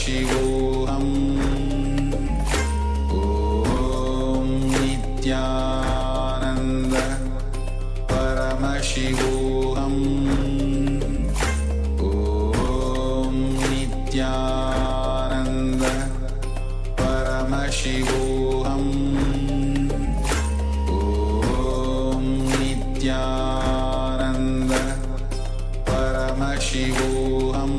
Paramashivoham. Om Nithyananda Paramashivoham. Om Nithyananda Paramashivoham. Om Nithyananda Paramashivoham.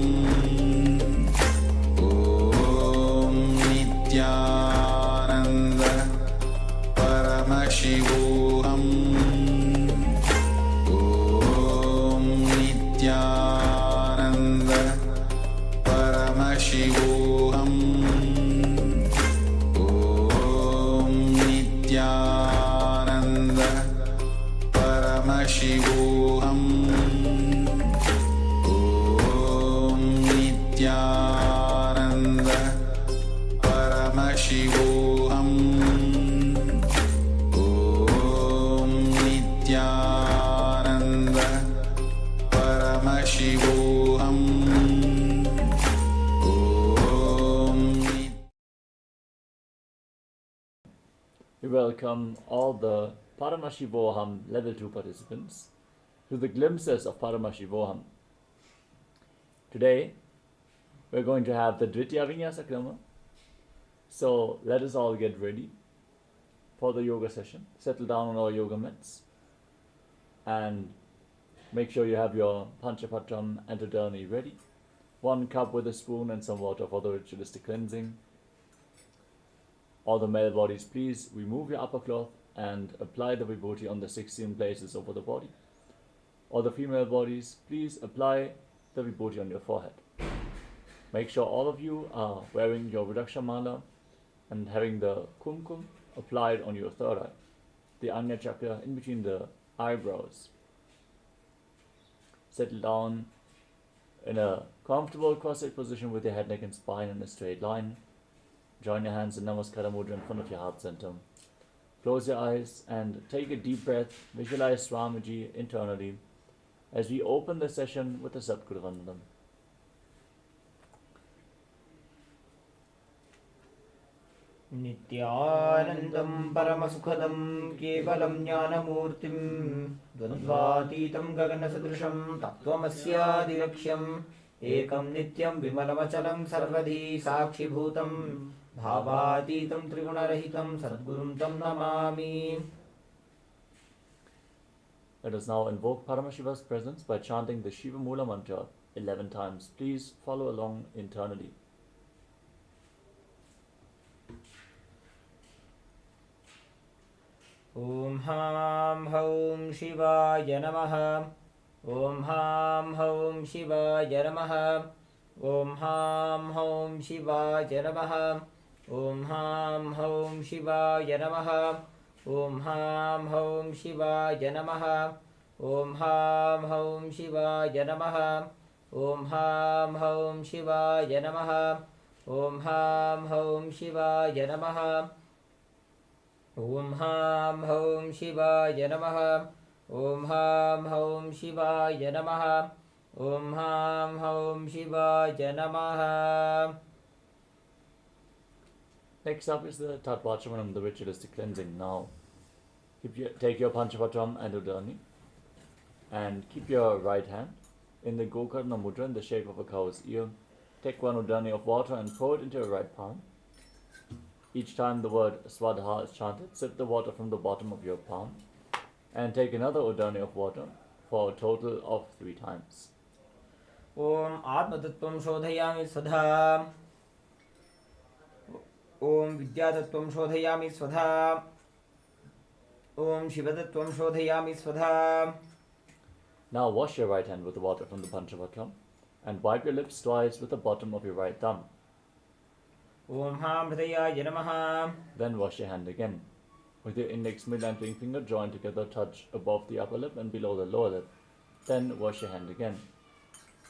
Om Nithyananda Paramashivoham. Om Nithyananda Paramashivoham. Om Nithyananda Paramashivoham. Om Nithyananda Paramashivoham. Om Nithyananda Paramashivoham. We welcome all the Paramashivoham Level 2 participants to the glimpses of Paramashivoham. Today, we're going to have the Dvitiya Vinyasa Krama. So let us all get ready for the yoga session. Settle down on our yoga mats and make sure you have your Panchapatram and Udani ready. 1 cup with a spoon and some water for the ritualistic cleansing. All the male bodies, please remove your upper cloth and apply the vibhuti on the 16 places over the body. All the female bodies, please apply the vibhuti on your forehead. Make sure all of you are wearing your Rudraksha mala and having the kumkum applied on your third eye, the Anya chakra in between the eyebrows. Settle down in a comfortable cross-legged position with your head, neck and spine in a straight line. Join your hands in Namaskara Mudra in front of your heart center. Close your eyes and take a deep breath. Visualize Swamiji internally as we open the session with the Sadguru Vandam. Nithyanandam Paramasukhadam Kevalam Jnanamurtim Dvandvatitam Gaganasadrisham Tattvamasyadilaksham Ekam Nityam Vimalamachalam Sarvadhi Sakshi Bhutam Bhavatitam Trigunarahitam Sadgurum Tam Namami. Let us now invoke Paramashiva's presence by chanting the Shiva Mula mantra 11 times. Please follow along internally. Om Ham Hom Shivaya Namaha. Om Ham Hom Shivaya Namaha. Om Ham Hom Shivaya Namaha. Om Ham Hom Shivaya Namaha. Om Ham Hom Shivaya Namaha. Om Ham Hom Shivaya Namaha. Om Ham Hom Shivaya Namaha. Om Ham Hom Shivaya Namaha. Om Ham Hom Shivaya Namaha. Om Ham Hom Shivaya Namaha. Om Ham Hom Shivaya Namaha. Next up is the Tattvachamanam, the ritualistic cleansing. Now, take your Panchapatram and Udani and keep your right hand in the Gokarna Mudra in the shape of a cow's ear. Take 1 Udani of water and pour it into your right palm. Each time the word Swadha is chanted, sip the water from the bottom of your palm and take another Udani of water for a total of 3 times. Om Atmatattvam Shodhayami Swadha. Om Vidyatattvam Shodhayami Swadha. Om Shivatattvam Shodhayami Swadha. Now wash your right hand with the water from the Panchapatram and wipe your lips twice with the bottom of your right thumb. Om Ham Hridayaya Namaha. Then wash your hand again. With your index, middle and ring finger joined together, touch above the upper lip and below the lower lip. Then wash your hand again.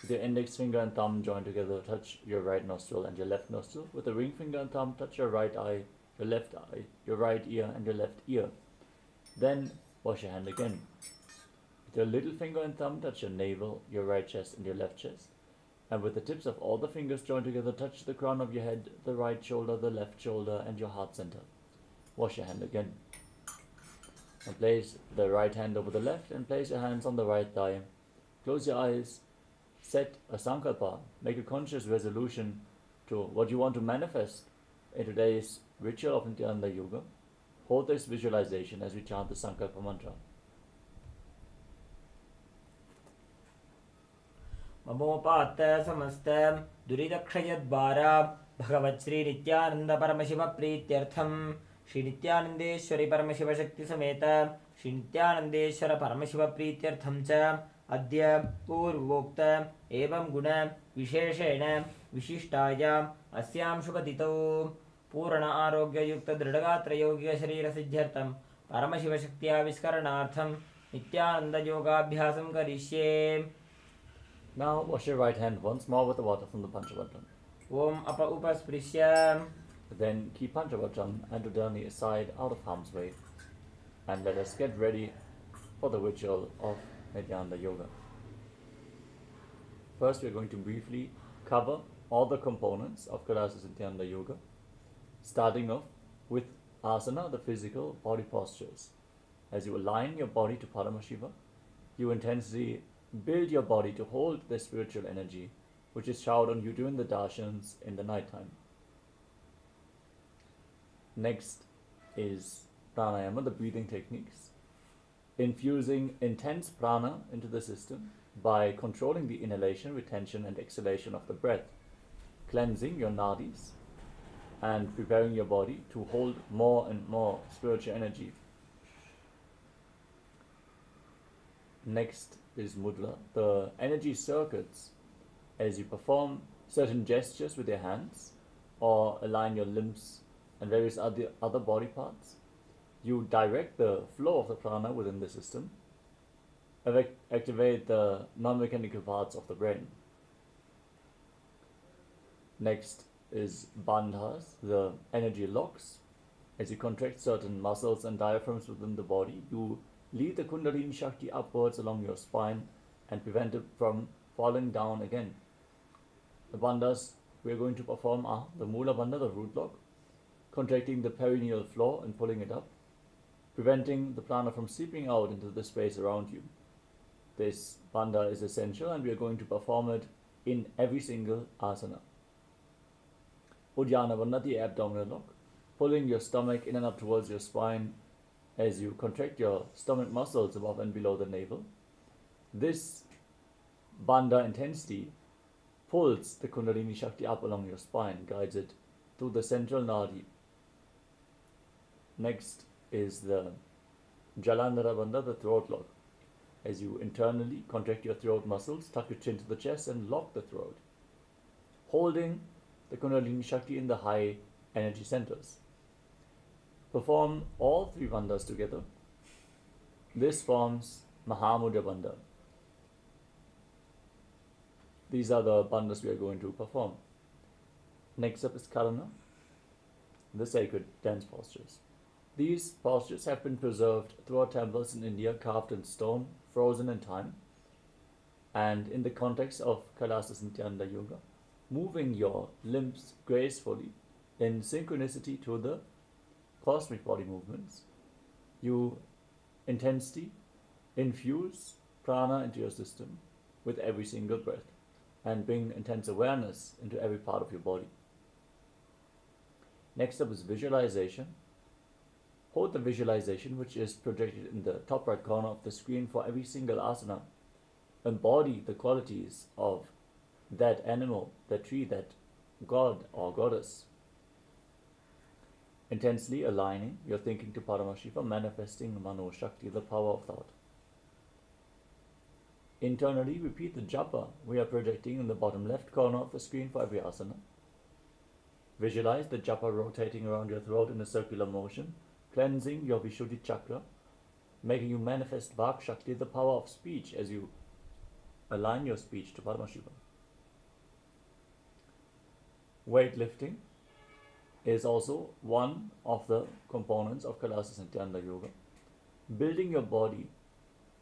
With your index finger and thumb joined together, touch your right nostril and your left nostril. With the ring finger and thumb, touch your right eye, your left eye, your right ear and your left ear. Then wash your hand again. With your little finger and thumb, touch your navel, your right chest and your left chest. And with the tips of all the fingers joined together, touch the crown of your head, the right shoulder, the left shoulder, and your heart center. Wash your hand again. And place the right hand over the left and place your hands on the right thigh. Close your eyes. Set a sankalpa. Make a conscious resolution to what you want to manifest in today's ritual of Nithyananda Yoga. Hold this visualization as we chant the sankalpa mantra. ममोपात्त समस्त दुरितक्षयद्वारा भगवत् श्री नित्यानंद परमशिव प्रीत्यर्थम श्री नित्यानंदेश्वरी परमशिव शक्ति समेत श्री नित्यानंदेश्वर परमशिव प्रीत्यर्थम च अद्य पूर्वोक्त एवं गुण विशेषेण विशिष्टायाम् अस्यां शुभतिथौ पूर्ण आरोग्य युक्त दृढ़गात्र योगिक शरीर सिद्ध्यर्थम परमशिव शक्त्याविष्करणार्थम नित्यानंद योगाभ्यासं करिष्ये. Now wash your right hand once more with the water from the Panchavajram. Om apa upasprisya. Then keep Panchavajram and Udani aside out of harm's way. And let us get ready for the ritual of Nithyananda Yoga. First, we are going to briefly cover all the components of KAILASA's Nithyananda Yoga, starting off with asana, the physical body postures. As you align your body to Paramashiva, you intensely build your body to hold the spiritual energy which is showered on you during the darshans in the night time. Next is pranayama, the breathing techniques. Infusing intense prana into the system by controlling the inhalation, retention and exhalation of the breath, cleansing your nadis and preparing your body to hold more and more spiritual energy. Next is mudra, the energy circuits. As you perform certain gestures with your hands or align your limbs and various other body parts, you direct the flow of the prana within the system, activate the non-mechanical parts of the brain. Next is bandhas, the energy locks. As you contract certain muscles and diaphragms within the body, you lead the Kundalini Shakti upwards along your spine and prevent it from falling down again. The bandhas we are going to perform are the Mula Bandha, the root lock, contracting the perineal floor and pulling it up, preventing the prana from seeping out into the space around you. This bandha is essential and we are going to perform it in every single asana. Uddiyana Bandha, the abdominal lock, pulling your stomach in and up towards your spine as you contract your stomach muscles above and below the navel. This bandha intensity pulls the Kundalini Shakti up along your spine, guides it through the central nadi. Next is the Jalandhara Bandha, the throat lock. As you internally contract your throat muscles, tuck your chin to the chest and lock the throat, holding the Kundalini Shakti in the high energy centers. Perform all three bandhas together. This forms Mahamudra Bandha. These are the bandhas we are going to perform. Next up is Karana, the sacred dance postures. These postures have been preserved throughout temples in India, carved in stone, frozen in time, and in the context of KAILASA's Nithyananda Yoga, moving your limbs gracefully in synchronicity to the cosmic body movements. You intensely infuse prana into your system with every single breath and bring intense awareness into every part of your body. Next up is visualization. Hold the visualization which is projected in the top right corner of the screen for every single asana. Embody the qualities of that animal, that tree, that god or goddess. Intensely aligning your thinking to Paramashiva, manifesting Mano Shakti, the power of thought. Internally repeat the japa we are projecting in the bottom left corner of the screen for every asana. Visualize the japa rotating around your throat in a circular motion, cleansing your Vishuddhi chakra, making you manifest Vak Shakti, the power of speech, as you align your speech to Paramashiva. Weightlifting is also one of the components of KAILASA's Nithyananda Yoga. Building your body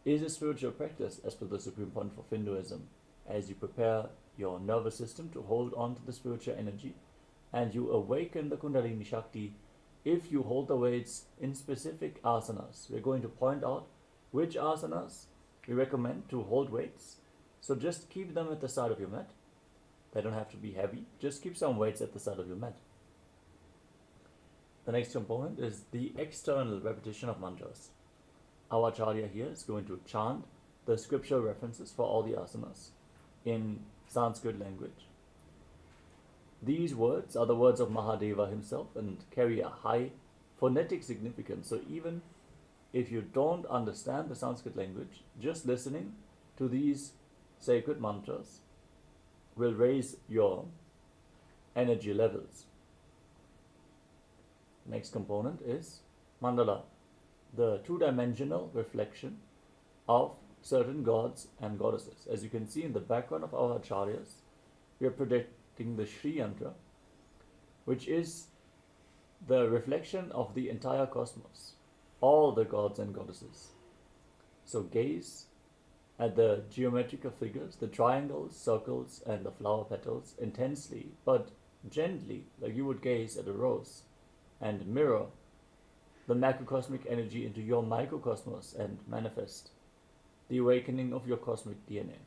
is a spiritual practice as per the supreme point of Hinduism, as you prepare your nervous system to hold on to the spiritual energy and you awaken the Kundalini Shakti. If you hold the weights in specific asanas, we're going to point out which asanas we recommend to hold weights. So just keep them at the side of your mat. They don't have to be heavy. Just keep some weights at the side of your mat. The next component is the external repetition of mantras. Our Acharya here is going to chant the scriptural references for all the asanas in Sanskrit language. These words are the words of Mahadeva himself and carry a high phonetic significance. So even if you don't understand the Sanskrit language, just listening to these sacred mantras will raise your energy levels. Next component is mandala, the two-dimensional reflection of certain gods and goddesses. As you can see in the background of our acharyas, we are projecting the Shri Yantra, which is the reflection of the entire cosmos, all the gods and goddesses. So gaze at the geometrical figures, the triangles, circles, and the flower petals intensely, but gently, like you would gaze at a rose, and mirror the macrocosmic energy into your microcosmos and manifest the awakening of your cosmic DNA.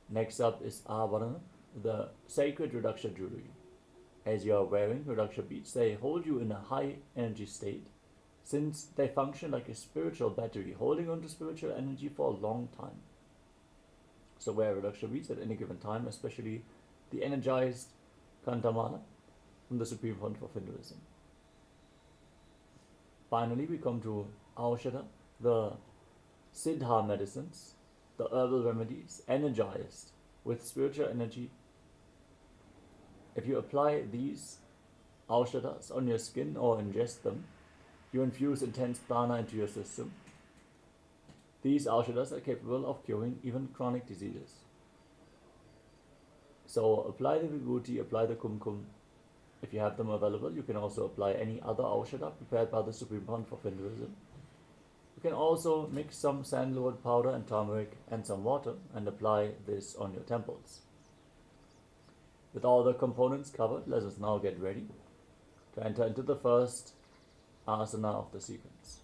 Next up is Avarana, the sacred Rudraksha jewelry. As you are wearing Rudraksha beads, they hold you in a high energy state, since they function like a spiritual battery, holding on to spiritual energy for a long time. So wear Rudraksha beads at any given time, especially the energized Kantamala from the Supreme Font of Hinduism. Finally, we come to Aushadha, the Siddha medicines, the herbal remedies, energized with spiritual energy. If you apply these Aushadhas on your skin or ingest them, you infuse intense prana into your system. These Aushadhas are capable of curing even chronic diseases. So apply the Vibhuti, apply the Kumkum. If you have them available, you can also apply any other Aushadha prepared by the Supreme Font of Hinduism. You can also mix some sandalwood powder and turmeric and some water and apply this on your temples. With all the components covered, let us now get ready to enter into the first asana of the sequence.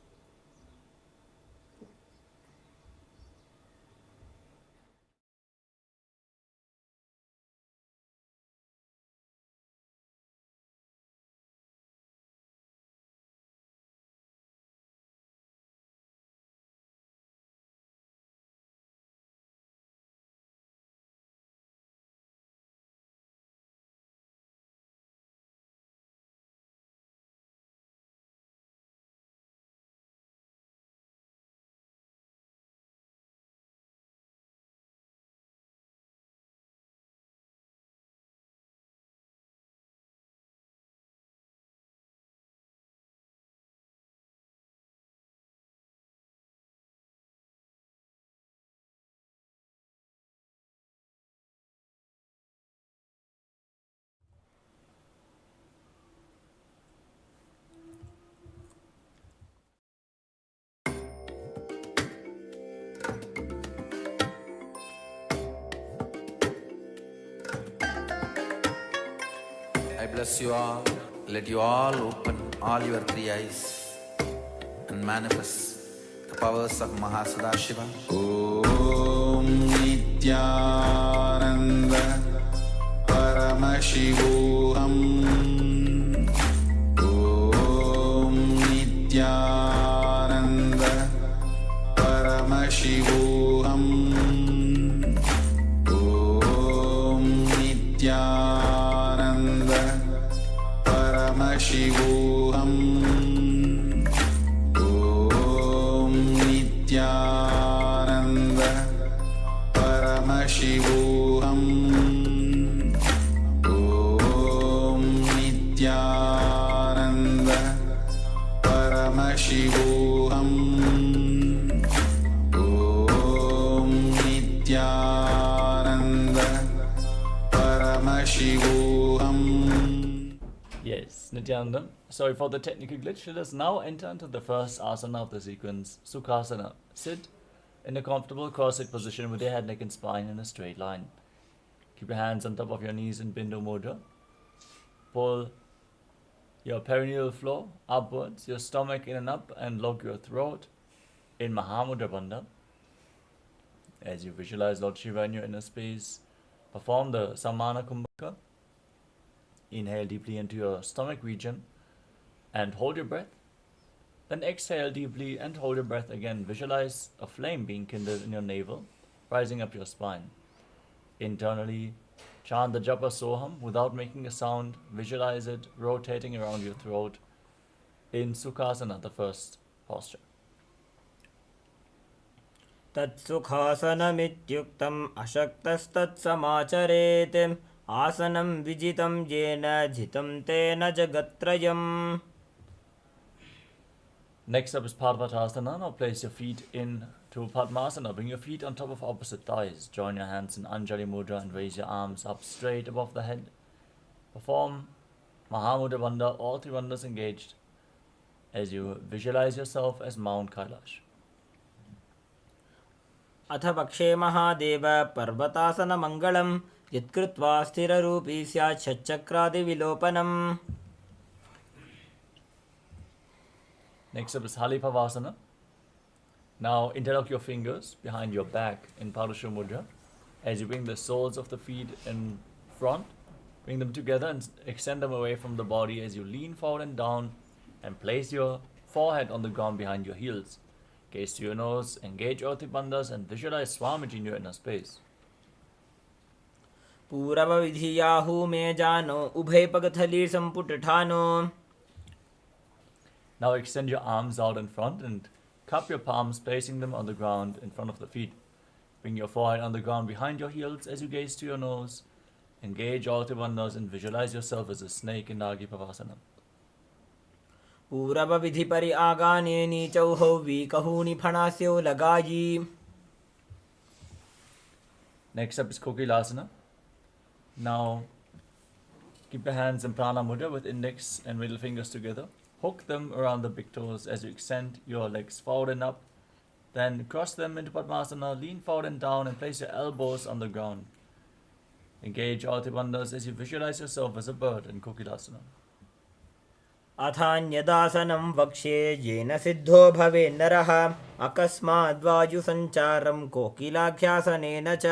I bless you all. Let you all open all your three eyes and manifest the powers of Mahasadashiva. Om Nithyananda Paramashivoham. Om Nithyananda Paramashivoham. Om Nithyananda Paramashivoham. Om Nithyananda Paramashivoham. Om Nithyananda Paramashivoham. Om Nithyananda Paramashivoham. Yes, Nithyananda. Sorry for the technical glitch. Let us now enter into the first asana of the sequence, Sukhasana. Sit in a comfortable cross-legged position with your head, neck and spine in a straight line. Keep your hands on top of your knees in Bindu Mudra. Pull your perineal floor upwards, your stomach in and up, and lock your throat in Mahamudra Bandha. As you visualize Lord Shiva in your inner space, perform the Samana Kumbhaka. Inhale deeply into your stomach region and hold your breath. Then exhale deeply and hold your breath again. Visualize a flame being kindled in your navel, rising up your spine. Internally, chant the japa soham without making a sound. Visualize it rotating around your throat in Sukhasana, the first posture. तत्सुखासनमित्युक्तम् अशक्तस्तत्समाचरेत् आसनं विजितं येन जितं तेन जगत्त्रयम्. Next up is Parvatasana. Now place your feet into Padmasana. Bring your feet on top of opposite thighs. Join your hands in Anjali Mudra and raise your arms up straight above the head. Perform Mahamudra Bandha, all three bandhas engaged, as you visualize yourself as Mount Kailash. अथ पक्षे महादेव पर्वतासनमङ्गलं यत्कृत्वा स्थिररूपी स्यात् षट्चक्रादिविलोपनम्. Next up is Halipavasana. Now interlock your fingers behind your back in Padusha Mudra. As you bring the soles of the feet in front, bring them together and extend them away from the body as you lean forward and down and place your forehead on the ground behind your heels. Gaze to your nose, engage earthy bandhas and visualize Swamiji in your inner space. पूरवविधियाहु मे जानो उभयपगथली सम्पुटठानो. Now extend your arms out in front and cup your palms, placing them on the ground in front of the feet. Bring your forehead on the ground behind your heels as you gaze to your nose. Engage all three bandhas and visualize yourself as a snake in Nagipavasana. पूरवविधिपरि आगाने नीचौहौ वीकहूनि फणास्यौ लगायि. Next up is Kokilasana. Now keep your hands in Prana Mudra with index and middle fingers together. Hook them around the big toes as you extend your legs forward and up. Then cross them into Padmasana, lean forward and down and place your elbows on the ground. Engage all three bandhas as you visualize yourself as a bird in Kokilasana. अथान्यदासनं वक्ष्ये येन सिद्धो भवेन्नरः अकस्माद्वायुसञ्चारं कोकिलाख्यासनेन च.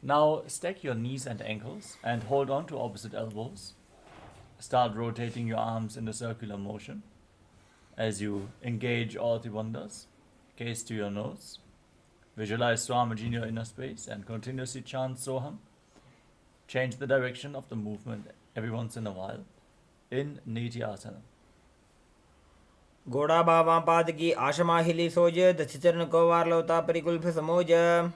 Now stack your knees and ankles and hold on to opposite elbows. Start rotating your arms in a circular motion as you engage all three bandhas. Gaze to your nose. Visualize Swamiji in your inner space and continuously chant Soham. Change the direction of the movement every once in a while in Nithyananda. घोड़ा बाबा पाद की आशमाहिली सोज दक्षिचरण को वार लौता परिकुल्फ समोज.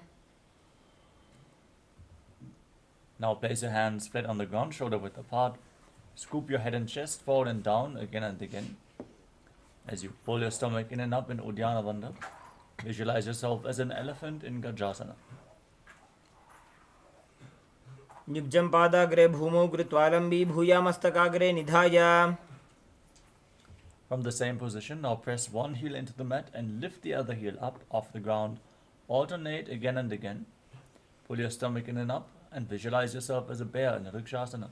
Now place your hands flat on the ground, shoulder width apart. Scoop your head and chest forward and down again and again. As you pull your stomach in and up in Uddiyana Bandha, visualize yourself as an elephant in Gajasana. निब्जं पादाग्रे भूमौ कृत्वालम्बी भूयामस्तकाग्रे निधाय. From the same position, now press one heel into the mat and lift the other heel up off the ground. Alternate again and again. Pull your stomach in and up and visualize yourself as a bear in Rikshasana.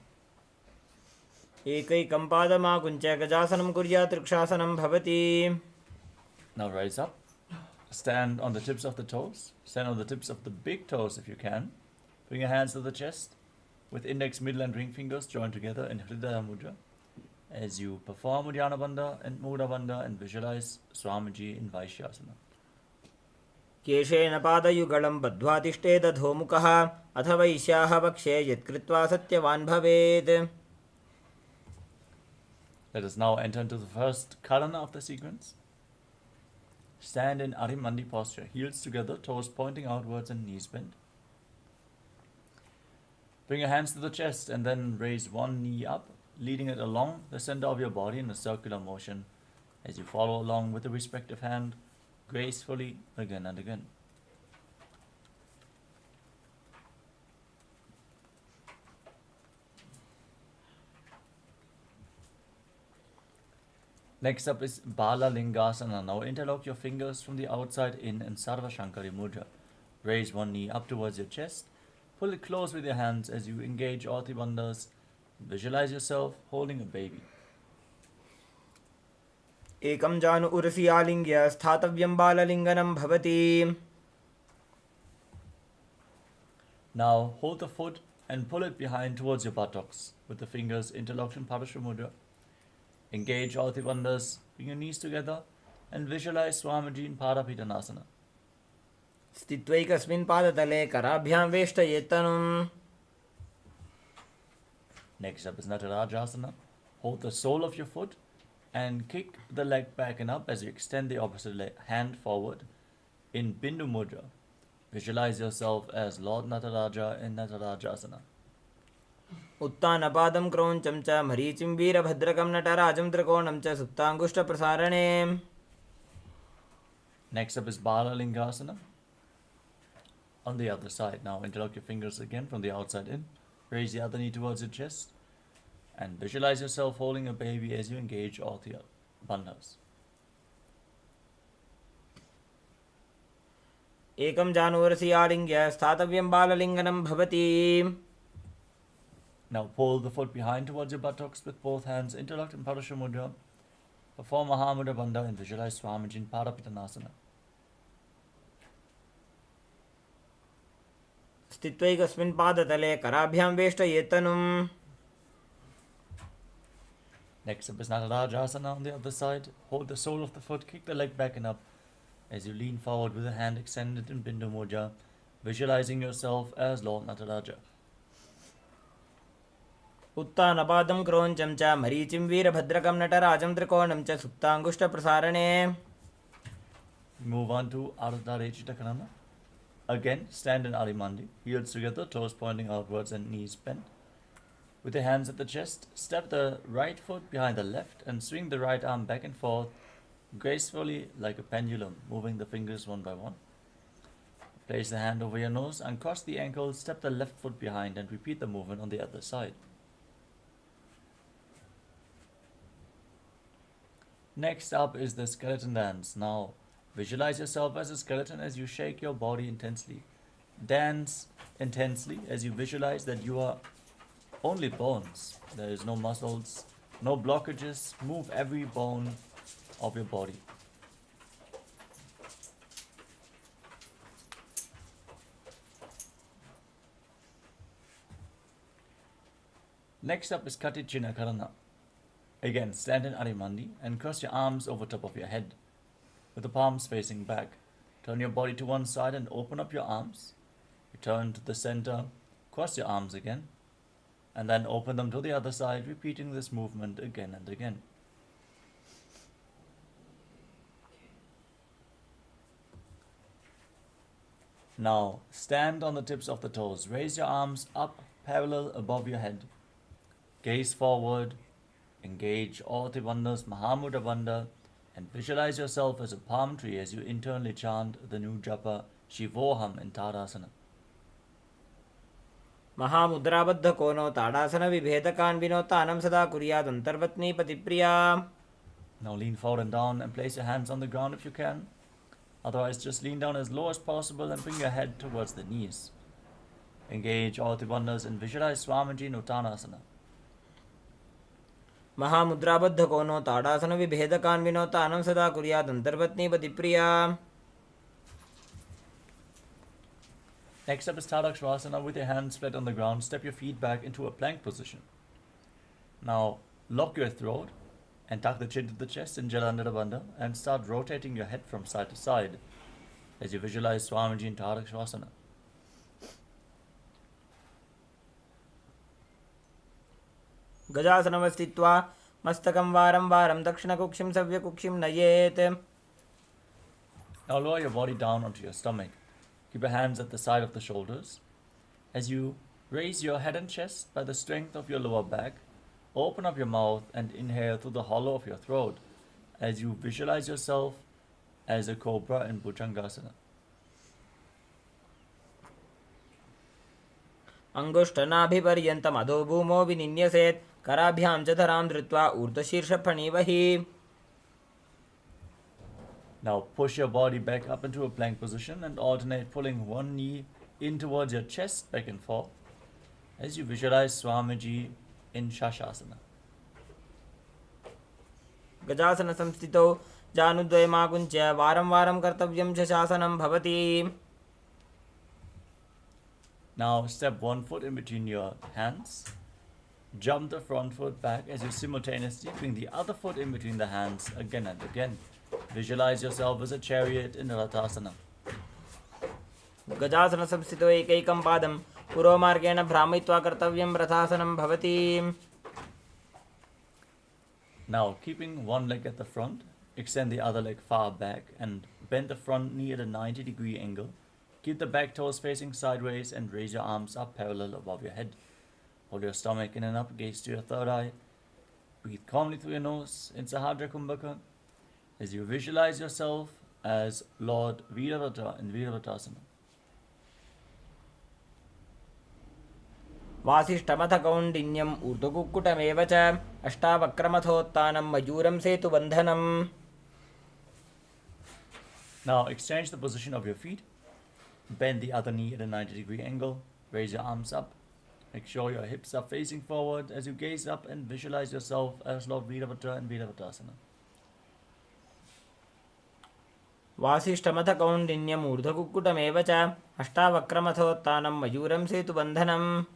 एकैकं पादमाकुञ्च गजासनं कुर्यात् वृक्षासनं भवति. Now rise up. Stand on the tips of the toes. Stand on the tips of the big toes if you can. Bring your hands to the chest with index, middle and ring fingers joined together in Hridaya Mudra. As you perform Uddiyana Bandha and Mudra Bandha and visualize Swamiji in Vaishyasana. केशेन पादयुगलं बद्ध्वा तिष्ठेद अधोमुखः अथ वैश्याः वक्षे यत्कृत्वा सत्यवान् भवेत्. Let us now enter into the first Kalana of the sequence. Stand in Arimandi posture, heels together, toes pointing outwards and knees bent. Bring your hands to the chest and then raise one knee up, leading it along the center of your body in a circular motion as you follow along with the respective hand gracefully again and again. Next up is Bala Lingasana. Now interlock your fingers from the outside in and Sarva Shankari Mudra. Raise one knee up towards your chest. Pull it close with your hands as you engage all the bandhas. Visualize yourself holding a baby. एकं जानु उरसि आलिङ्ग्य स्थातव्यं बाललिङ्गनं भवति. Now hold the foot and pull it behind towards your buttocks with the fingers interlocked in Padasha Mudra. Engage all the bandhas, bring your knees together and visualize Swamiji in Parapitanasana. स्थित्वैकस्मिन् पादतले कराभ्यां वेष्टयेत् तनुम्. Next up is Natarajasana. Hold the sole of your foot and kick the leg back and up as you extend the opposite hand forward in Bindu Mudra. Visualize yourself as Lord Nataraja in Natarajasana. उत्तानपादं क्रौञ्चं च मरीचिं वीरभद्रकं नटराजं त्रिकोणं च सुप्ताङ्गुष्ठप्रसारणे. Next up is Bala Lingasana. On the other side, now interlock your fingers again from the outside in. Raise the other knee towards your chest and visualize yourself holding a baby as you engage all the bandhas. एकं जानुरसि आलिङ्ग्य स्थातव्यं बाललिङ्गनं भवति. Now pull the foot behind towards your buttocks with both hands interlocked in Padasha Mudra. Perform Mahamudra Bandha and visualize Swamiji in Parapitanasana. स्थित्वैकस्मिन् पादतले कराभ्यां वेष्टयेत् तनुम्. Next up is Natarajasana on the other side. Hold the sole of the foot, kick the leg back and up as you lean forward with a hand extended in Bindu Mudra, visualizing yourself as Lord Nataraja. उत्तानपादं क्रौञ्चं च मरीचिं वीरभद्रकं नटराजं त्रिकोणं च सुप्ताङ्गुष्ठप्रसारणे. Move on to Ardha Rechita Karana. Again, stand in Arimandi, heels together, toes pointing outwards and knees bent. With your hands at the chest, step the right foot behind the left and swing the right arm back and forth gracefully like a pendulum, moving the fingers one by one. Place the hand over your nose, uncross the ankle, step the left foot behind and repeat the movement on the other side. Next up is the skeleton dance. Now, visualize yourself as a skeleton as you shake your body intensely. Dance intensely as you visualize that you are only bones. There is no muscles, no blockages. Move every bone of your body. Next up is Katichina Karana. Again, stand in Arimandi and cross your arms over top of your head with the palms facing back. Turn your body to one side and open up your arms. Return to the center, cross your arms again, and then open them to the other side, repeating this movement again and again. Now, stand on the tips of the toes. Raise your arms up parallel above your head. Gaze forward. Engage all the bandhas, Mahamudra Bandha, and visualize yourself as a palm tree as you internally chant the new japa Shivoham in Tadasana. महामुद्राबद्ध कोनो ताड़ासन विभेदकान् विनोतानं सदा कुर्यात् अन्तर्पत्नी पतिप्रिया. Now lean forward and down and place your hands on the ground if you can. Otherwise, just lean down as low as possible and bring your head towards the knees. Engage all the bandhas and visualize Swamiji in Uttanasana. महामुद्राबद्ध कोनो ताड़ासन विभेदकान् विनोतानं सदा कुर्यात् अन्तर्पत्नी पतिप्रिया. Next up is Tadakshvasana. With your hands flat on the ground, step your feet back into a plank position. Now, lock your throat and tuck the chin to the chest in Jalandhara Bandha and start rotating your head from side to side as you visualize Swamiji in Tadakshvasana. गजासनमस्थित्वा मस्तकं वारं वारं दक्षिणकुक्षिं सव्यकुक्षिं नयेत्. Now lower your body down onto your stomach. Keep your hands at the side of the shoulders. As you raise your head and chest by the strength of your lower back, open up your mouth and inhale through the hollow of your throat as you visualize yourself as a cobra in Bhujangasana. अंगुष्ठनाभिपर्यन्तम् अधो भूमो विनिन्यसेत् कराभ्यां च धरां धृत्वा ऊर्ध्वशीर्षफणीवहि. Now push your body back up into a plank position and alternate pulling one knee in towards your chest back and forth as you visualize Swamiji in Shashasana. गजासनसंस्थितौ जानुद्वयमाकुञ्च्य वारं वारं कर्तव्यं च शासनं भवति. Now step one foot in between your hands. Jump the front foot back as you simultaneously bring the other foot in between the hands again and again. Visualize yourself as a chariot in Rathasana. गजासनसंस्थितौ एकैकं पादं पुरोमार्गेण भ्रामयित्वा कर्तव्यं रथासनं भवति. Now keeping one leg at the front, extend the other leg far back and bend the front knee at a 90-degree angle. Keep the back toes facing sideways and raise your arms up parallel above your head. Hold your stomach in and up, gaze to your third eye. Breathe calmly through your nose in Sahadra Kumbhaka as you visualize yourself as Lord Virabhadra in Virabhadrasana. वासिष्ठमथ कौण्डिन्यम् ऊर्ध्वकुक्कुटमेव च अष्टावक्रमथोत्थानं मयूरं सेतुबन्धनम्. Now exchange the position of your feet. Bend the other knee at a 90-degree angle. Raise your arms up. Make sure your hips are facing forward as you gaze up and visualize yourself as Lord Virabhadra in Virabhadrasana. वासिष्ठमथ कौण्डिन्यम् ऊर्ध्वकुक्कुटमेव च अष्टावक्रमथोत्थानं मयूरं सेतुबन्धनम्.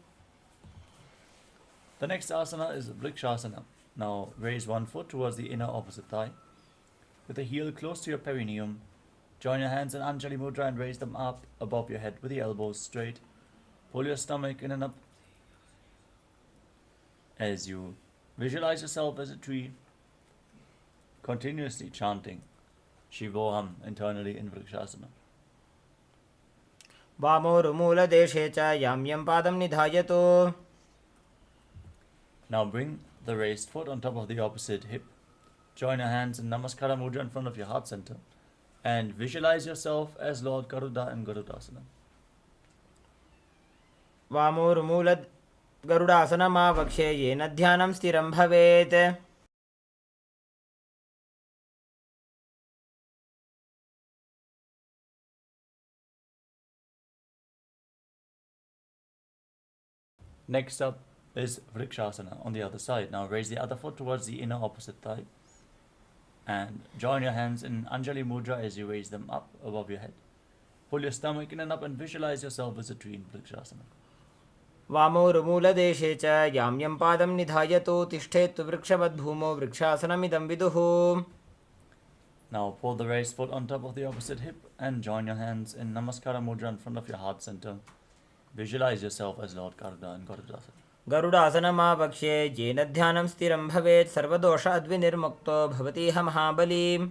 The next asana is Vrikshasana. Now raise one foot towards the inner opposite thigh. With the heel close to your perineum, join your hands in Anjali Mudra and raise them up above your head with the elbows straight. Pull your stomach in and up as you visualize yourself as a tree, continuously chanting Shivoham internally in Vrikshasana. वामोरुमूलदेशे च याम्यं पादं निधायतु. Now bring the raised foot on top of the opposite hip. Join your hands in Namaskara Mudra in front of your heart center and visualize yourself as Lord Garuda in Garudasana. वामोरुमूल गरुडासनमावक्ष्ये येन ध्यानं स्थिरं भवेत्. Next up is Vrikshasana on the other side. Now raise the other foot towards the inner opposite thigh and join your hands in Anjali Mudra as you raise them up above your head. Pull your stomach in and up and visualize yourself as a tree in Vrikshasana. वामोरुमूलदेशे च याम्यं पादं निधायतु तिष्ठेत् वृक्षवद्भूमौ वृक्षासनमिदं विदुः. Now pull the raised foot on top of the opposite hip and join your hands in Namaskara Mudra in front of your heart center. Visualize yourself as Lord Garuda in Garudasana. गरुडासनमावक्ष्ये येन ध्यानं स्थिरं भवेत् सर्वदोषाद्विनिर्मुक्तो भवतीह महाबली.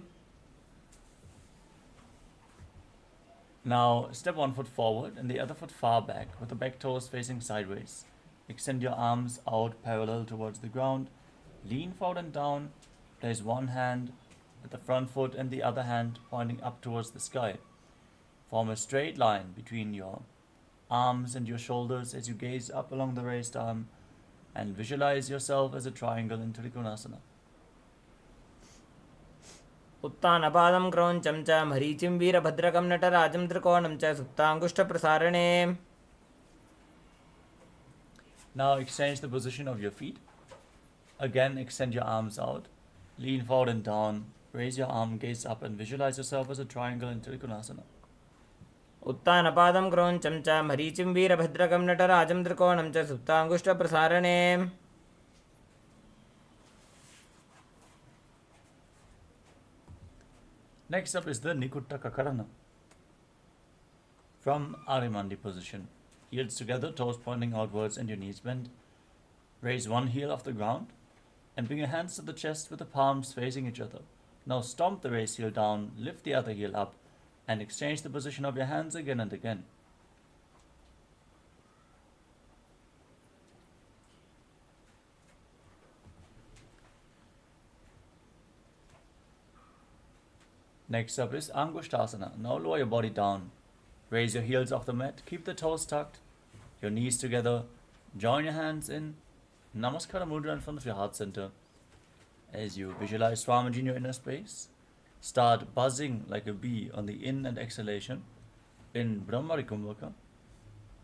Now step one foot forward and the other foot far back with the back toes facing sideways. Extend your arms out parallel towards the ground. Lean forward and down. Place one hand at the front foot and the other hand pointing up towards the sky. Form a straight line between your arms and your shoulders as you gaze up along the raised arm and visualize yourself as a triangle in Trikonasana. उत्तानपादं क्रौञ्चं च मरीचिं वीरभद्रकं नटराजं त्रिकोणं च सुप्ताङ्गुष्ठप्रसारणे. Now exchange the position of your feet. Again extend your arms out. Lean forward and down. Raise your arm, gaze up and visualize yourself as a triangle in Trikonasana. उत्तानपादं क्रौञ्चं च मरीचिं वीरभद्रकं नटराजं त्रिकोणं च सुप्ताङ्गुष्ठप्रसारणे. Next up is the Nikutta Kakarana. From Arimandi position. Heels together, toes pointing outwards and your knees bent. Raise one heel off the ground and bring your hands to the chest with the palms facing each other. Now stomp the raised heel down, lift the other heel up and exchange the position of your hands again and again. Next up is Angushtasana. Now lower your body down. Raise your heels off the mat. Keep the toes tucked. Your knees together. Join your hands in Namaskara Mudra in front of your heart center. As you visualize Swamiji in your inner space, start buzzing like a bee on the in and exhalation in Brahmari Kumbhaka,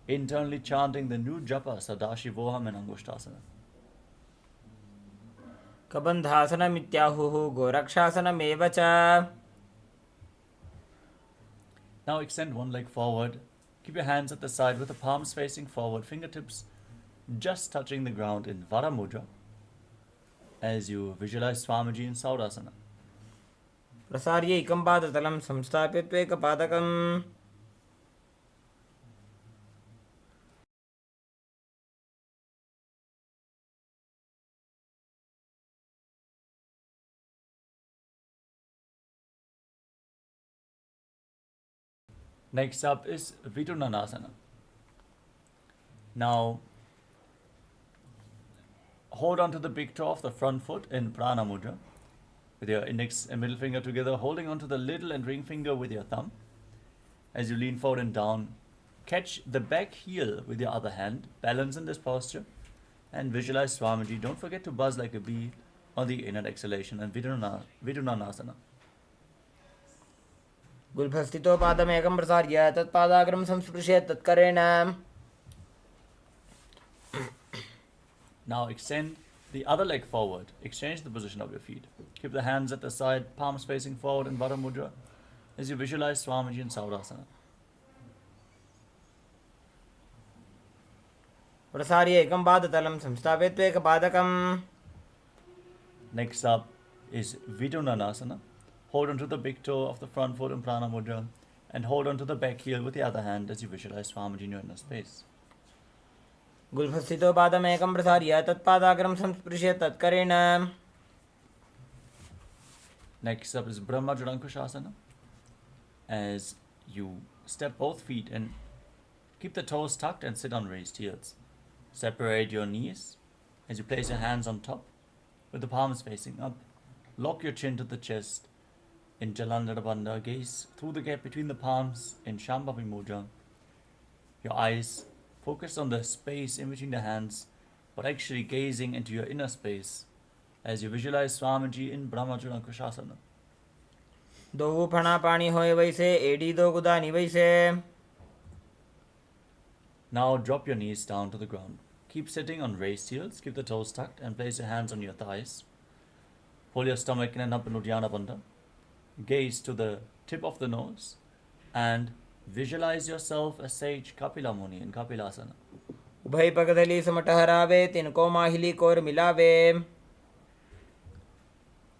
internally chanting the new japa Sadashivoham and Angushtasana. Kabandhasanamityāhuः गोरक्षासनमेव च. Now extend one leg forward. Keep your hands at the side with the palms facing forward, fingertips just touching the ground in Vara Mudra as you visualize Swamiji in Saurasana. प्रसार्य एकं पादतलं संस्थाप्य त्वेकपादकम्. Next up is Vidunanasana. Now, hold on to the big toe of the front foot in Prana Mudra with your index and middle finger together, holding onto the little and ring finger with your thumb. As you lean forward and down, catch the back heel with your other hand, balance in this posture, and visualize Swamiji. Don't forget to buzz like a bee on the inner exhalation and Vidunanasana. गुल्फस्थितो पादमेकं प्रसार्य तत्पादाग्रं संस्पृशेत् तत्करेण. Now extend the other leg forward. Exchange the position of your feet. Keep the hands at the side, palms facing forward in Vara Mudra as you visualize Swamiji in Saurasana. प्रसार्य एकं पादतलं संस्थाप्य त्वेकपादकम्. Next up is Vidunanasana. Hold on to the big toe of the front foot in Prana Mudra and hold on to the back heel with the other hand as you visualize Swamiji in your inner space. गुल्फस्थितो पादमेकं प्रसार्य तत्पादाग्रं संस्पृशेत् तत्करेण. Next up is Brahmajalankushasana. As you step both feet and keep the toes tucked and sit on raised heels. Separate your knees as you place your hands on top with the palms facing up. Lock your chin to the chest in Jalandhara Bandha. Gaze through the gap between the palms in Shambhavi Mudra. Your eyes focus on the space in between the hands, but actually gazing into your inner space as you visualize Swamiji in Brahmajalankushasana. दो फणा पानी होए वैसे AD दो गुदानी वैसे. Now drop your knees down to the ground. Keep sitting on raised heels, keep the toes tucked and place your hands on your thighs. Pull your stomach in and up in Uddiyana Bandha. Gaze to the tip of the nose and visualize yourself as sage Kapila Muni in Kapilasana. उभय पगधली समटहरावे तिनको माहिली core मिलावे.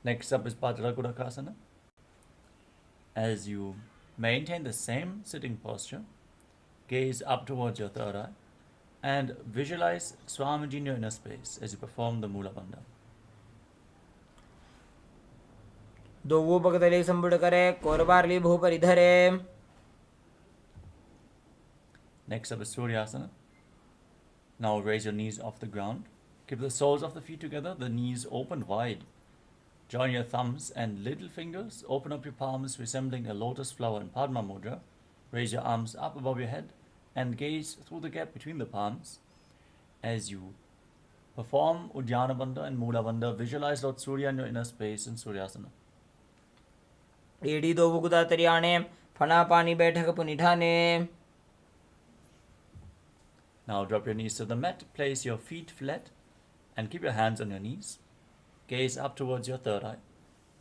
Next up is Bajrakudakasana. As you maintain the same sitting posture, gaze up towards your third eye and visualize Swamiji in your inner space as you perform the Mula Bandha. दो पगधली संबुड़ करे कोरबारली भूपरि धरे. Next up is Suryasana. Now raise your knees off the ground. Keep the soles of the feet together, the knees open wide. Join your thumbs and little fingers. Open up your palms, resembling a lotus flower in Padma Mudra. Raise your arms up above your head and gaze through the gap between the palms. As you perform Uddiyana Bandha and Mula Bandha, visualize Lord Surya in your inner space in Suryasana. एडी दो गुदा तरियाणे फणा पानी बैठक पुनिठाने. Now drop your knees to the mat, place your feet flat and keep your hands on your knees. Gaze up towards your third eye.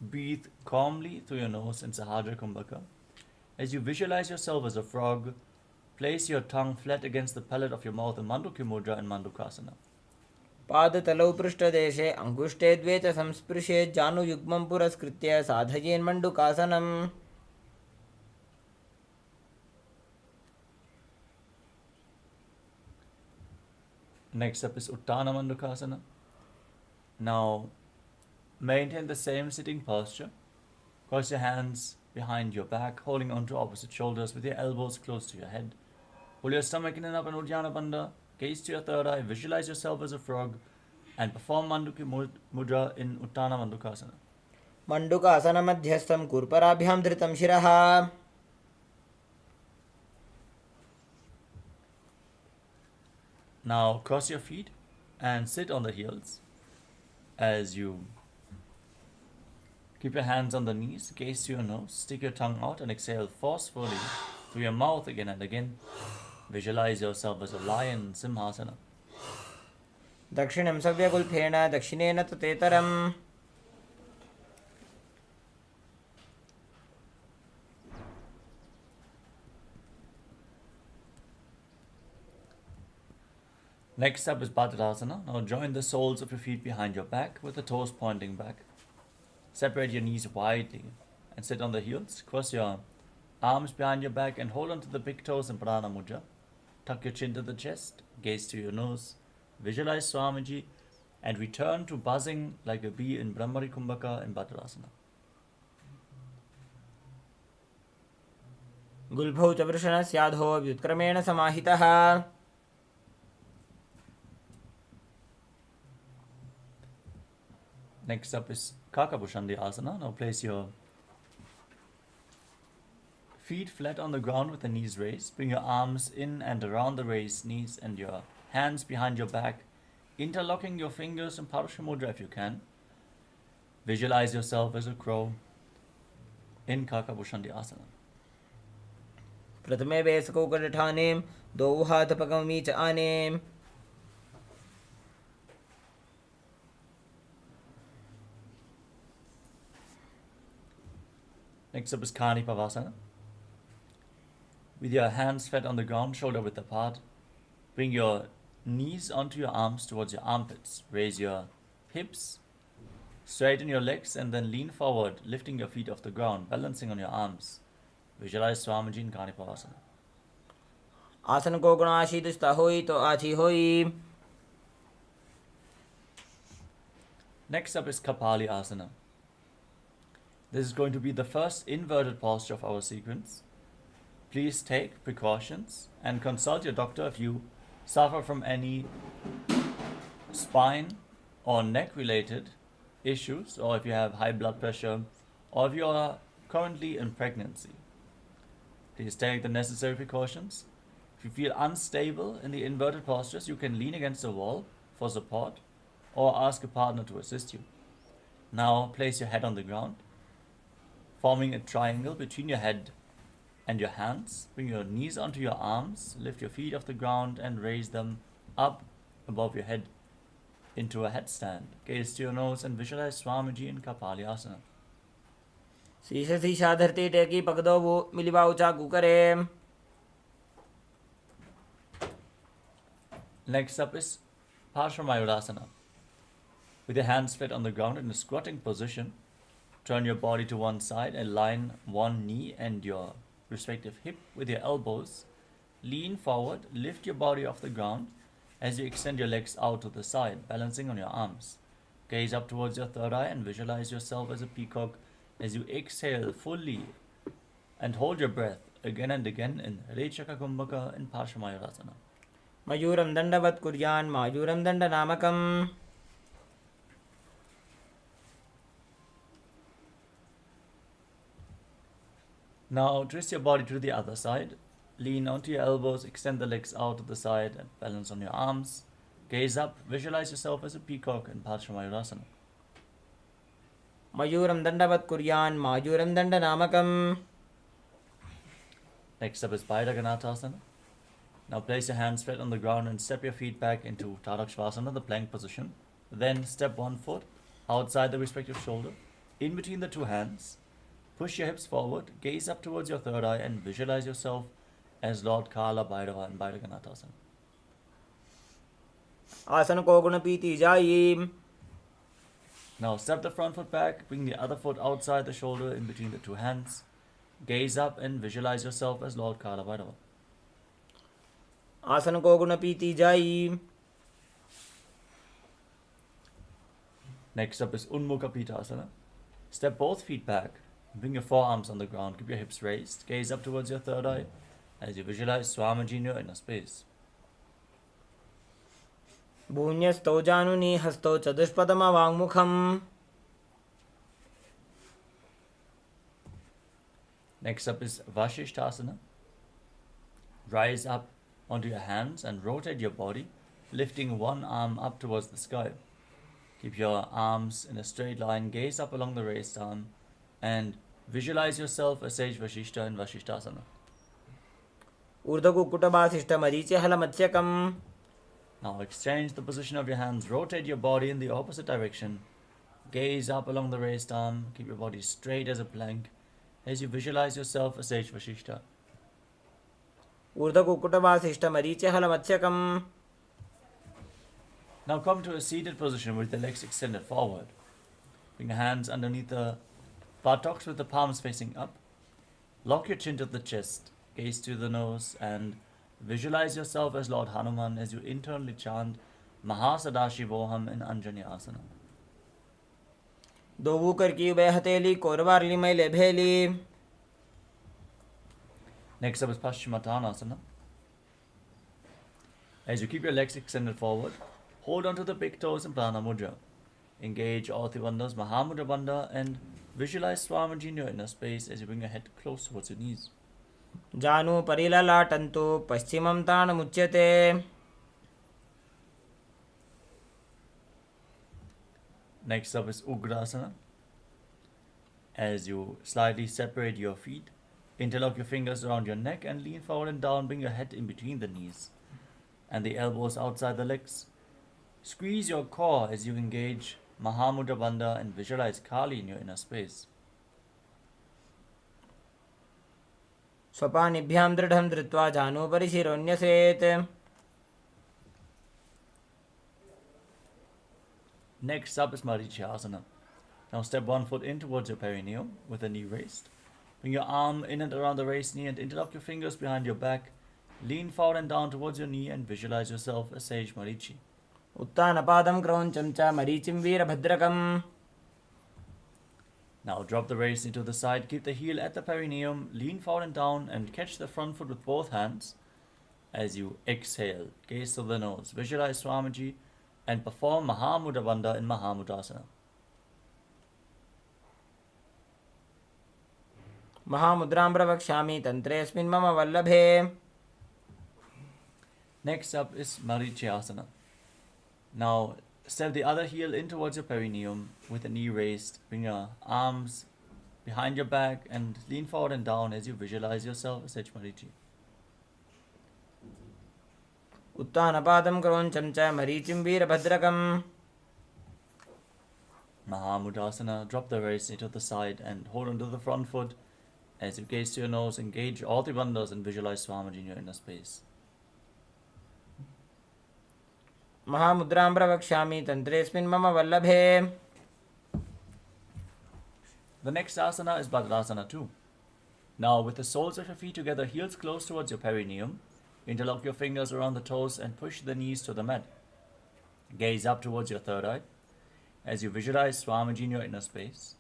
Breathe calmly through your nose in Sahadra Kumbhaka. As you visualize yourself as a frog, place your tongue flat against the palate of your mouth in Mandukya Mudra and Mandukasana. पादतलौ पृष्ठदेशे अङ्गुष्ठे द्वे च संस्पृशे जानुयुग्मं पुरस्कृत्य साधयेन्मण्डुकासनम्. Next up is Uttana Mandukasana. Now maintain the same sitting posture. Cross your hands behind your back, holding onto opposite shoulders with your elbows close to your head. Pull your stomach in and up in Uddiyana Bandha. Gaze to your third eye. Visualize yourself as a frog and perform Manduki Mudra in Uttana Mandukasana. मण्डूकासनमध्यस्थं कूर्पराभ्यां धृतं शिरः Now cross your feet and sit on the heels as you keep your hands on the knees, gaze to your nose, stick your tongue out and exhale forcefully through your mouth again and again. Visualize yourself as a lion, Simhasana. दक्षिणं सव्यगुल्फेन दक्षिणेन ततेतरम् Next up is Padadasana. Now join the soles of your feet behind your back with the toes pointing back. Separate your knees widely and sit on the heels. Cross your arms behind your back and hold onto the big toes in Prana Mudra. Tuck your chin to the chest, gaze to your nose, visualize Swamiji and return to buzzing like a bee in Brahmari Kumbhaka in Padadasana. गुल्भौ च वृषणस्याधो व्युत्क्रमेण समाहितः Next up is Kakabhushandi Asana. Now place your feet flat on the ground with the knees raised. Bring your arms in and around the raised knees and your hands behind your back, interlocking your fingers in Parusha Mudra if you can. Visualize yourself as a crow in Kakabhushandi Asana. प्रथमे वेसकौकटठानें द्वौ हाथपगमी च आनेम् Next up is Kani Pavasana. With your hands flat on the ground, shoulder width apart, bring your knees onto your arms towards your armpits. Raise your hips, straighten your legs and then lean forward, lifting your feet off the ground, balancing on your arms. Visualize Swamiji in Kani Pavasana. आसन को गुणाशीदुस्ता होई तो आची होई Next up is Kapali Asana. This is going to be the first inverted posture of our sequence. Please take precautions and consult your doctor if you suffer from any spine or neck related issues, or if you have high blood pressure, or if you are currently in pregnancy. Please take the necessary precautions. If you feel unstable in the inverted postures, you can lean against a wall for support or ask a partner to assist you. Now place your head on the ground, forming a triangle between your head and your hands. Bring your knees onto your arms, lift your feet off the ground and raise them up above your head into a headstand. Gaze to your nose and visualize Swamiji in Kapali Asana. शीश शीशा धरती टेकी पकदो वो मिलिबा ऊंचा गुकरे Next up is Parsvamayurasana. With your hands flat on the ground in a squatting position, turn your body to one side and line one knee and your respective hip with your elbows. Lean forward, lift your body off the ground as you extend your legs out to the side, balancing on your arms. Gaze up towards your third eye and visualize yourself as a peacock as you exhale fully and hold your breath again and again in Rechaka Kumbhaka in Parsvamayurasana. मयूरं दण्डवत् कुर्यान् मायूरं दण्डनामकम् Now twist your body to the other side. Lean onto your elbows, extend the legs out to the side and balance on your arms. Gaze up, visualize yourself as a peacock in Parsvamayurasana. मयूरं दण्डवत् कुर्यान् मायूरं दण्डनामकम् Next up is Bhairaganatha. Now place your hands flat on the ground and step your feet back into Tadakshvasana, the plank position. Then step one foot outside the respective shoulder, in between the two hands. Push your hips forward, gaze up towards your third eye and visualize yourself as Lord Kala Bhairava in Bhairaganatha. आसन को गुणपीति जायी Now step the front foot back, bring the other foot outside the shoulder in between the two hands. Gaze up and visualize yourself as Lord Kala Bhairava. आसन को गुणपीति जायी Next up is Unmukha Pita Asana. Step both feet back, Bring your forearms on the ground, keep your hips raised, gaze up towards your third eye as you visualize Swamiji in your inner space. भून्यस्तौ जानुनी हस्तौ चतुष्पदमवाङ्मुखम्. Next up is Vashishthasana. Rise up onto your hands and rotate your body, lifting one arm up towards the sky. Keep your arms in a straight line, gaze up along the raised arm, and visualize yourself as Sage Vashishta in Vashishthasana. ऊर्ध्वकुक्कुटबासिष्ठमरीचिहलमत्स्यकम्. Now exchange the position of your hands, rotate your body in the opposite direction, gaze up along the raised arm, keep your body straight as a plank as you visualize yourself as Sage Vashishta. ऊर्ध्वकुक्कुटबासिष्ठमरीचिहलमत्स्यकम्. Now come to a seated position with the legs extended forward. Bring your hands underneath the buttocks with the palms facing up. Lock your chin to the chest, gaze to the nose, and visualize yourself as Lord Hanuman as you internally chant Mahasadashivoham in Anjani Asana. दोवू करकी ube हथेली कोरवारली मैले भेली. Next up is Paschimottanasana. As you keep your legs extended forward, hold onto the big toes in Prana Mudra. Engage all three bandhas, Mahamudra Bandha, and visualize Swamiji in your inner space as you bring your head close towards your knees. जानु परिललाटन्तु पश्चिमं तानमुच्यते. Next up is Ugrasana. As you slightly separate your feet, interlock your fingers around your neck and lean forward and down, bring your head in between the knees and the elbows outside the legs. Squeeze your core as you engage Mahamudra Bandha and visualize Kali in your inner space. स्वपानिभ्यां दृढं धृत्वा जानुपरि शिरोन्यसेत्. Next up is Marichyasana. Now step one foot in towards your perineum with the knee raised. Bring your arm in and around the raised knee and interlock your fingers behind your back. Lean forward and down towards your knee and visualize yourself as Sage Marichi. उत्तानपादं क्रौञ्चं च मरीचिं वीरभद्रकम्. Now drop the raised knee to the side, keep the heel at the perineum, lean forward and down and catch the front foot with both hands. As you exhale, gaze to the nose, visualize Swamiji and perform Mahamudra Bandha in Mahamudrasana. महामुद्रां प्रवक्ष्यामि तन्त्रेऽस्मिन् मम वल्लभे. Next up is Marichyasana. Now step the other heel in towards your perineum with the knee raised. Bring your arms behind your back and lean forward and down as you visualize yourself as Sage Marichi. उत्तानपादं क्रौञ्चं च मरीचिं वीरभद्रकम्. Mahamudrasana. Drop the raised knee to the side and hold onto the front foot. As you gaze to your nose, engage all three bandhas and visualize Swamiji in your inner space. महामुद्रां प्रवक्ष्यामि तन्त्रेऽस्मिन् मम वल्लभे. The next asana is Bhadrasana 2. Now with the soles of your feet together, heels close towards your perineum, interlock your fingers around the toes and push the knees to the mat. Gaze up towards your third eye as you visualize Swamiji in your inner space.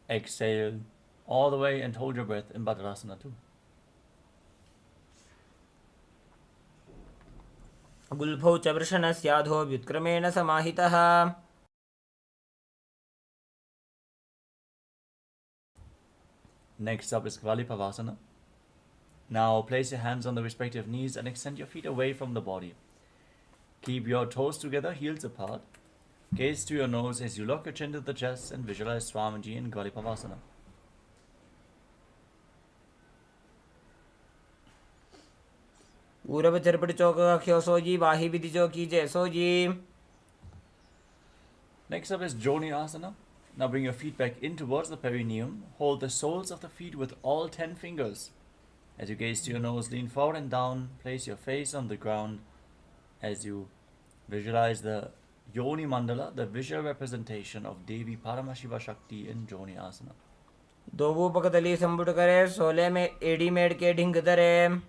Exhale all the way and hold your breath in Bhadrasana 2. गुल्फौ च वृषणस्याधो व्युत्क्रमेण समाहितः. Next up is Kvalipavasana. Now place your hands on the respective knees and extend your feet away from the body. Keep your toes together, heels apart. Gaze to your nose as you lock your chin to the chest and visualize Swamiji in Kvalipavasana. ऊरव Charpat चौक अख्यो सोजी वाही विधि चौकी जय sooji. Next up is Joni Asana. Now bring your feet back in towards the perineum. Hold the soles of the feet with all 10 fingers. As you gaze to your nose, lean forward and down. Place your face on the ground as you visualize the Yoni Mandala, the visual representation of Devi Paramashiva Shakti in Joni Asana. दोवू पकतली संबुट करे सोले में AD made के ढिंग धरे.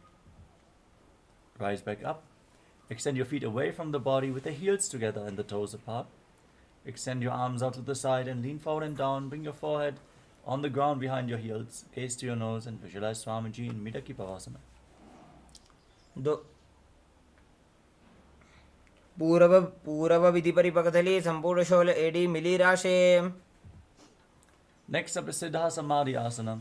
Rise back up. Extend your feet away from the body with the heels together and the toes apart. Extend your arms out to the side and lean forward and down. Bring your forehead on the ground behind your heels. Gaze to your nose and visualize Swamiji in Midaki Pavasana. पूरव विधि परिपकथली संपूर्ण शोल एडी मिली राशे. Next up is Siddha Samadhi Asana.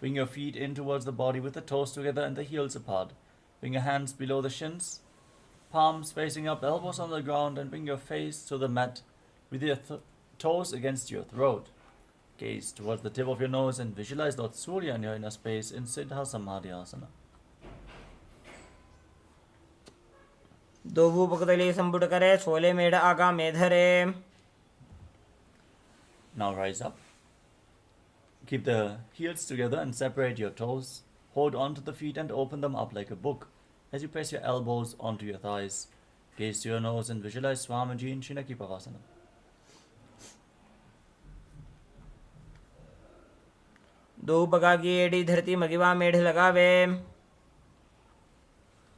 Bring your feet in towards the body with the toes together and the heels apart. Bring your hands below the shins, palms facing up, elbows on the ground, and bring your face to the mat with your toes against your throat. Gaze towards the tip of your nose and visualize Lord Surya in your inner space in Siddha Samadhi Asana. दोवु पकतली संपुट करे सोले मेढ़ आगा मेधरे. Now rise up. Keep the heels together and separate your toes. Hold on to the feet and open them up like a book as you press your elbows onto your thighs. Gaze to your nose and visualize Swamiji in Shinaki Pavasana. दो पगा की AD धरती मगिवा मेढ़ लगावे.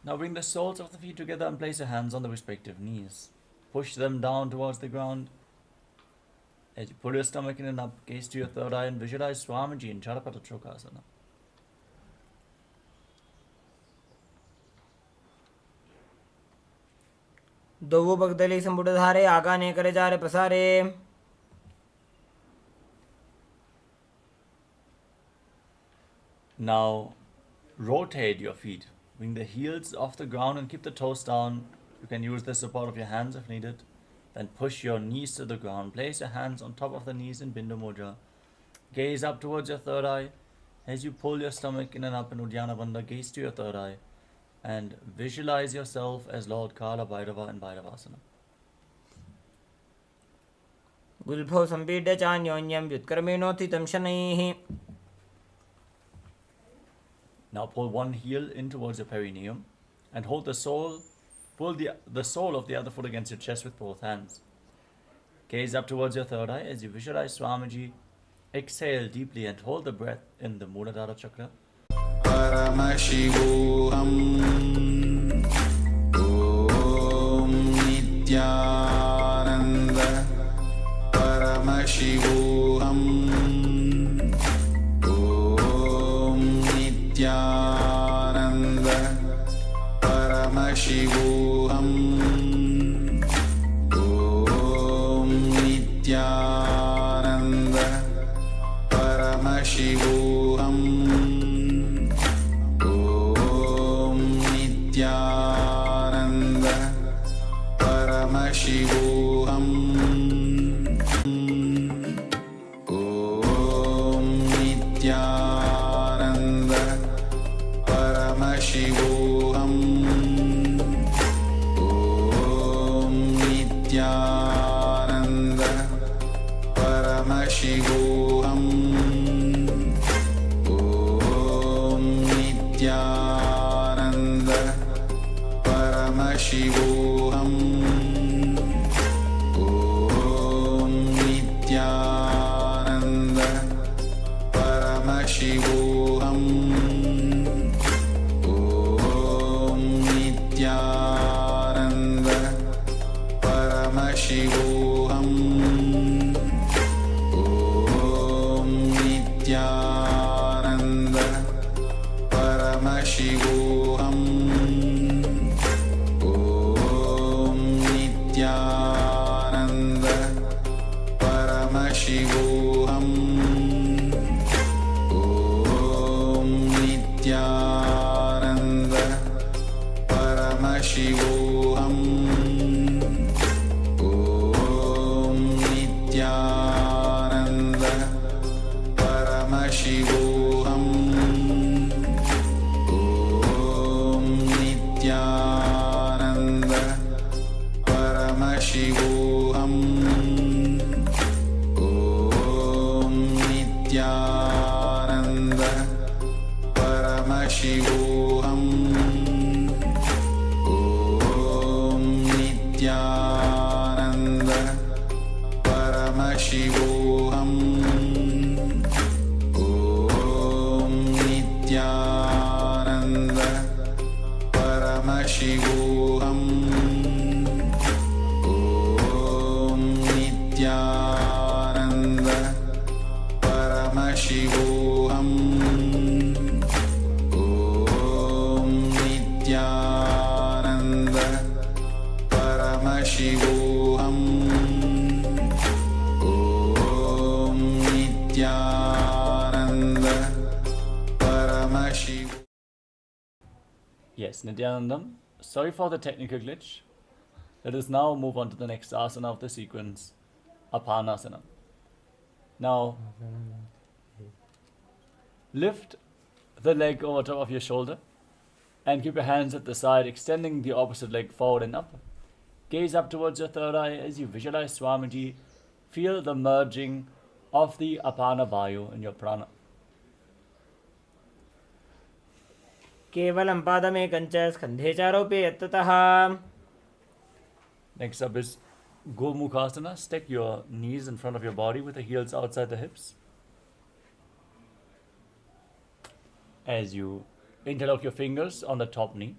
Now bring the soles of the feet together and place your hands on the respective knees. Push them down towards the ground. As you pull your stomach in and up, gaze to your third eye and visualize Swamiji in Charapata Chokasana. दोवु पकतली संपुट धारे आगा ने करे जा रे प्रसारे. Now rotate your feet. Bring the heels off the ground and keep the toes down. You can use the support of your hands if needed. Then push your knees to the ground. Place your hands on top of the knees in Bindu Mudra. Gaze up towards your third eye. As you pull your stomach in and up in Uddiyana Bandha, gaze to your third eye. And visualize yourself as Lord Kala Bhairava in Bhairavasana. गुल्फो संपीड्य चान्योन्यं व्युत्क्रमेणोत्थितं शनैः. Now pull one heel in towards your perineum and hold the sole. Pull the sole of the other foot against your chest with both hands. Gaze up towards your third eye as you visualize Swamiji. Exhale deeply and hold the breath in the Muladhara Chakra. Paramashivoham Om Nithyananda Paramashivoham Om Nithyananda Paramashivoham Om Nithyananda Paramashivoham Om Nithyananda Paramashivoham Om Nithyananda Paramashivoham Om Nithyananda Paramashivoham Om Nithyananda Paramashivoham Om Nithyananda Paramashivoham Om Nithyananda Paramashivoham Om Nithyananda Paramashivoham Om Nithyananda Paramashivoham Om Nithyananda Paramashivoham Om Nithyananda Paramashivoham Om Nithyananda Paramashivoham Om Nithyananda Paramashivoham Om Nithyananda Paramashivoham Om Nithyananda Paramashivoham Om Nithyananda Paramashivoham Paramashivoham. Om Nithyananda Paramashivoham. Yes, Nithyanandam. Sorry for the technical glitch. Let us now move on to the next asana of the sequence, Apanasana. Now, lift the leg over top of your shoulder and keep your hands at the side, extending the opposite leg forward and up. Gaze up towards your third eye as you visualize Swamiji. Feel the merging of the Apana Vayu in your prana. केवलं पादमेकञ्च स्कन्धे चारोपे यत्ततः. Next up is Gomukhasana. Stack your knees in front of your body with the heels outside the hips. As you interlock your fingers on the top knee,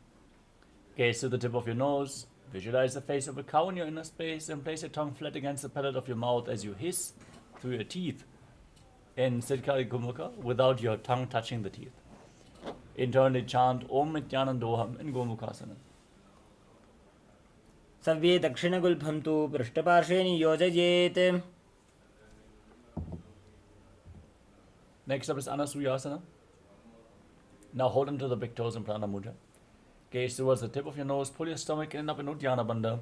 gaze to the tip of your nose, visualize the face of a cow in your inner space, and place your tongue flat against the palate of your mouth as you hiss through your teeth in Siddhkari Gomukha without your tongue touching the teeth. Internally chant Om Nithyanandoham in Gomukhasana. सव्ये दक्षिणगुल्फं तु पृष्ठपार्श्वे नियोजयेत्. Next up is Anasuyasana. Now hold onto the big toes in Prana Mudra. Gaze towards the tip of your nose, pull your stomach in and up in Uddiyana Bandha,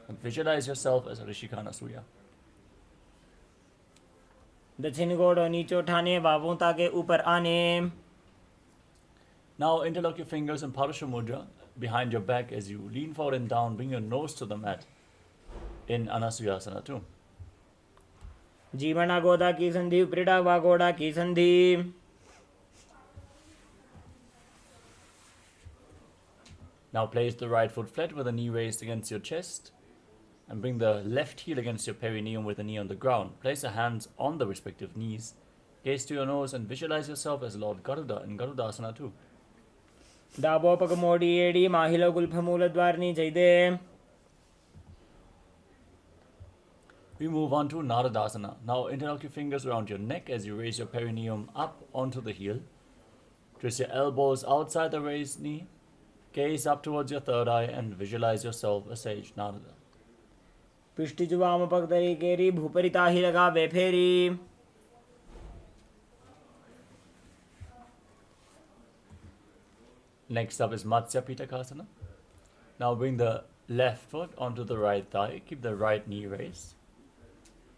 and visualize yourself as a Rishika Anasuya. दक्षिण गोड़ नीचे उठाने, बाहों ताके ऊपर आने. Now interlock your fingers in Parasha Mudra behind your back as you lean forward and down, bring your nose to the mat in Anasuyasana too. जीवना गोदा की संधि, उपरिटा वागोड़ा की संधि. Now place the right foot flat with the knee raised against your chest and bring the left heel against your perineum with the knee on the ground. Place your hands on the respective knees. Gaze to your nose and visualize yourself as Lord Garuda in Garudasana too. दाबोपकमोडी एडी माहिलो गुल्फमूलद्वारनी जयदे. We move on to Naradasana. Now interlock your fingers around your neck as you raise your perineum up onto the heel. Twist your elbows outside the raised knee. Gaze up towards your third eye and visualize yourself as Sage Narada. पिष्टिजुवामपक तरीकेरी भूपरिता ही लगा बेफेरी. Next up is Matsya Pitakasana. Now bring the left foot onto the right thigh. Keep the right knee raised.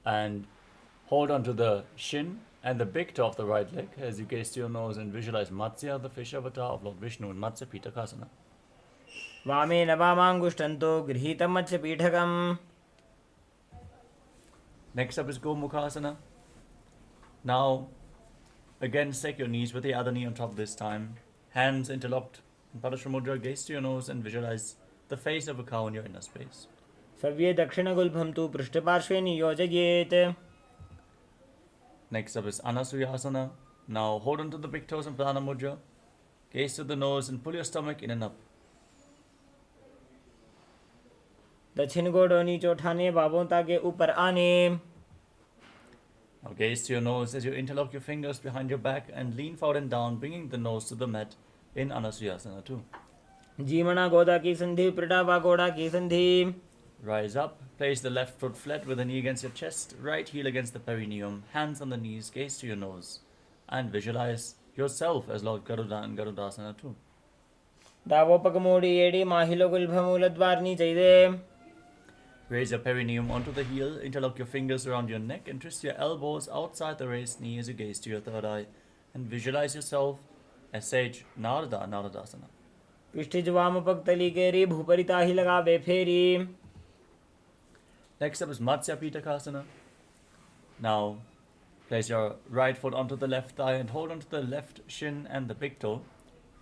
And hold onto the shin and the big toe of the right leg as you gaze to your nose and visualize Matsya, the fish avatar of Lord Vishnu in Matsya Pitakasana. वामे न वामांगुष्ठन्तो गृहीतं मत्स्यपीठकम्. Next up is Gomukhasana. Now again stack your knees with the other knee on top this time. Hands interlocked in Parasha Mudra. Gaze to your nose and visualize the face of a cow in your inner space. सव्ये दक्षिणगुल्फं तु पृष्ठपार्श्वे नियोजयेत्. Next up is Anasuyasana. Now hold on to the big toes in Prana Mudra. Gaze to the nose and pull your stomach in and up. दक्षिण गोड़ नीचे उठाने, बाहों ताके ऊपर आने. Now gaze to your nose as you interlock your fingers behind your back and lean forward and down, bringing the nose to the mat in Anasuyasana too. जीवना गोदा की संधि, उपरिटा वागोड़ा की संधि. Rise up, place the left foot flat with the knee against your chest, right heel against the perineum, hands on the knees, gaze to your nose, and visualize yourself as Lord Garuda in Garudasana too. दावोपकमोडी एडी माहिलो गुल्फमूलद्वारनी जयदे. Raise your perineum onto the heel, interlock your fingers around your neck, and twist your elbows outside the raised knee as you gaze to your third eye, and visualize yourself as Sage Narada Naradasana. पिष्टिजुवामपक तलीकेरी भूपरिता ही लगा बेफेरी. Next up is Matsya Pitakasana. Now, place your right foot onto the left thigh and hold onto the left shin and the big toe.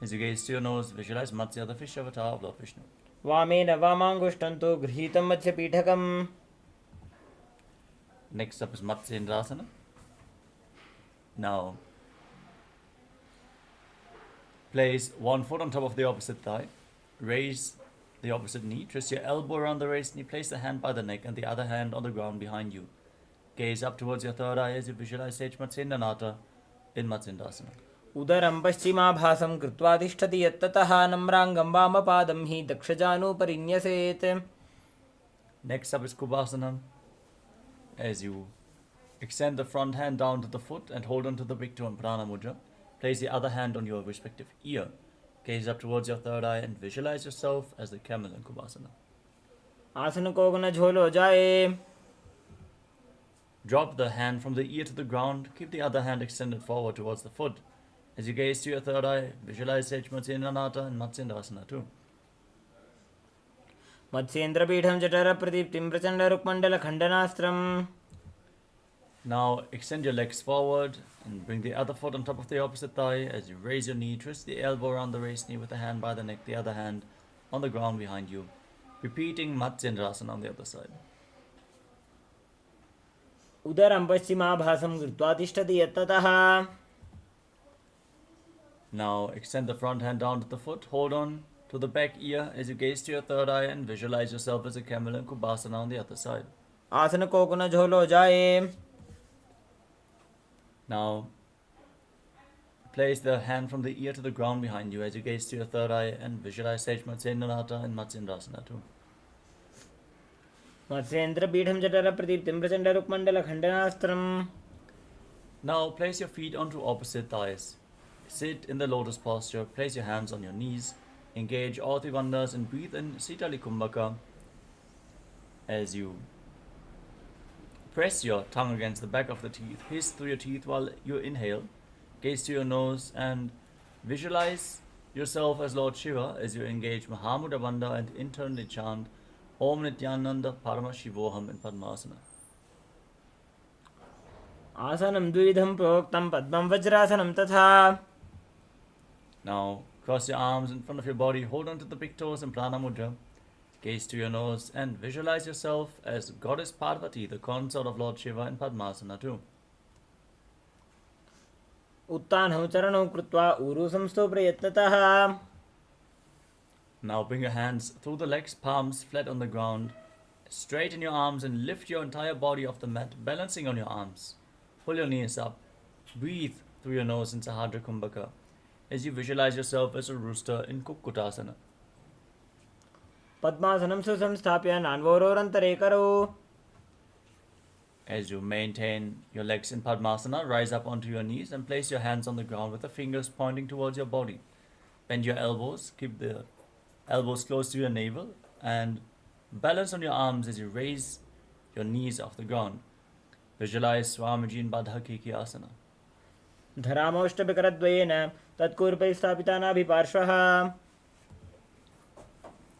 As you gaze to your nose, visualize Matsya, the fish avatar of Lord Vishnu. वामेन वामांगुष्ठन्तो गृहीतं मत्स्यपीठकम्. Next up is Matsyendrasana. Now, place one foot on top of the opposite thigh. Raise the opposite knee. Twist your elbow around the raised knee. Place the hand by the neck and the other hand on the ground behind you. Gaze up towards your third eye as you visualize Sage Matsyendranath in Matsyendrasana. उदरं पश्चिमाभासं कृत्वा तिष्ठति यत्ततः नम्राङ्गं वामपादं हि दक्षजानुपरिन्यसेत्. Next up is Kubhasana. As you extend the front hand down to the foot and hold on to the big toe in Prana Mudra, place the other hand on your respective ear. Gaze up towards your third eye and visualize yourself as the camel in Kubhasana. आसन को न झोलो जाए. Drop the hand from the ear to the ground. Keep the other hand extended forward towards the foot. As you gaze to your third eye, visualize Sage Nithyananda and Matsendrasana too. मत्स्येन्द्रपीठं जठर प्रदीप्तिं Prachanda रुक्मण्डल खण्डनास्त्रम्. Now extend your legs forward and bring the other foot on top of the opposite thigh. As you raise your knee, twist the elbow around the raised knee with the hand by the neck, the other hand on the ground behind you. Repeating Matsendrasana on the other side. उदरं पश्चिमाभासं कृत्वा तिष्ठति यत्ततः. Now extend the front hand down to the foot. Hold on to the back ear as you gaze to your third eye and visualize yourself as a camel in Kubhasana on the other side. आसन को न झोलो जाए. Now place the hand from the ear to the ground behind you as you gaze to your third eye and visualize Sage Matsendrasana and Matsendrasana too. मत्स्येन्द्रपीठं जठर प्रदीप्तिं Prachanda रुक्मण्डल खण्डनास्त्रम्. Now place your feet onto opposite thighs. Sit in the lotus posture. Place your hands on your knees. Engage all three bandhas and breathe in Sitali Kumbhaka as you press your tongue against the back of the teeth. Hiss through your teeth while you inhale. Gaze to your nose and visualize yourself as Lord Shiva as you engage Mahamudra Bandha and internally chant Om Nithyananda Paramashivoham in Padmasana. आसनं द्विविधं प्रोक्तं पद्मं वज्रासनं तथा. Now cross your arms in front of your body, hold on to the big toes in Prana Mudra. Gaze to your nose and visualize yourself as Goddess Parvati, the consort of Lord Shiva in Padmasana too. उत्तानौ चरणौ कृत्वा ऊरु संस्थौ प्रयत्नतः. Now bring your hands through the legs, palms flat on the ground. Straighten your arms and lift your entire body off the mat, balancing on your arms. Pull your knees up. Breathe through your nose in Sahadra Kumbhaka as you visualize yourself as a rooster in Kukkutasana. पद्मासनं सुसंस्थाप्य नान्वोरोरन्तरे करौ. As you maintain your legs in Padmasana, rise up onto your knees and place your hands on the ground with the fingers pointing towards your body. Bend your elbows, keep the elbows close to your navel, and balance on your arms as you raise your knees off the ground. Visualize Swamiji in Badhakiki Asana. धरामौष्टभिकरद्वयेन तत्कूर्पैः स्थापिता नाभिपार्श्वः.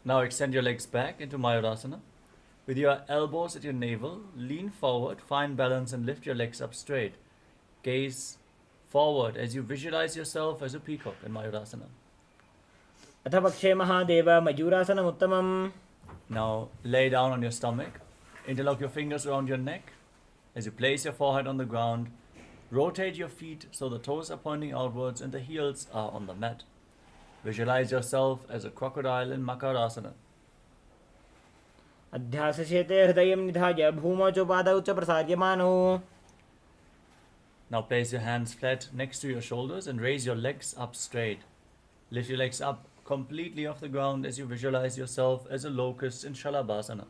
Now extend your legs back into Mayurasana. With your elbows at your navel, lean forward, find balance and lift your legs up straight. Gaze forward as you visualize yourself as a peacock in Mayurasana. अथ पक्षे महादेव मयूरासनम् उत्तमम्. Now lay down on your stomach. Interlock your fingers around your neck. As you place your forehead on the ground, rotate your feet so the toes are pointing outwards and the heels are on the mat. Visualize yourself as a crocodile in Makarasana. अध्यासशेते हृदयं निधाय भूमौ च पादौ च प्रसार्यमानौ. Now place your hands flat next to your shoulders and raise your legs up straight. Lift your legs up completely off the ground as you visualize yourself as a locust in Shalabhasana.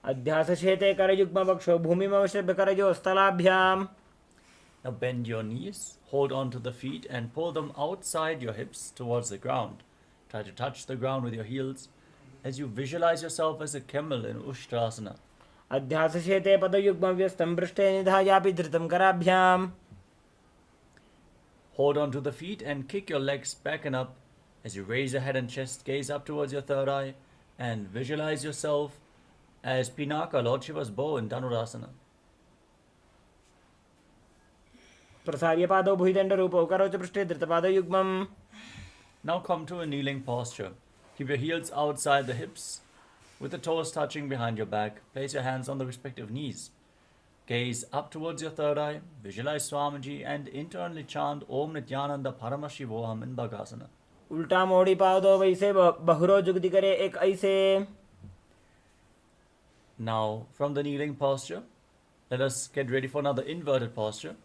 अध्यासशेते करयुग्मवक्षो भूमिमवशभ्य करयो स्थलाभ्याम्. Now bend your knees, hold on to the feet and pull them outside your hips towards the ground. Try to touch the ground with your heels as you visualize yourself as a camel in Ushtrasana. अध्यासशेते पदयुग्मव्यस्तं पृष्ठे निधायापि धृतं कराभ्याम्. Hold on to the feet and kick your legs back and up as you raise your head and chest, gaze up towards your third eye and visualize yourself as Pinaka, Lord Shiva's bow in Dhanurasana. प्रसार्य पादौ भुजदण्डरूपौ करौ च पृष्ठे धृतपादयुग्मम्. Now come to a kneeling posture. Keep your heels outside the hips with the toes touching behind your back. Place your hands on the respective knees. Gaze up towards your third eye, visualize Swamiji and internally chant Om Nithyananda Paramashivoham in Bhagasana. उल्टा मोड़ी पादौ वैसे बहुरो जुगति करे एक ऐसे. Now from the kneeling posture, let us get ready for another inverted posture.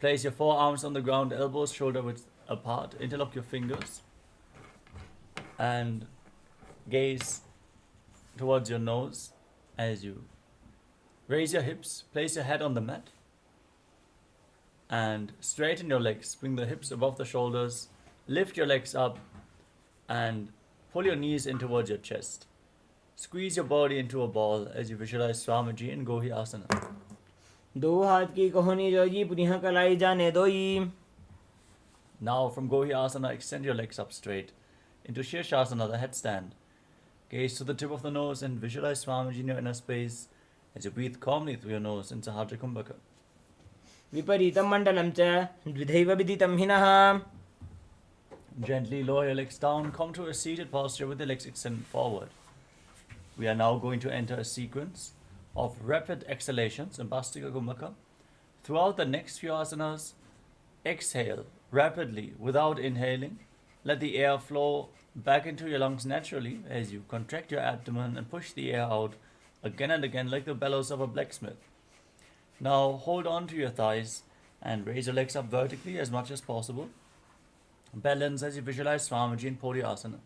Place your forearms on the ground, elbows shoulder width apart. Interlock your fingers and gaze towards your nose as you raise your hips, place your head on the mat, and straighten your legs. Bring the hips above the shoulders, lift your legs up, and pull your knees in towards your chest. Squeeze your body into a ball as you visualize Swamiji in Gohi Asana. दो हाथ की कोहनी जोगी पुनः कलाई जाने दोई. Now from Gohi Asana, extend your legs up straight into Shirshasana, the headstand. Gaze to the tip of the nose and visualize Swamiji in your inner space as you breathe calmly through your nose in Sahasrara Kumbhaka. विपरीतं मण्डलं च द्विधैव विदितं हिनः. Gently lower your legs down, come to a seated posture with the legs extended forward. We are now going to enter a sequence of rapid exhalations in Bhastika Kumbhaka. Throughout the next few asanas, exhale rapidly without inhaling. Let the air flow back into your lungs naturally as you contract your abdomen and push the air out again and again like the bellows of a blacksmith. Now hold on to your thighs and raise your legs up vertically as much as possible. Balance as you visualize Swamiji in Puri Asana.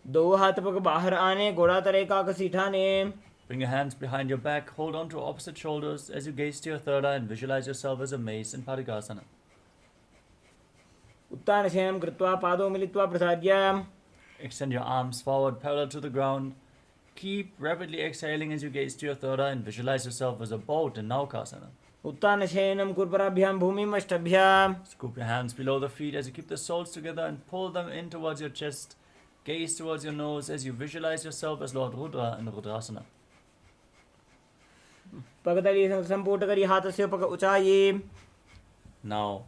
दो हाथ पग बाहर आने गोड़ा तरे का कसीठाने. Bring your hands behind your back, hold on to opposite shoulders as you gaze to your third eye and visualize yourself as a mace in Parigasana. उत्तानशयनं कृत्वा पादौ मिलित्वा प्रसाद्य. Extend your arms forward parallel to the ground. Keep rapidly exhaling as you gaze to your third eye and visualize yourself as a boat in Naukasana. उत्तानशयनं कुर्पराभ्यां भूमिम् अष्टभ्याम्. Scoop your hands below the feet as you keep the soles together and pull them in towards your chest. Gaze towards your nose as you visualize yourself as Lord Rudra in Rudrasana. पगतली संपुट करी हाथस्य पग ऊंचाई. Now,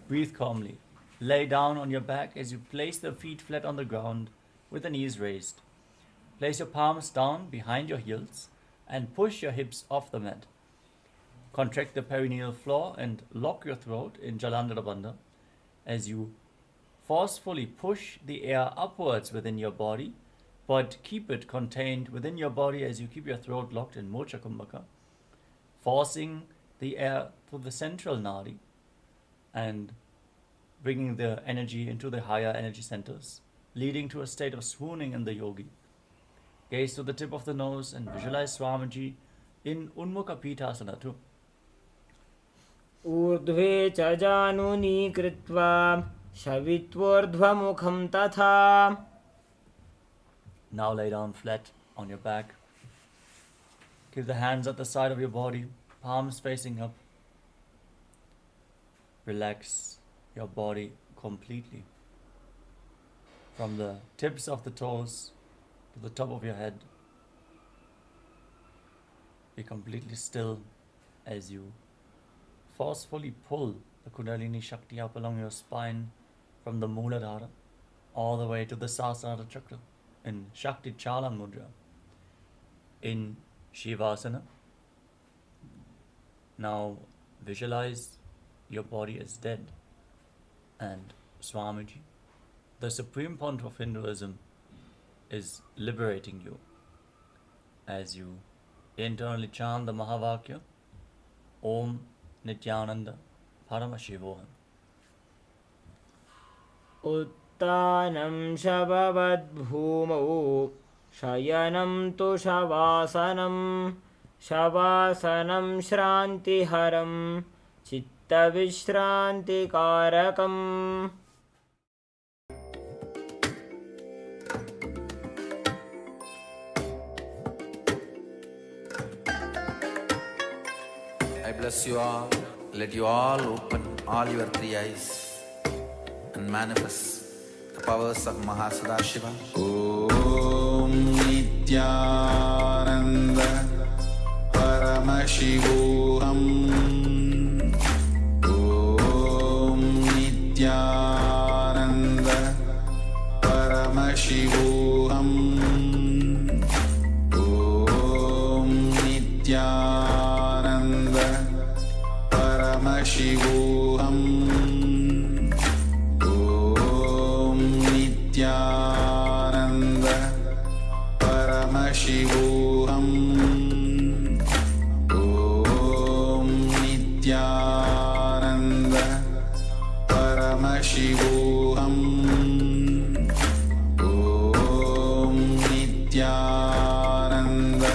breathe calmly. Lay down on your back as you place the feet flat on the ground with the knees raised. Place your palms down behind your heels and push your hips off the mat. Contract the perineal floor and lock your throat in Jalandhara Bandha as you forcefully push the air upwards within your body, but keep it contained within your body as you keep your throat locked in Mocha Kumbhaka, forcing the air through the central nadi and bringing the energy into the higher energy centers, leading to a state of swooning in the yogi. Gaze to the tip of the nose and visualize Swamiji in Unmukha Pitasana too. ऊर्ध्वे च जानूनि कृत्वा शवित्वोर्ध्वमुखं तथा. Now lay down flat on your back. Keep the hands at the side of your body, palms facing up. Relax your body completely. From the tips of the toes to the top of your head. Be completely still as you forcefully pull the Kundalini Shakti up along your spine from the Mooladhara all the way to the Sahasrara Chakra in Shakti Chalan Mudra. In Shivasana, now visualize your body as dead and Swamiji, the supreme point of Hinduism, is liberating you as you internally chant the Mahavakya Om Nithyananda Paramashivoham. उत्तानं शववद्भूमौ शयनं तु शवासनं. शवासनं श्रान्तिहरं चित्तविश्रान्तिकारकम्. I bless you all. Let you all open all your three eyes and manifest the powers of Mahasadashiva. Om Nithyananda Paramashivoham. Om Nithyananda Paramashivoham. Om Nithyananda Paramashivoham. Om Nithyananda Paramashivoham. Om Nithyananda Paramashivoham. Om Nithyananda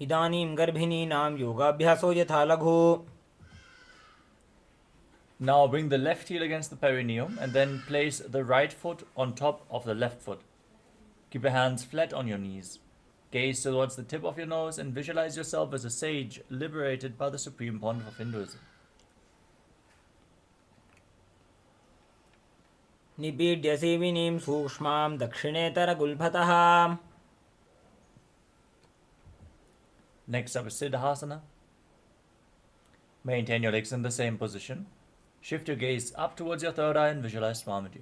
इदानीं गर्भिणीनां योगाभ्यासो यथा लघु. Now bring the left heel against the perineum and then place the right foot on top of the left foot. Keep your hands flat on your knees. Gaze towards the tip of your nose and visualize yourself as a sage liberated by the supreme pontiff of Hinduism. निपीड्य सेविनीं सूक्ष्मां दक्षिणेतरगुल्फतः. Next up is Siddhasana. Maintain your legs in the same position. Shift your gaze up towards your third eye and visualize Swamiji.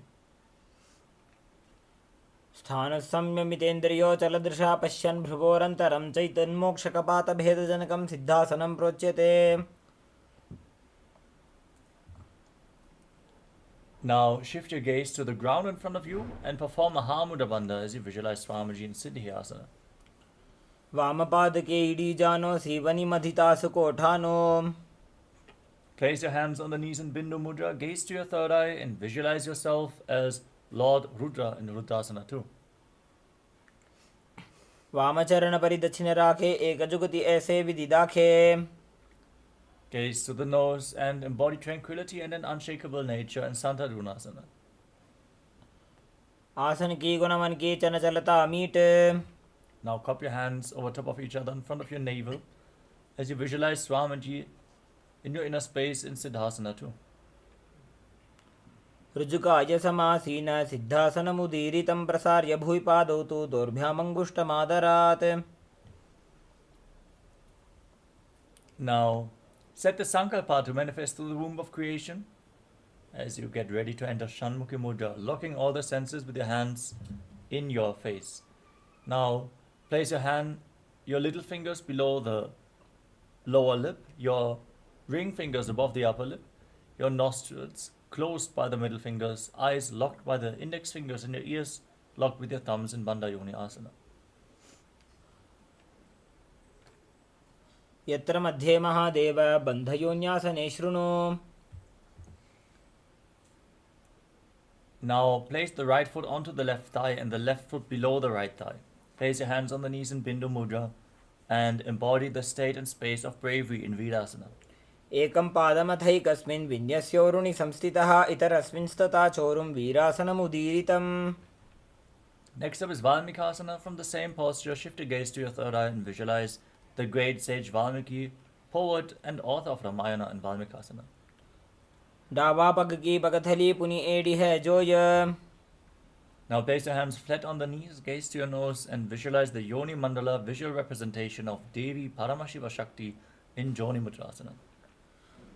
स्थानसंयमितेन्द्रियोचलदृशा पश्यन् भृगोरन्तरं चैतन्मोक्षकपातभेदजनकं सिद्धासनं प्रोच्यते. Now shift your gaze to the ground in front of you and perform a Mahamudra Bandha as you visualize Swamiji in Siddhyasana. वामपादके इडीजानो सीवनिमधितासु कोठानो. Place your hands on the knees in Bindu Mudra, gaze to your third eye and visualize yourself as Lord Rudra in Rudrasana too. वामचरण परिदक्षिण राखे एकजुगति ऐसे विधि दाखे. Gaze to the nose and embody tranquility and an unshakable nature in Santadrunasana. आसन की गुणमन की चन चलता meet. Now cup your hands over top of each other in front of your navel as you visualize Swamiji in your inner space in Siddhasana too. ऋजुकाय समासीन सिद्धासनमुदीरितं प्रसार्य भूय पादौ तु दोर्भ्यामङ्गुष्टमादरात्. Now set the Sankalpa to manifest through the womb of creation as you get ready to enter Shanmukhi Mudra, locking all the senses with your hands in your face. Now place your little fingers below the lower lip, your ring fingers above the upper lip, your nostrils closed by the middle fingers, eyes locked by the index fingers, and your ears locked with your thumbs in Bandha Yoni Asana. यत्र मध्ये महादेव बन्धयोन्यासने शृणु. Now place the right foot onto the left thigh and the left foot below the right thigh. Place your hands on the knees in Bindu Mudra and embody the state and space of bravery in Virasana. एकं पादमथैकस्मिन् विन्यस्योरुणि संस्थितः इतरस्मिंस्तथा चोरुं वीरासनमुदीरितम्. Next up is Valmikasana. From the same posture, shift your gaze to your third eye and visualize the great sage Valmiki, poet and author of Ramayana in Valmikasana. डावा पग की पगथली पुनि एड़ी है जोय. Now place your hands flat on the knees, gaze to your nose and visualize the Yoni Mandala visual representation of Devi Paramashiva Shakti in Joni Mudrasana.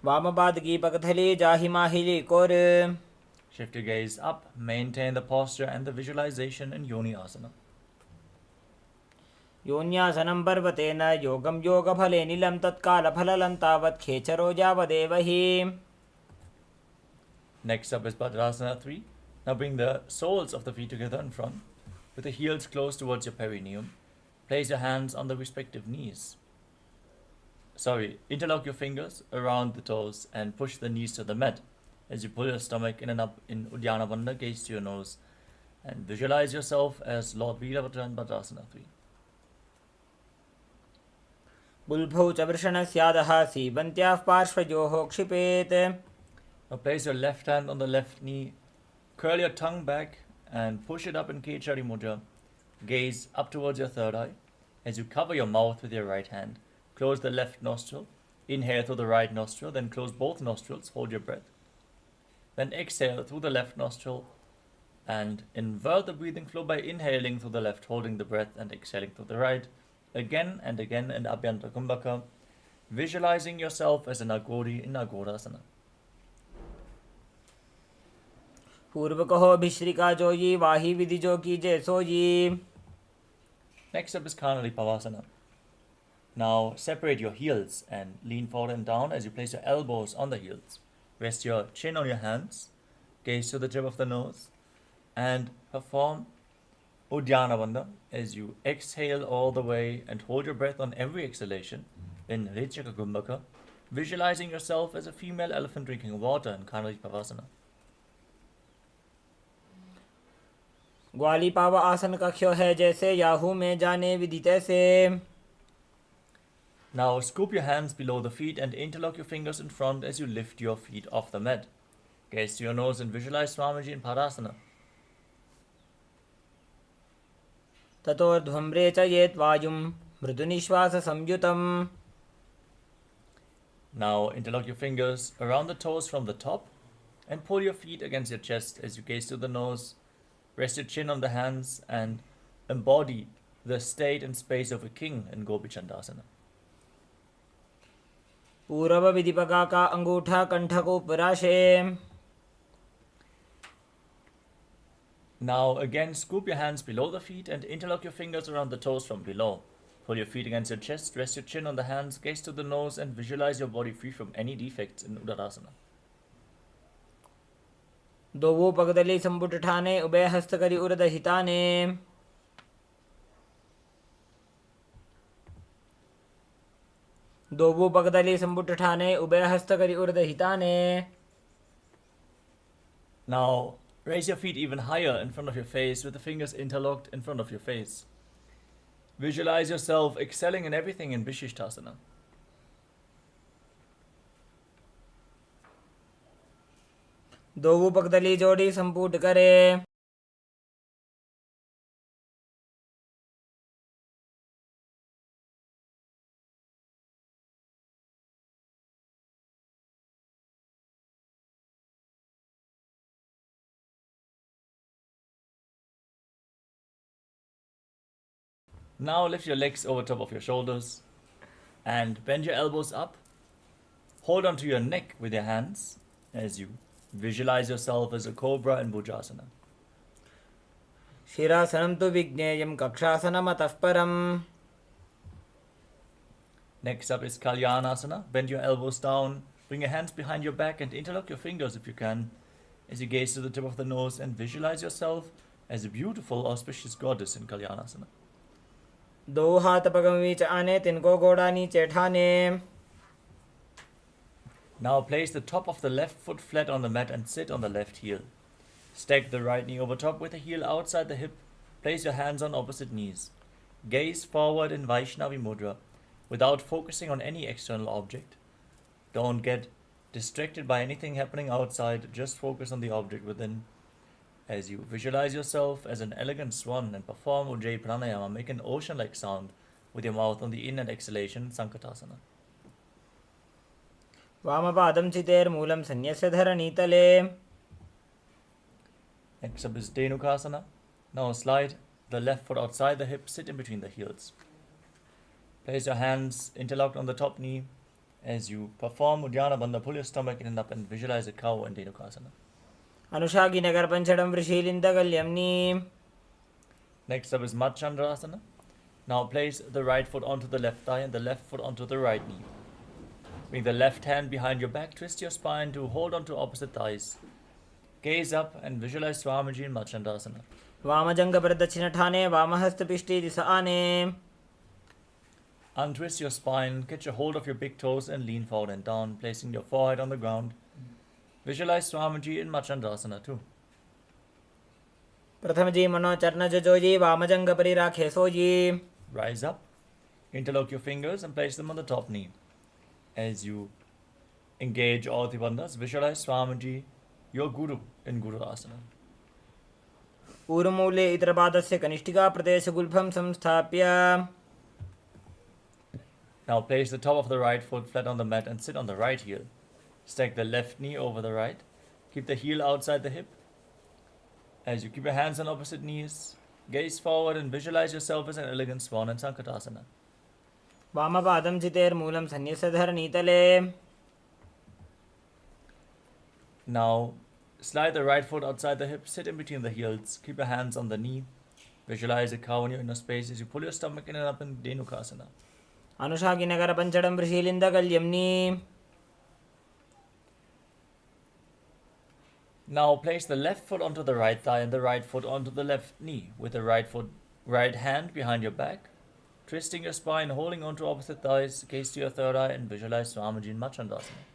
वामपाद की पगथली जाहि माहिली core. Shift your gaze up, maintain the posture and the visualization in Yoni Asana. योन्यासनं पर्वतेन योगं योगफले नीलं तत्कालफललं तावत् खेचरो यावदेव हि. Next up is Bhadrasana 3. Now bring the soles of the feet together in front, with the heels close towards your perineum. Place your hands on the respective knees. Interlock your fingers around the toes and push the knees to the mat as you pull your stomach in and up in Uddiyana Bandha, gaze to your nose, and visualize yourself as Lord Virabhadra in Bhadrasana 3. बुल्भौ च वृषणस्यादः सीबन्त्याः पार्श्वयोः क्षिपेत्. Now place your left hand on the left knee, curl your tongue back and push it up in Kechari Mudra. Gaze up towards your third eye as you cover your mouth with your right hand. Close the left nostril, inhale through the right nostril, then close both nostrils, hold your breath. Then exhale through the left nostril and invert the breathing flow by inhaling through the left, holding the breath and exhaling through the right. Again and again in Abhyantara Kumbhaka, visualizing yourself as an Agori in Agorasana. पूर्व कहो भिश्रिका जोयी वाही विधि जो कीजे सोयी. Next up is Kanali Pavasana. Now separate your heels and lean forward and down as you place your elbows on the heels. Rest your chin on your hands, gaze to the tip of the nose, and perform Uddiyana Bandha as you exhale all the way and hold your breath on every exhalation in Rechaka Kumbhaka, visualizing yourself as a female elephant drinking water in Kanali Pavasana. ग्वाली पाव आसन कख्यो है जैसे Yahoo में जाने विधि तैसे. Now scoop your hands below the feet and interlock your fingers in front as you lift your feet off the mat. Gaze to your nose and visualize Swamiji in Padasana. ततोर्ध्वं रेचयेत् वायुं मृदुनिश्वाससंयुतं. Now interlock your fingers around the toes from the top and pull your feet against your chest as you gaze to the nose. Rest your chin on the hands and embody the state and space of a king in Gopi Chandasana. पूर्व विधिपका का अंगूठा कंठ को पराशे. Now again scoop your hands below the feet and interlock your fingers around the toes from below. Pull your feet against your chest, rest your chin on the hands, gaze to the nose and visualize your body free from any defects in Udarasana. दोवो पगदली संपुट ठाने उभय हस्त करी उरद हिताने. दोवो पगदली संपुट ठाने उभय हस्त करी उरद हिताने. Now raise your feet even higher in front of your face with the fingers interlocked in front of your face. Visualize yourself excelling in everything in Vishishtasana. दोवो पगदली जोड़ी संपुट करे. Now lift your legs over top of your shoulders and bend your elbows up. Hold onto your neck with your hands as you visualize yourself as a cobra in Bhujasana. शिरासनं तु विज्ञेयं कक्षासनमतः परम्. Next up is Kalyanasana. Bend your elbows down, bring your hands behind your back and interlock your fingers if you can as you gaze to the tip of the nose and visualize yourself as a beautiful, auspicious goddess in Kalyanasana. दो हाथ पगमीच आने तिनको गोड़ा नीचे ठाने. Now place the top of the left foot flat on the mat and sit on the left heel. Stack the right knee over top with the heel outside the hip. Place your hands on opposite knees. Gaze forward in Vaishnavi Mudra without focusing on any external object. Don't get distracted by anything happening outside, just focus on the object within. As you visualize yourself as an elegant swan and perform Ujjayi Pranayama, make an ocean-like sound with your mouth on the in and exhalation, Sankatasana. वामपादं चितेर्मूलं सन्यस्य धरणीतले. Next up is Dhenukasana. Now slide the left foot outside the hip, sit in between the heels. Place your hands interlocked on the top knee as you perform Uddiyana Bandha. Pull your stomach in and up and visualize a cow in Dhenukasana. अनुषागी Nagar पंचडं वृषीलिन्दगल्यम्नि. Next up is Machandrasana. Now place the right foot onto the left thigh and the left foot onto the right knee. Bring the left hand behind your back, twist your spine to hold onto opposite thighs. Gaze up and visualize Swamiji in Machandrasana. वामजंग प्रदक्षिण ठाने वामहस्त पिष्टि दिशा आने. Untwist your spine, catch a hold of your big toes and lean forward and down, placing your forehead on the ground. Visualize Swamiji in Machandrasana too. प्रथम जी मनो चरण जोजी वामजंग परि राखे sooji. Rise up, interlock your fingers and place them on the top knee. As you engage all the bandhas, visualize Swamiji, your Guru, in Guru Asana. ऊर्मूले इतरपादस्य कनिष्ठिका प्रदेशगुल्फं संस्थाप्य. Now place the top of the right foot flat on the mat and sit on the right heel. Stack the left knee over the right. Keep the heel outside the hip. As you keep your hands on opposite knees, gaze forward and visualize yourself as an elegant swan in Sankatasana. वामपादं चितेर्मूलं सन्यस्य धरणीतले. Now slide the right foot outside the hip, sit in between the heels, keep your hands on the knee. Visualize a cow in your inner space as you pull your stomach in and up in Dhenukasana. अनुषागी Nagar पंचडं वृषीलिन्दगल्यम्नि. Now place the left foot onto the right thigh and the right foot onto the left knee with the right hand behind your back. Twisting your spine, holding onto opposite thighs, gaze to your third eye and visualize Swamiji in Machandrasana.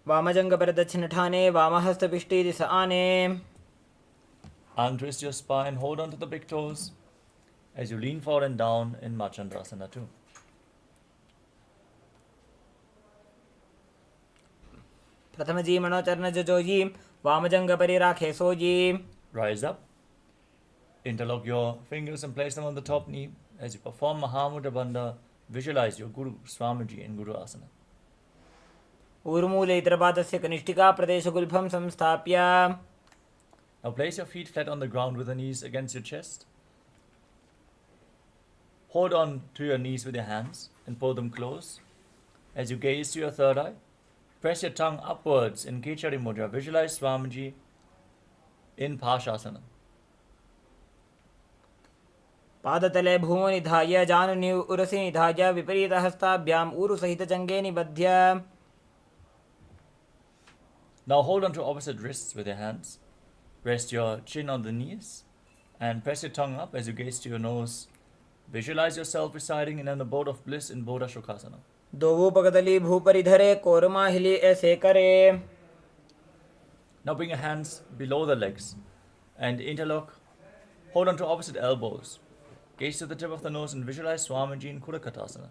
वामजंग प्रदक्षिण ठाने वामहस्त पिष्टि दिशा आने. Untwist your spine, hold onto the big toes as you lean forward and down in Machandrasana too. प्रथमजी मनोचरण जजोजी वामजंग परिराखे sooji. Rise up. Interlock your fingers and place them on the top knee. As you perform Mahamudra Bandha, visualize your Guru, Swamiji in Guru Asana. ऊर्मूले इतरपादस्य कनिष्ठिका प्रदेशगुल्फं संस्थाप्य. Now place your feet flat on the ground with the knees against your chest. Hold on to your knees with your hands and pull them close. As you gaze to your third eye, press your tongue upwards in Kechari Mudra. Visualize Swamiji in Pashasana. पादतले भूमो निधाय जानुनि उरसि निधाय विपरीतहस्ताभ्याम् ऊरुसहितचङ्गे निबध्य. Now hold on to opposite wrists with your hands. Rest your chin on the knees and press your tongue up as you gaze to your nose. Visualize yourself residing in an abode of bliss in Bodha Shokasana. दोवोपगतली भूपरिधरे कोरमाहिली ऐसे करे. Now bring your hands below the legs and interlock. Hold on to opposite elbows. Gaze to the tip of the nose and visualize Swamiji in Kudakatasana.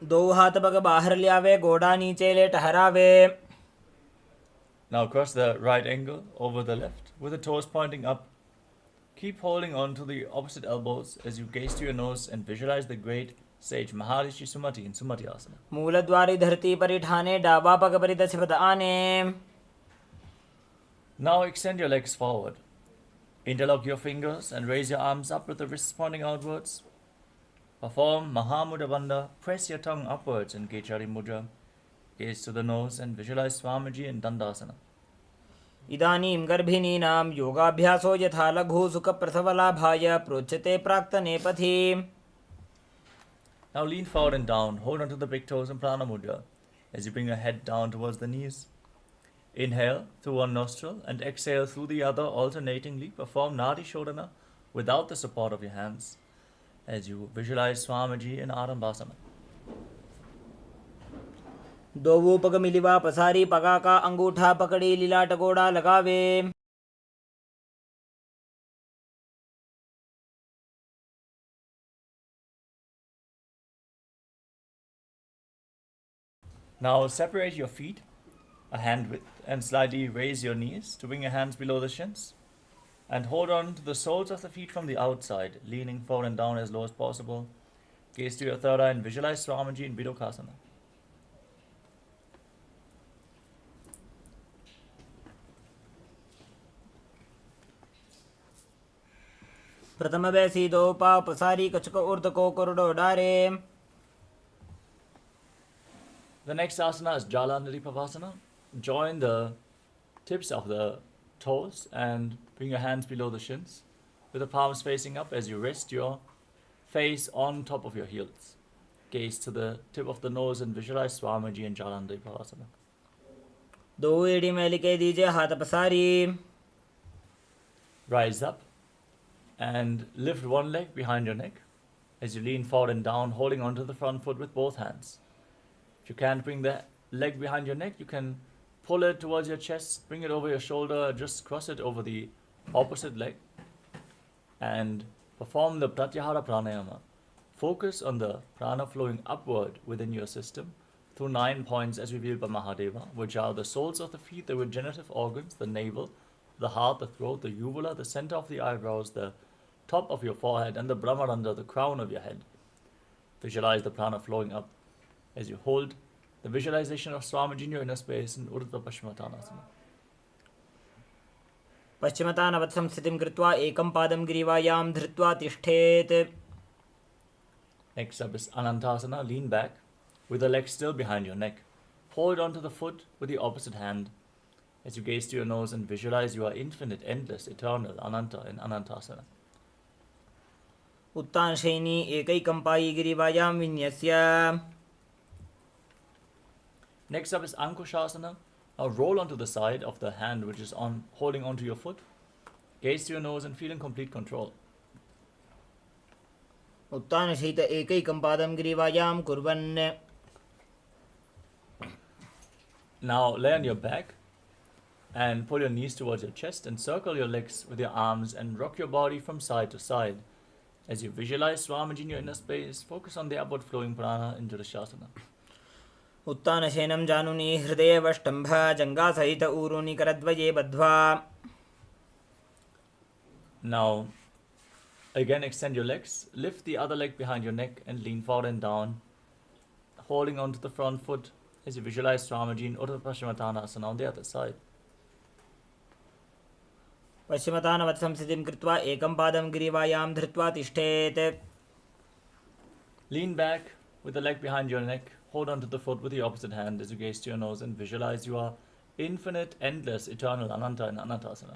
दो हाथ पग बाहर लियावे गोड़ा नीचे ले ठहरावे. Now cross the right ankle over the left with the toes pointing up. Keep holding on to the opposite elbows as you gaze to your nose and visualize the great sage Maharishi Sumati in Sumati Asana. मूलद्वारी धरती परिठाने डाबा पग परिदशपद आने. Now extend your legs forward. Interlock your fingers and raise your arms up with the wrists pointing outwards. Perform Mahamudra Bandha. Press your tongue upwards in Kechari Mudra. Gaze to the nose and visualize Swamiji in Dandasana. इदानीं गर्भिणीनां योगाभ्यासो यथा लघु सुखप्रसवलाभाय प्रोच्यते प्राक्तने पथि. Now lean forward and down. Hold on to the big toes in Prana Mudra as you bring your head down towards the knees. Inhale through one nostril and exhale through the other alternatingly. Perform Nadi Shodhana without the support of your hands as you visualize Swamiji in Arambhasana. दोवो पग मिलिवा पसारी पगा का अंगूठा पकड़ी लीला टकोड़ा लगावे. Now separate your feet a hand width and slightly raise your knees to bring your hands below the shins. And hold on to the soles of the feet from the outside, leaning forward and down as low as possible. Gaze to your third eye and visualize Swamiji in Vidokasana. प्रथम बैसी दो पाव पसारी कछको उर्द को कोरडो डारे. The next asana is Jalandhari Pavasana. Join the tips of the toes and bring your hands below the shins with the palms facing up as you rest your face on top of your heels. Gaze to the tip of the nose and visualize Swamiji in Jalandhari Pavasana. दो एड़ी मैल के दीजिए हाथ पसारी. Rise up and lift one leg behind your neck as you lean forward and down, holding onto the front foot with both hands. If you can't bring the leg behind your neck, you can pull it towards your chest, bring it over your shoulder, just cross it over the opposite leg and perform the Pratyahara Pranayama. Focus on the prana flowing upward within your system through 9 points as revealed by Mahadeva, which are the soles of the feet, the regenerative organs, the navel, the heart, the throat, the uvula, the center of the eyebrows, the top of your forehead, and the Brahmarandha, the crown of your head. Visualize the prana flowing up as you hold the visualization of Swamiji in your inner space in Urdhva Paschimottanasana. पश्चिमतानवत् स्थितिं कृत्वा एकं पादं ग्रीवायां धृत्वा तिष्ठेत्. Next up is Anantasana. Lean back with the legs still behind your neck. Hold onto the foot with the opposite hand as you gaze to your nose and visualize you are infinite, endless, eternal, Ananta in Anantasana. उत्तानशयिनी एकैकं पायी गिरिवायां विन्यस्य. Next up is Ankushasana. Now roll onto the side of the hand which is on holding onto your foot. Gaze to your nose and feel in complete control. उत्तानशयित एकैकं पादं गिरिवायां कुर्वन्. Now lay on your back and pull your knees towards your chest and circle your legs with your arms and rock your body from side to side. As you visualize Swamiji in your inner space, focus on the upward flowing prana into the Shasana. उत्तानशयनं जानुनि हृदयेवष्टम्भ जङ्गासहित ऊरुनि करद्वये बद्ध्वा. Now, again extend your legs, lift the other leg behind your neck and lean forward and down, holding onto the front foot as you visualize Swamiji in Uttara Paschimottanasana on the other side. पश्चिमतानवत्संस्थितिं कृत्वा एकं पादं ग्रीवायां धृत्वा तिष्ठेत्. Lean back with the leg behind your neck, hold onto the foot with the opposite hand as you gaze to your nose and visualize you are infinite, endless, eternal, Ananta in Anantasana.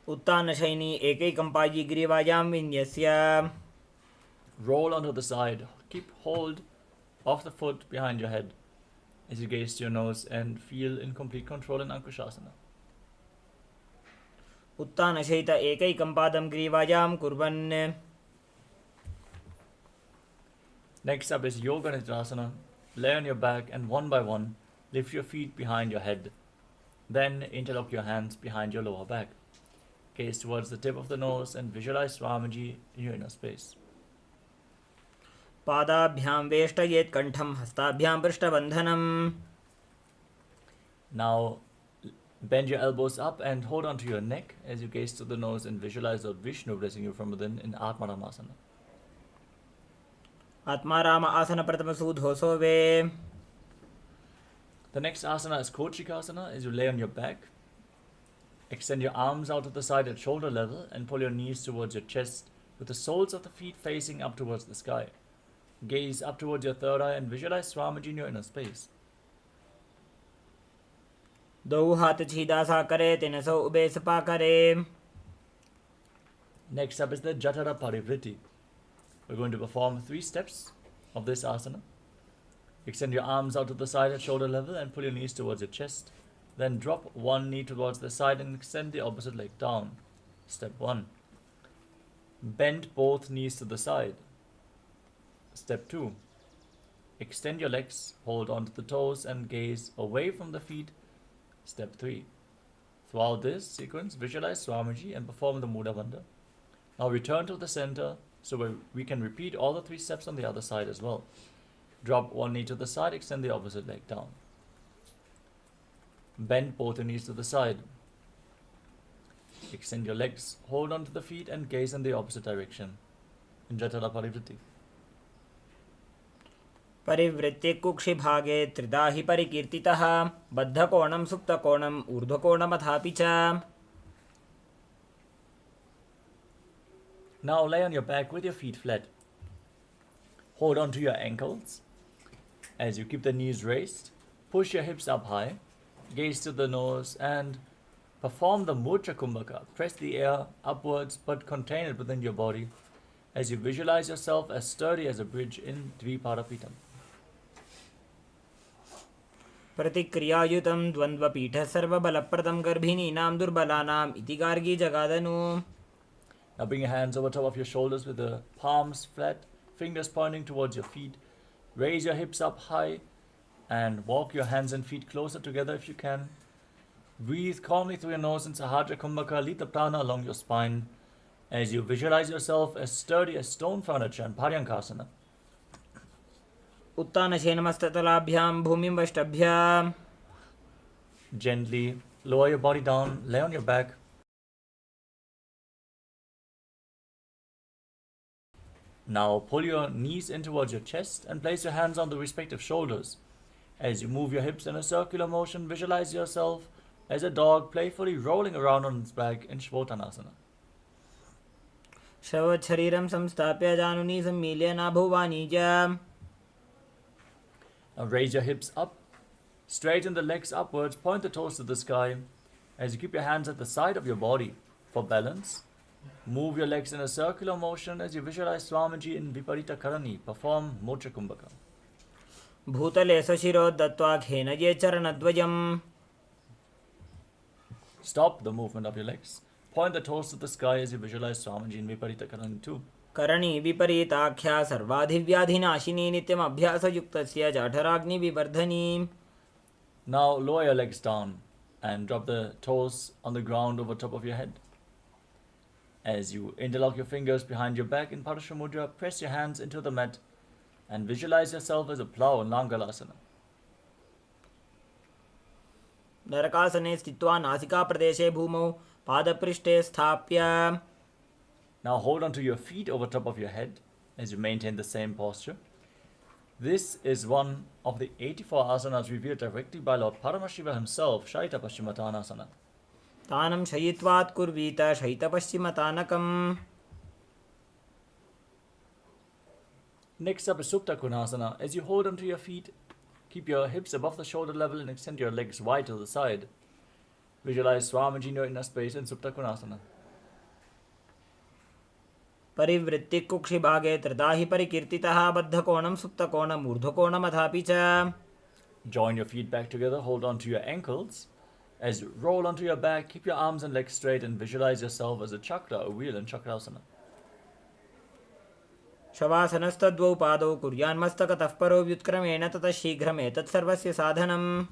उत्तानशयनी एकैकं पायी ग्रीवायां विन्यस्य. Roll onto the side, keep hold of the foot behind your head as you gaze to your nose and feel in complete control in Ankushasana. उत्तानशयित एकैकं पादं ग्रीवायां कुर्वन्. Next up is Yoga Nidrasana. Lay on your back and one by one, lift your feet behind your head. Then interlock your hands behind your lower back. Gaze towards the tip of the nose and visualize Swamiji in your inner space. पादाभ्यां वेष्टयेत् कण्ठं हस्ताभ्यां पृष्ठबन्धनम्. Now bend your elbows up and hold onto your neck as you gaze to the nose and visualize Lord Vishnu blessing you from within in Atmaramasana. Atmaram आसन प्रथमसूधोऽसो वे. The next asana is Kochikasana as you lay on your back. Extend your arms out to the side at shoulder level and pull your knees towards your chest with the soles of the feet facing up towards the sky. Gaze up towards your third eye and visualize Swamiji in your inner space. द्वौ हाथ छीदा सा करे तिनसौ ube Sapa करे. Next up is the Jatara Parivriti. We're going to perform 3 steps of this asana. Extend your arms out to the side at shoulder level and pull your knees towards your chest. Then drop one knee towards the side and extend the opposite leg down. Step 1. Bend both knees to the side. Step 2. Extend your legs, hold onto the toes and gaze away from the feet. Step 3. Throughout this sequence, visualize Swamiji and perform the Mudra Bandha. Now return to the center so we can repeat all the 3 steps on the other side as well. Drop one knee to the side, extend the opposite leg down. Bend both your knees to the side. Extend your legs, hold onto the feet and gaze in the opposite direction. In Jatara Parivriti. परिवृत्ते कुक्षिभागे त्रिधा हि परिकीर्तितः बद्धकोणं सुप्तकोणम् ऊर्ध्वकोणमथापि च. Now lay on your back with your feet flat. Hold on to your ankles. As you keep the knees raised, push your hips up high, gaze to the nose and perform the Mudra Kumbhaka. Press the air upwards but contain it within your body as you visualize yourself as sturdy as a bridge in Dviparapitam. प्रतिक्रियायुतं द्वन्द्वपीठः सर्वबलप्रदं गर्भिणीनां दुर्बलानाम् इति Gargi जगादनु. Now bring your hands over top of your shoulders with the palms flat, fingers pointing towards your feet. Raise your hips up high and walk your hands and feet closer together if you can. Breathe calmly through your nose in Sahajra Kumbhaka, lead the prana along your spine as you visualize yourself as sturdy as stone furniture in Paryankasana. उत्तानशयनमस्ततलाभ्यां भूमिं वष्टभ्य. Gently lower your body down, lay on your back. Now pull your knees in towards your chest and place your hands on the respective shoulders. As you move your hips in a circular motion, visualize yourself as a dog playfully rolling around on its back in Shvotanasana. शरीरं संस्थाप्य जानुनी सम्मील्य नाभुवानी च. Now raise your hips up, straighten the legs upwards, point the toes to the sky as you keep your hands at the side of your body for balance. Move your legs in a circular motion as you visualize Swamiji in Viparita Karani. Perform Mudra Kumbhaka. भूतले सशिरो दत्त्वा खेनये चरणद्वयम्. Stop the movement of your legs. Point the toes to the sky as you visualize Swamiji in Viparita Karani too. Karni विपरीताख्या सर्वाधिव्याधिनाशिनी नित्यमभ्यासयुक्तस्य जाठराग्निविवर्धनी. Now lower your legs down and drop the toes on the ground over top of your head. As you interlock your fingers behind your back in Parashamudra, press your hands into the mat and visualize yourself as a plow in Langalasana. नरकासने स्थित्वा नासिकाप्रदेशे भूमौ पादपृष्ठे स्थाप्य. Now hold on to your feet over top of your head as you maintain the same posture. This is one of the 84 asanas revealed directly by Lord Paramashivoham himself, Shaita Paschimottanasana. तानं शयित्वात् कुर्वीत शयितपश्चिमतानकम्. Next up is Supta Konasana. As you hold onto your feet, keep your hips above the shoulder level and extend your legs wide to the side. Visualize Swamiji in your inner space in Supta Konasana. परिवृत्ति कुक्षिभागे त्रिधा हि परिकीर्तितः बद्धकोणं सुप्तकोणम् ऊर्ध्वकोणमथापि च. Join your feet back together, hold on to your ankles. As you roll onto your back, keep your arms and legs straight and visualize yourself as a chakra, a wheel in Chakrasana. शवासनस्तद्वौ पादौ कुर्यान्मस्तकतः परो व्युत्क्रमेण ततः शीघ्रमेतत् सर्वस्य साधनम्.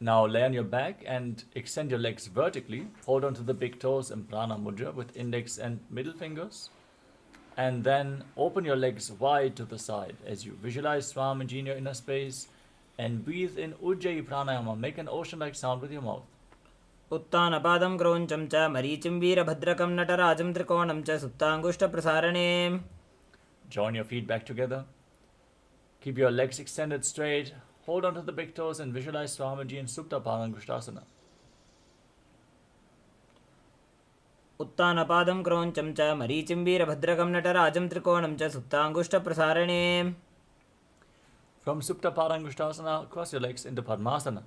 Now lay on your back and extend your legs vertically. Hold on to the big toes in Prana Mudra with index and middle fingers. And then open your legs wide to the side as you visualize Swamiji in your inner space and breathe in Ujjayi Pranayama. Make an ocean-like sound with your mouth. उत्तानपादं क्रौञ्चं च मरीचिं वीरभद्रकं नटराजं त्रिकोणं च सुप्ताङ्गुष्ठप्रसारणे. Join your feet back together. Keep your legs extended straight. Hold on to the big toes and visualize Swamiji in Supta Parangushtasana. उत्तानपादं क्रौञ्चं च मरीचिं वीरभद्रकं नटराजं त्रिकोणं च सुप्ताङ्गुष्ठप्रसारणे. From Supta Parangushtasana, cross your legs into Padmasana.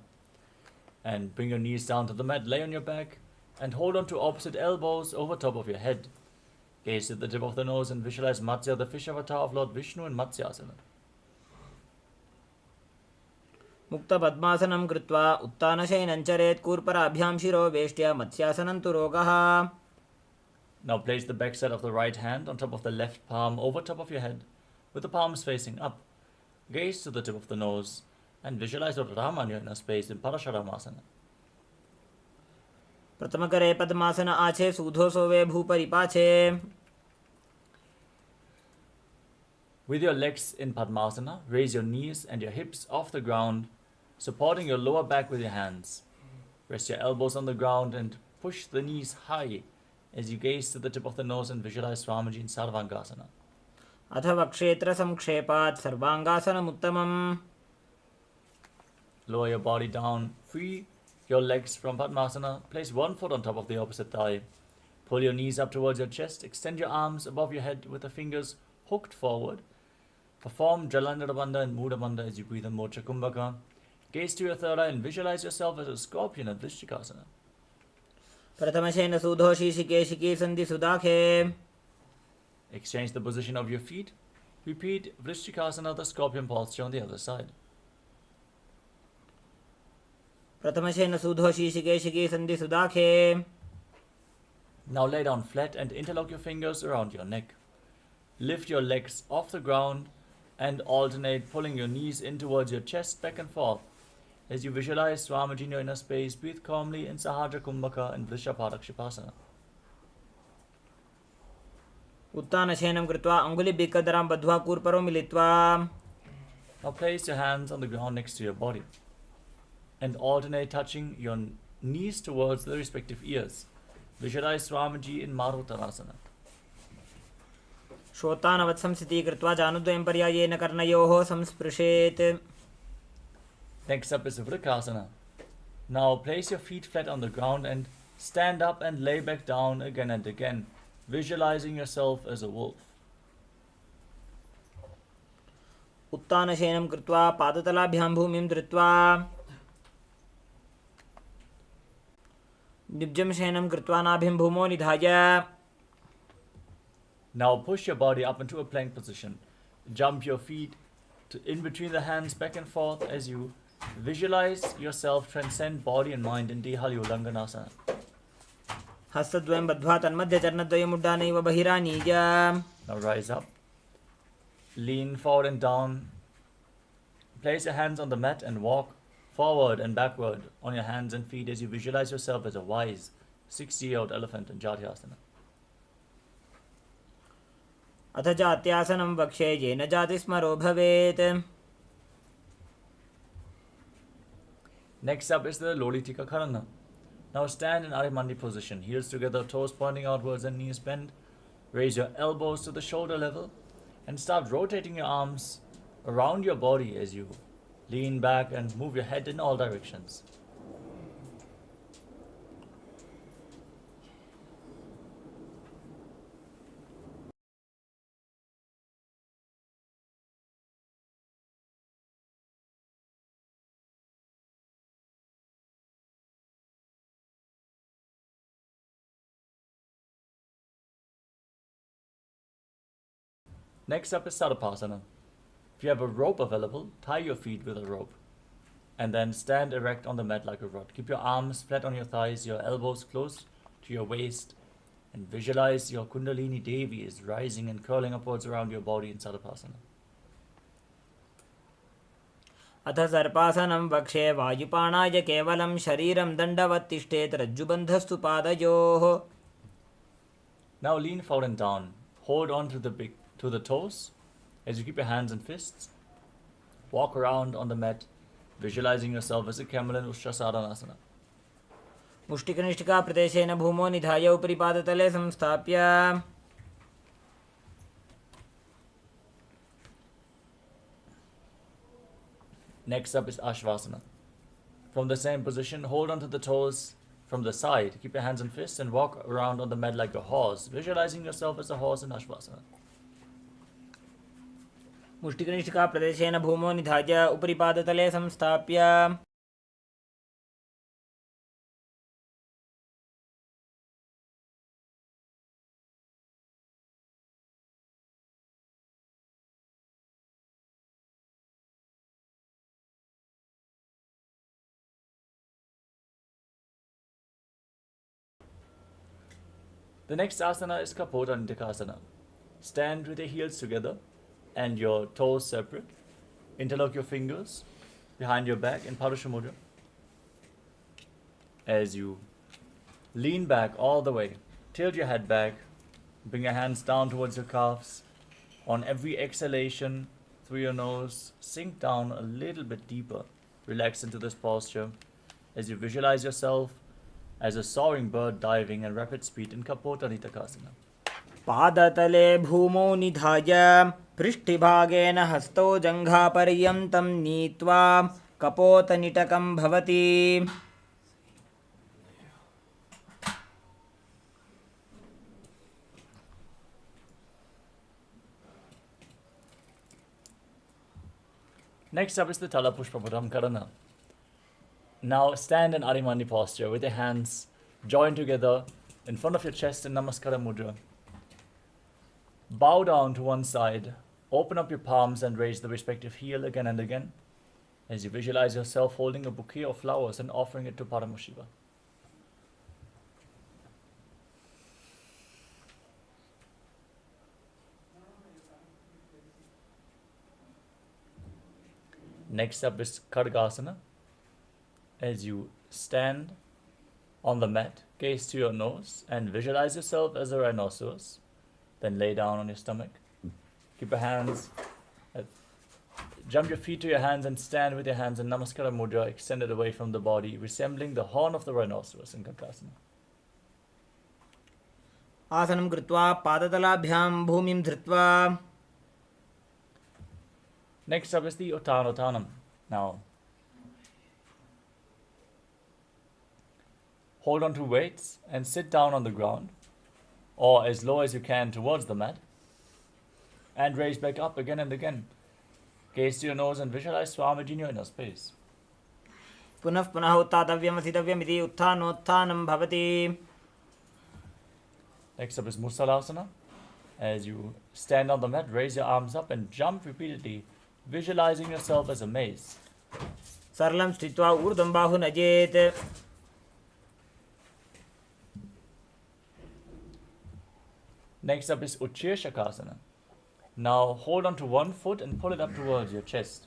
And bring your knees down to the mat, lay on your back, and hold on to opposite elbows over top of your head. Gaze at the tip of the nose and visualize Matsya, the fish avatar of Lord Vishnu in Matsyasana. मुक्तपद्मासनं कृत्वा उत्तानशयनं चरेत् कूर्पराभ्यां शिरो वेष्ट्या मत्स्यासनं तु रोगः. Now place the backside of the right hand on top of the left palm over top of your head, with the palms facing up. Gaze to the tip of the nose and visualize Lord Rama in your inner space in Parasharamasana. प्रथमकरे पद्मासन आछे सूधो सोवे भूपरि पाछे. With your legs in Padmasana, raise your knees and your hips off the ground, supporting your lower back with your hands. Rest your elbows on the ground and push the knees high as you gaze to the tip of the nose and visualize Swamiji in Sarvangasana. अथवा क्षेत्र संक्षेपात् सर्वांगासनमुत्तमम्. Lower your body down, free your legs from Padmasana, place one foot on top of the opposite thigh. Pull your knees up towards your chest, extend your arms above your head with the fingers hooked forward. Perform Jalandhara and Mudha Bandha as you breathe in Moksha Kumbhaka. Gaze to your third eye and visualize yourself as a scorpion at Vrishchikasana. प्रथमशेन सूधो शीशिके शिखी सन्धि सुदाखे. Exchange the position of your feet. Repeat Vrishchikasana, the scorpion posture on the other side. प्रथमशेन सूधो शीशिके शिखी सन्धि सुदाखे. Now lay down flat and interlock your fingers around your neck. Lift your legs off the ground and alternate pulling your knees in towards your chest back and forth. As you visualize Swamiji in your inner space, breathe calmly in Sahadra Kumbhaka and Vrishabhadakshipasana. उत्तानशयनं कृत्वा अङ्गुलिबिक्कदरां बद्ध्वा कूर्परो मिलित्वा. Now place your hands on the ground next to your body and alternate touching your knees towards the respective ears. Visualize Swamiji in Maruttanasana. श्रोतानवत्सं स्थिति कृत्वा जानुद्वयं पर्यायेन कर्णयोः संस्पृशेत्. Next up is Vrikasana. Now place your feet flat on the ground and stand up and lay back down again and again, visualizing yourself as a wolf. उत्तानशयनं कृत्वा पादतलाभ्यां भूमिं धृत्वा. निब्जं शयनं कृत्वा नाभिं भूमौ निधाय. Now push your body up into a plank position. Jump your feet in between the hands back and forth as you visualize yourself transcend body and mind in Dehali Ulanganasana. हस्तद्वयं बद्ध्वा तन्मध्ये चरणद्वयम् उड्डानैव बहिरानीय. Now rise up. Lean forward and down. Place your hands on the mat and walk forward and backward on your hands and feet as you visualize yourself as a wise 60-year-old elephant in Jatyasana. अथ जात्यासनं वक्ष्ये येन जातिस्मरो भवेत्. Next up is the Lolitika Karana. Now stand in Arimandi position, heels together, toes pointing outwards and knees bent. Raise your elbows to the shoulder level and start rotating your arms around your body as you lean back and move your head in all directions. Next up is Sarapasana. If you have a rope available, tie your feet with a rope and then stand erect on the mat like a rod. Keep your arms flat on your thighs, your elbows close to your waist, and visualize your Kundalini Devi is rising and curling upwards around your body in Sarapasana. अथ सर्पासनं वक्ष्ये वायुपाणाय केवलं शरीरं दण्डवत् तिष्ठेत् रज्जुबन्धस्तु पादयोः. Now lean forward and down. Hold on to the toes as you keep your hands and fists. Walk around on the mat, visualizing yourself as a camel in Ushtrasadhanasana. मुष्टिकनिष्ठिका प्रदेशेन भूमौ निधाय उपरि पादतले संस्थाप्य. Next up is Ashvasana. From the same position, hold onto the toes from the side. Keep your hands and fists and walk around on the mat like a horse, visualizing yourself as a horse in Ashvasana. मुष्टिकनिष्ठिका प्रदेशेन भूमौ निधाय उपरि पादतले संस्थाप्य. The next asana is Kapota Nitakasana. Stand with your heels together and your toes separate. Interlock your fingers behind your back in Parusha Mudra. As you lean back all the way, tilt your head back, bring your hands down towards your calves. On every exhalation through your nose, sink down a little bit deeper. Relax into this posture as you visualize yourself as a soaring bird diving at rapid speed in Kapota Nitakasana. पादतले भूमौ निधाय पृष्ठभागेन हस्तौ जङ्घापर्यन्तं नीत्वा कपोतनिटकं भवति. Next up is the Talapushpapadam Karana. Now stand in Arimani posture with your hands joined together in front of your chest in Namaskara Mudra. Bow down to one side, open up your palms and raise the respective heel again and again as you visualize yourself holding a bouquet of flowers and offering it to Paramashiva. Next up is Khadgasana. As you stand on the mat, gaze to your nose and visualize yourself as a rhinoceros. Then lay down on your stomach. Keep your hands, jump your feet to your hands and stand with your hands in Namaskara Mudra extended away from the body, resembling the horn of the rhinoceros in Khadgasana. आसनं कृत्वा पादतलाभ्यां भूमिं धृत्वा. Next up is the Uttanottanam. Now, hold on to weights and sit down on the ground or as low as you can towards the mat and raise back up again and again. Gaze to your nose and visualize Swamiji in your inner space. पुनः पुनः उत्थातव्यम् अस्थितव्यमिति उत्थानोत्थानं भवति. Next up is Musalasana. As you stand on the mat, raise your arms up and jump repeatedly, visualizing yourself as a maze. सरलं स्थित्वा ऊर्ध्वं बाहु नजेत्. Next up is Utshirshakasana. Now hold on to one foot and pull it up towards your chest.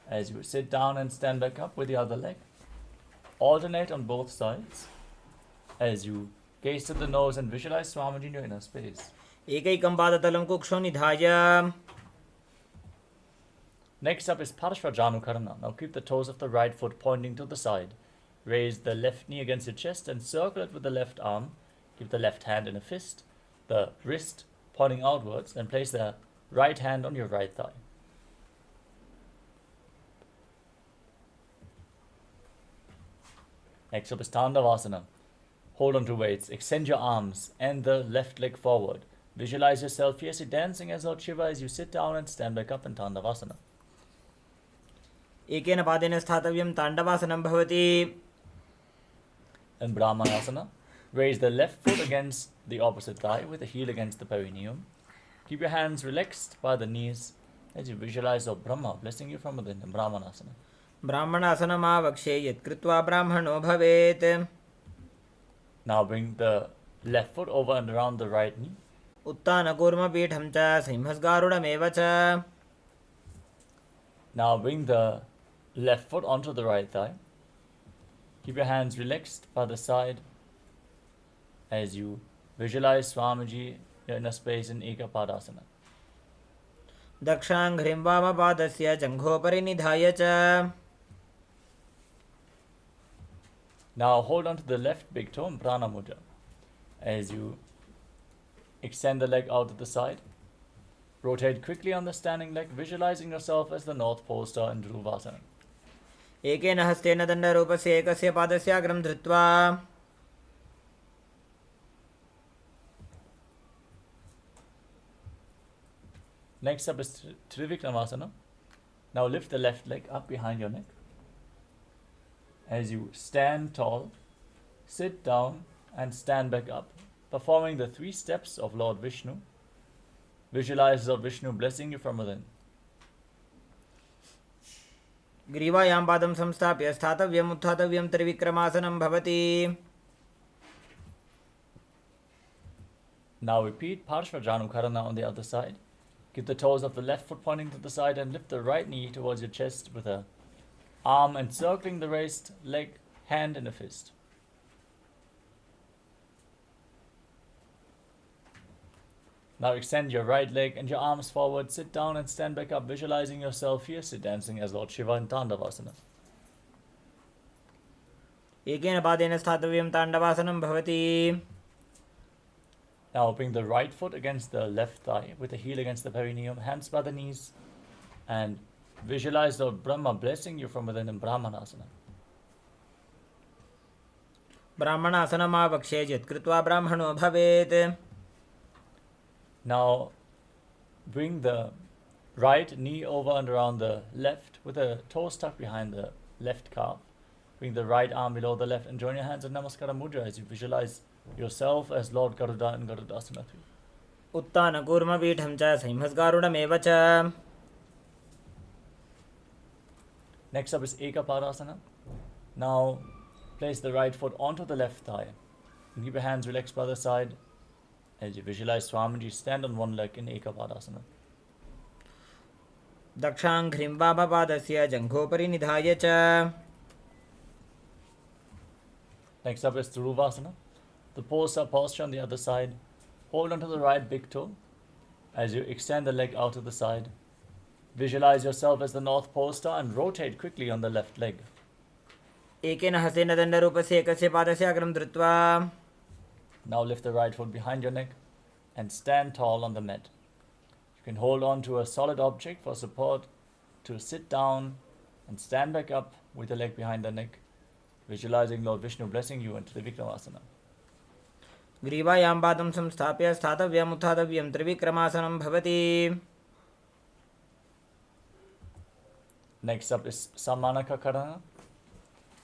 As you sit down and stand back up with the other leg. Alternate on both sides. As you gaze to the nose and visualize Swamiji in your inner space. एकैकं पादतलं कुक्षौ निधाय. Next up is Parshvajanukarana. Now keep the toes of the right foot pointing to the side. Raise the left knee against your chest and circle it with the left arm. Keep the left hand in a fist, the wrist pointing outwards, and place the right hand on your right thigh. Next up is Tandavasana. Hold on to weights, extend your arms and the left leg forward. Visualize yourself fiercely dancing as Lord Shiva as you sit down and stand back up in Tandavasana. एकेन पादेन स्थातव्यं ताण्डवासनं भवति. In Brahmanasana, raise the left foot against the opposite thigh with the heel against the perineum. Keep your hands relaxed by the knees as you visualize Lord Brahma blessing you from within in Brahmanasana. ब्राह्मणासनमावक्ष्ये यत्कृत्वा ब्राह्मणो भवेत्. Now bring the left foot over and around the right knee. उत्तानकूर्मपीठं च सिंहस्गारुडमेव च. Now bring the left foot onto the right thigh. Keep your hands relaxed by the side as you visualize Swamiji in a space in Ekapadasana. दक्षाङ्घ्रिं वामपादस्य जङ्घोपरि निधाय च. Now hold on to the left big toe in Prana Mudra as you extend the leg out to the side. Rotate quickly on the standing leg, visualizing yourself as the North Pole Star in Dhruvasana. एकेन हस्तेन दण्डरूपस्य एकस्य पादस्य अग्रं धृत्वा. Next up is Trivikramasana. Now lift the left leg up behind your neck. As you stand tall, sit down and stand back up, performing the 3 steps of Lord Vishnu. Visualize Lord Vishnu blessing you from within. ग्रीवायां पादं संस्थाप्य स्थातव्यम् उत्थातव्यं त्रिविक्रमासनं भवति. Now repeat Parshvajanukarana on the other side. Keep the toes of the left foot pointing to the side and lift the right knee towards your chest with a arm encircling the raised leg, hand in a fist. Now extend your right leg and your arms forward, sit down and stand back up, visualizing yourself fiercely dancing as Lord Shiva in Tandavasana. एकेन पादेन स्थातव्यं ताण्डवासनं भवति. Now bring the right foot against the left thigh with the heel against the perineum, hands by the knees, and visualize Lord Brahma blessing you from within in Brahmanasana. ब्राह्मणासनमावक्ष्ये यत्कृत्वा ब्राह्मणो भवेत्. Now bring the right knee over and around the left with the toe stuck behind the left calf. Bring the right arm below the left and join your hands in Namaskara Mudra as you visualize yourself as Lord Garuda in Garudasana. उत्तानकूर्मपीठं च सिंहस्गारुडमेव च. Next up is Ekapadasana. Now place the right foot onto the left thigh and keep your hands relaxed by the side as you visualize Swamiji stand on one leg in Ekapadasana. दक्षाङ्घ्रिं वामपादस्य जङ्घोपरि निधाय च. Next up is Dhuruvasana. The pulsar posture on the other side. Hold onto the right big toe as you extend the leg out to the side. Visualize yourself as the North Pole Star and rotate quickly on the left leg. एकेन हस्तेन दण्डरूपस्य एकस्य पादस्य अग्रं धृत्वा. Now lift the right foot behind your neck and stand tall on the mat. You can hold on to a solid object for support to sit down and stand back up with the leg behind the neck, visualizing Lord Vishnu blessing you into the Vikramasana. ग्रीवायां पादं संस्थाप्य स्थातव्यम् उत्थातव्यं त्रिविक्रमासनं भवति. Next up is Samanaka Karana.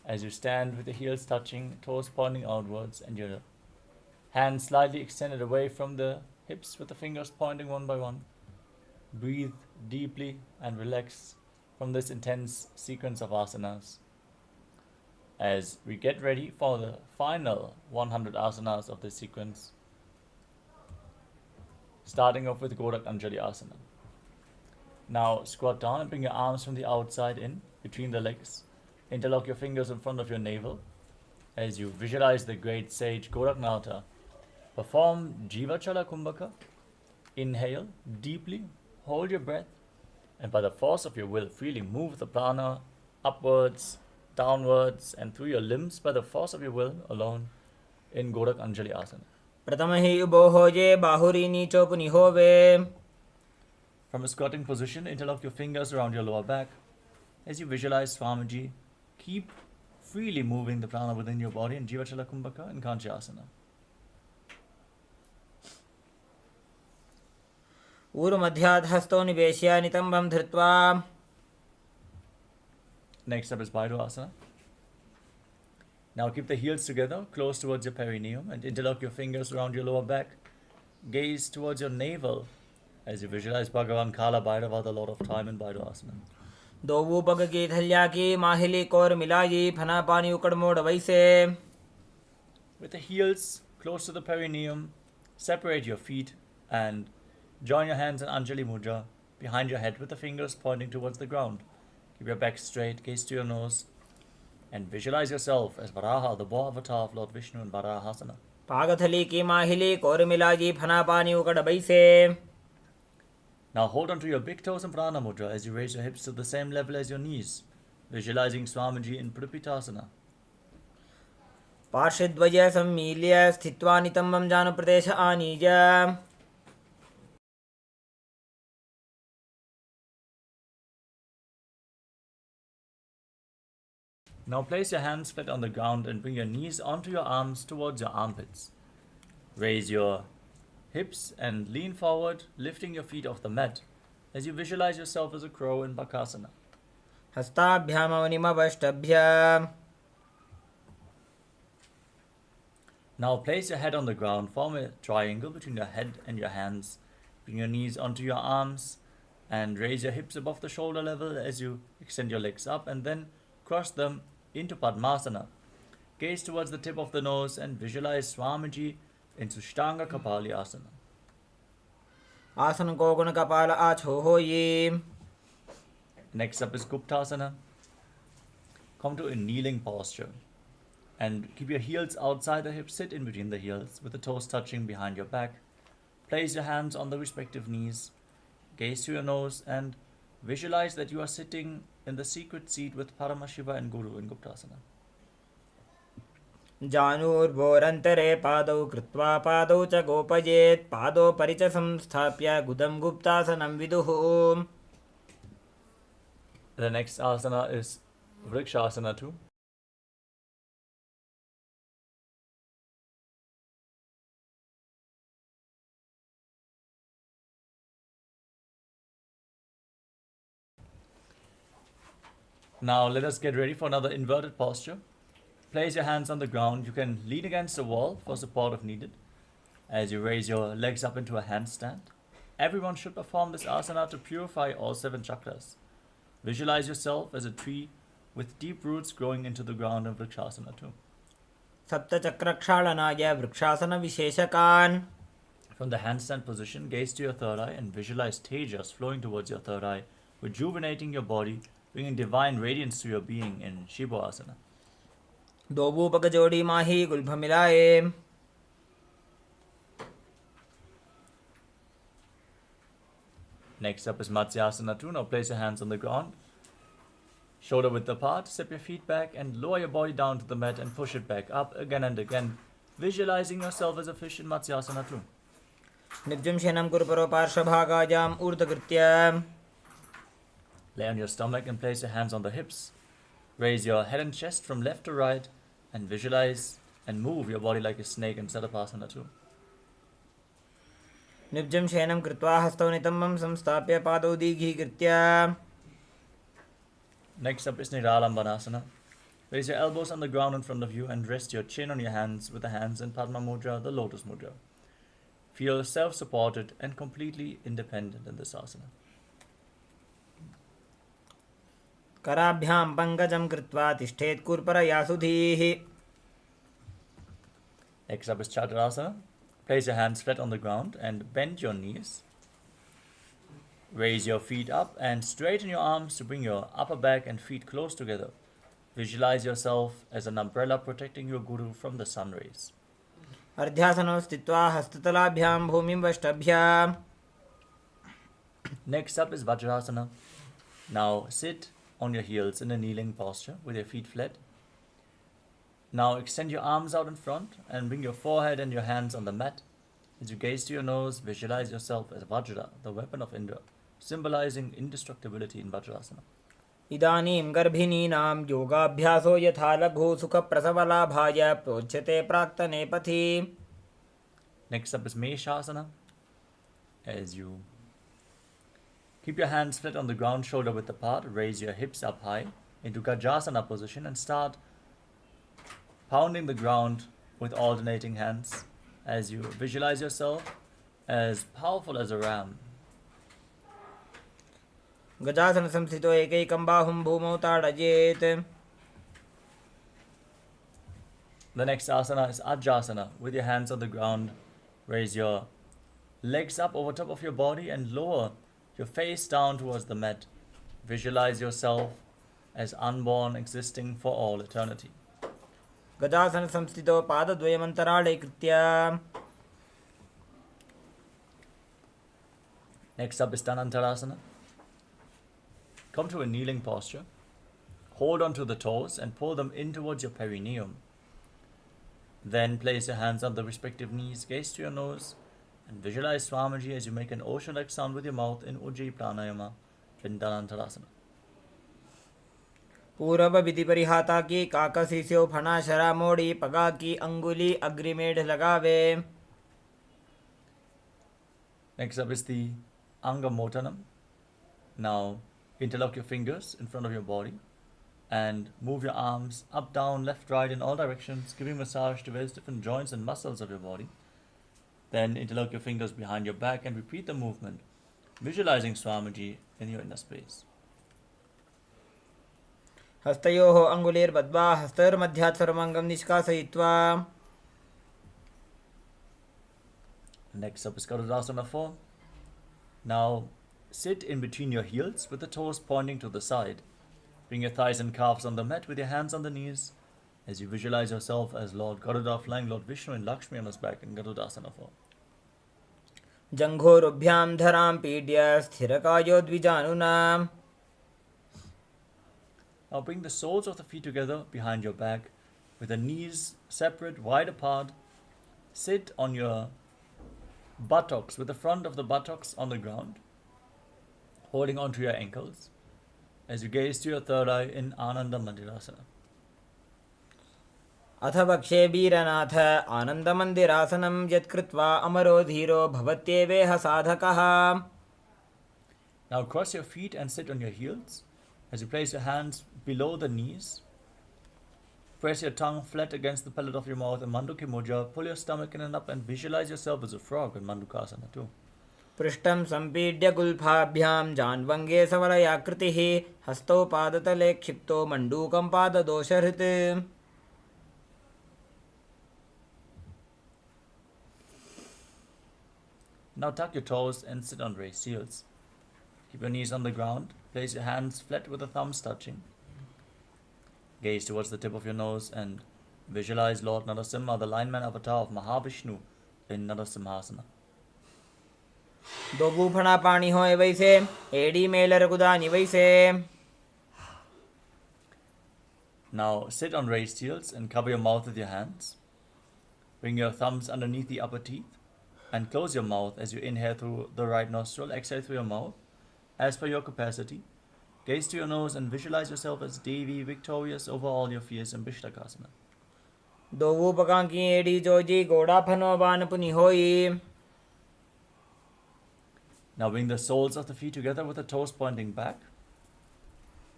As you stand with the heels touching, toes pointing outwards, and your hands slightly extended away from the hips with the fingers pointing one by one. Breathe deeply and relax from this intense sequence of asanas as we get ready for the final 100 asanas of this sequence, starting off with Gorak Anjali Asana. Now squat down and bring your arms from the outside in between the legs. Interlock your fingers in front of your navel as you visualize the great sage Goraknatha perform Jivachala Kumbhaka Inhale deeply, hold your breath, and by the force of your will, freely move the prana upwards, downwards, and through your limbs by the force of your will alone in Gorak Anjali Asana. प्रथम हि उभो होजे बाहुरी नीचो पुनिहोवे. From a squatting position, interlock your fingers around your lower back. As you visualize Swamiji, keep freely moving the prana within your body in Jivachala Kumbhaka and Kanchasana. ऊरुमध्यात् हस्तो निवेश्य नितम्बं धृत्वा. Next up is Baidu Asana. Now keep the heels together, close towards your perineum, and interlock your fingers around your lower back. Gaze towards your navel as you visualize Bhagavan Kala Bhairava, the Lord of Time, in Baidu Asana. दोवू पग की थल्या की माहिली core मिलायी फना पानी उकड़ मोड़ वैसे. With the heels close to the perineum, separate your feet and join your hands in Anjali Mudra behind your head with the fingers pointing towards the ground. Keep your back straight, gaze to your nose, and visualize yourself as Varaha, the boar avatar of Lord Vishnu in Varahasana. पागथली की माहिली core मिलायी फना पानी उकड़ वैसे. Now hold on to your big toes in Prana Mudra as you raise your hips to the same level as your knees, visualizing Swamiji in Prapitasana. पार्श्वद्वय सम्मील्य स्थित्वा नितम्बं जानप्रदेश आनीय. Now place your hands flat on the ground and bring your knees onto your arms towards your armpits. Raise your hips and lean forward, lifting your feet off the mat as you visualize yourself as a crow in Bakasana. हस्ताभ्यामवनिमवष्टभ्य. Now place your head on the ground, form a triangle between your head and your hands. Bring your knees onto your arms and raise your hips above the shoulder level as you extend your legs up, and then cross them into Padmasana. Gaze towards the tip of the nose and visualize Swamiji in Sushtanga Kapali Asana. आसन को गुण कपाल आछो होयी. Next up is Guptasana. Come to a kneeling posture and keep your heels outside the hips. Sit in between the heels with the toes touching behind your back. Place your hands on the respective knees. Gaze to your nose and visualize that you are sitting in the secret seat with Paramashiva and Guru in Guptasana. जानूर्भोरन्तरे पादौ कृत्वा पादौ च गोपयेत्. पादोपरि च संस्थाप्य गुदं गुप्तासनं विदुः. The next asana is Vrikshasana 2. Now let us get ready for another inverted posture. Place your hands on the ground. You can lean against the wall for support if needed. As you raise your legs up into a handstand, everyone should perform this asana to purify all 7 chakras. Visualize yourself as a tree with deep roots growing into the ground in Vrikshasana 2. सप्तचक्रक्षालनाय वृक्षासनविशेषकान्. From the handstand position, gaze to your third eye and visualize tejas flowing towards your third eye, rejuvenating your body, bringing divine radiance to your being in Shiva Asana. दोबू पग जोड़ी माही गुल्भ मिलाए. Next up is Matsyasana 2. Now place your hands on the ground, shoulder width apart, step your feet back and lower your body down to the mat and push it back up again and again, visualizing yourself as a fish in Matsyasana 2. निब्जं शयनं कुरु परो पार्श्वभागायाम् ऊर्ध्वकृत्य. Lay on your stomach and place your hands on the hips. Raise your head and chest from left to right and visualize and move your body like a snake in Satapasana 2. निब्जं शयनं कृत्वा हस्तौ नितम्बं संस्थाप्य पादौ दीघीकृत्य. Next up is Niralambanasana. Raise your elbows on the ground in front of you and rest your chin on your hands with the hands in Padma Mudra, the Lotus Mudra. Feel self-supported and completely independent in this asana. कराभ्यां पङ्कजं कृत्वा तिष्ठेत् कुर्परया सुधीः. Next up is Chaturasana. Place your hands flat on the ground and bend your knees. Raise your feet up and straighten your arms to bring your upper back and feet close together. Visualize yourself as an umbrella protecting your guru from the sun rays. अर्ध्यासनौ स्थित्वा हस्ततलाभ्यां भूमिं वष्टभ्य. Next up is Vajrasana. Now sit on your heels in a kneeling posture with your feet flat. Now extend your arms out in front and bring your forehead and your hands on the mat. As you gaze to your nose, visualize yourself as Vajra, the weapon of Indra, symbolizing indestructibility in Vajrasana. इदानीं गर्भिणीनां योगाभ्यासो यथा लघु सुखप्रसवलाभाय प्रोच्यते प्राक्तने पथि. Next up is Meshasana. As you keep your hands flat on the ground, shoulder width apart, raise your hips up high into Gajasana position and start pounding the ground with alternating hands as you visualize yourself as powerful as a ram. गजासन संस्थितो एकैकं बाहुं भूमौ ताडयेत्. The next asana is Ajasana. With your hands on the ground, raise your legs up over top of your body and lower your face down towards the mat. Visualize yourself as unborn, existing for all eternity. गजासन संस्थितो पादद्वयमन्तराळे कृत्य. Next up is Dhanantarasana. Come to a kneeling posture. Hold onto the toes and pull them in towards your perineum. Then place your hands on the respective knees, gaze to your nose, and visualize Swamiji as you make an ocean-like sound with your mouth in Ujjayi Pranayama in Dhanantarasana. पूर्व विधि परिहाता की काकसीस्यो फणा शरा मोड़ी पगा की अंगुली अग्रिमेढ़ लगावे. Next up is the Angamotanam. Now interlock your fingers in front of your body and move your arms up, down, left, right in all directions, giving massage to various different joints and muscles of your body. Then interlock your fingers behind your back and repeat the movement, visualizing Swamiji in your inner space. हस्तयोः अंगुलीर्बद्ध्वा हस्तयोर्मध्यात् सर्वमङ्गं निष्कासयित्वा. Next up is Garudasana 4. Now sit in between your heels with the toes pointing to the side. Bring your thighs and calves on the mat with your hands on the knees as you visualize yourself as Lord Garuda flying Lord Vishnu and Lakshmi on his back in Garudasana 4. जंघोरुभ्यां धरां पीड्य स्थिरकायो द्विजानुना. Now bring the soles of the feet together behind your back with the knees separate, wide apart. Sit on your buttocks with the front of the buttocks on the ground, holding onto your ankles as you gaze to your third eye in Ananda Mandirasana. अथ वक्षे वीरनाथ आनन्दमन्दिरासनं यत्कृत्वा अमरो धीरो भवत्येवेह साधकः. Now cross your feet and sit on your heels as you place your hands below the knees. Press your tongue flat against the palate of your mouth in Manduki Mudra. Pull your stomach in and up and visualize yourself as a frog in Mandukasana too. पृष्ठं सम्पीड्य गुल्फाभ्यां जान्वङ्गे सवलयाकृतिः हस्तौ पादतले क्षिप्तो मण्डूकं पाददोषहृत्. Now tuck your toes and sit on raised heels. Keep your knees on the ground. Place your hands flat with the thumbs touching. Gaze towards the tip of your nose and visualize Lord Narasimha, the lineman avatar of Mahavishnu in Narasimhasana. दो बूफणा पानी होए वैसे एड़ी Mailer गुदानी वैसे. Now sit on raised heels and cover your mouth with your hands. Bring your thumbs underneath the upper teeth and close your mouth as you inhale through the right nostril, exhale through your mouth as per your capacity. Gaze to your nose and visualize yourself as Devi, victorious over all your fears in Bishtakasana. दो बूपकां की एड़ी जोजी गोड़ा फनो बान पुनि होई. Now bring the soles of the feet together with the toes pointing back.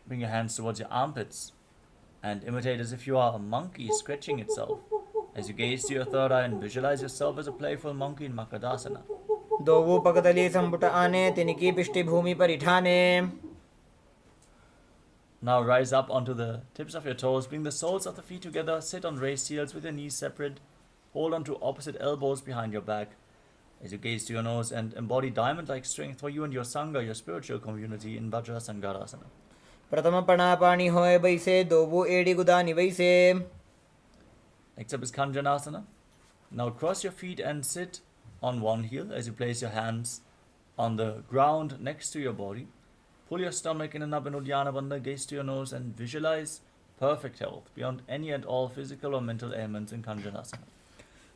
Bring your hands towards your armpits and imitate as if you are a monkey scratching itself as you gaze to your third eye and visualize yourself as a playful monkey in Makadasana. दो बूपकतली संपुट आने तिनकी पिष्टि भूमि परिठाने. Now rise up onto the tips of your toes. Bring the soles of the feet together. Sit on raised heels with your knees separate. Hold on to opposite elbows behind your back as you gaze to your nose and embody diamond-like strength for you and your Sangha, your spiritual community in Vajra Sangarasana. प्रथम पणा पानी होए वैसे दो बू एड़ी गुदानी वैसे. Next up is Kanjanasana. Now cross your feet and sit on one heel as you place your hands on the ground next to your body. Pull your stomach in and up in Uddiyana Bandha, gaze to your nose and visualize perfect health beyond any and all physical or mental ailments in Kanjanasana.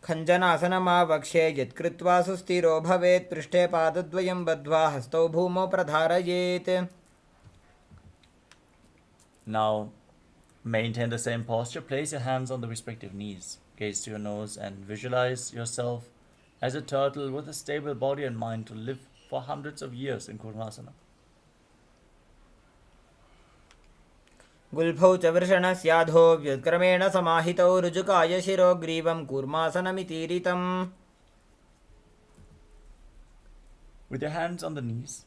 खञ्जनासनमावक्ष्ये यत्कृत्वा सुस्थिरो भवेत् पृष्ठे पादद्वयं बद्ध्वा हस्तौ भूमौ प्रधारयेत्. Now, maintain the same posture. Place your hands on the respective knees. Gaze to your nose and visualize yourself as a turtle with a stable body and mind to live for hundreds of years in Kurmasana. गुल्फौ च वृषणस्याधो व्युत्क्रमेण समाहितौ ऋजुकाय शिरोग्रीवं कूर्मासनमितीरितम्. With your hands on the knees,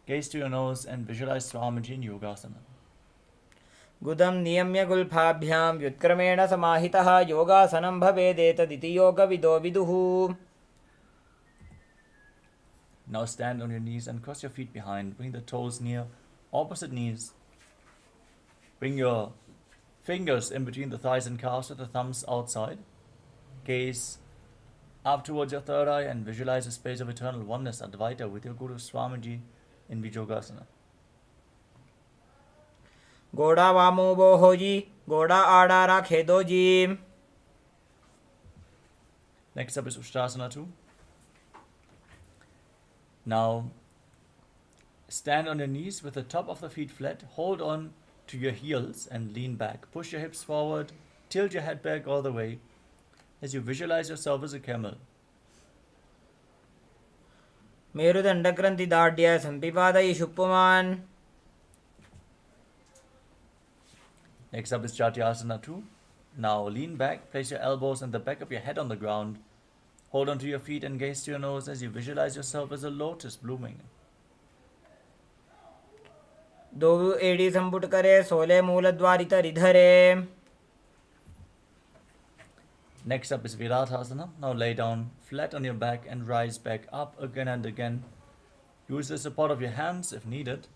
gaze to your nose and visualize Swamiji in Yogasana. गुदं नियम्य गुल्फाभ्यां व्युत्क्रमेण समाहितः योगासनं भवेदेतदिति योगविदो विदुः. Now stand on your knees and cross your feet behind. Bring the toes near opposite knees. Bring your fingers in between the thighs and calves with the thumbs outside. Gaze up towards your third eye and visualize a space of eternal oneness, Advaita, with your Guru Swamiji in Vijogasana. गोड़ा वामो बोहो जी गोड़ा आड़ा राखे दो जी. Next up is Ushtrasana 2. Now stand on your knees with the top of the feet flat. Hold on to your heels and lean back. Push your hips forward. Tilt your head back all the way as you visualize yourself as a camel. मेरुदण्डग्रन्थि दाढ्य सम्पिपादयिषु पुमान्. Next up is Chatyasana 2. Now lean back, place your elbows and the back of your head on the ground. Hold on to your feet and gaze to your nose as you visualize yourself as a lotus blooming. दो एड़ी संपुट करे सोले मूलद्वारित रिधरे. Next up is Virathasana. Now lay down flat on your back and rise back up again and again. Use the support of your hands if needed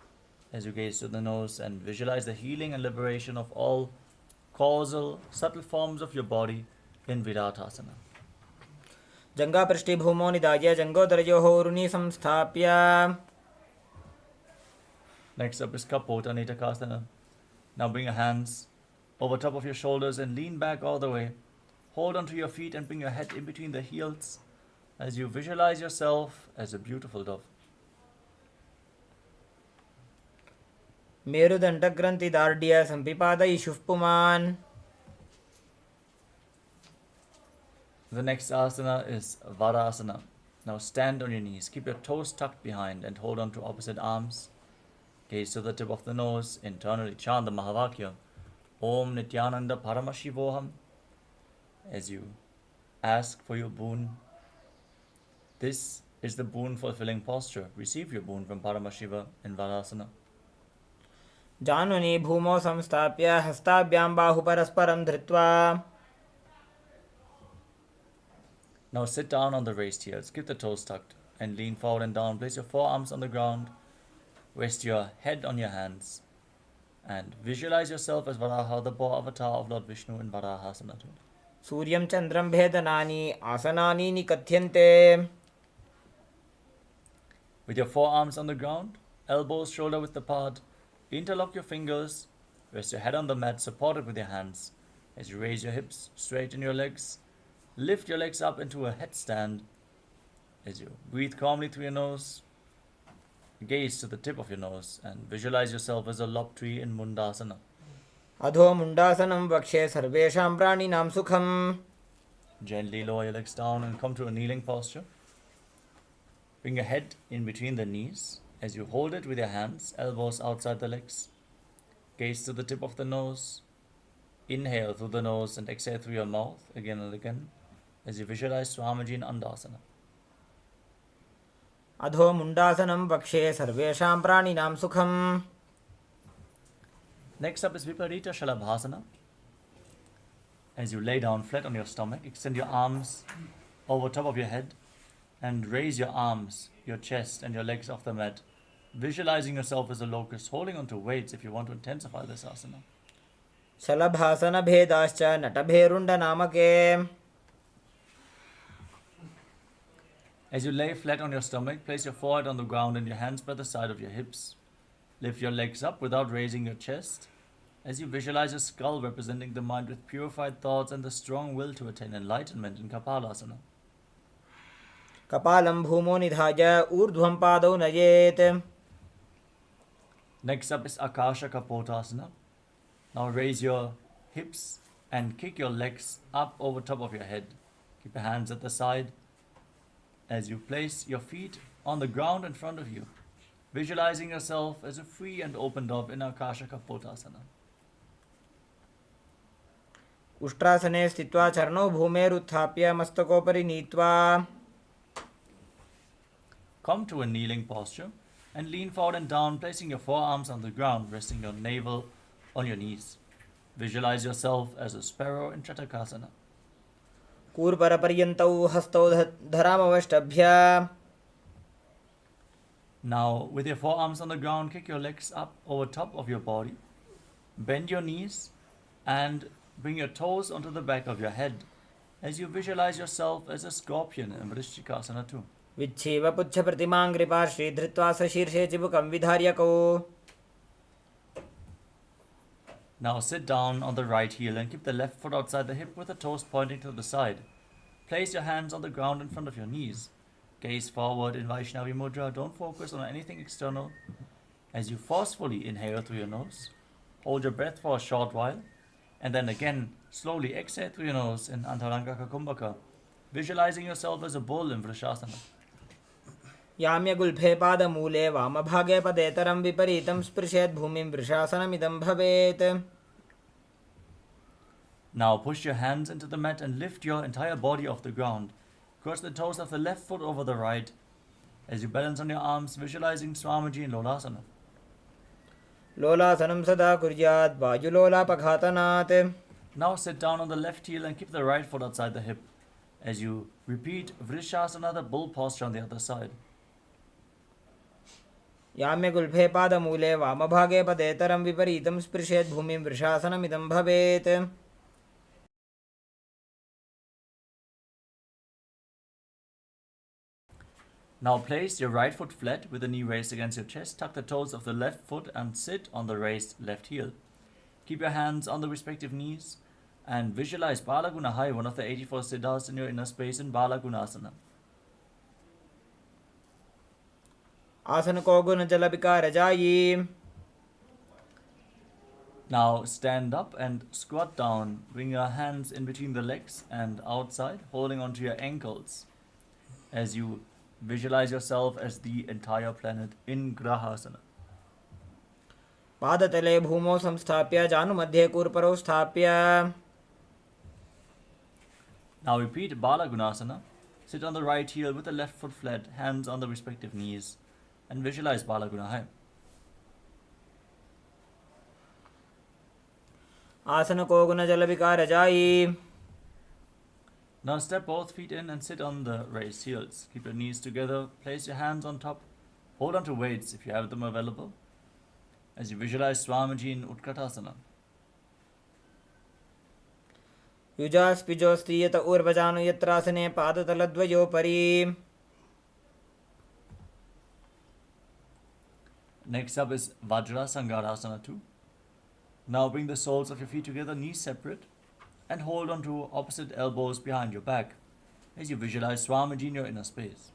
as you gaze to the nose and visualize the healing and liberation of all causal, subtle forms of your body in Virathasana. जंगा पृष्ठे भूमो निदाय जंगोदरयोः उरुनि संस्थाप्य. Next up is Kapota Nitakasana. Now bring your hands over top of your shoulders and lean back all the way. Hold onto your feet and bring your head in between the heels as you visualize yourself as a beautiful dove. मेरुदण्डग्रन्थि दार्ढ्य सम्पिपादयिषु पुमान्. The next asana is Varasana. Now stand on your knees. Keep your toes tucked behind and hold on to opposite arms. Gaze to the tip of the nose. Internally chant the Mahavakya. Om Nithyananda Paramashivoham. As you ask for your boon. This is the boon fulfilling posture. Receive your boon from Paramashiva in Varasana. जानुनि भूमौ संस्थाप्य हस्ताभ्यां बाहु परस्परं धृत्वा. Now sit down on the raised heels. Keep the toes tucked and lean forward and down. Place your forearms on the ground. Rest your head on your hands. And visualize yourself as Varaha, the boar avatar of Lord Vishnu in Varahasana. सूर्यं चन्द्रं भेदनानि आसनानि निकथ्यन्ते. With your forearms on the ground, elbows shoulder width apart, interlock your fingers, rest your head on the mat, supported with your hands. As you raise your hips, straighten your legs, lift your legs up into a headstand. As you breathe calmly through your nose, gaze to the tip of your nose and visualize yourself as a lop tree in Mundasana. अधो मुण्डासनं वक्षे सर्वेषां प्राणिनां सुखम्. Gently lower your legs down and come to a kneeling posture. Bring your head in between the knees as you hold it with your hands, elbows outside the legs. Gaze to the tip of the nose. Inhale through the nose and exhale through your mouth again and again as you visualize Swamiji in Andasana. अधो मुण्डासनं वक्षे सर्वेषां प्राणिनां सुखम्. Next up is Viparita Shalabhasana. As you lay down flat on your stomach, extend your arms over top of your head and raise your arms, your chest and your legs off the mat, visualizing yourself as a locust, holding onto weights if you want to intensify this asana. Shalabhasana भेदाश्च नटभेरुण्डनामके. As you lay flat on your stomach, place your forehead on the ground and your hands by the side of your hips. Lift your legs up without raising your chest. As you visualize a skull representing the mind with purified thoughts and the strong will to attain enlightenment in KAILASA. कपालं भूमो निधाय ऊर्ध्वं पादौ नयेत्. Next up is Akasha Kapotasana. Now raise your hips and kick your legs up over top of your head. Keep your hands at the side. As you place your feet on the ground in front of you, visualizing yourself as a free and open dove in Akasha Kapotasana. उष्ट्रासने स्थित्वा चरणौ भूमेरुत्थाप्य मस्तकोपरि नीत्वा. Come to a kneeling posture and lean forward and down, placing your forearms on the ground, resting your navel on your knees. Visualize yourself as a sparrow in Chatakasana. कूर्परपर्यन्तौ हस्तौ धरामवष्टभ्य. Now, with your forearms on the ground, kick your legs up over top of your body. Bend your knees and bring your toes onto the back of your head as you visualize yourself as a scorpion in Vrishchikasana too. विच्छेव पुच्छप्रतिमाङ्घ्रिपार्श्वे धृत्वा सशीर्षे चिबुकं विधार्यकौ. Now sit down on the right heel and keep the left foot outside the hip with the toes pointing to the side. Place your hands on the ground in front of your knees. Gaze forward in Vaishnavi Mudra. Don't focus on anything external. As you forcefully inhale through your nose, hold your breath for a short while, and then again slowly exhale through your nose in Antaranga Kumbhaka, visualizing yourself as a bull in Vrishasana. याम्यगुल्फे पादमूले वामभागे पदेतरं विपरीतं स्पृशेत् भूमिं वृषासनमिदं भवेत्. Now push your hands into the mat and lift your entire body off the ground. Cross the toes of the left foot over the right. As you balance on your arms, visualizing Swamiji in Lolasana. लोलासनं सदा कुर्यात् वायुलोलापघातनात्. Now sit down on the left heel and keep the right foot outside the hip. As you repeat Vrishasana, the bull posture on the other side. याम्यगुल्फे पादमूले वामभागे पदेतरं विपरीतं स्पृशेत् भूमिं वृषासनमिदं भवेत्. Now place your right foot flat with the knee raised against your chest. Tuck the toes of the left foot and sit on the raised left heel. Keep your hands on the respective knees and visualize Balagunahai, one of the 84 siddhas in your inner space in Balagunasana. आसनको गुणजलविकारजायी. Now stand up and squat down. Bring your hands in between the legs and outside, holding onto your ankles as you visualize yourself as the entire planet in Grahasana. पादतले भूमौ संस्थाप्य जानुमध्ये कूर्परौ स्थाप्य. Now repeat Balagunasana. Sit on the right heel with the left foot flat, hands on the respective knees, and visualize Balagunahai. आसनको गुणजलविकारजायी. Now step both feet in and sit on the raised heels. Keep your knees together, place your hands on top, hold on to weights if you have them available, as you visualize Swamiji in Utkatasana. युजास्पिजोऽस्ति यत ऊर्वजानु यत्रासने पादतलद्वयोपरि. Next up is Vajra Sangarasana 2. Now bring the soles of your feet together, knees separate, and hold on to opposite elbows behind your back as you visualize Swamiji in your inner space.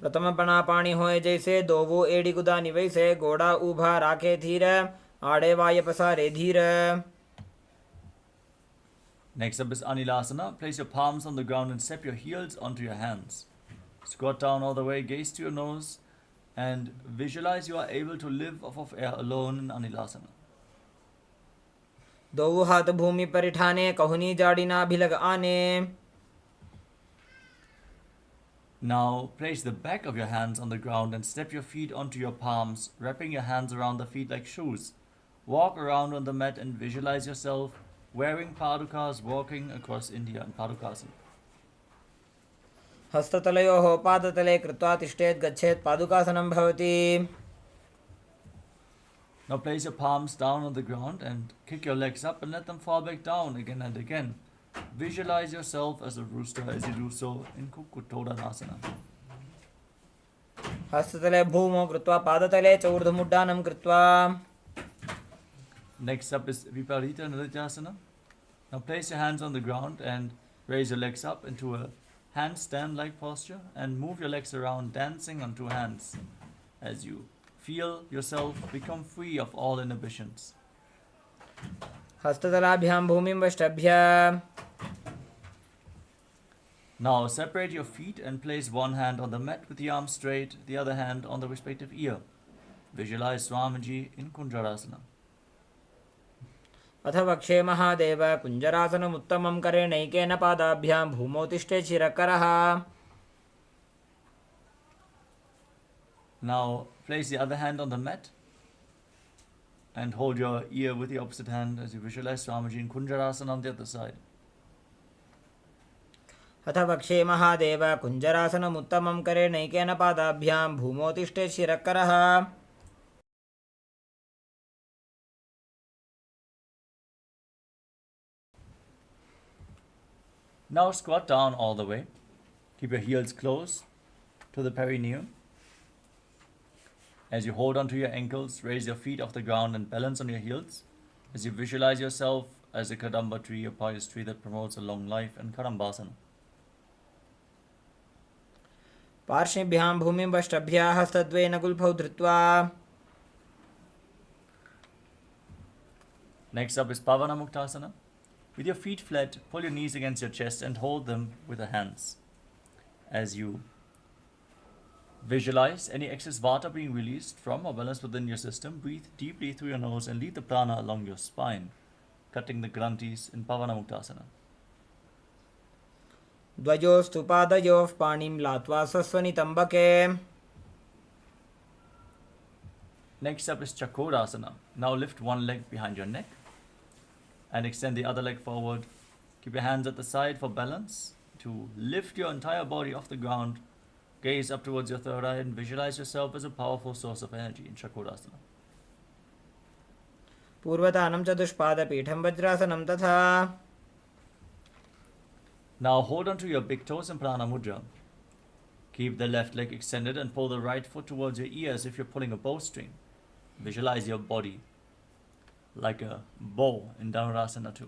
प्रथम पणापाणी होए जैसे दोवो एड़ी गुदानी वैसे घोड़ा ऊभा राखे धीर आड़े वाय पसारे धीर. Next up is Anilasana. Place your palms on the ground and step your heels onto your hands. Squat down all the way, gaze to your nose, and visualize you are able to live off of air alone in Anilasana. दोवो हाथ भूमि पर ठाने कहुनी जाड़ी ना भिलग आने. Now place the back of your hands on the ground and step your feet onto your palms, wrapping your hands around the feet like shoes. Walk around on the mat and visualize yourself wearing padukas, walking across India in Padukasana. हस्ततलयोः पादतले कृत्वा तिष्ठेत् गच्छेत् पादुकासनं भवति. Now place your palms down on the ground and kick your legs up and let them fall back down again and again. Visualize yourself as a rooster as you do so in Kukkutodanasana. हस्ततले भूमौ कृत्वा पादतले च ऊर्ध्वमुड्डानं कृत्वा. Next up is Viparita Nrityasana. Now place your hands on the ground and raise your legs up into a handstand-like posture and move your legs around dancing on two hands as you feel yourself become free of all inhibitions. हस्ततलाभ्यां भूमिं वष्टभ्य. Now separate your feet and place one hand on the mat with the arm straight, the other hand on the respective ear. Visualize Swamiji in Kunjarasana. अथ वक्षे महादेव कुञ्जरासनमुत्तमं करेणैकेन पादाभ्यां भूमौ तिष्ठे शिरकरः. Now place the other hand on the mat and hold your ear with the opposite hand as you visualize Swamiji in Kunjarasana on the other side. अथ वक्षे महादेव कुञ्जरासनमुत्तमं करेणैकेन पादाभ्यां भूमौ तिष्ठे शिरकरः. Now squat down all the way. Keep your heels close to the perineum. As you hold onto your ankles, raise your feet off the ground and balance on your heels. As you visualize yourself as a Kadamba tree, a pious tree that promotes a long life, and Kadambasana. पार्श्वेभ्यां भूमिं वष्टभ्य हस्तद्वयेन गुल्फौ धृत्वा. Next up is Pavana Muktasana. With your feet flat, pull your knees against your chest and hold them with the hands. As you visualize any excess vata being released from or balanced within your system, breathe deeply through your nose and lead the prana along your spine, cutting the granthis in Pavana Muktasana. द्वयोस्तु पादयोः पाणिं लात्वा स्वस्वनितम्बके. Next up is Chakodasana. Now lift one leg behind your neck and extend the other leg forward. Keep your hands at the side for balance. To lift your entire body off the ground, gaze up towards your third eye and visualize yourself as a powerful source of energy in Chakodasana. पूर्वतानं चतुष्पादपीठं वज्रासनं तथा. Now hold onto your big toes in Prana Mudra. Keep the left leg extended and pull the right foot towards your ear as if you're pulling a bowstring. Visualize your body like a bow in Dhanurasana 2.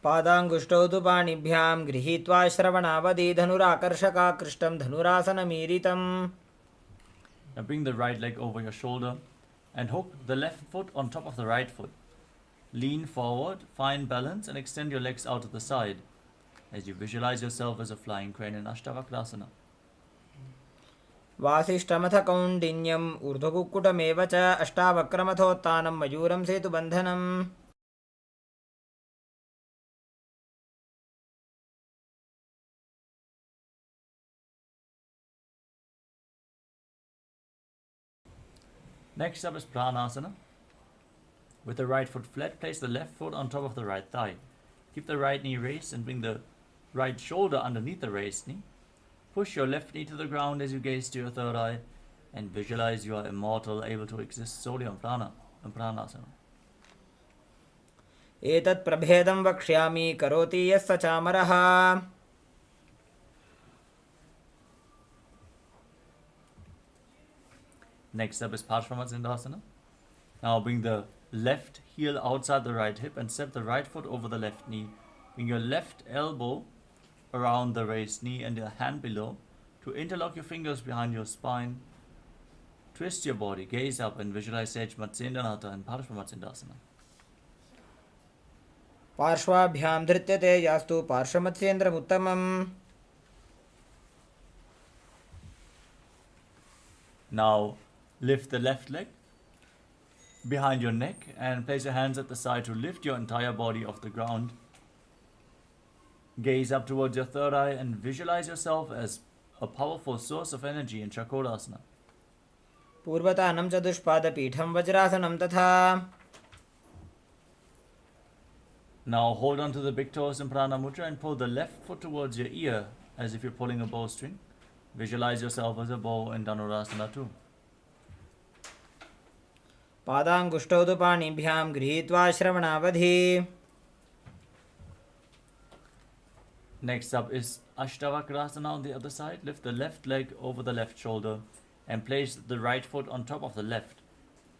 पादाङ्गुष्ठौ तु पाणिभ्यां गृहीत्वा श्रवणावधि धनुराकर्षकाकृष्टं धनुरासनमीरितम्. Now bring the right leg over your shoulder and hook the left foot on top of the right foot. Lean forward, find balance and extend your legs out to the side as you visualize yourself as a flying crane in Ashtavakrasana. वासिष्ठमथ कौण्डिन्यम् ऊर्ध्वकुक्कुटमेव च अष्टावक्रमथोत्तानं मयूरं सेतुबन्धनम्. Next up is Pranasana. With the right foot flat, place the left foot on top of the right thigh. Keep the right knee raised and bring the right shoulder underneath the raised knee. Push your left knee to the ground as you gaze to your third eye and visualize you are immortal, able to exist solely on Pranasana. एतत् प्रभेदं वक्ष्यामि करोति यः स चामरः. Next up is Parshvamatsindasana. Now bring the left heel outside the right hip and step the right foot over the left knee. Bring your left elbow around the raised knee and your hand below to interlock your fingers behind your spine. Twist your body, gaze up and visualize Sage Matsyendranath and Parshvamatsindasana. पार्श्वाभ्यां धृत्यते यास्तु पार्श्वमत्स्येन्द्रमुत्तमम्. Now lift the left leg behind your neck and place your hands at the side to lift your entire body off the ground. Gaze up towards your third eye and visualize yourself as a powerful source of energy in Chakodasana. पूर्वतानं चतुष्पादपीठं वज्रासनं तथा. Now hold on to the big toes in Prana Mudra and pull the left foot towards your ear as if you're pulling a bowstring. Visualize yourself as a bow in Dhanurasana 2. पादाङ्गुष्ठौ तु पाणिभ्यां गृहीत्वा श्रवणावधि. Next up is Ashtavakrasana on the other side. Lift the left leg over the left shoulder and place the right foot on top of the left.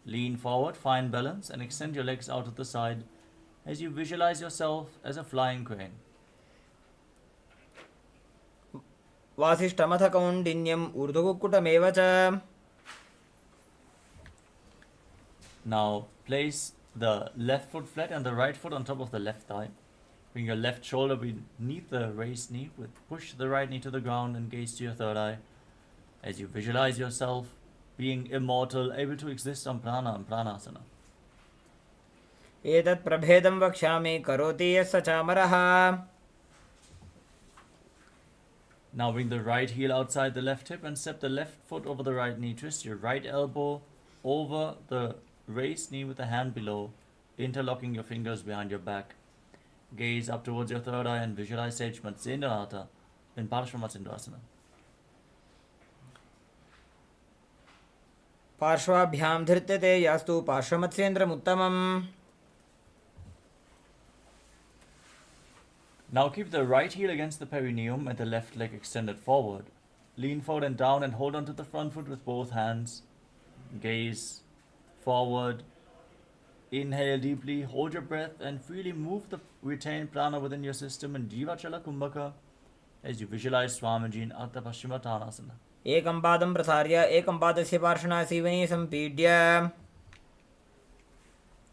Lean forward, find balance, and extend your legs out to the side as you visualize yourself as a flying crane. वासिष्ठमथ कौण्डिन्यम् ऊर्ध्वकुक्कुटमेव च. Now place the left foot flat and the right foot on top of the left thigh. Bring your left shoulder beneath the raised knee. Push the right knee to the ground and gaze to your third eye as you visualize yourself being immortal, able to exist on prana and pranasana. एतत् प्रभेदं वक्ष्यामि करोति यः स चामरः. Now bring the right heel outside the left hip and step the left foot over the right knee. Twist your right elbow over the raised knee with the hand below, interlocking your fingers behind your back. Gaze up towards your third eye and visualize Sage Matsyendranath in Parashvamatsyendrasana. पार्श्वाभ्यां धृत्यते यास्तु पार्श्वमत्स्येन्द्रमुत्तमम्. Now keep the right heel against the perineum and the left leg extended forward. Lean forward and down and hold onto the front foot with both hands. Gaze forward. Inhale deeply, hold your breath and freely move the retained prana within your system in Jivachala Kumbhaka as you visualize Swamiji in Ardha Paschimottanasana. एकं पादं प्रसार्य एकं पादस्य पार्श्वना Seoni सम्पीड्य.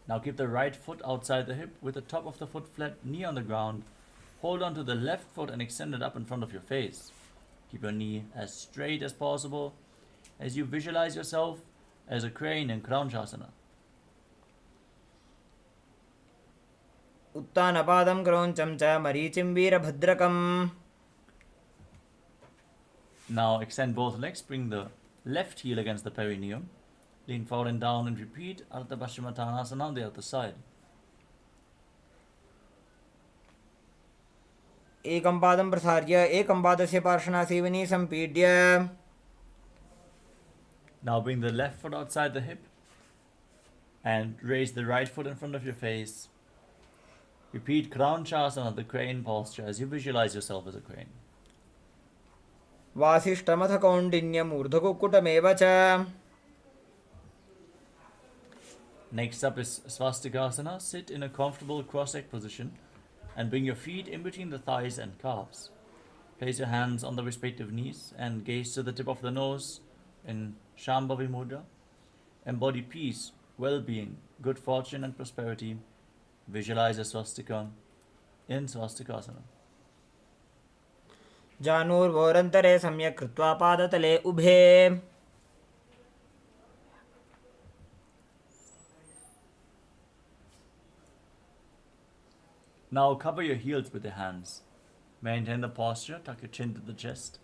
Now keep the right foot outside the hip with the top of the foot flat, knee on the ground. Hold on to the left foot and extend it up in front of your face. Keep your knee as straight as possible as you visualize yourself as a crane in Kraunchasana. उत्तानपादं क्रौञ्चं च मरीचिं वीरभद्रकम्. Now extend both legs, bring the left heel against the perineum. Lean forward and down and repeat Ardha Paschimottanasana on the other side. एकं पादं प्रसार्य एकं पादस्य पार्श्वना Seoni सम्पीड्य. Now bring the left foot outside the hip and raise the right foot in front of your face. Repeat Kraunchasana, the crane posture, as you visualize yourself as a crane. वासिष्ठमथ कौण्डिन्यम् ऊर्ध्वकुक्कुटमेव च. Next up is Swastikasana. Sit in a comfortable cross-legged position and bring your feet in between the thighs and calves. Place your hands on the respective knees and gaze to the tip of the nose in Shambhavi Mudra. Embody peace, well-being, good fortune and prosperity. Visualize a swastika in Swastikasana. जानुर्वोरन्तरे सम्यक् कृत्वा पादतले उभे. Now cover your heels with your hands. Maintain the posture, tuck your chin to the chest.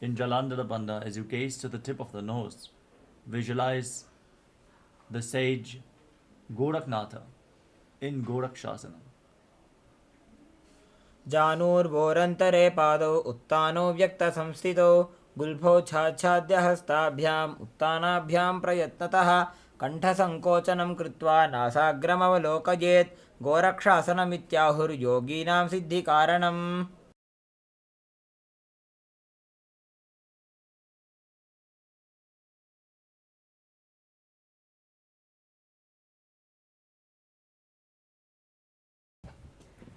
In Jalandhara Bandha, as you gaze to the tip of the nose, visualize the sage Goraknatha in Gorakshasana. जानुर्वोरन्तरे पादौ उत्तानो व्यक्तसंस्थितौ गुल्फौ छाच्छाद्य हस्ताभ्याम् उत्तानाभ्यां प्रयत्नतः कण्ठसङ्कोचनं कृत्वा नासाग्रमवलोकयेत्. गोरक्षासनमित्याहुर्योगीनां सिद्धिकारणम्.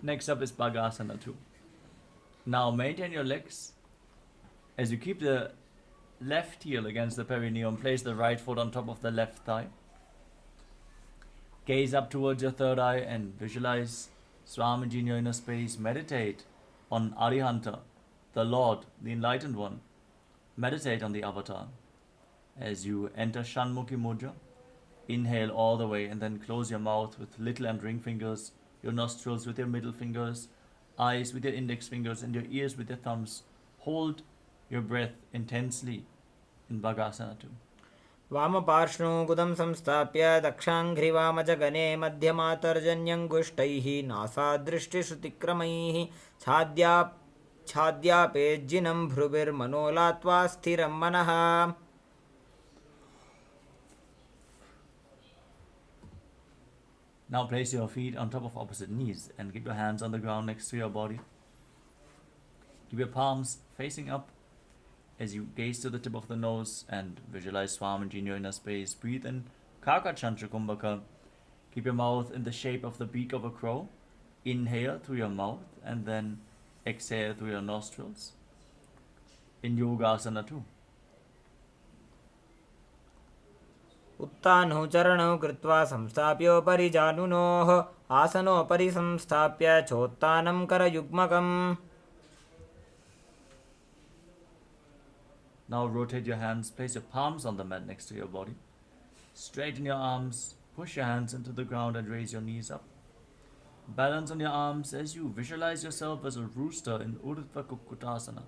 Next up is Bhagasana 2. Now maintain your legs as you keep the left heel against the perineum. Place the right foot on top of the left thigh. Gaze up towards your third eye and visualize Swamiji in your inner space. Meditate on Arihanta, the Lord, the Enlightened One. Meditate on the Avatar. As you enter Shanmukhi Mudra, inhale all the way and then close your mouth with little and ring fingers, your nostrils with your middle fingers, eyes with your index fingers, and your ears with your thumbs. Hold your breath intensely in Bhagasana 2. वामपार्श्वं गुदं संस्थाप्य दक्षाङ्घ्रिवामजगने मध्यमातर्जन्यङ्गुष्टैः नासादृष्टिश्रुतिक्रमैः छाद्यापेज्जिनं भ्रुभिर्मनोलात्वा स्थिरं मनः. Now place your feet on top of opposite knees and keep your hands on the ground next to your body. Keep your palms facing up as you gaze to the tip of the nose and visualize Swamiji in your inner space. Breathe in Kaka Chantra Kumbhaka. Keep your mouth in the shape of the beak of a crow. Inhale through your mouth and then exhale through your nostrils. In Yogasana too. उत्तानौ चरणौ कृत्वा संस्थाप्योपरि जानुनोः आसनोपरि संस्थाप्य चोत्तानं करयुग्मकम्. Now rotate your hands, place your palms on the mat next to your body. Straighten your arms, push your hands into the ground and raise your knees up. Balance on your arms as you visualize yourself as a rooster in Urdhva Kukkutasana.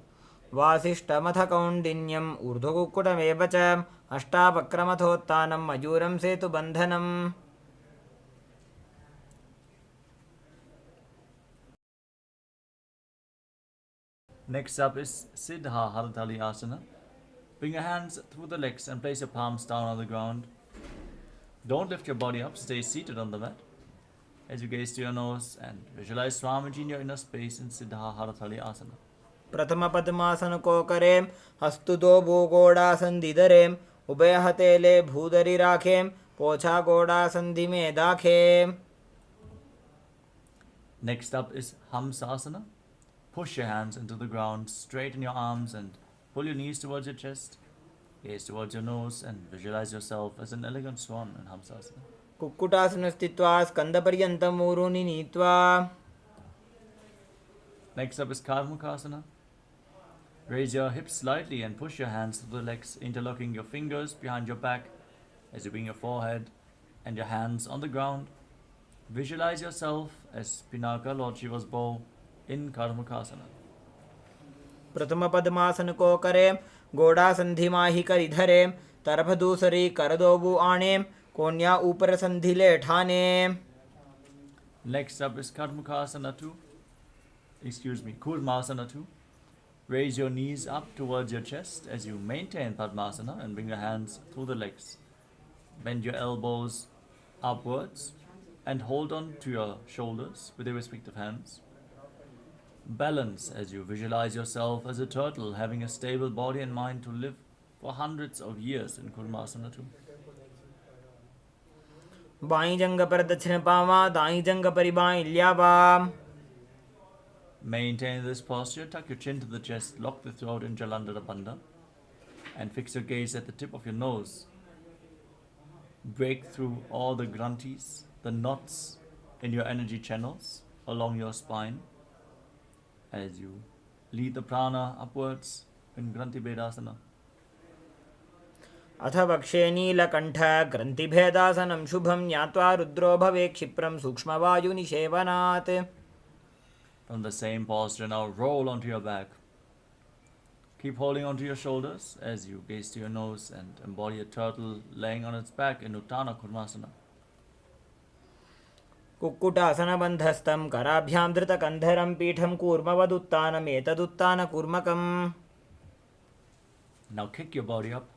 वासिष्ठमथ कौण्डिन्यम् ऊर्ध्वकुक्कुटमेव च अष्टावक्रमथोत्तानं मयूरं सेतुबन्धनम्. Next up is Siddha Haratali Asana. Bring your hands through the legs and place your palms down on the ground. Don't lift your body up, stay seated on the mat. As you gaze to your nose and visualize Swamiji in your inner space in Siddha Haratali Asana. प्रथम पद्मासन को करें हस्तु दो भूगोड़ा संधि धरें उभय हथेले भूधरी राखें पोछा गोड़ा संधि में दाखें. Next up is Hamsasana. Push your hands into the ground, straighten your arms and pull your knees towards your chest. Gaze towards your nose and visualize yourself as an elegant swan in Hamsasana. Kukkutasana स्थित्वा स्कंदपर्यन्तं ऊरुनि नीत्वा. Next up is Karmukasana. Raise your hips slightly and push your hands through the legs, interlocking your fingers behind your back as you bring your forehead and your hands on the ground. Visualize yourself as Pinaka, Lord Shiva's bow, in Karmukasana. प्रथम पद्मासन को करें गोड़ा संधि माही कर इधरें तरफ दूसरी कर दो बू आने कोन्या ऊपर संधि ले ठाने. Next up is Karmukasana 2. Kurmasana 2. Raise your knees up towards your chest as you maintain Padmasana and bring your hands through the legs. Bend your elbows upwards and hold on to your shoulders with your respective hands. Balance as you visualize yourself as a turtle having a stable body and mind to live for hundreds of years in Kurmasana 2. By जंग पर दक्षिण पावा दाई जंग पर by ल्यावा. Maintain this posture, tuck your chin to the chest, lock the throat in Jalandhara Bandha and fix your gaze at the tip of your nose. Break through all the granthis, the knots in your energy channels along your spine as you lead the prana upwards in Granthi Bedasana. अथ वक्षे नीलकण्ठ ग्रन्थिभेदासनं शुभं ज्ञात्वा रुद्रो भवे क्षिप्रं सूक्ष्मवायुनिषेवनात्. From the same posture, now roll onto your back. Keep holding onto your shoulders as you gaze to your nose and embody a turtle laying on its back in Uttana Kurmasana. कुक्कुटासनबन्धस्थं कराभ्यां धृतकन्धरं पीठं कूर्मवदुत्तानमेतदुत्तानकूर्मकम्. Now kick your body up.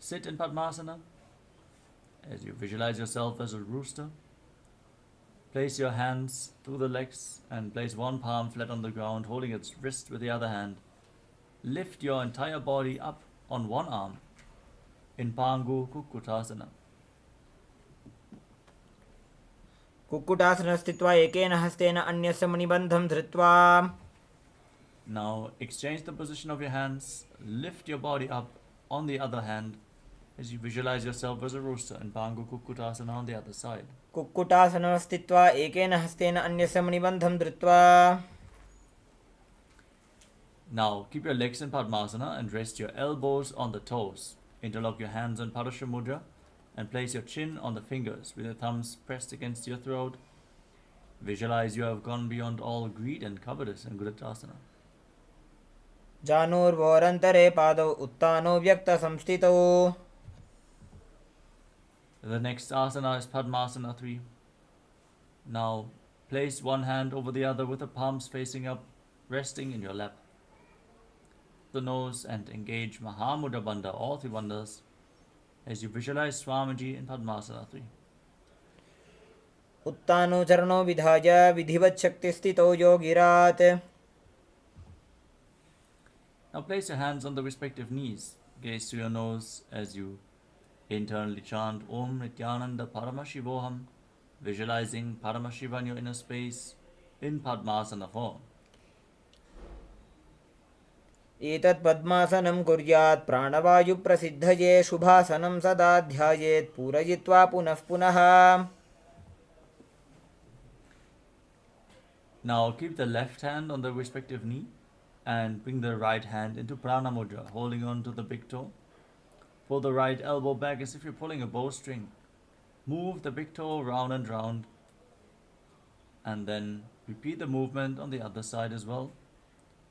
Sit in Padmasana as you visualize yourself as a rooster. Place your hands through the legs and place one palm flat on the ground, holding its wrist with the other hand. Lift your entire body up on one arm in Pangu Kukkutasana. Kukkutasana स्थित्वा एकेन हस्तेन अन्यस्य मणिबन्धं धृत्वा. Now exchange the position of your hands. Lift your body up on the other hand as you visualize yourself as a rooster in Pangu Kukkutasana on the other side. Kukkutasana स्थित्वा एकेन हस्तेन अन्यस्य मणिबन्धं धृत्वा. Now keep your legs in Padmasana and rest your elbows on the toes. Interlock your hands in Padasha Mudra and place your chin on the fingers with your thumbs pressed against your throat. Visualize you have gone beyond all greed and covetous in Guritasana. जानूर्वोरन्तरे पादौ उत्तानो व्यक्तसंस्थितौ. The next asana is Padmasana 3. Now place one hand over the other with the palms facing up, resting in your lap. The nose and engage Mahamudra Bandha, all three bandhas, as you visualize Swamiji in Padmasana 3. उत्तानो चरणो विधाय विधिवत् शक्तिस्थितौ योगिरात्. Now place your hands on the respective knees. Gaze to your nose as you internally chant Om Nithyananda Paramashivoham, visualizing Paramashiva in your inner space in Padmasana form. एतत् पद्मासनं कुर्यात् प्राणवायुप्रसिद्धये शुभासनं सदा ध्यायेत् पूरयित्वा पुनः पुनः. Now keep the left hand on the respective knee and bring the right hand into Prana Mudra, holding on to the big toe. Pull the right elbow back as if you're pulling a bowstring. Move the big toe round and round, and then repeat the movement on the other side as well,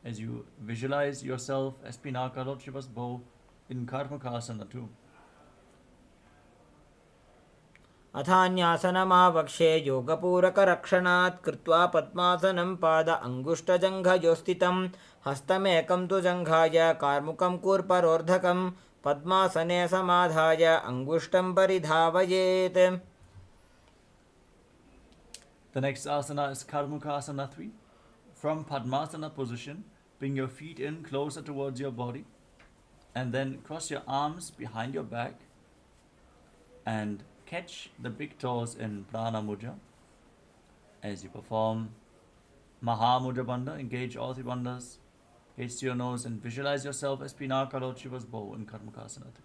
as you visualize yourself as Pinaka Lord Shiva's bow in Karmakasana too. अथान्यासनमावक्षे योगपूरकरक्षणात् कृत्वा पद्मासनं पाद अङ्गुष्ठजङ्घयोस्थितं हस्तमेकं तु जङ्घाय कार्मुकं कूर्परोर्धकं पद्मासने समाधाय अङ्गुष्ठं परिधावयेत्. The next asana is Karmukasana 3. From Padmasana position, bring your feet in closer towards your body, and then cross your arms behind your back and catch the big toes in Prana Mudra. As you perform Maha Mudra Bandha, engage all three bandhas, gaze to your nose and visualize yourself as Pinaka Lord Shiva's bow in Karmukasana 3.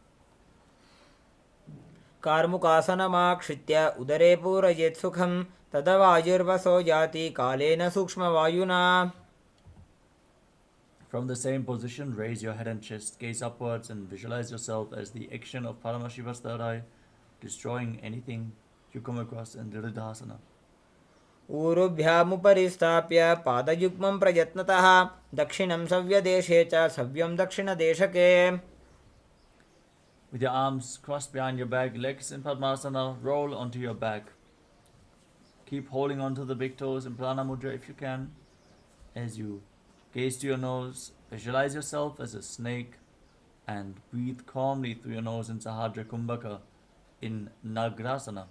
कार्मुकासनमाक्षित्य उदरे पूरयेत् सुखं तदवायुर्वसो याति कालेन सूक्ष्मवायुना. From the same position, raise your head and chest, gaze upwards and visualize yourself as the action of Paramashiva's third eye, destroying anything you come across in Diridhasana. ऊरुभ्यामुपरि स्थाप्य पादयुग्मं प्रयत्नतः दक्षिणं सव्यदेशे च सव्यं दक्षिणदेशके. With your arms crossed behind your back, legs in Padmasana, roll onto your back. Keep holding onto the big toes in Prana Mudra if you can. As you gaze to your nose, visualize yourself as a snake and breathe calmly through your nose in Sahadra Kumbhaka in Nagrasana.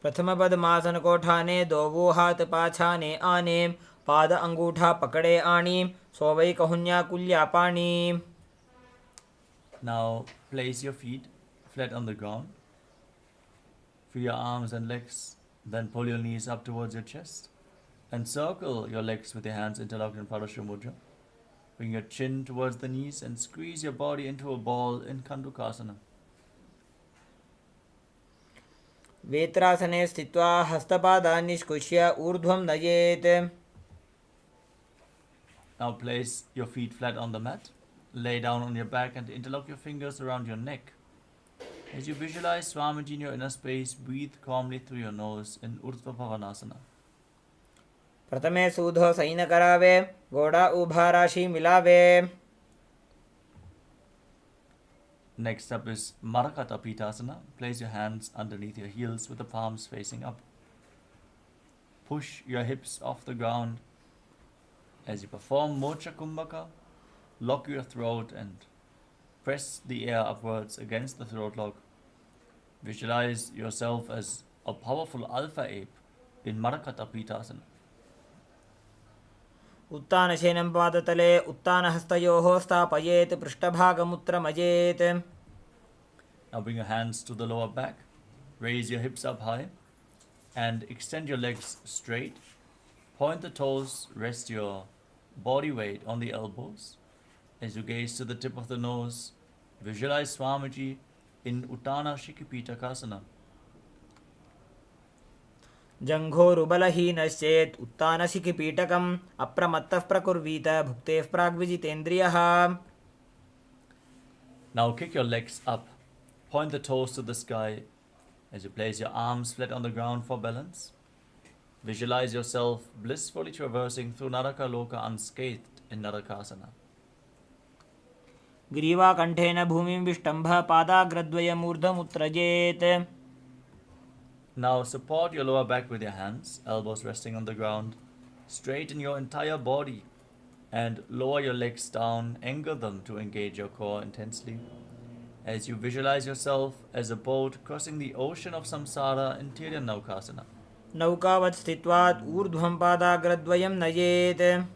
प्रथम पद्मासन को ठाने दो वो हाथ पाछाने आने पाद अंगूठा पकड़े आनी सोवई कहुन्या कुल्या पानी. Now place your feet flat on the ground. Free your arms and legs. Then pull your knees up towards your chest. And circle your legs with your hands interlocked in Parashur Mudra. Bring your chin towards the knees and squeeze your body into a ball in Kandukasana. वेत्रासने स्थित्वा हस्तपादान् निष्कुष्य ऊर्ध्वं नयेत्. Now place your feet flat on the mat. Lay down on your back and interlock your fingers around your neck. As you visualize Swamiji in your inner space, breathe calmly through your nose in Urdhva Bhavanasana. प्रथमे सूधो San करावे घोड़ा उभा राशि मिलावे. Next up is Marakata Pitasana. Place your hands underneath your heels with the palms facing up. Push your hips off the ground. As you perform Mocha Kumbhaka, lock your throat and press the air upwards against the throat lock. Visualize yourself as a powerful alpha ape in Marakata Pitasana. उत्तानशयनं पादतले उत्तानहस्तयोः स्थापयेत् पृष्ठभागमुत्रमजेत्. Now bring your hands to the lower back. Raise your hips up high and extend your legs straight. Point the toes, rest your body weight on the elbows. As you gaze to the tip of the nose, visualize Swamiji in Uttana Shikipitakasana. जङ्घोरुबलहीनश्चेत् उत्तानशिखिपीठकम् अप्रमत्तः प्रकुर्वीत भुक्तेः प्राग्विजितेन्द्रियः. Now kick your legs up. Point the toes to the sky as you place your arms flat on the ground for balance. Visualize yourself blissfully traversing through Naraka Loka unscathed in Narakasana. ग्रीवाकण्ठेन भूमिं विष्टम्भ पादाग्रद्वयमूर्धमुत्रजेत्. Now support your lower back with your hands, elbows resting on the ground. Straighten your entire body and lower your legs down. Anchor them to engage your core intensely. As you visualize yourself as a boat crossing the ocean of samsara in Tiryannaukasana. नौकावत् स्थित्वा ऊर्ध्वं पादाग्रद्वयं नयेत्.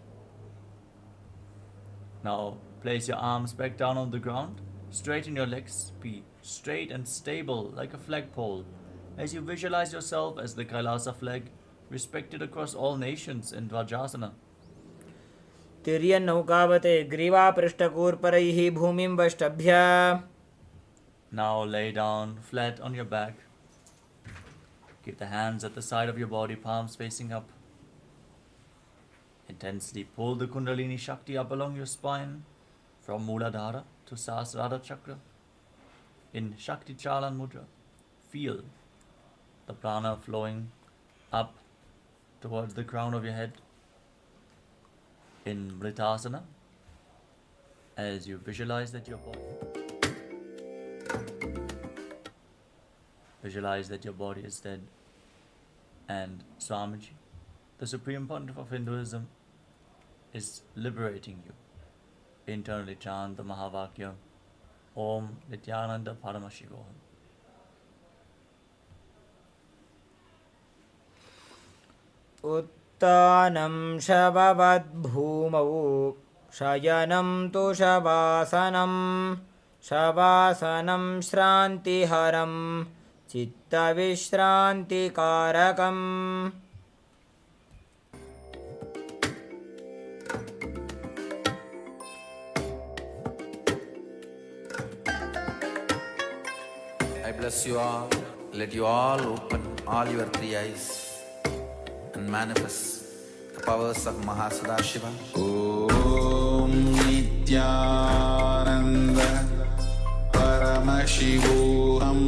Now place your arms back down on the ground, straighten your legs, be straight and stable like a flagpole as you visualize yourself as the KAILASA flag, respected across all nations in Dvajasana. तिर्यन्नौकावते ग्रीवापृष्ठकूर्परैः भूमिं वष्टभ्य. Now lay down flat on your back. Keep the hands at the side of your body, palms facing up. Intensely pull the Kundalini Shakti up along your spine from Muladhara to Sahasrara Chakra. In Shakti Chalan Mudra, feel the prana flowing up towards the crown of your head. In Mritasana, as you visualize that your body is dead, and Swamiji, the Supreme Pontiff of Hinduism, is liberating you. Internally chant the Mahavakya, Om Nithyananda Paramashivoham. उत्तानं शववद्भूमौ शयनं तु शवासनं शवासनं श्रान्तिहरं चित्तविश्रान्तिकारकम्. I bless you all. Let you all open all your three eyes and manifest the powers of Mahasudashiva. Om Nithyananda Paramashivoham.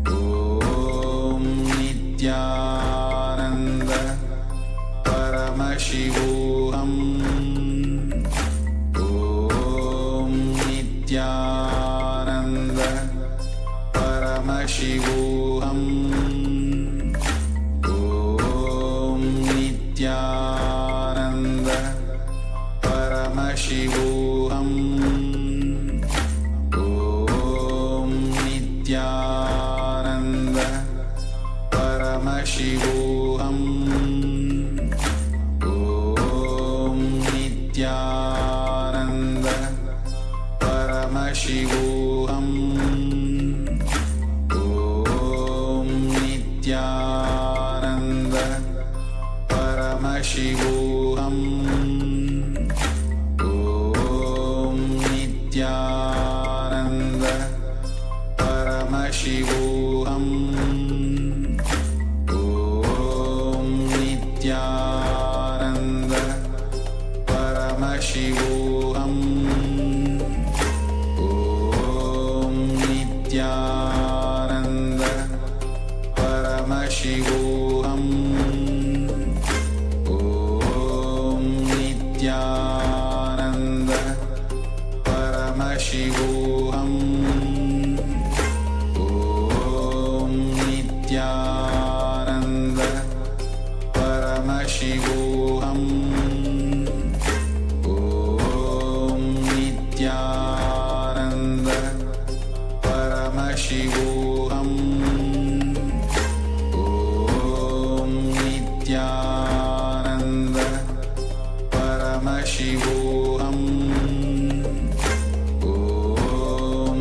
Om Nithyananda Paramashivoham. Om Nithyananda Paramashivoham. Nithyananda Paramashivoham. Om Nithyananda Paramashivoham. Om Nithyananda Paramashivoham. Om Nithyananda Paramashivoham. Om Nithyananda Paramashivoham. Om Nithyananda Paramashivoham. Om Nithyananda Paramashivoham. Om Nithyananda Paramashivoham. Om Nithyananda Paramashivoham. Om Nithyananda Paramashivoham. Om Nithyananda Paramashivoham. Om Nithyananda Paramashivoham. Om Nithyananda Paramashivoham. Om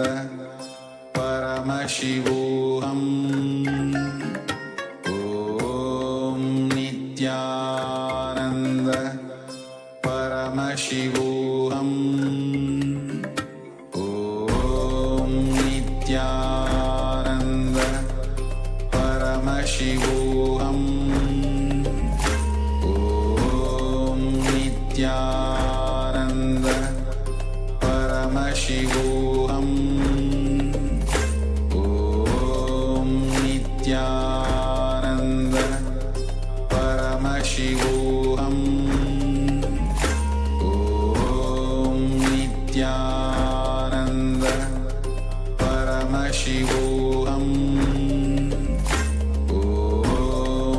Nithyananda Paramashivoham. Om Nithyananda Paramashivoham. Om Nithyananda Paramashivoham. Om Nithyananda Paramashivoham. Om Nithyananda Paramashivoham. Om Nithyananda Paramashivoham. Om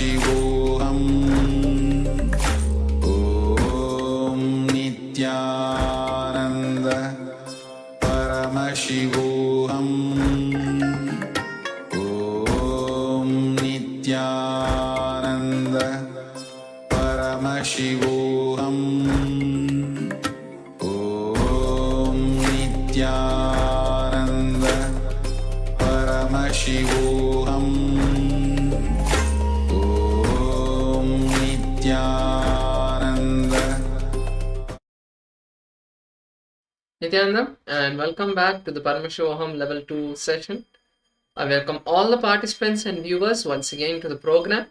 Paramashivoham. Om Nithyananda Paramashivoham. Om Nithyananda Paramashivoham. Om Nithyananda Paramashivoham. Om Nithyananda. Nithyananda, and welcome back to the Paramashivoham Level 2 session. I welcome all the participants and viewers once again to the program,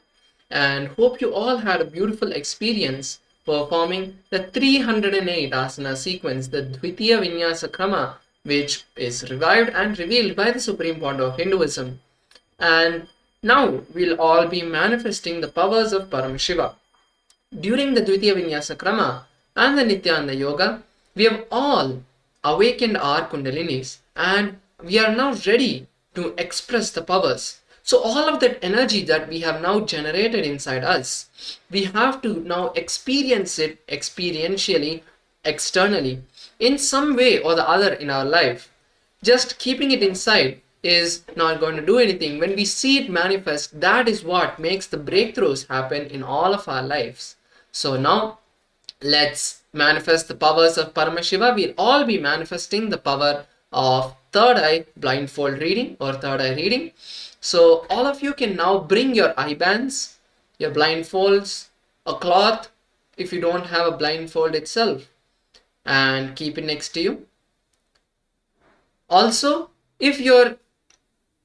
and hope you all had a beautiful experience performing the 308 asana sequence, the Dvitiya Vinyasa Krama, which is revived and revealed by the Supreme Founder of Hinduism. And now we'll all be manifesting the powers of Paramashiva. During the Dvitiya Vinyasa Krama and the Nithyananda Yoga, we have all awakened our Kundalinis and we are now ready to express the powers. So all of that energy that we have now generated inside us, we have to now experience it experientially, externally, in some way or the other in our life. Just keeping it inside is not going to do anything. When we see it manifest, that is what makes the breakthroughs happen in all of our lives. So now let's manifest the powers of Paramashiva. We'll all be manifesting the power of third eye blindfold reading or third eye reading. So all of you can now bring your eye bands, your blindfolds, a cloth if you don't have a blindfold itself, and keep it next to you. Also, if you're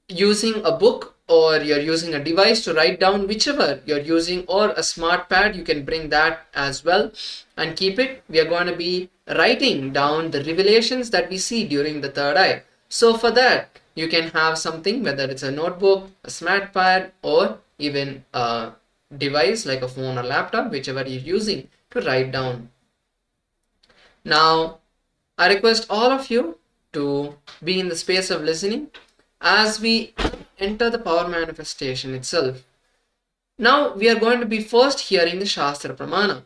using a book or you're using a device to write down, whichever you're using, or a smart pad, you can bring that as well and keep it. We are going to be writing down the revelations that we see during the third eye. So for that, you can have something, whether it's a notebook, a smart pad, or even a device like a phone or laptop, whichever you're using to write down. Now, I request all of you to be in the space of listening as we enter the power manifestation itself. Now we are going to be first hearing the Shastra Pramana,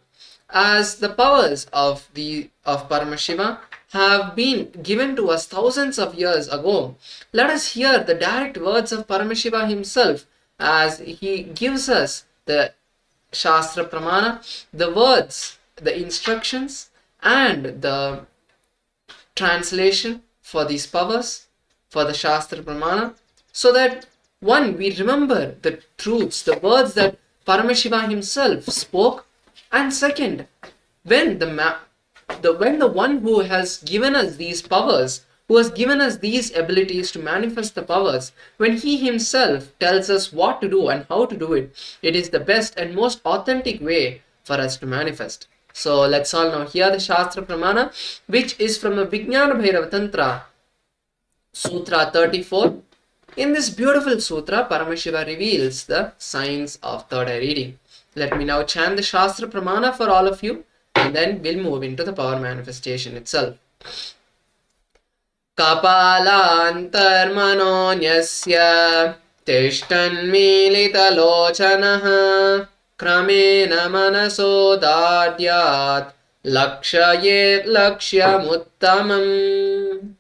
as the powers of Paramashiva have been given to us thousands of years ago. Let us hear the direct words of Paramashiva himself as he gives us the Shastra Pramana, the words, the instructions, and the translation for these powers, for the Shastra Pramana, so that one, we remember the truths, the words that Paramashiva himself spoke, and second, when the one who has given us these powers, who has given us these abilities to manifest the powers, when he himself tells us what to do and how to do it, it is the best and most authentic way for us to manifest. So let's all now hear the Shastra Pramana, which is from the Vijnana Bhairava Tantra, Sutra 34. In this beautiful sutra, Paramashiva reveals the signs of third eye reading. Let me now chant the Shastra Pramana for all of you, and then we'll move into the power manifestation itself. Kapalantarmanonyasya tishtanmilitalochanaha kramena manasodadyat lakshayet lakshyamuttamam.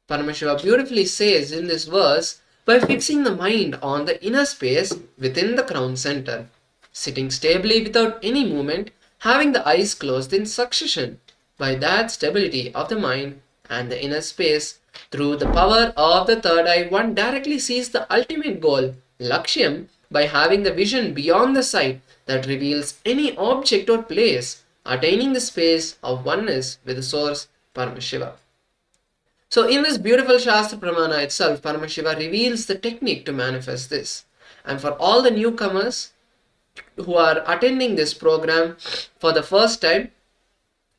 Paramashiva beautifully says in this verse, by fixing the mind on the inner space within the crown center, sitting stably without any movement, having the eyes closed in succession, by that stability of the mind and the inner space, through the power of the third eye, one directly sees the ultimate goal, Lakshyam, by having the vision beyond the sight that reveals any object or place, attaining the space of oneness with the source, Paramashiva. So in this beautiful Shastra Pramana itself, Paramashiva reveals the technique to manifest this. And for all the newcomers who are attending this program for the first time,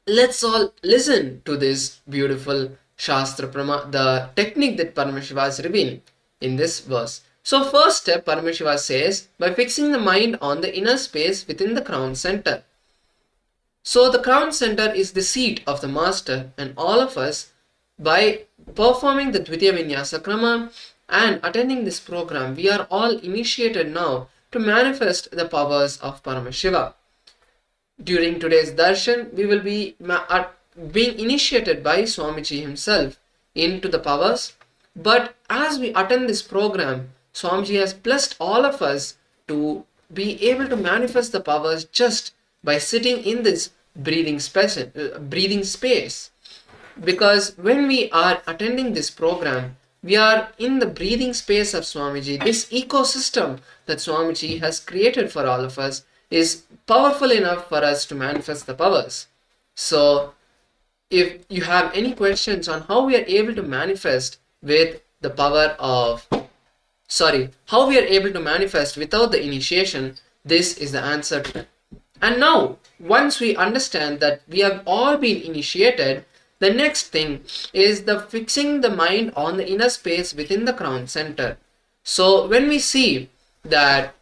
let's all listen to this beautiful Shastra Pramana, the technique that Paramashiva is revealing in this verse. So first step, Paramashiva says, by fixing the mind on the inner space within the crown center. So the crown center is the seat of the master, and all of us, by performing the Dvitiya Vinyasa Krama and attending this program, we are all initiated now to manifest the powers of Paramashiva. During today's darshan, we will be being initiated by Swamiji himself into the powers. But as we attend this program, Swamiji has blessed all of us to be able to manifest the powers just by sitting in this breathing space. Because when we are attending this program, we are in the breathing space of Swamiji. This ecosystem that Swamiji has created for all of us is powerful enough for us to manifest the powers. So, if you have any questions on how we are able to manifest with the power of, how we are able to manifest without the initiation, this is the answer to that. And now, once we understand that we have all been initiated, the next thing is the fixing the mind on the inner space within the crown center. So when we see that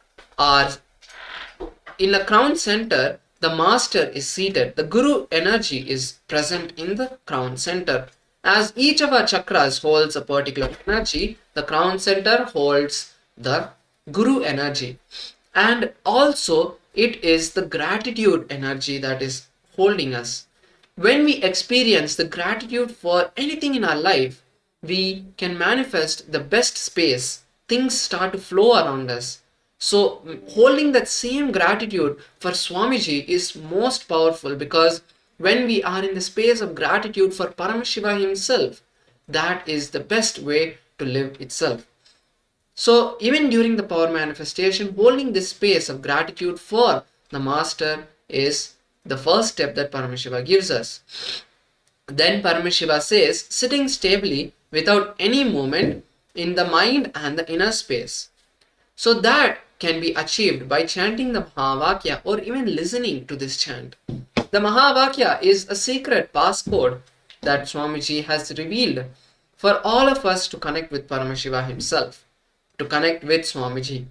in the crown center, the master is seated, the guru energy is present in the crown center. As each of our chakras holds a particular energy, the crown center holds the guru energy. And also, it is the gratitude energy that is holding us. When we experience the gratitude for anything in our life, we can manifest the best space. Things start to flow around us. So holding that same gratitude for Swamiji is most powerful, because when we are in the space of gratitude for Paramashiva himself, that is the best way to live itself. So even during the power manifestation, holding this space of gratitude for the master is the first step that Paramashiva gives us. Then Paramashiva says, sitting stably without any movement in the mind and the inner space. So that can be achieved by chanting the Mahavakya or even listening to this chant. The Mahavakya is a secret passcode that Swamiji has revealed for all of us to connect with Paramashiva himself, to connect with Swamiji.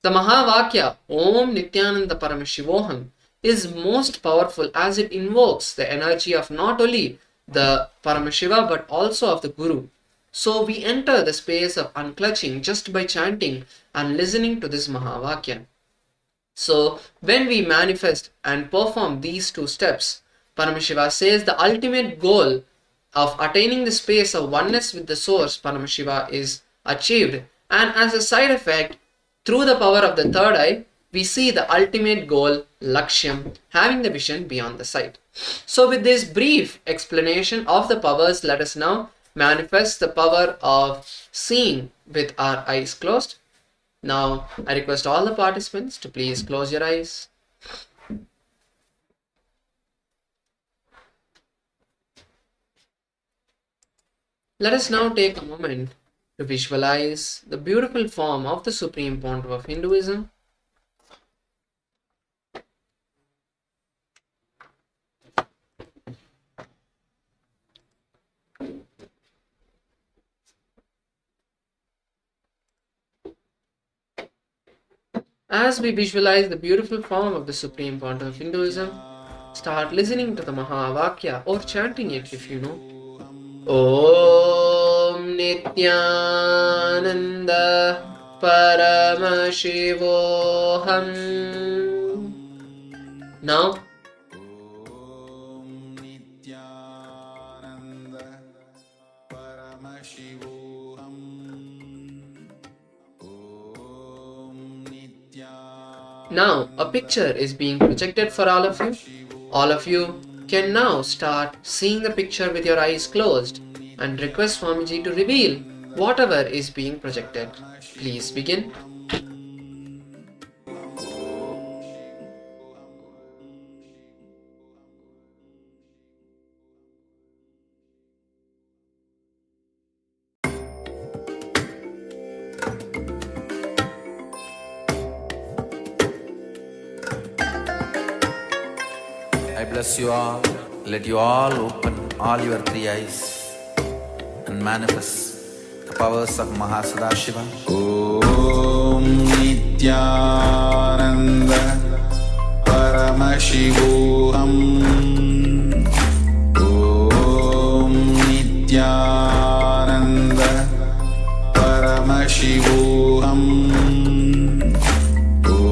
The Mahavakya, Om Nithyananda Paramashivoham, is most powerful as it invokes the energy of not only the Paramashiva but also of the Guru. So we enter the space of unclutching just by chanting and listening to this Mahavakya. So when we manifest and perform these two steps, Paramashiva says the ultimate goal of attaining the space of oneness with the source, Paramashiva, is achieved. And as a side effect, through the power of the third eye, we see the ultimate goal, Lakshyam, having the vision beyond the sight. So with this brief explanation of the powers, let us now manifest the power of seeing with our eyes closed. Now, I request all the participants to please close your eyes. Let us now take a moment to visualize the beautiful form of the Supreme Pontiff of Hinduism. As we visualize the beautiful form of the Supreme Pontiff of Hinduism, start listening to the Mahavakya or chanting it if you know. Om Nithyananda Paramashivoham. Now, Now, a picture is being projected for all of you. All of you can now start seeing the picture with your eyes closed and request Swamiji to reveal whatever is being projected. Please begin. I bless you all. Let you all open all your three eyes and manifest the powers of Mahasadashiva. Om Nithyananda Paramashivoham. Om Nithyananda Paramashivoham. Om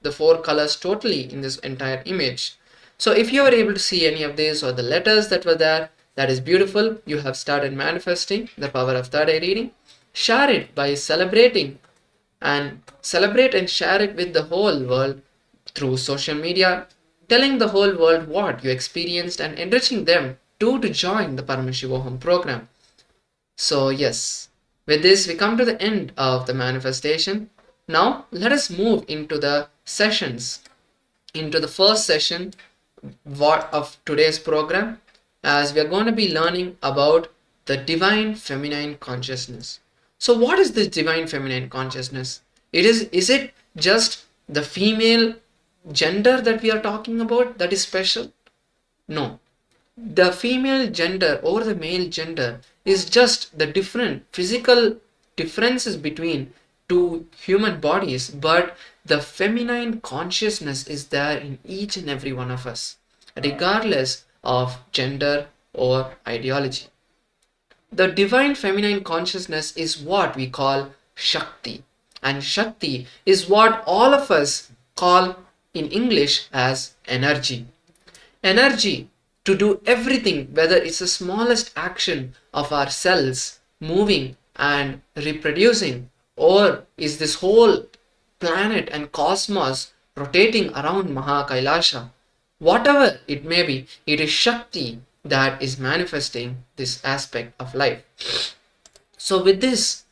the four colors totally in this entire image. So if you were able to see any of these or the letters that were there, that is beautiful. You have started manifesting the power of third eye reading. Share it by celebrating, and celebrate and share it with the whole world through social media, telling the whole world what you experienced and enriching them to join the Paramashivoham program. So yes, with this we come to the end of the manifestation. Now let us move into the sessions, into the first session of today's program, as we are going to be learning about the divine feminine consciousness. So what is this divine feminine consciousness? Is it just the female gender that we are talking about that is special? No. The female gender or the male gender is just the different physical differences between two human bodies, but the feminine consciousness is there in each and every one of us, regardless of gender or ideology. The divine feminine consciousness is what we call Shakti, and Shakti is what all of us call in English as energy. Energy to do everything, whether it's the smallest action of our cells moving and reproducing, or is this whole planet and cosmos rotating around KAILASA. Whatever it may be, it is Shakti that is manifesting this aspect of life. So with this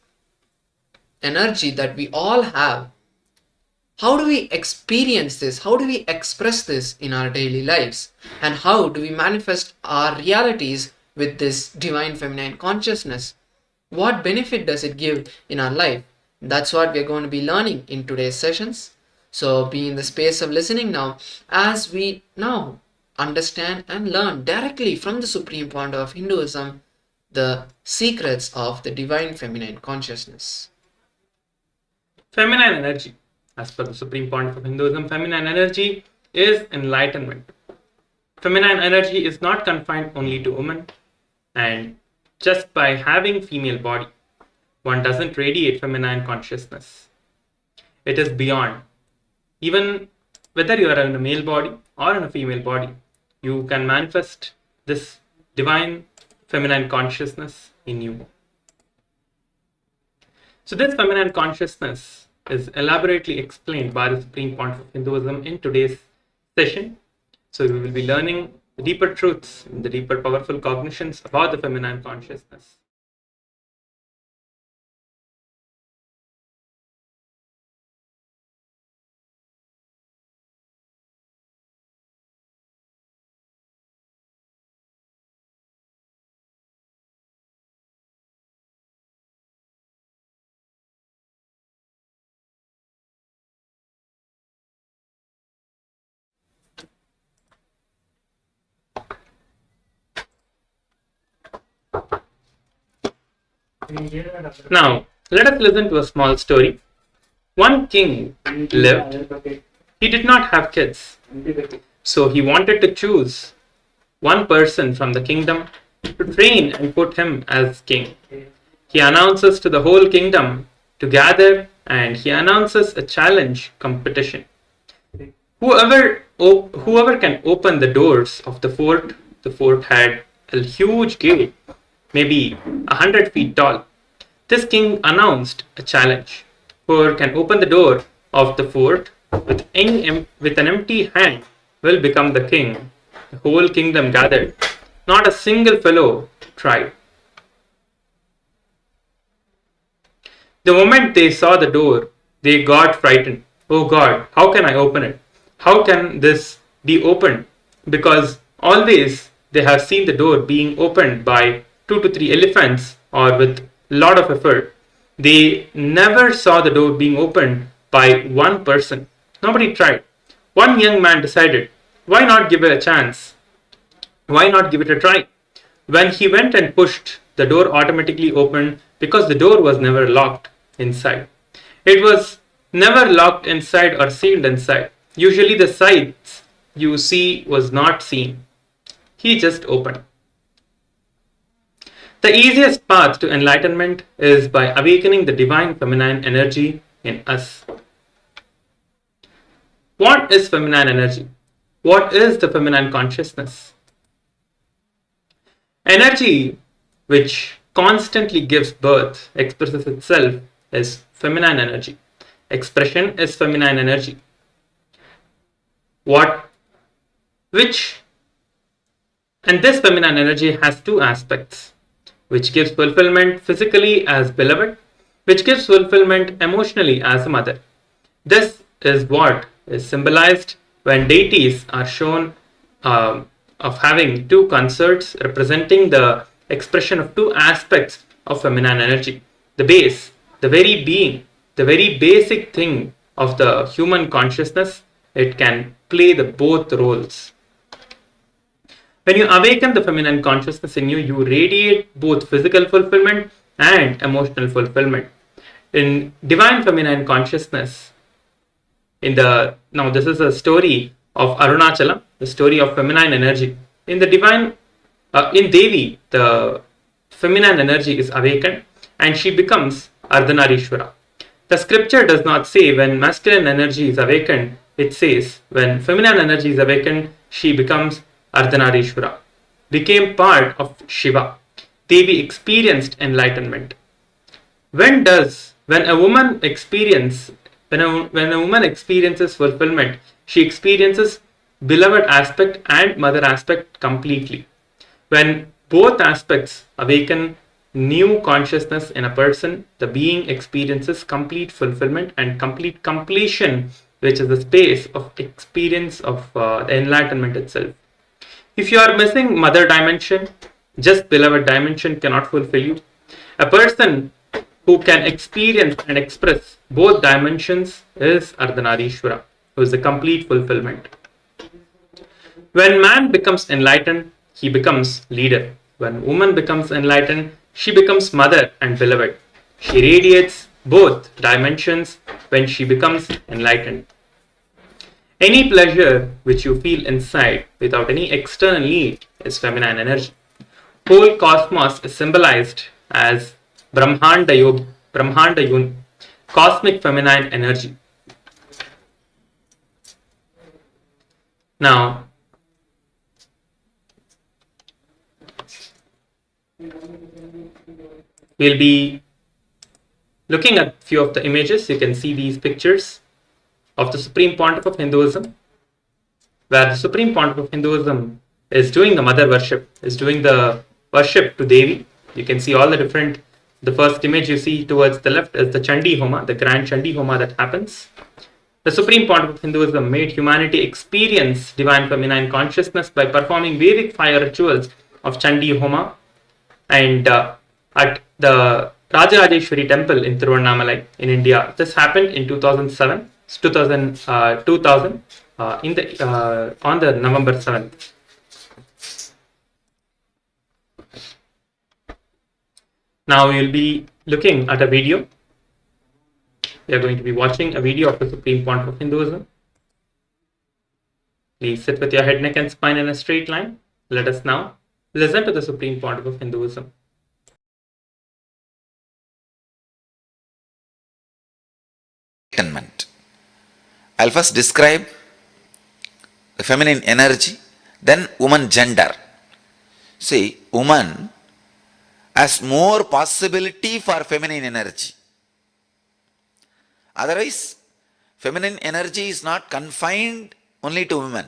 energy that we all have, how do we experience this? How do we express this in our daily lives? And how do we manifest our realities with this divine feminine consciousness? What benefit does it give in our life? That's what we're going to be learning in today's sessions. So be in the space of listening now, as we now understand and learn directly from the Supreme Point of Hinduism the secrets of the divine feminine consciousness. Feminine energy. As per the Supreme Point of Hinduism, feminine energy is enlightenment. Feminine energy is not confined only to women, and just by having female body, one doesn't radiate feminine consciousness. It is beyond. Even whether you are in a male body or in a female body, you can manifest this divine feminine consciousness in you. So this feminine consciousness is elaborately explained by the Supreme Point of Hinduism in today's session. So we will be learning the deeper truths, the deeper powerful cognitions about the feminine consciousness. Now, let us listen to a small story. One king lived. He did not have kids. So he wanted to choose one person from the kingdom to train and put him as king. He announces to the whole kingdom to gather, and he announces a challenge competition. Whoever can open the doors of the fort had a huge gate, maybe 100 feet tall. This king announced a challenge. Whoever can open the door of the fort with an empty hand will become the king. The whole kingdom gathered. Not a single fellow tried. The moment they saw the door, they got frightened. Oh God, how can I open it? How can this be opened? Because always they have seen the door being opened by 2 to 3 elephants or with a lot of effort. They never saw the door being opened by one person. Nobody tried. One young man decided, why not give it a chance? Why not give it a try? When he went and pushed, the door automatically opened because the door was never locked inside. It was never locked inside or sealed inside. Usually the sides you see was not seen. He just opened. The easiest path to enlightenment is by awakening the divine feminine energy in us. What is feminine energy? What is the feminine consciousness? Energy which constantly gives birth, expresses itself, is feminine energy. Expression is feminine energy. And this feminine energy has two aspects, which gives fulfillment physically as beloved, which gives fulfillment emotionally as a mother. This is what is symbolized when deities are shown of having two concerts representing the expression of two aspects of feminine energy. The base, the very being, the very basic thing of the human consciousness, it can play the both roles. When you awaken the feminine consciousness in you, you radiate both physical fulfillment and emotional fulfillment. In divine feminine consciousness, now this is a story of Arunachalam, the story of feminine energy. In Devi, the feminine energy is awakened and she becomes Ardhanarishwara. The scripture does not say when masculine energy is awakened, it says when feminine energy is awakened, she becomes Ardhanarishwara, became part of Shiva. Devi experienced enlightenment. When a woman experiences fulfillment, she experiences beloved aspect and mother aspect completely. When both aspects awaken new consciousness in a person, the being experiences complete fulfillment and complete completion, which is the space of experience of the enlightenment itself. If you are missing mother dimension, just beloved dimension cannot fulfill you. A person who can experience and express both dimensions is Ardhanarishwara, who is the complete fulfillment. When man becomes enlightened, he becomes leader. When woman becomes enlightened, she becomes mother and beloved. She radiates both dimensions when she becomes enlightened. Any pleasure which you feel inside without any external need is feminine energy. Whole cosmos is symbolized as Brahmanda Yun, cosmic feminine energy. Now, we'll be looking at a few of the images. You can see these pictures of the Supreme Pontiff of Hinduism, where the Supreme Pontiff of Hinduism is doing the mother worship, is doing the worship to Devi. You can see all the first image you see towards the left is the Chandi Homa, the grand Chandi Homa that happens. The Supreme Pontiff of Hinduism made humanity experience divine feminine consciousness by performing Vedic fire rituals of Chandi Homa and at the Rajarajeshwari temple in Tiruvannamalai in India. This happened in 2007. 2000 on the November 7th. Now we will be looking at a video. We are going to be watching a video of the Supreme Pontiff of Hinduism. Please sit with your head, neck and spine in a straight line. Let us now listen to the Supreme Pontiff of Hinduism. Enlightenment. I'll first describe the feminine energy, then woman gender. See, woman has more possibility for feminine energy. Otherwise, feminine energy is not confined only to women.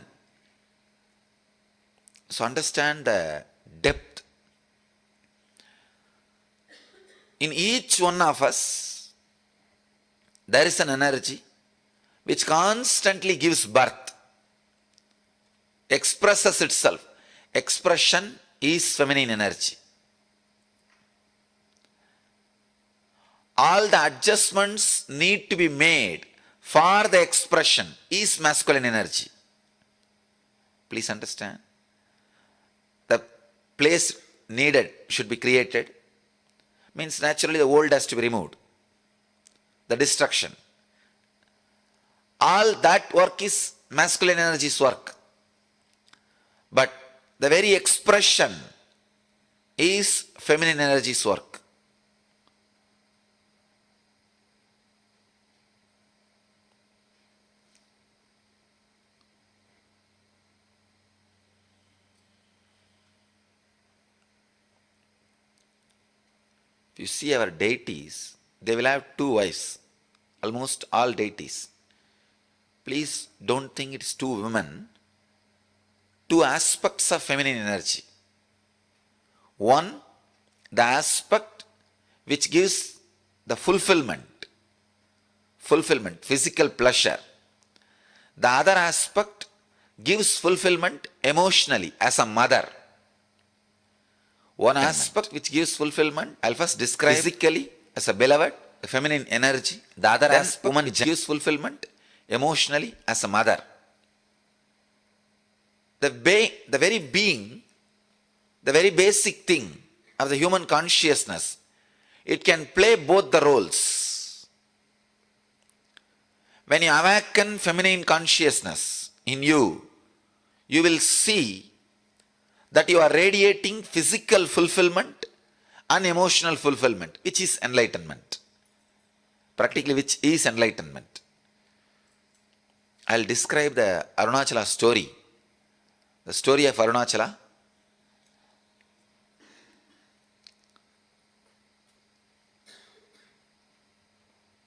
So understand the depth. In each one of us, there is an energy which constantly gives birth, expresses itself. Expression is feminine energy. All the adjustments need to be made for the expression is masculine energy. Please understand. The place needed should be created. Means naturally the old has to be removed. The destruction. All that work is masculine energy's work. But the very expression is feminine energy's work. You see our deities, they will have two wives. Almost all deities. Please don't think it's two women. Two aspects of feminine energy. One, the aspect which gives the fulfillment, physical pleasure. The other aspect gives fulfillment emotionally as a mother. One aspect which gives fulfillment, I'll first describe physically as a beloved, the feminine energy. The other aspect, woman, which gives fulfillment emotionally as a mother. The very being, the very basic thing of the human consciousness, it can play both the roles. When you awaken feminine consciousness in you, you will see that you are radiating physical fulfillment and emotional fulfillment, which is enlightenment. Practically, which is enlightenment. I'll describe the Arunachala story. The story of Arunachala.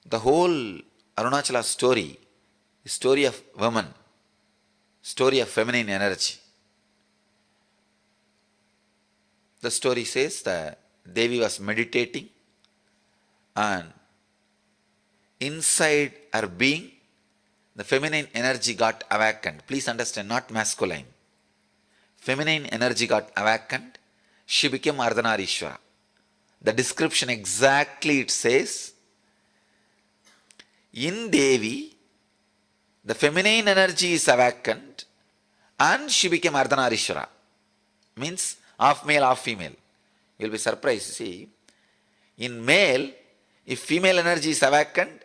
The whole Arunachala story is story of woman, story of feminine energy. The story says that Devi was meditating and inside her being, the feminine energy got awakened. Please understand, not masculine. Feminine energy got awakened. She became Ardhanarishwara. The description exactly it says, in Devi, the feminine energy is awakened and she became Ardhanarishwara. Means half male, half female. You'll be surprised. See, in male, if female energy is awakened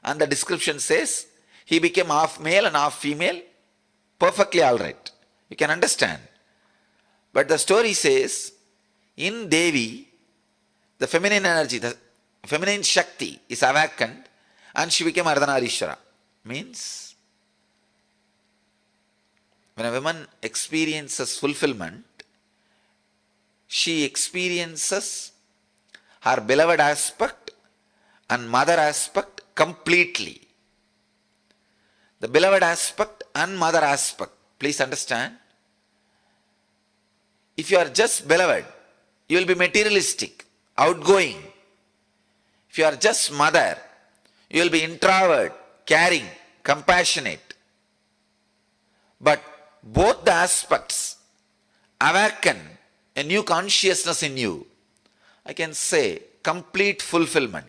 and the description says he became half male and half female, perfectly alright. You can understand. But the story says, in Devi, the feminine energy, the feminine Shakti is awakened and she became Ardhanarishwara. Means, when a woman experiences fulfillment, she experiences her beloved aspect and mother aspect completely. The beloved aspect and mother aspect, please understand. If you are just beloved, you will be materialistic, outgoing. If you are just mother, you will be introvert, caring, compassionate. But both the aspects awaken a new consciousness in you. I can say complete fulfillment.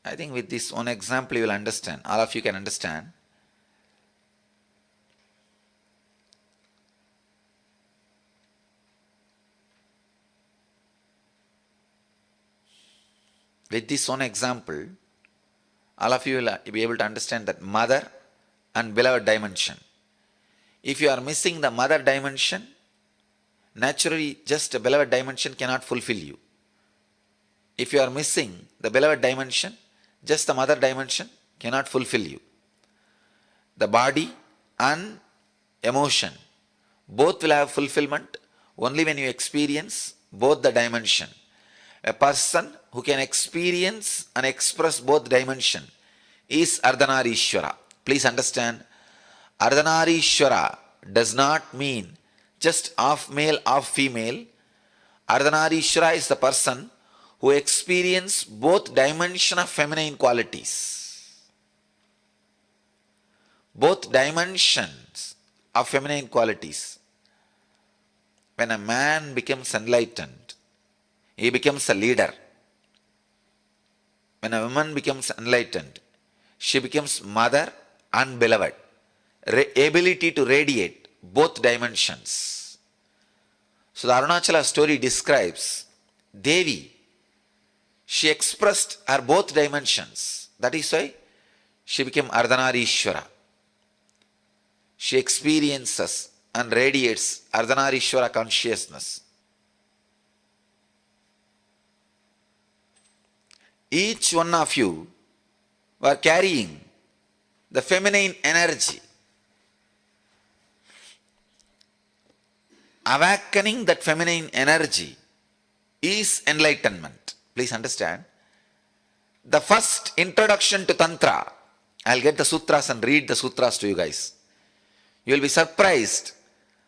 I think with this one example you will understand. All of you can understand. With this one example, all of you will be able to understand that mother and beloved dimension. If you are missing the mother dimension, naturally just a beloved dimension cannot fulfill you. If you are missing the beloved dimension, just the mother dimension cannot fulfill you. The body and emotion, both will have fulfillment only when you experience both the dimension. A person who can experience and express both dimension is Ardhanarishwara. Please understand, Ardhanarishwara does not mean just half male, half female. Ardhanarishwara is the person who experience both dimension of feminine qualities. Both dimensions of feminine qualities. When a man becomes enlightened, he becomes a leader. When a woman becomes enlightened, she becomes mother and beloved. Ability to radiate both dimensions. So the Arunachala story describes Devi. She expressed her both dimensions. That is why she became Ardhanarishwara. She experiences and radiates Ardhanarishwara consciousness. Each one of you are carrying the feminine energy. Awakening that feminine energy is enlightenment. Please understand. The first introduction to Tantra, I'll get the sutras and read the sutras to you guys. You will be surprised.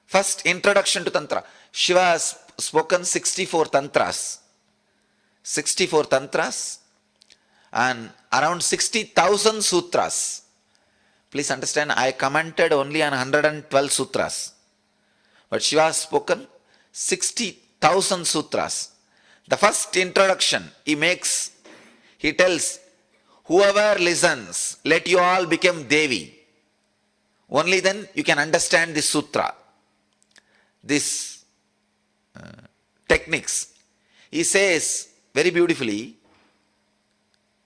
First introduction to Tantra. Shiva has spoken 64 Tantras. 64 Tantras and around 60,000 sutras. Please understand, I commented only on 112 sutras. But Shiva has spoken 60,000 sutras. The first introduction he tells, whoever listens, let you all become Devi. Only then you can understand this sutra, this techniques. He says very beautifully,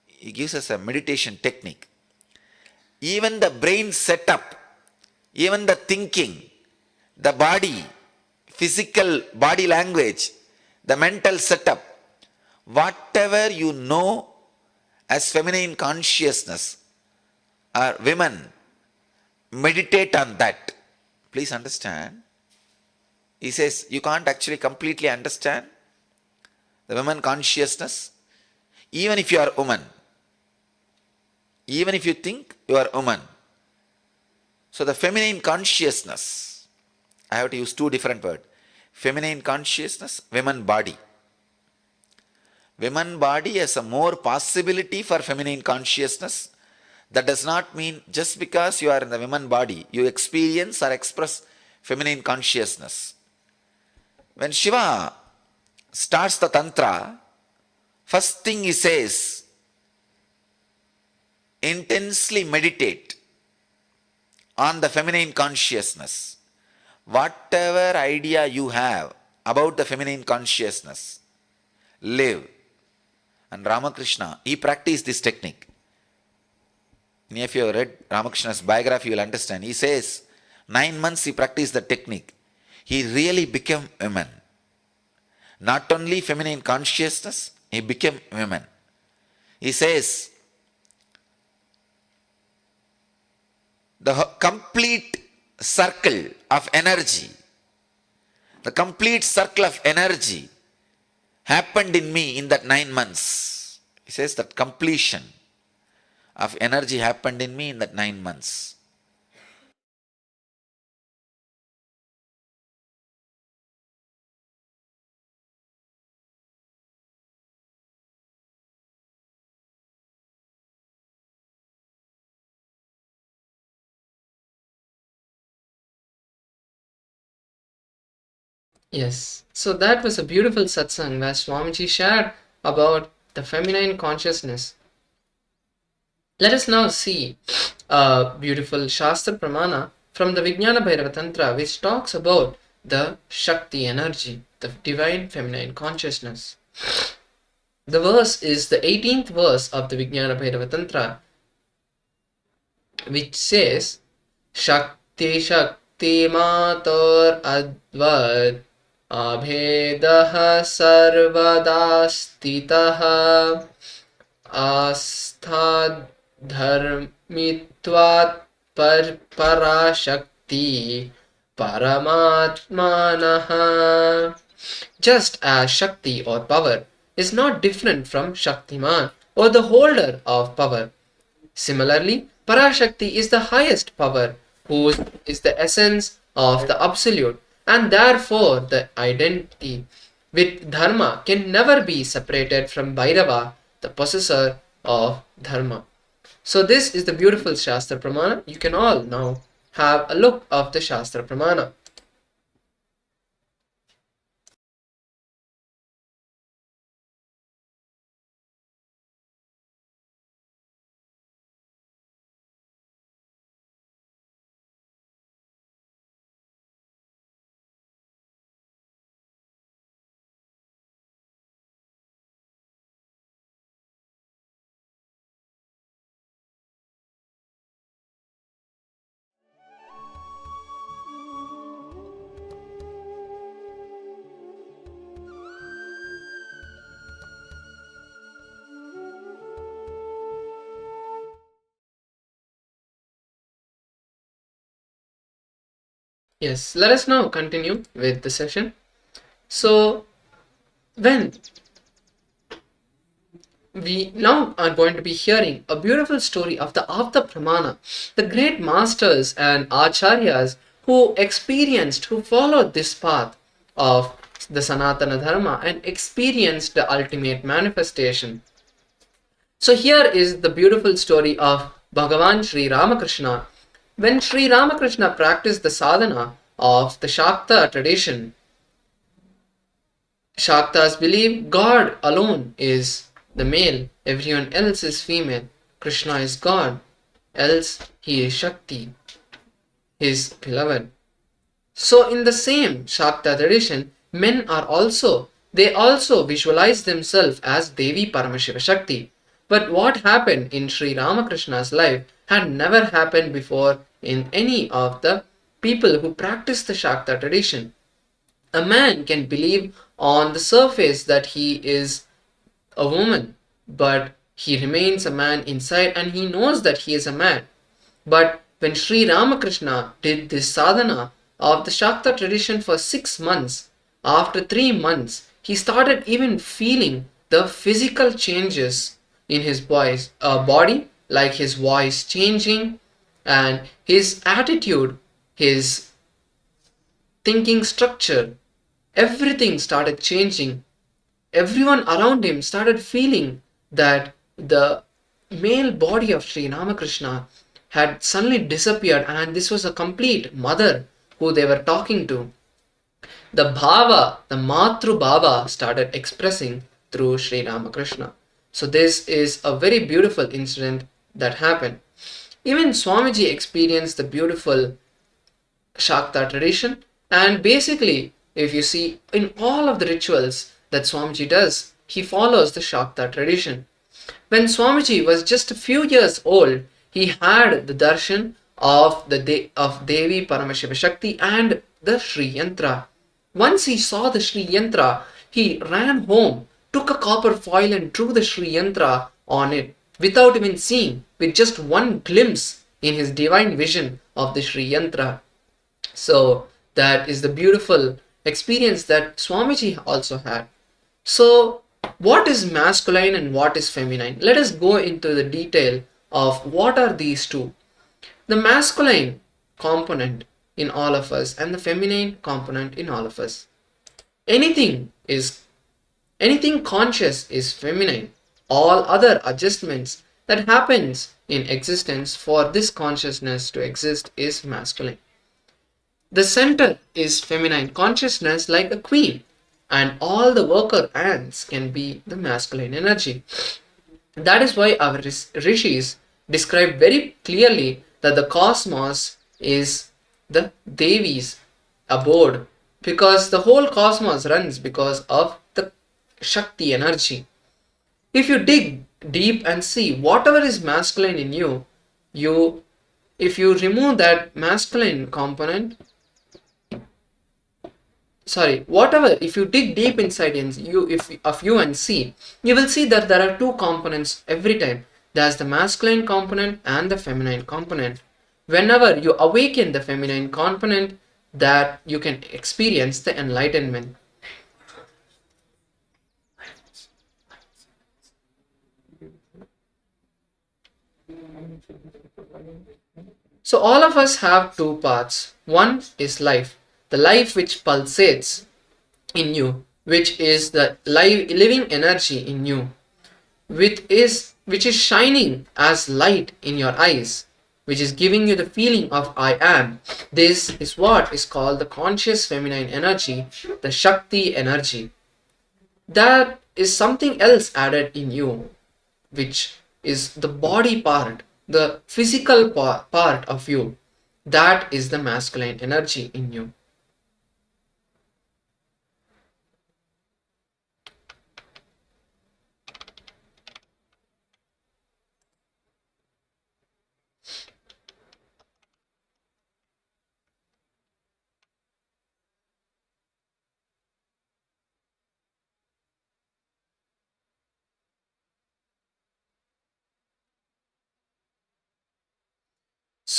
he gives us a meditation technique. Even the brain setup, even the thinking, the body, physical body language, the mental setup, whatever you know as feminine consciousness, or women, meditate on that. Please understand. He says you can't actually completely understand the woman consciousness, even if you are a woman. Even if you think you are a woman. So the feminine consciousness, I have to use two different words. Feminine consciousness, women body. Women body has a more possibility for feminine consciousness. That does not mean just because you are in the women body, you experience or express feminine consciousness. When Shiva starts the Tantra, first thing he says, intensely meditate on the feminine consciousness. Whatever idea you have about the feminine consciousness, live. And Ramakrishna, he practiced this technique. If you have read Ramakrishna's biography, you will understand. He says, 9 months he practiced the technique. He really became woman. Not only feminine consciousness, he became woman. He says, the complete circle of energy, the complete circle of energy happened in me in that 9 months. He says that completion of energy happened in me in that 9 months. Yes, so that was a beautiful satsang where Swamiji shared about the feminine consciousness. Let us now see a beautiful Shastra Pramana from the Vijnana Bhairava Tantra, which talks about the Shakti energy, the divine feminine consciousness. The verse is the 18th verse of the Vijnana Bhairava Tantra, which says, Shakti Shakti Matar Advad Abhedah Sarvada Stitaha Astha Dharmitvat Parashakti Paramatmanaha. Just as Shakti or power is not different from Shaktiman or the holder of power, similarly, Parashakti is the highest power, who is the essence of the Absolute, and therefore the identity with Dharma can never be separated from Bhairava, the possessor of Dharma. So this is the beautiful Shastra Pramana. You can all now have a look of the Shastra Pramana. Yes, let us now continue with the session. So, when we now are going to be hearing a beautiful story of the Pramana, the great masters and acharyas who experienced, who followed this path of the Sanatana Dharma and experienced the ultimate manifestation. So here is the beautiful story of Bhagavan Sri Ramakrishna. When Sri Ramakrishna practiced the sadhana of the Shakta tradition, Shaktas believe God alone is the male, everyone else is female. Krishna is God, else he is Shakti, his beloved. So in the same Shakta tradition, men are they also visualize themselves as Devi Paramashiva Shakti. But what happened in Sri Ramakrishna's life had never happened before in any of the people who practice the Shakta tradition. A man can believe on the surface that he is a woman, but he remains a man inside and he knows that he is a man. But when Sri Ramakrishna did this sadhana of the Shakta tradition for 6 months, after 3 months, he started even feeling the physical changes in his body, like his voice changing and his attitude, his thinking structure, everything started changing. Everyone around him started feeling that the male body of Sri Ramakrishna had suddenly disappeared, and this was a complete mother who they were talking to. The bhava, the matru bhava, started expressing through Sri Ramakrishna. So this is a very beautiful incident that happened. Even Swamiji experienced the beautiful Shakta tradition, and basically, if you see in all of the rituals that Swamiji does, he follows the Shakta tradition. When Swamiji was just a few years old, he had the darshan of of Devi Paramashiva Shakti and the Sri Yantra. Once he saw the Sri Yantra, he ran home, took a copper foil and drew the Sri Yantra on it without even seeing, with just one glimpse in his divine vision of the Sri Yantra. So that is the beautiful experience that Swamiji also had. So what is masculine and what is feminine? Let us go into the detail of what are these two. The masculine component in all of us and the feminine component in all of us. Anything is anything conscious is feminine. All other adjustments that happens in existence for this consciousness to exist is masculine. The center is feminine consciousness like a queen, and all the worker ants can be the masculine energy. That is why our rishis describe very clearly that the cosmos is the Devi's abode, because the whole cosmos runs because of the Shakti energy. If you dig deep and see whatever is masculine in you, if you remove that masculine component, whatever, if you dig deep inside in you, if of you and see, you will see that there are two components every time. There's the masculine component and the feminine component. Whenever you awaken the feminine component, that you can experience the enlightenment. So all of us have two parts. One is life, the life which pulsates in you, which is the living energy in you, which is shining as light in your eyes, which is giving you the feeling of I am. This is what is called the conscious feminine energy, the Shakti energy. That is something else added in you, which is the body part, the physical part of you. That is the masculine energy in you.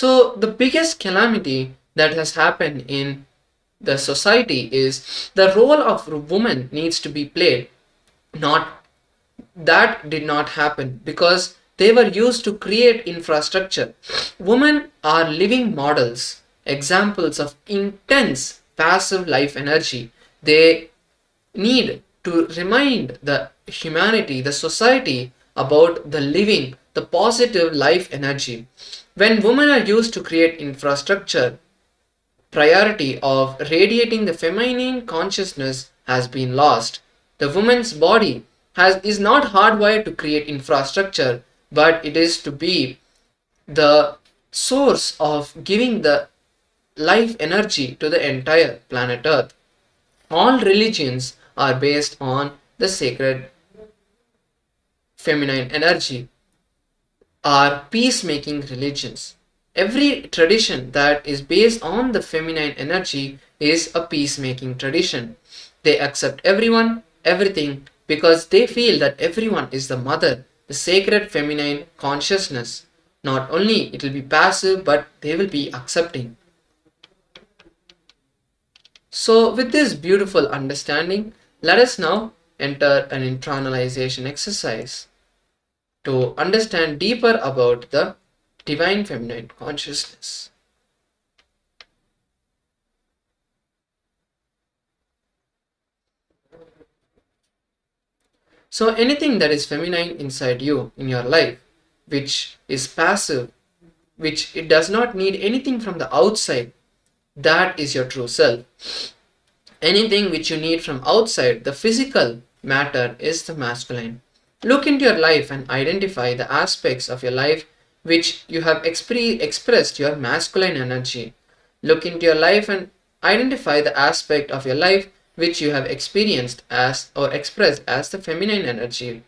So the biggest calamity that has happened in the society is the role of woman needs to be played. Not that did not happen because they were used to create infrastructure. Women are living models, examples of intense passive life energy. They need to remind the humanity, the society, about the living, the positive life energy. When women are used to create infrastructure, priority of radiating the feminine consciousness has been lost. The woman's body is not hardwired to create infrastructure, but it is to be the source of giving the life energy to the entire planet Earth. All religions are based on the sacred feminine energy, are peacemaking religions. Every tradition that is based on the feminine energy is a peacemaking tradition. They accept everyone, everything, because they feel that everyone is the mother, the sacred feminine consciousness. Not only it will be passive, but they will be accepting. So, with this beautiful understanding, let us now enter an internalization exercise to understand deeper about the divine feminine consciousness. So, anything that is feminine inside you in your life, which is passive, which it does not need anything from the outside, that is your true self. Anything which you need from outside, the physical matter, is the masculine. Look into your life and identify the aspects of your life which you have expressed your masculine energy. Look into your life and identify the aspect of your life which you have experienced as or expressed as the feminine energy.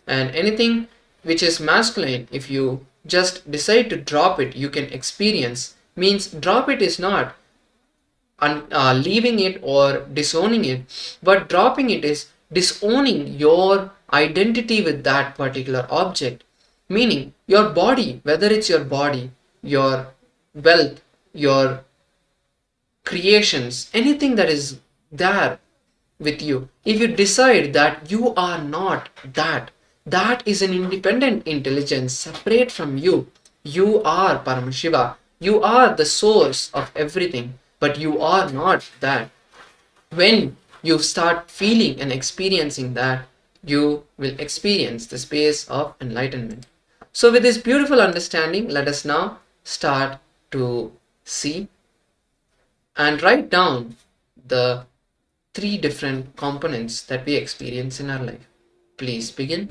And anything which is masculine, if you just decide to drop it, you can experience. Means drop it is not leaving it or disowning it, but dropping it is disowning your identity with that particular object. Meaning your body, whether it's your body, your wealth, your creations, anything that is there with you, if you decide that you are not that, that is an independent intelligence separate from you. You are Paramashiva. You are the source of everything, but you are not that. When you start feeling and experiencing that, you will experience the space of enlightenment. So, with this beautiful understanding, let us now start to see and write down the three different components that we experience in our life. Please begin.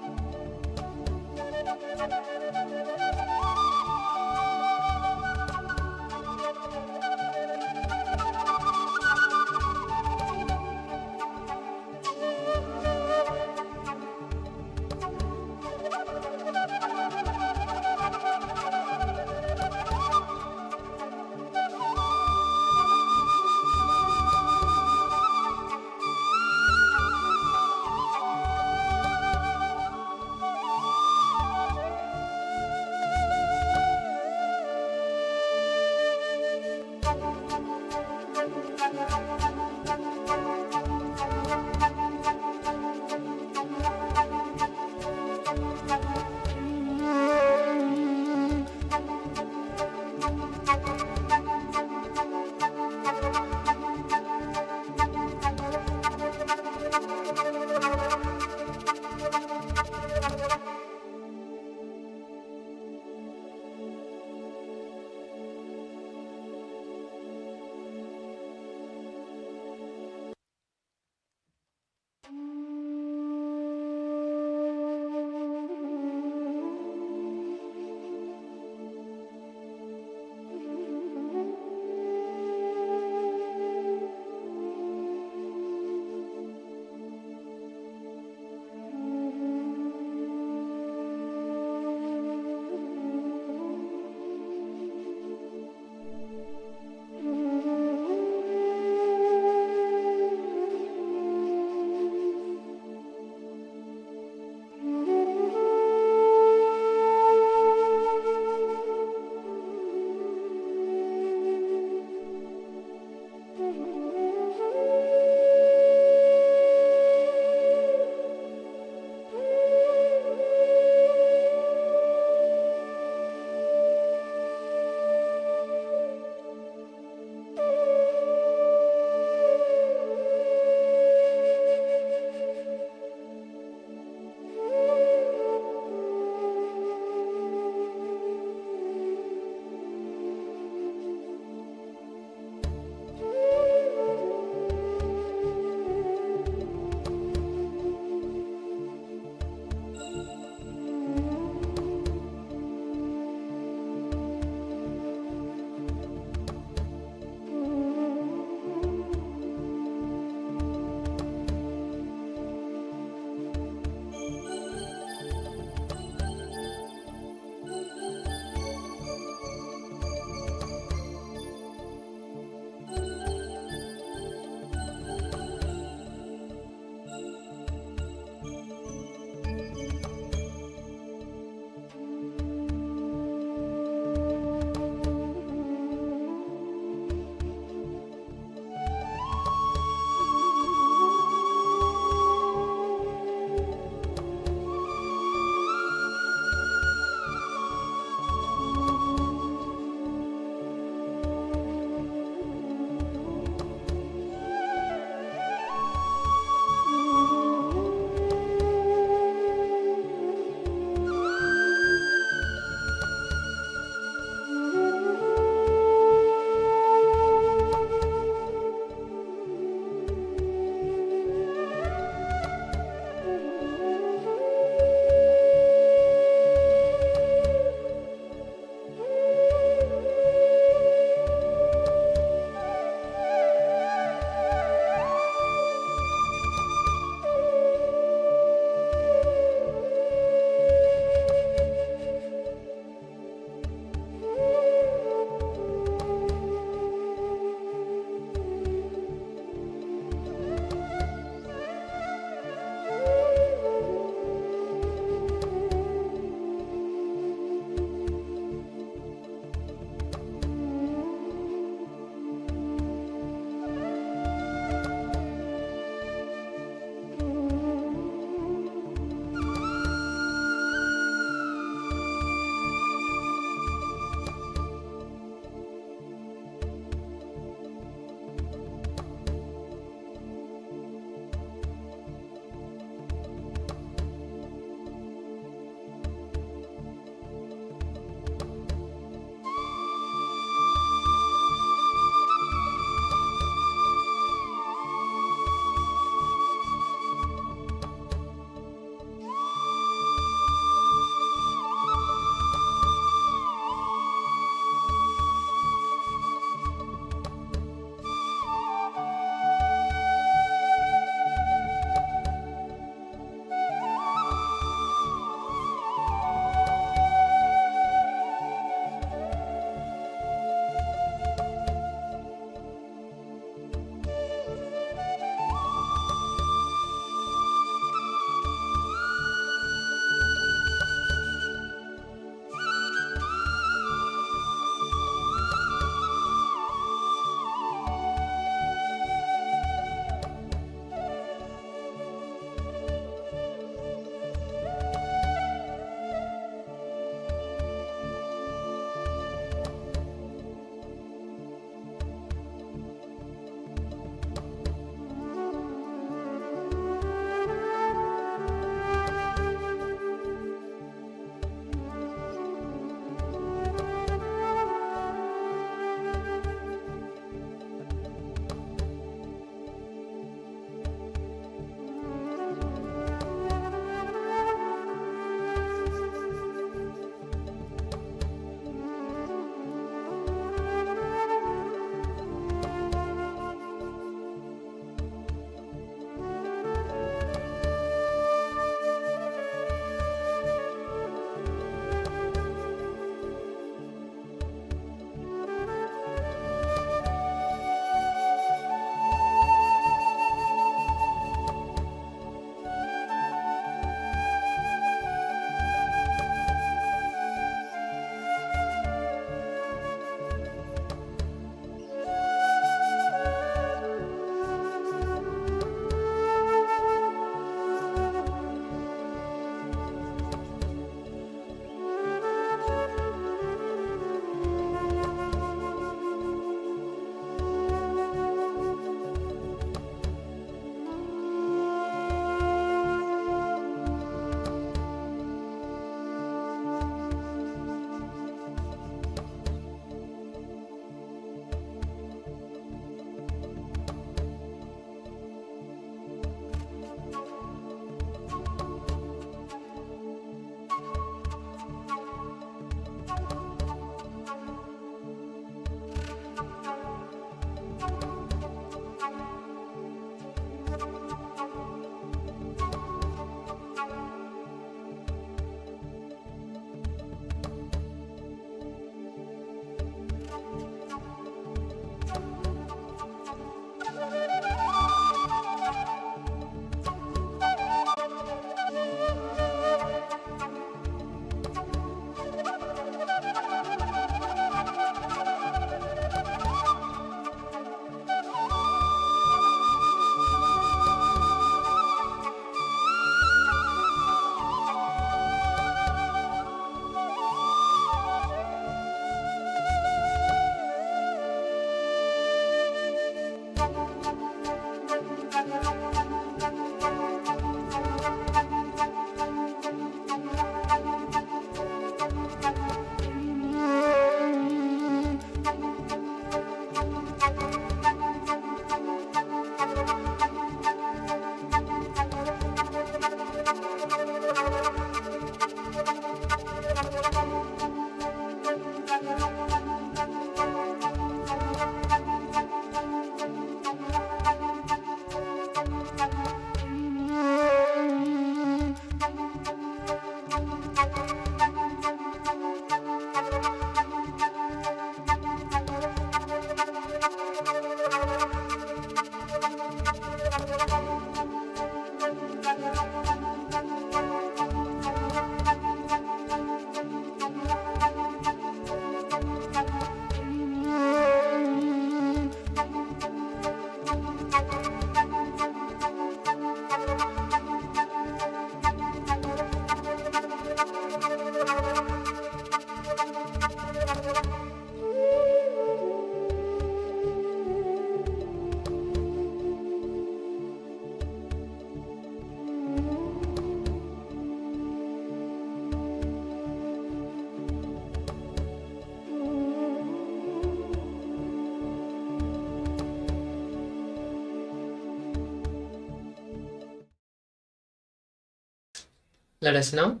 Let us now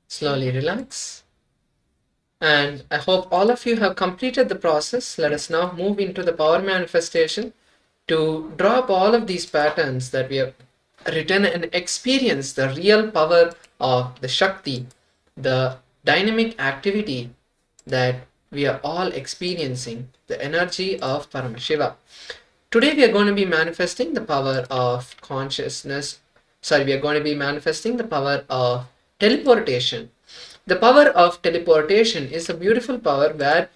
slowly relax. And I hope all of you have completed the process. Let us now move into the power manifestation to drop all of these patterns that we have written and experience the real power of the Shakti, the dynamic activity that we are all experiencing, the energy of Paramashiva. Today we are going to be manifesting the power of consciousness. We are going to be manifesting the power of teleportation. The power of teleportation is a beautiful power where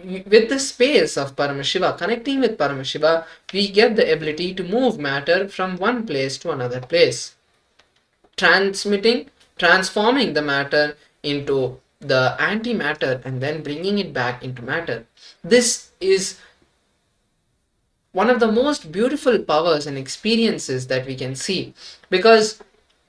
with the space of Paramashiva, connecting with Paramashiva, we get the ability to move matter from one place to another place, transforming the matter into the antimatter and then bringing it back into matter. This is one of the most beautiful powers and experiences that we can see, because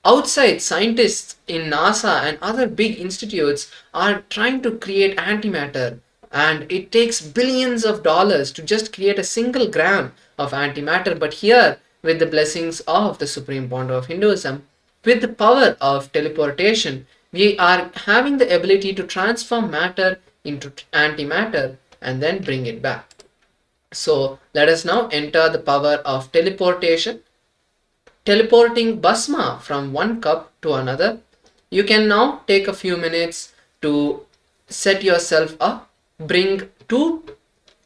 outside scientists in NASA and other big institutes are trying to create antimatter, and it takes billions of dollars to just create a single gram of antimatter. But here, with the blessings of the Supreme Founder of Hinduism, with the power of teleportation, we are having the ability to transform matter into antimatter and then bring it back. So let us now enter the power of teleportation, teleporting Bhasma from one cup to another. You can now take a few minutes to set yourself up. Bring 2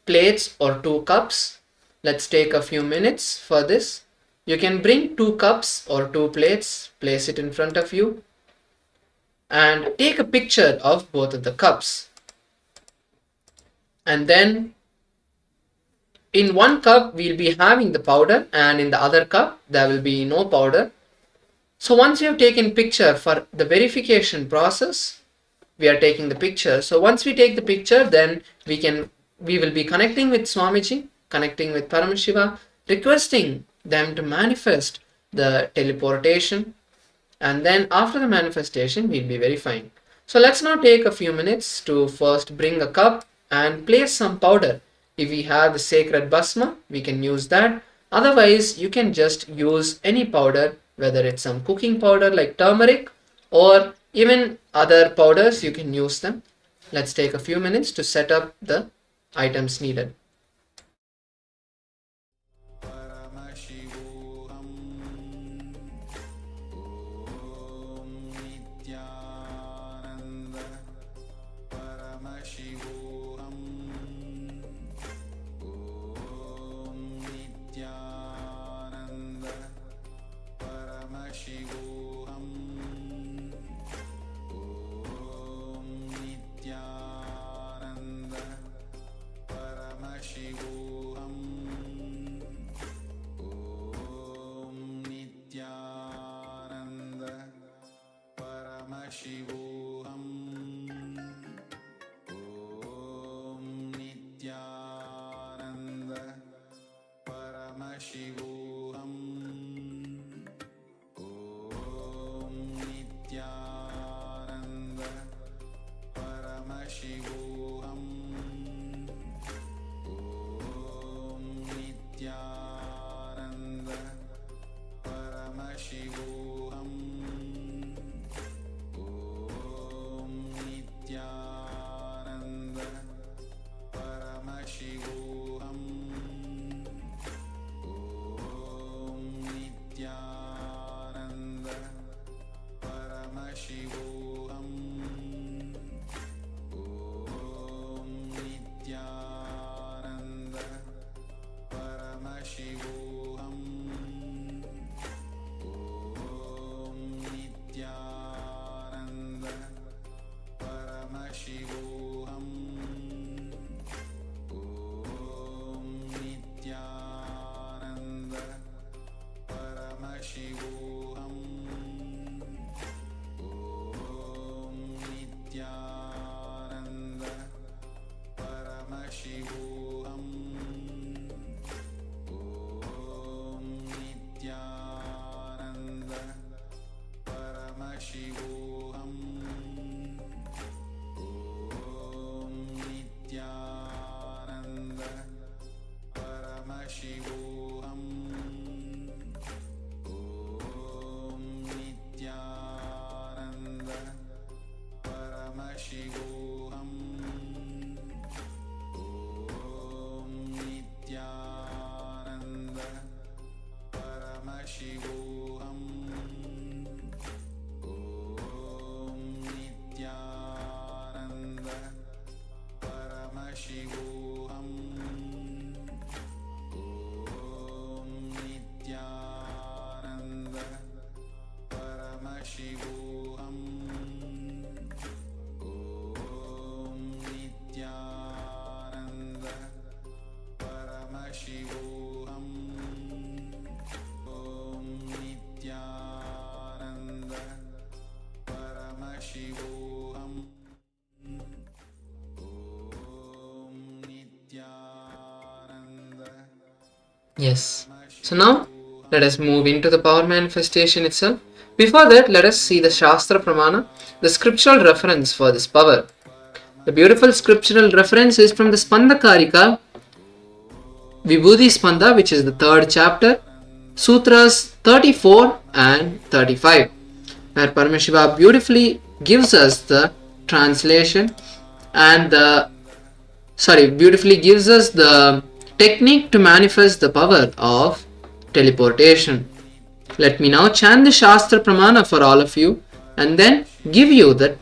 plates or 2 cups. Let's take a few minutes for this. You can bring 2 cups or 2 plates, place it in front of you, and take a picture of both of the cups. And then in one cup we'll be having the powder, and in the other cup there will be no powder. So once you have taken picture for the verification process, we are taking the picture. So once we take the picture, then we will be connecting with Swamiji, connecting with Paramashiva, requesting them to manifest the teleportation, and then after the manifestation we'll be verifying. So let's now take a few minutes to first bring a cup and place some powder. If we have the sacred Bhasma, we can use that. Otherwise, you can just use any powder, whether it's some cooking powder like turmeric or even other powders, you can use them. Let's take a few minutes to set up the items needed. Paramashivoham. Om Nithyananda. Paramashivoham. Om Nithyananda. Paramashivoham. Om Nithyananda. Paramashivoham. Om Nithyananda. Paramashivoham. Om Nithyananda. Paramashivoham. Om Nithyananda. Paramashivoham. Om Nithyananda. Paramashivoham. Om Nithyananda. Paramashivoham. Om Om Nithyananda Paramashivoham Om Nithyananda. Yes. So now let us move into the power manifestation itself. Before that, let us see the Shastra Pramana, the scriptural reference for this power. The beautiful scriptural reference is from the Spandakarika, Vibhuti Spanda, which is the 3rd chapter, Sutras 34 and 35, where Paramashiva beautifully gives us the translation and beautifully gives us the technique to manifest the power of teleportation. Let me now chant the Shastra Pramana for all of you and then give you the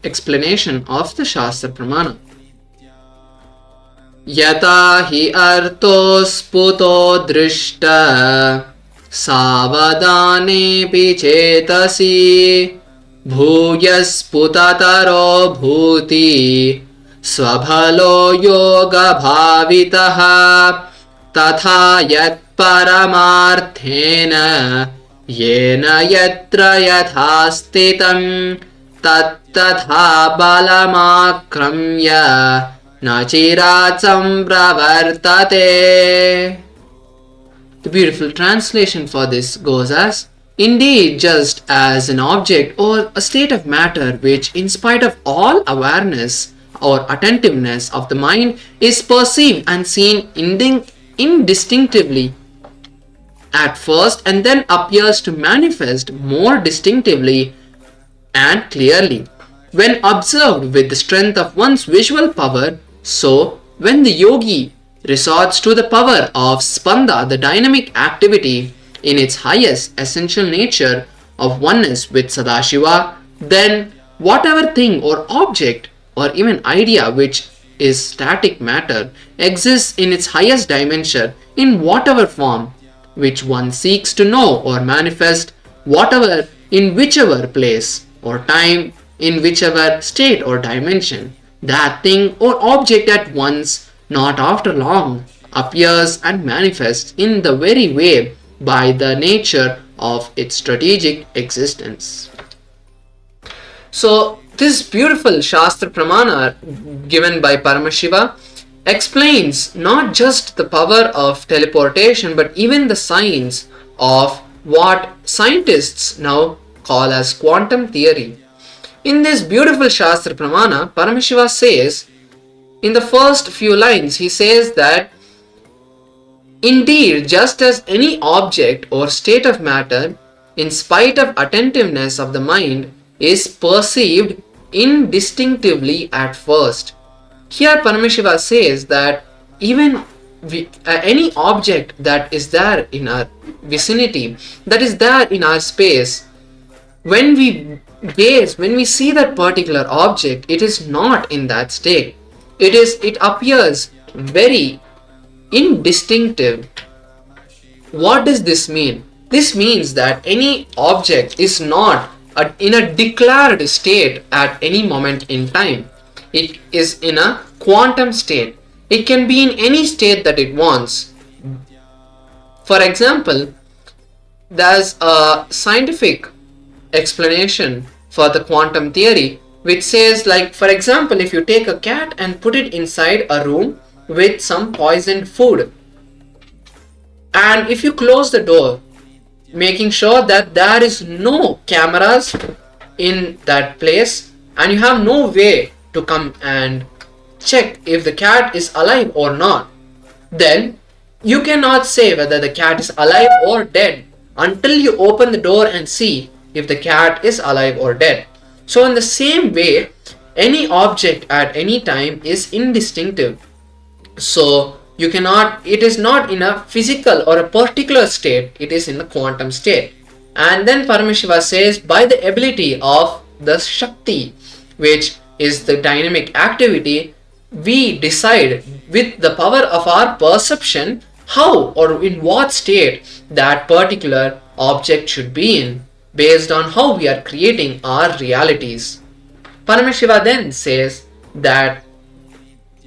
explanation of the Shastra Pramana. Yata hi arto sputo drishta savadane pichetasi bhuyasputaro bhuti swabhalo yoga bhavitaha tatha yat paramarthena yena yatra yathastitam tattatha balamakramya nachirat sampravartate. The beautiful translation for this goes as, indeed, just as an object or a state of matter which, in spite of all awareness or attentiveness of the mind, is perceived and seen indistinctively at first and then appears to manifest more distinctively and clearly when observed with the strength of one's visual power, so when the yogi resorts to the power of spanda, the dynamic activity in its highest essential nature of oneness with Sadashiva, then whatever thing or object or even idea which is static matter exists in its highest dimension in whatever form which one seeks to know or manifest, whatever in whichever place or time, in whichever state or dimension, that thing or object at once, not after long, appears and manifests in the very way by the nature of its strategic existence. So, this beautiful Shastra Pramana given by Paramashiva explains not just the power of teleportation but even the science of what scientists now call as quantum theory. In this beautiful Shastra Pramana, Paramashiva says, in the first few lines, he says that indeed, just as any object or state of matter, in spite of attentiveness of the mind, is perceived indistinctively at first. Here Paramashiva says that even any object that is there in our vicinity, that is there in our space, when we gaze, when we see that particular object, it is not in that state. It appears very indistinctive. What does this mean? This means that any object is not in a declared state at any moment in time. It is in a quantum state. It can be in any state that it wants. For example, there's a scientific explanation for the quantum theory which says, like, for example, if you take a cat and put it inside a room with some poisoned food, and if you close the door, making sure that there is no cameras in that place and you have no way to come and check if the cat is alive or not, then you cannot say whether the cat is alive or dead until you open the door and see if the cat is alive or dead. So in the same way, any object at any time is indistinctive. So you cannot, it is not in a physical or a particular state, it is in the quantum state. And then Paramashiva says, by the ability of the Shakti, which is the dynamic activity, we decide with the power of our perception how or in what state that particular object should be in, based on how we are creating our realities. Paramashiva then says that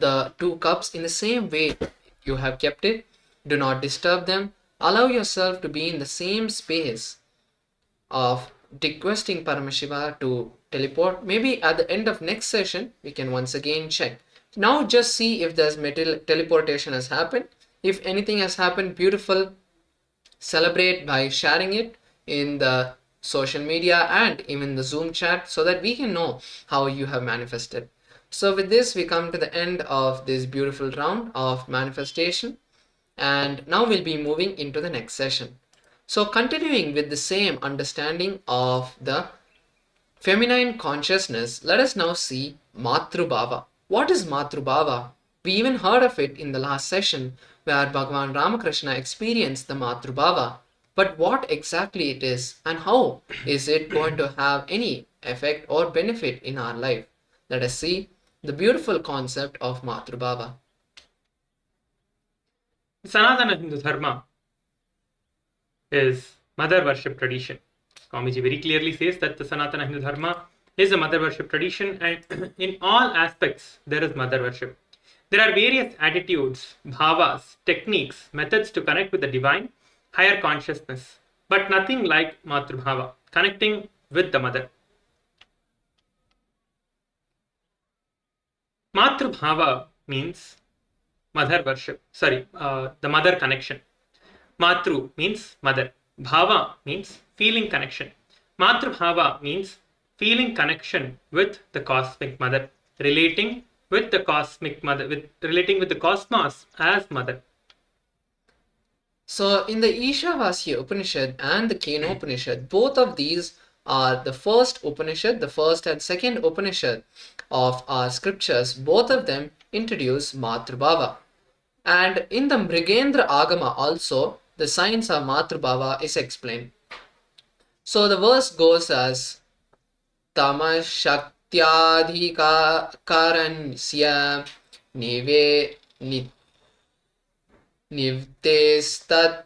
the two cups in the same way you have kept it. Do not disturb them. Allow yourself to be in the same space of requesting Paramashiva to teleport. Maybe at the end of next session, we can once again check. Now just see if there's teleportation has happened. If anything has happened, beautiful. Celebrate by sharing it in the social media and even the Zoom chat so that we can know how you have manifested. So with this, we come to the end of this beautiful round of manifestation. And now we'll be moving into the next session. So continuing with the same understanding of the feminine consciousness, let us now see Matrubhava. What is Matrubhava? We even heard of it in the last session where Bhagavan Ramakrishna experienced the Matrubhava. But what exactly it is and how is it going to have any effect or benefit in our life? Let us see the beautiful concept of Matrubhava. Sanatana Hindu Dharma is mother worship tradition. Swamiji very clearly says that the Sanatana Hindu Dharma is a mother worship tradition, and in all aspects there is mother worship. There are various attitudes, bhavas, techniques, methods to connect with the divine, higher consciousness, but nothing like Matrubhava, connecting with the mother. Matrubhava means mother worship, the mother connection. Matru means mother. Bhava means feeling connection. Matrubhava means feeling connection with the cosmic mother, relating with the cosmic mother, relating with the cosmos as mother. So in the Ishavasya Upanishad and the Kena Upanishad, both of these are the first Upanishad, the first and second Upanishad of our scriptures. Both of them introduce Matrubhava. And in the Mrigendra Agama also, the science of Matrubhava is explained. So the verse goes as Tamashakthyadhikaransya nivtestat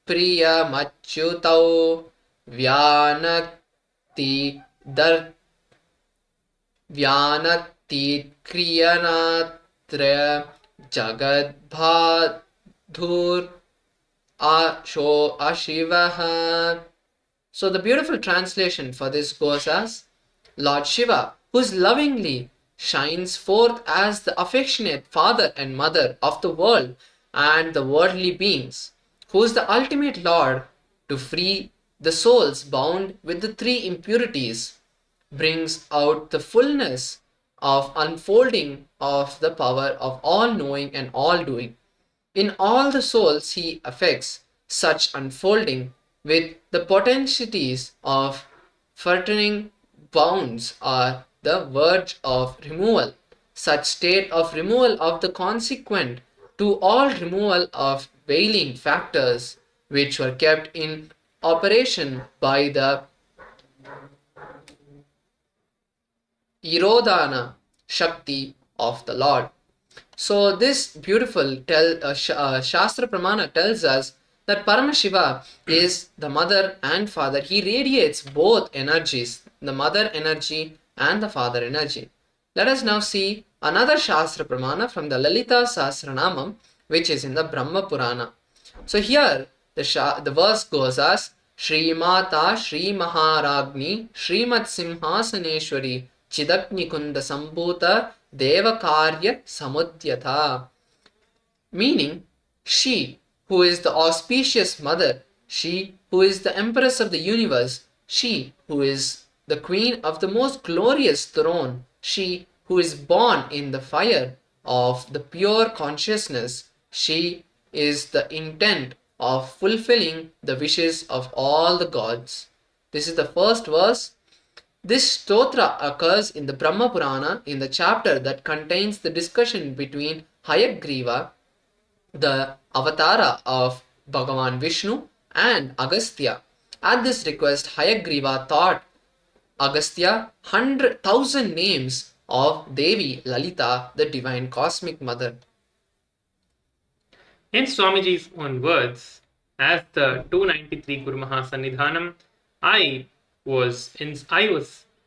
priyamachyutau vyanakti kriyanatra jagadbhadhur ashivaha. So the beautiful translation for this goes as Lord Shiva, who lovingly shines forth as the affectionate father and mother of the world and the worldly beings, who is the ultimate Lord to free the souls bound with the three impurities, brings out the fullness of unfolding of the power of all knowing and all doing. In all the souls he affects such unfolding with the potentialities of furthering bounds are the verge of removal, such state of removal of the consequent to all removal of veiling factors which were kept in operation by the Irodhana Shakti of the Lord. So this beautiful Shastra Pramana tells us that Paramashiva is the mother and father. He radiates both energies, the mother energy and the father energy. Let us now see another Shastra Pramana from the Lalita Sahasranamam, which is in the Brahma Purana. So here the verse goes as Shri Mata Shri Maharagni Srimat Simhasaneshwari Chidaknikunda Sambhuta Devakarya Samudyata. Meaning, she who is the auspicious mother, she who is the empress of the universe, she who is the queen of the most glorious throne, she who is born in the fire of the pure consciousness, she is the intent of fulfilling the wishes of all the gods. This is the first verse. This stotra occurs in the Brahma Purana in the chapter that contains the discussion between Hayagriva, the avatara of Bhagavan Vishnu, and Agastya. At this request, Hayagriva taught Agastya 100,000 names of Devi Lalita, the divine cosmic mother. In Swamiji's own words, as the 293 Guru Mahasannidhanam, I was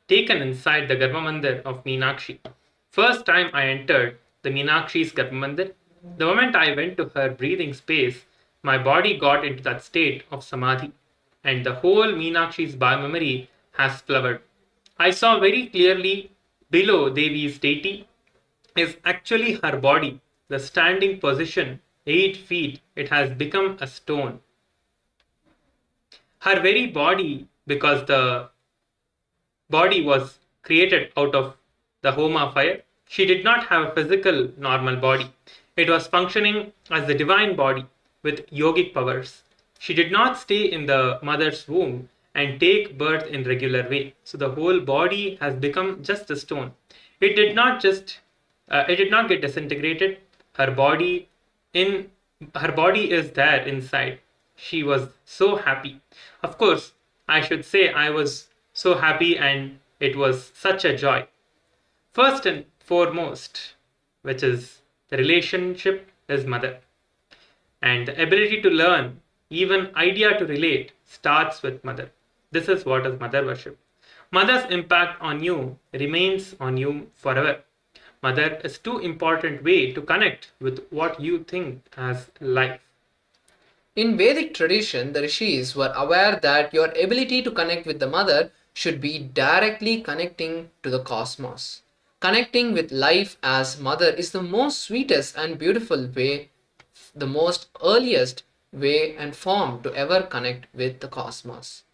taken inside the Garbha Mandir of Meenakshi. First time I entered, the Meenakshi's Garbhamandir. The moment I went to her breathing space, my body got into that state of samadhi, and the whole Meenakshi's biomemory has flowered. I saw very clearly below Devi's deity is actually her body, the standing position, 8 feet, it has become a stone. Her very body, because the body was created out of the Homa fire, she did not have a physical normal body. It was functioning as the divine body with yogic powers. She did not stay in the mother's womb and take birth in regular way. So the whole body has become just a stone. It did not get disintegrated. Her body is there inside. She was so happy. Of course, I should say I was so happy and it was such a joy. First and foremost, which is the relationship, is mother. And the ability to learn, even idea to relate, starts with mother. This is what is mother worship. Mother's impact on you remains on you forever. Mother is too important way to connect with what you think as life. In Vedic tradition, the rishis were aware that your ability to connect with the mother should be directly connecting to the cosmos. Connecting with life as mother is the most sweetest and beautiful way, the most earliest way and form to ever connect with the cosmos.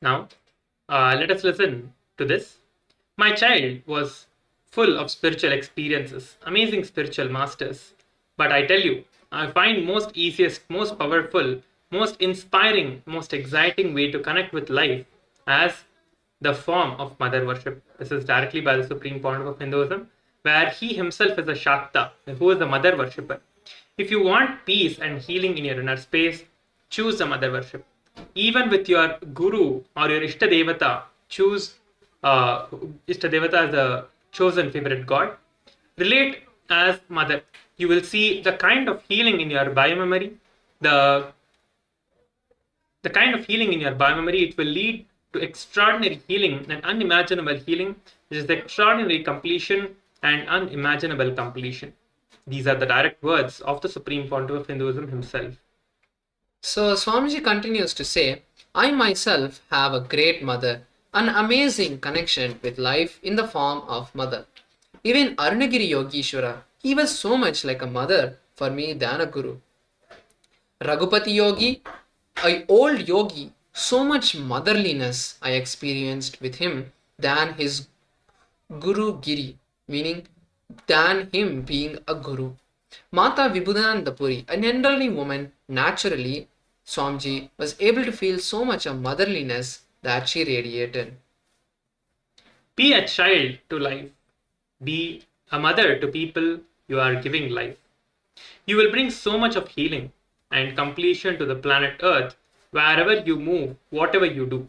Now, let us listen to this. My child was full of spiritual experiences, amazing spiritual masters. But I tell you, I find most easiest, most powerful, most inspiring, most exciting way to connect with life as the form of mother worship. This is directly by the Supreme Pontiff of Hinduism, where he himself is a Shakta, who is a mother worshipper. If you want peace and healing in your inner space, choose a mother worship. Even with your guru or your Ishtadevata, choose Ishtadevata as the chosen favorite god. Relate as mother. You will see the kind of healing in your biomemory, the kind of healing in your biomemory, it will lead to extraordinary healing and unimaginable healing, which is the extraordinary completion and unimaginable completion. These are the direct words of the Supreme Pontiff of Hinduism himself. So Swamiji continues to say, I myself have a great mother, an amazing connection with life in the form of mother. Even Arunagiri Yogishwara, he was so much like a mother for me than a guru. Raghupati Yogi, an old yogi, so much motherliness I experienced with him than his Guru Giri, meaning than him being a guru. Mata Vibhudananda Puri, an elderly woman, naturally, Swamiji was able to feel so much of motherliness that she radiated. Be a child to life. Be a mother to people you are giving life. You will bring so much of healing and completion to the planet Earth wherever you move, whatever you do.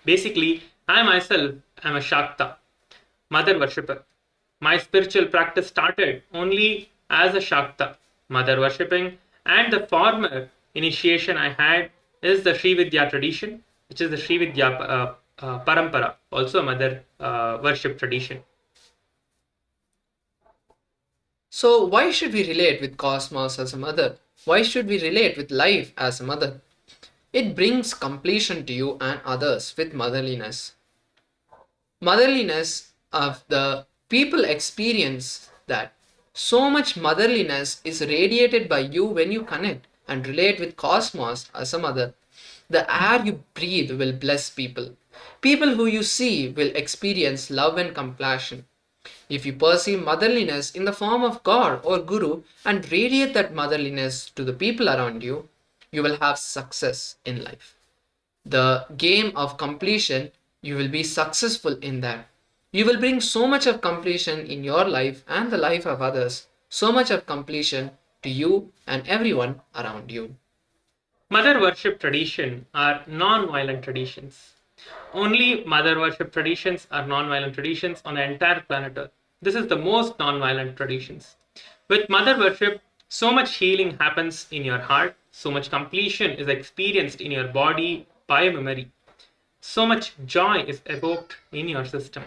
Basically, I myself am a Shakta, mother worshipper. My spiritual practice started only as a Shakta, mother worshipping, and the former initiation I had is the Sri Vidya tradition, which is the Sri Vidya Parampara, also a mother worship tradition. So why should we relate with cosmos as a mother? Why should we relate with life as a mother? It brings completion to you and others with motherliness. Motherliness of the people experience that. So much motherliness is radiated by you when you connect and relate with cosmos as a mother. The air you breathe will bless people. People who you see will experience love and compassion. If you perceive motherliness in the form of God or Guru and radiate that motherliness to the people around you, you will have success in life. The game of completion, you will be successful in that. You will bring so much of completion in your life and the life of others, so much of completion to you and everyone around you. Mother worship tradition are non-violent traditions. Only mother worship traditions are non-violent traditions on the entire planet Earth. This is the most non-violent traditions. With mother worship, so much healing happens in your heart, so much completion is experienced in your body, biomemory. So much joy is evoked in your system.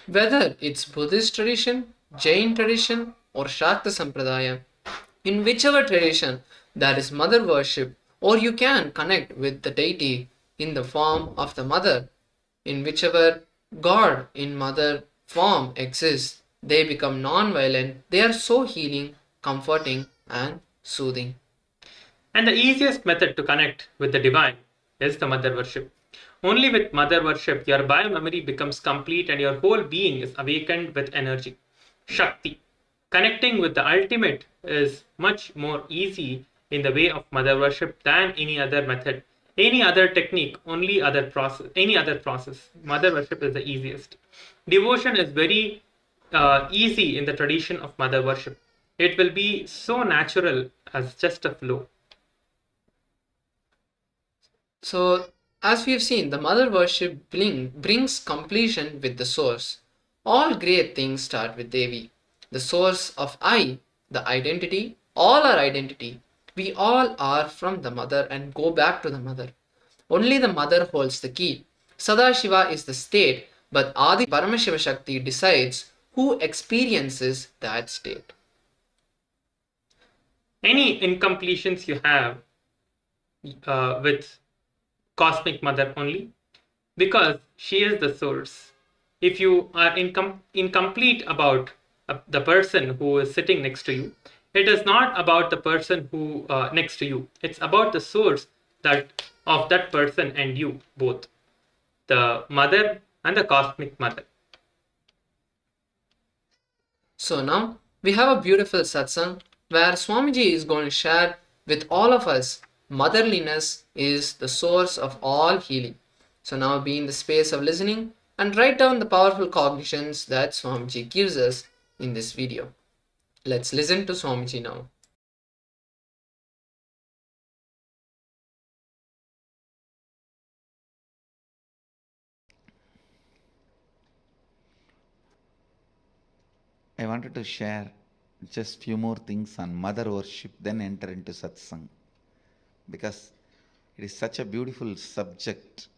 Whether it's Buddhist tradition, Jain tradition, or Shakta Sampradaya, in whichever tradition there is mother worship, or you can connect with the deity in the form of the mother. In whichever God in mother form exists, they become non-violent. They are so healing, comforting, and soothing. And the easiest method to connect with the divine is the mother worship. Only with mother worship, your biomemory becomes complete and your whole being is awakened with energy. Shakti. Connecting with the ultimate is much more easy in the way of mother worship than any other method. Any other technique, any other process. Mother worship is the easiest. Devotion is very easy in the tradition of mother worship. It will be so natural as just a flow. So, as we have seen, the mother worship brings completion with the source. All great things start with Devi, the source of I, the identity, all our identity. We all are from the mother and go back to the mother. Only the mother holds the key. Sadashiva is the state, but Adi Paramashiva Shakti decides who experiences that state. Any incompletions you have with cosmic mother only, because she is the source. If you are incomplete about the person who is sitting next to you, it is not about the person who next to you. It's about the source that of that person and you both, the mother and the cosmic mother. So now we have a beautiful satsang where Swamiji is going to share with all of us motherliness is the source of all healing. So now be in the space of listening and write down the powerful cognitions that Swamiji gives us in this video. Let's listen to Swamiji now. I wanted to share just few more things on mother worship, then enter into satsang, because it is such a beautiful subject.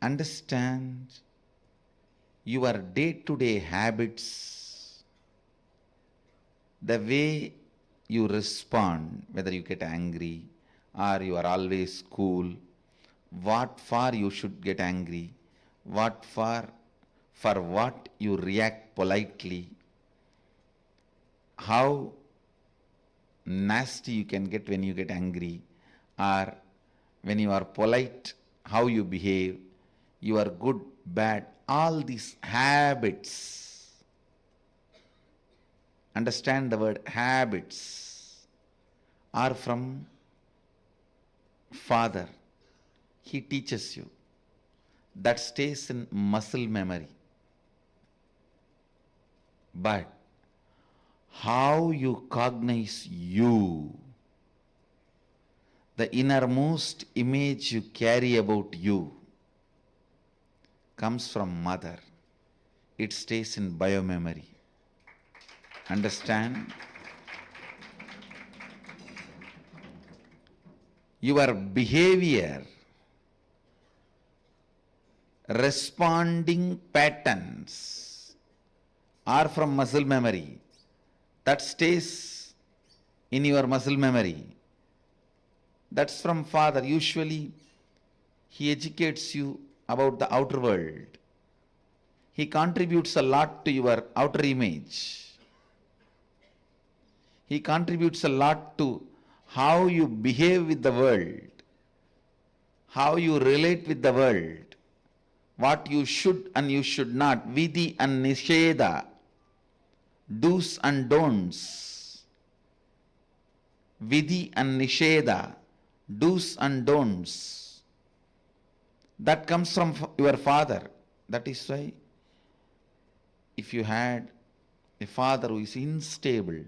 Understand your day-to-day habits, the way you respond, whether you get angry or you are always cool, what for you should get angry, what for what you react politely, how nasty you can get when you get angry, or when you are polite, how you behave, you are good, bad, all these habits. Understand the word habits are from Father. He teaches you. That stays in muscle memory. But how you cognize you, the innermost image you carry about you, comes from mother. It stays in biomemory. Understand? Your behavior, responding patterns are from muscle memory. That stays in your muscle memory. That's from Father. Usually, he educates you about the outer world. He contributes a lot to your outer image. He contributes a lot to how you behave with the world, how you relate with the world, what you should and you should not, vidhi and nisheda, do's and don'ts. Vidhi and nisheda, do's and don'ts. That comes from your father. That is why if you had a father who is unstable,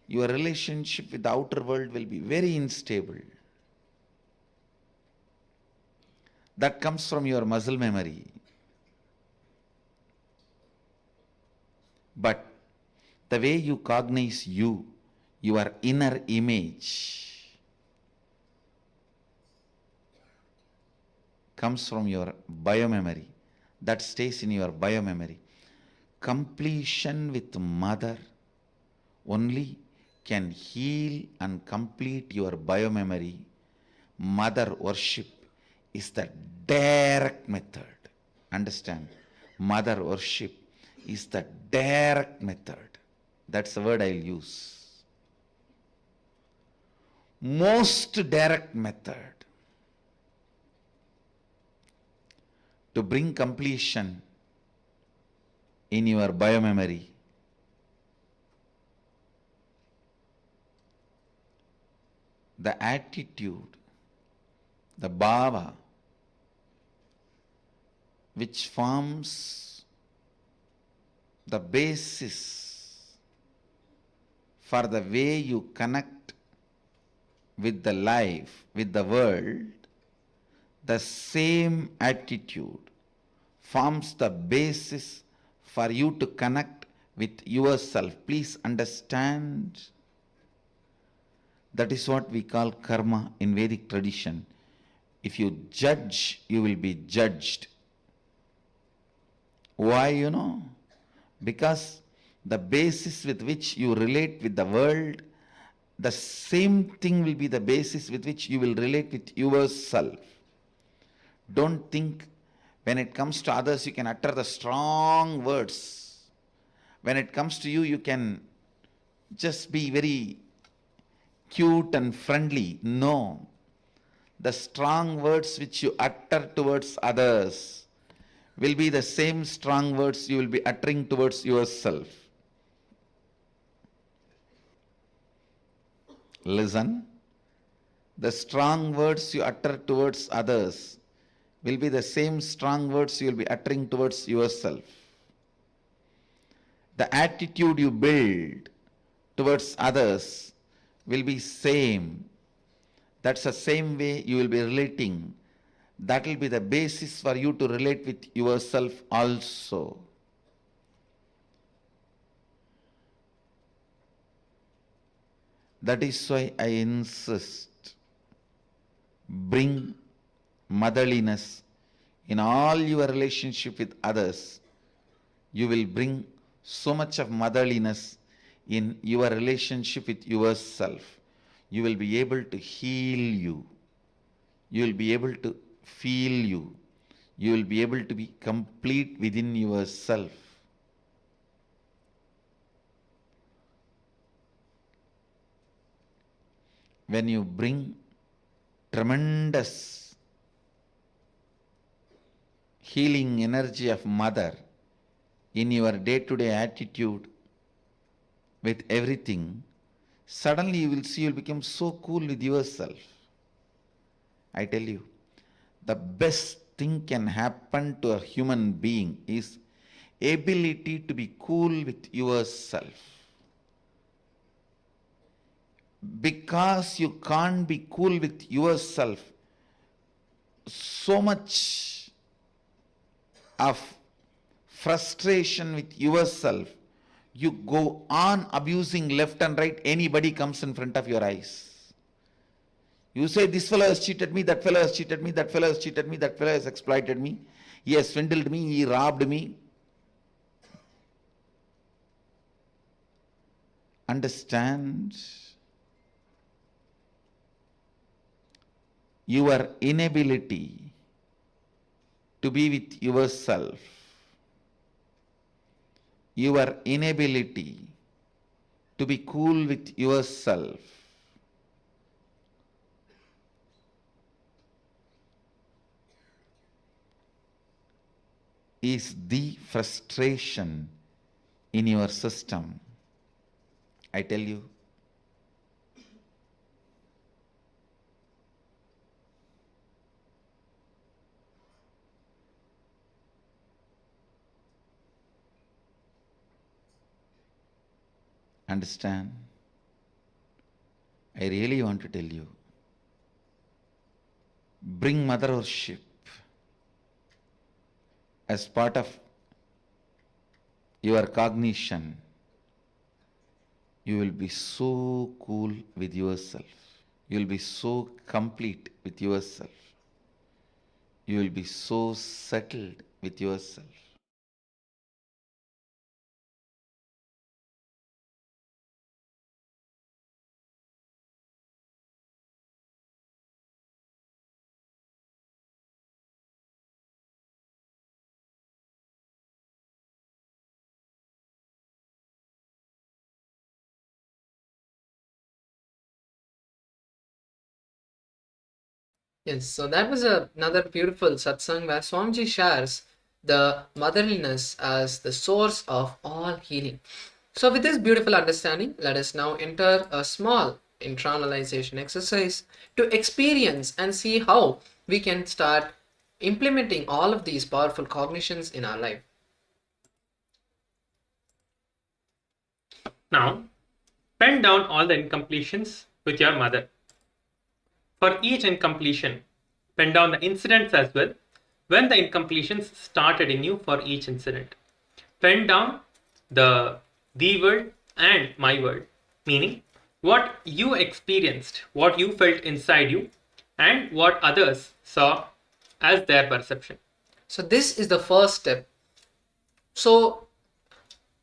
your relationship with the outer world will be very unstable. That comes from your muscle memory. But the way you cognize you, your inner image comes from your biomemory. That stays in your biomemory. Completion with mother only can heal and complete your biomemory. Mother worship is the direct method. Understand? Mother worship is the direct method. That's the word I'll use. Most direct method to bring completion in your biomemory. The attitude, the bhava, which forms the basis for the way you connect with the life, with the world, the same attitude forms the basis for you to connect with yourself. Please understand, that is what we call karma in Vedic tradition. If you judge, you will be judged. Why, you know? Because the basis with which you relate with the world, the same thing will be the basis with which you will relate with yourself. Don't think when it comes to others you can utter the strong words. When it comes to you, you can just be very cute and friendly. No. The strong words which you utter towards others will be the same strong words you will be uttering towards yourself. Listen. The strong words you utter towards others will be the same strong words you will be uttering towards yourself. The attitude you build towards others will be same. That's the same way you will be relating. That will be the basis for you to relate with yourself also. That is why I insist, bring motherliness in all your relationship with others. You will bring so much of motherliness in your relationship with yourself. You will be able to heal you. You will be able to feel you. You will be able to be complete within yourself. When you bring tremendous healing energy of mother in your day-to-day attitude with everything, suddenly you will see you will become so cool with yourself. I tell you, the best thing can happen to a human being is ability to be cool with yourself. Because you can't be cool with yourself, so much of frustration with yourself, you go on abusing left and right. Anybody comes in front of your eyes. You say, this fellow has cheated me, that fellow has cheated me, that fellow has cheated me, that fellow has exploited me, he has swindled me, he robbed me. Understand? Your inability to be with yourself, your inability to be cool with yourself is the frustration in your system. I tell you, understand? I really want to tell you, bring mother worship as part of your cognition. You will be so cool with yourself. You will be so complete with yourself. You will be so settled with yourself. Yes, so that was another beautiful satsang where Swamiji shares the motherliness as the source of all healing. So, with this beautiful understanding, let us now enter a small internalization exercise to experience and see how we can start implementing all of these powerful cognitions in our life. Now, pen down all the incompletions with your mother. For each incompletion, pen down the incidents as well, when the incompletions started in you for each incident. Pen down the world and my world, meaning what you experienced, what you felt inside you, and what others saw as their perception. So, this is the first step. So,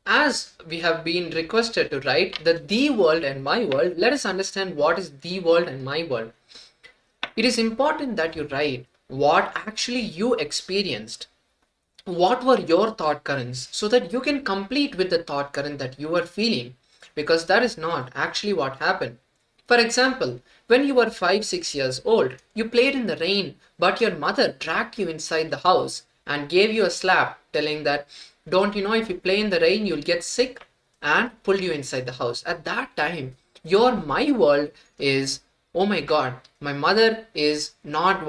as we have been requested to write the world and my world, let us understand what is the world and my world. It is important that you write what actually you experienced. What were your thought currents so that you can complete with the thought current that you are feeling, because that is not actually what happened. For example, when you were 5-6 years old, you played in the rain, but your mother dragged you inside the house and gave you a slap, telling that, don't you know, if you play in the rain, you'll get sick, and pulled you inside the house. At that time, your my world is, oh my god, my mother is not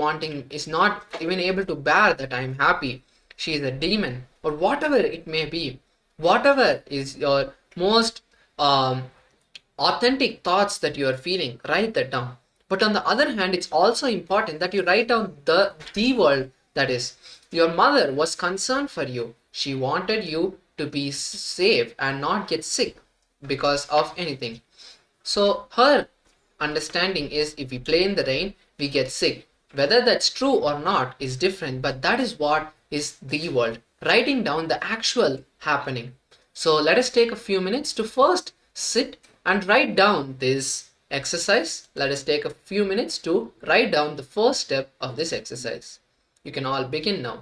even able to bear that I'm happy. She is a demon, or whatever it may be. Whatever is your most authentic thoughts that you are feeling, write that down. But on the other hand, it's also important that you write down the world, that is, your mother was concerned for you. She wanted you to be safe and not get sick because of anything. So her understanding is, if we play in the rain, we get sick. Whether that's true or not is different, but that is what is the world. Writing down the actual happening. So let us take a few minutes to first sit and write down this exercise. Let us take a few minutes to write down the first step of this exercise. You can all begin now.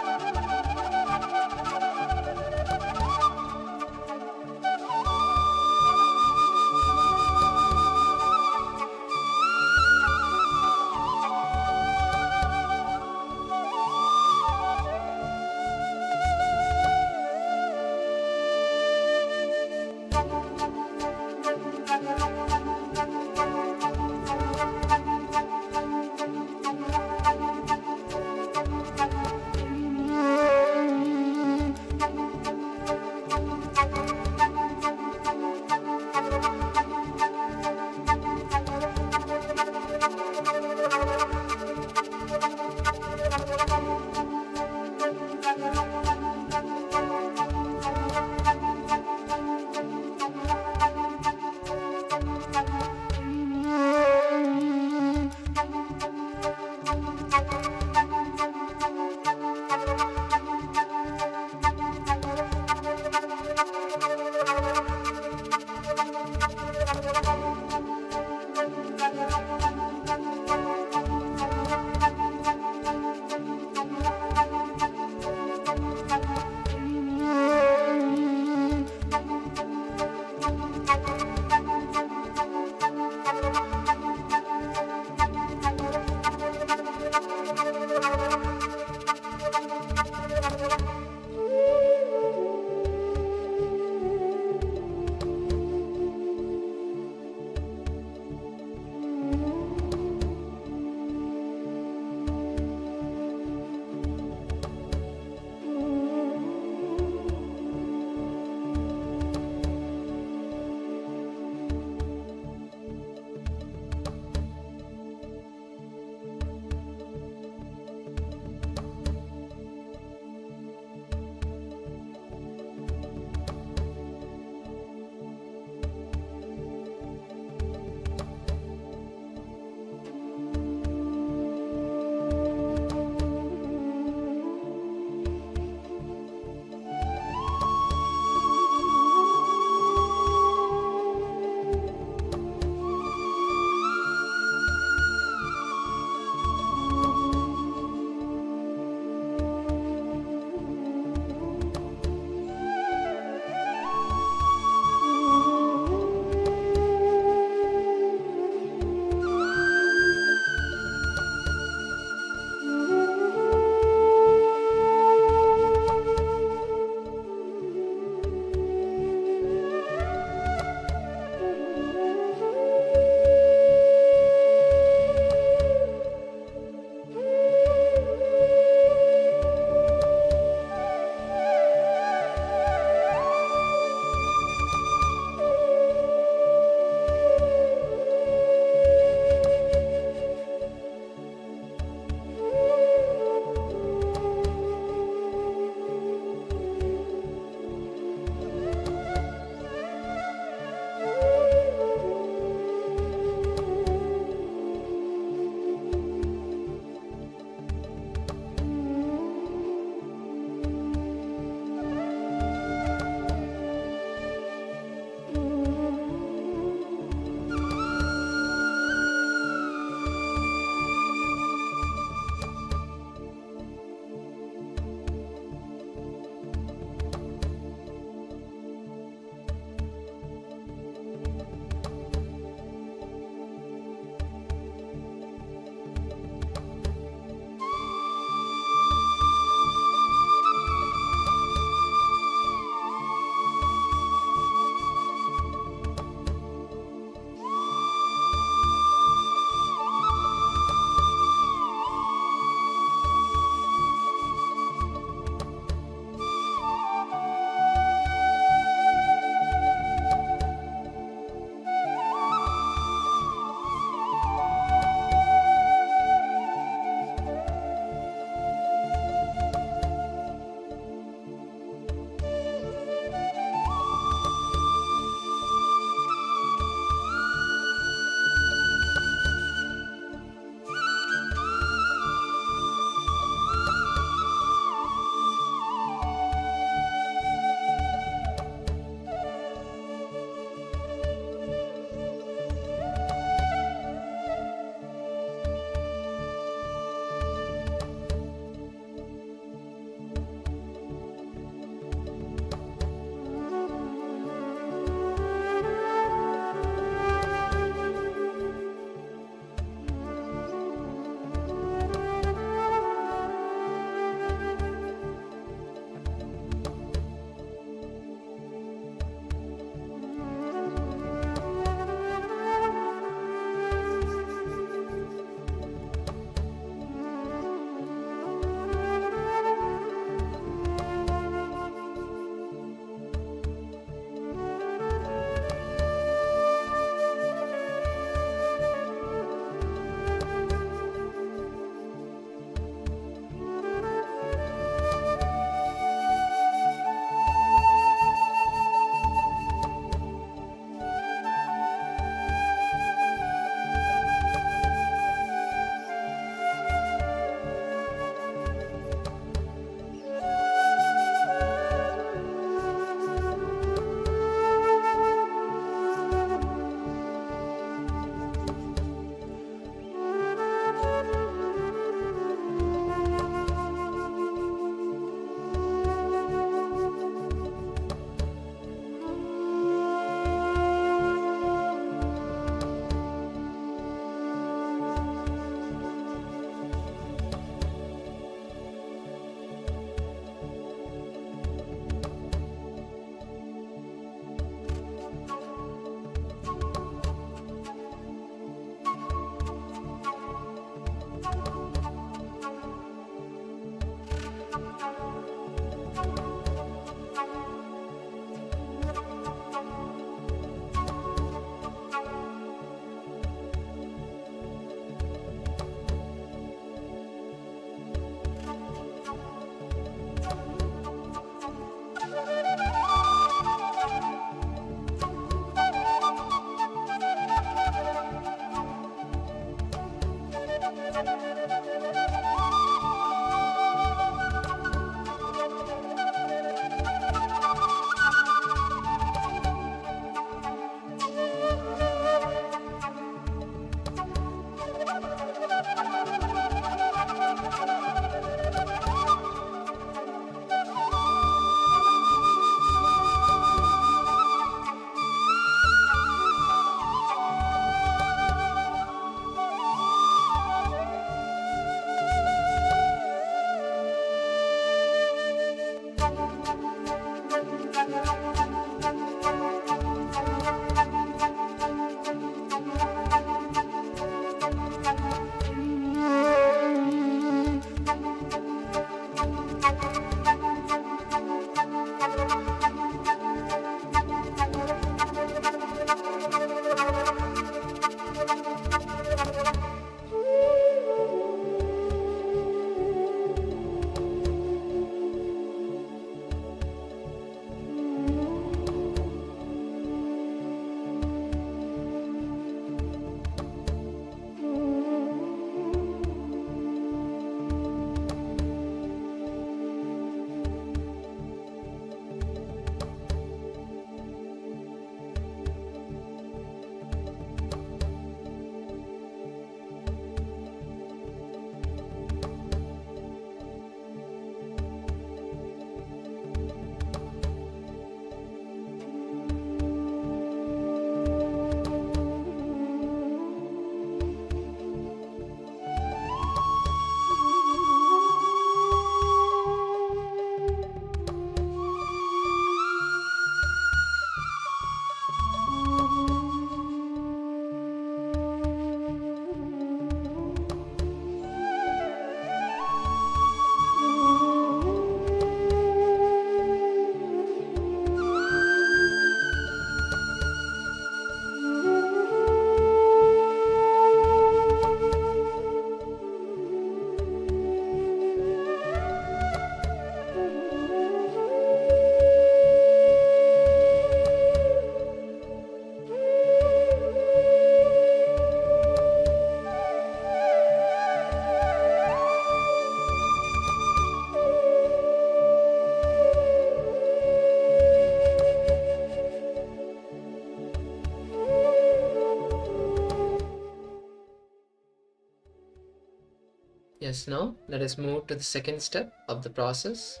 Yes, now let us move to the second step of the process.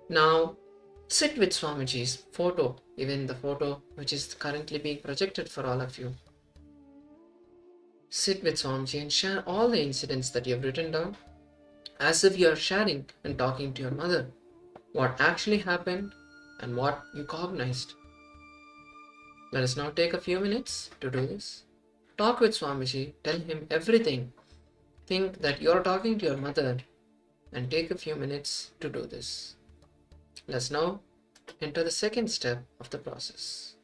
Now sit with Swamiji's photo, even the photo which is currently being projected for all of you. Sit with Swamiji and share all the incidents that you have written down, as if you are sharing and talking to your mother, what actually happened and what you cognized. Let us now take a few minutes to do this. Talk with Swamiji, tell him everything. Think that you are talking to your mother and take a few minutes to do this. Let's now enter the second step of the process.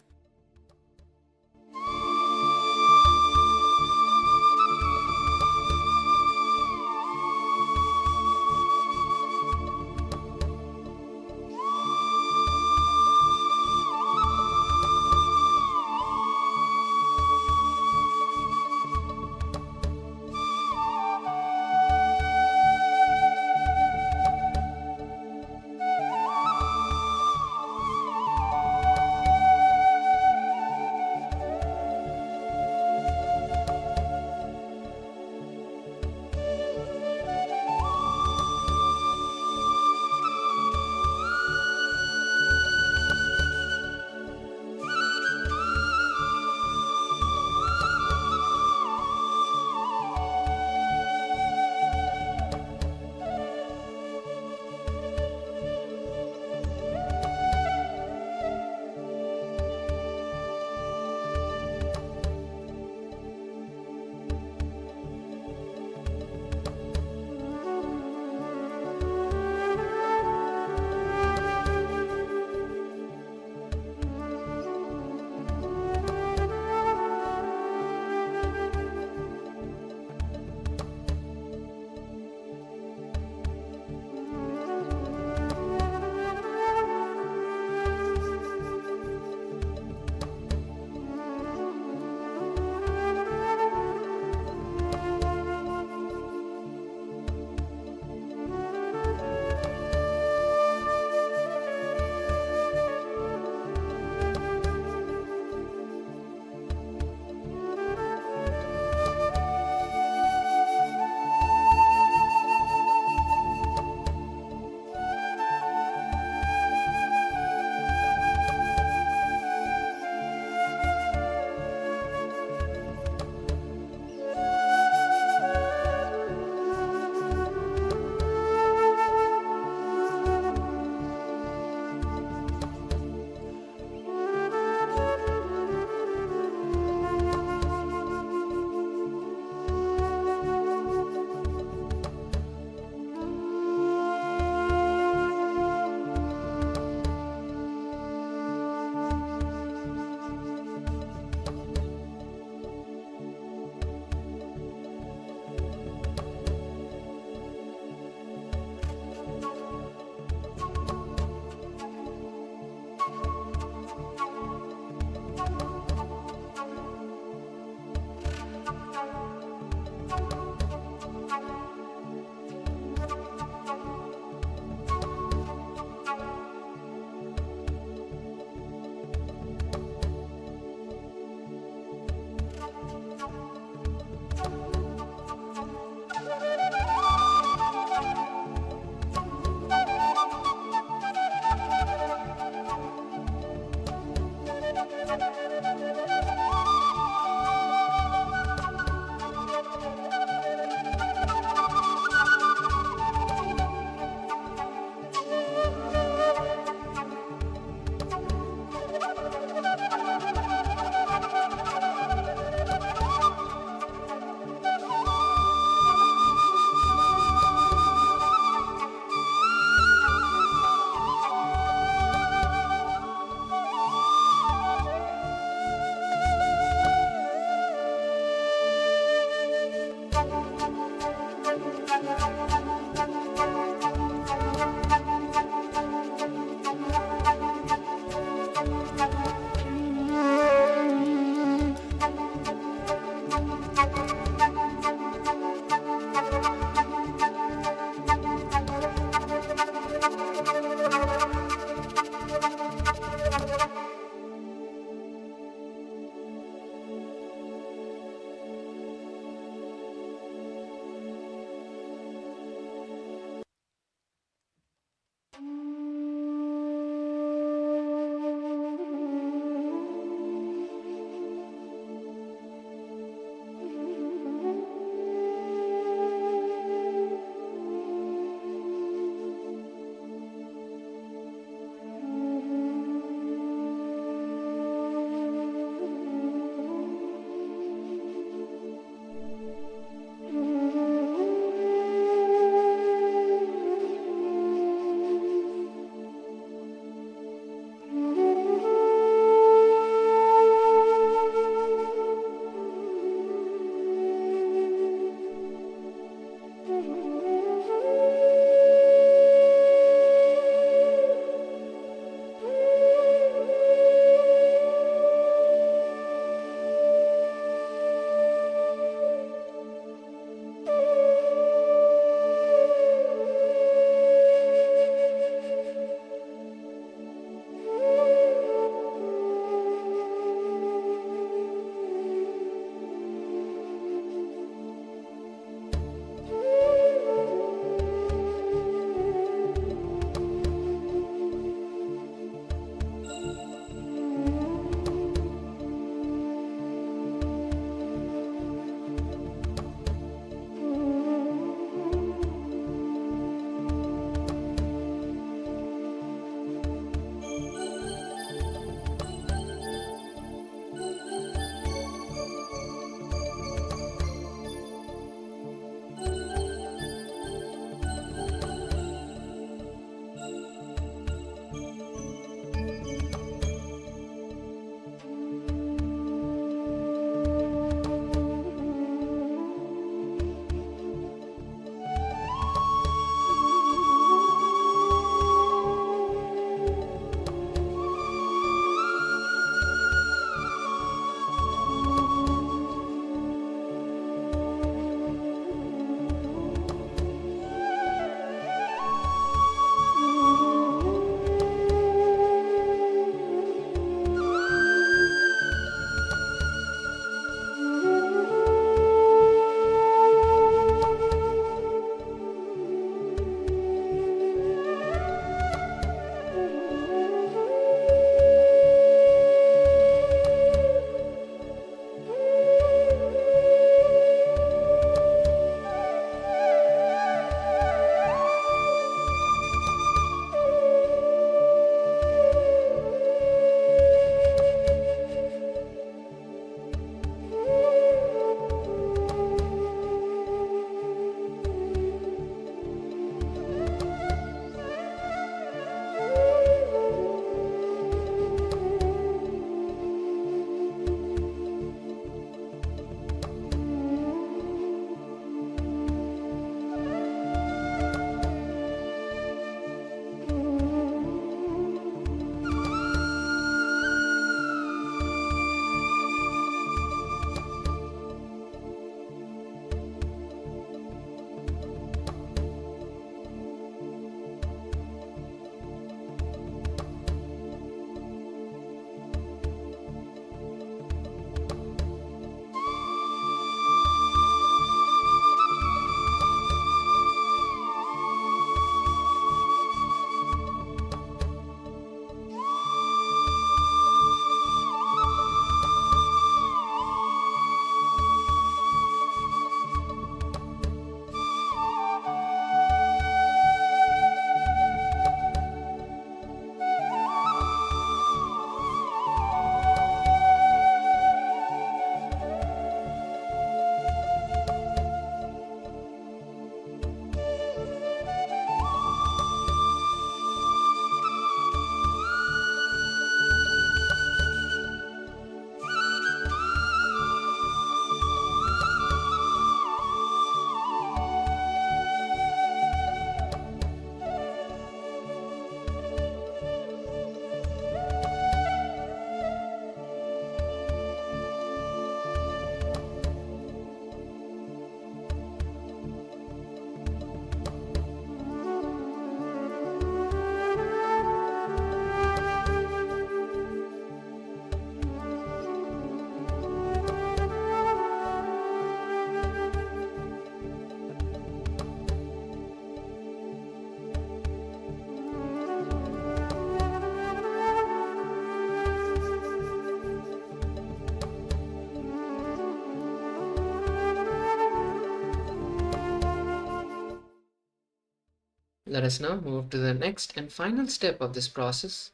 let us now move to the next and final step of this process.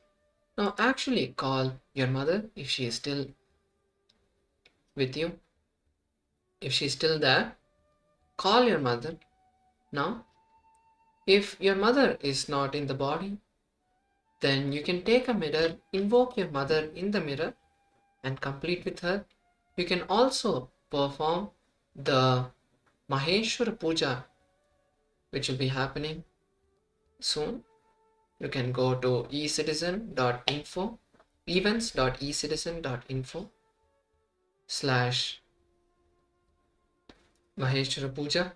Now actually call your mother if she is still with you. If she is still there, call your mother. Now, if your mother is not in the body, then you can take a mirror, invoke your mother in the mirror and complete with her. You can also perform the Maheshwara Puja, which will be happening soon. You can go to ecitizen.info, events.ecitizen.info/Maheshwara Puja,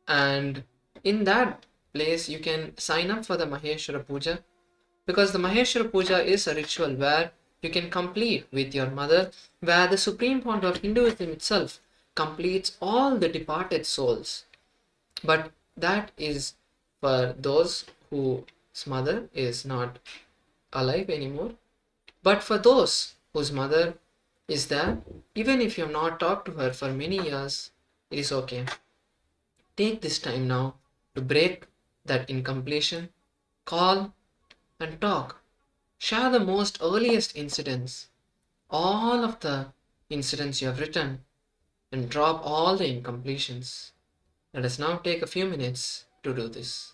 and in that place you can sign up for the Maheshwara Puja, because the Maheshwara Puja is a ritual where you can complete with your mother, where the supreme point of Hinduism itself completes all the departed souls. But that is for those whose mother is not alive anymore. But for those whose mother is there, even if you have not talked to her for many years, it is okay. Take this time now to break that incompletion, call and talk. Share the most earliest incidents, all of the incidents you have written, and drop all the incompletions. Let us now take a few minutes to do this.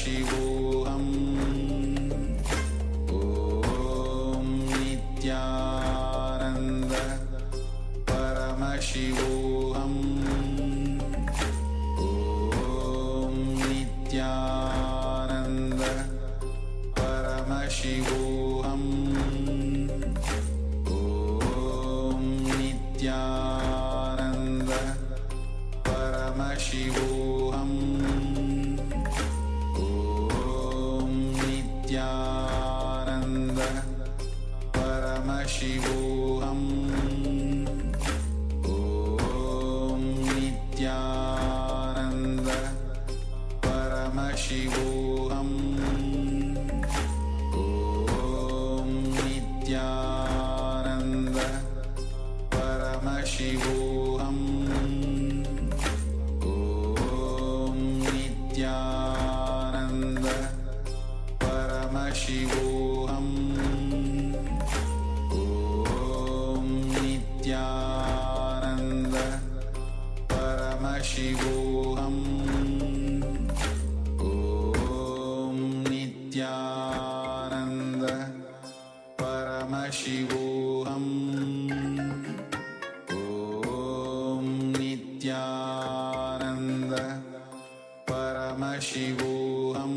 Paramashivoham. Om Nithyananda. Paramashivoham. Om Nithyananda. Paramashivoham. Om Nithyananda. Paramashivoham. Om Nithyananda. Paramashivoham. Om Nithyananda. Paramashivoham. Om Nithyananda. Paramashivoham. Om Nithyananda. Paramashivoham. Om Nithyananda. Paramashivoham. Om Nithyananda. Paramashivoham. Om Nithyananda. Paramashivoham.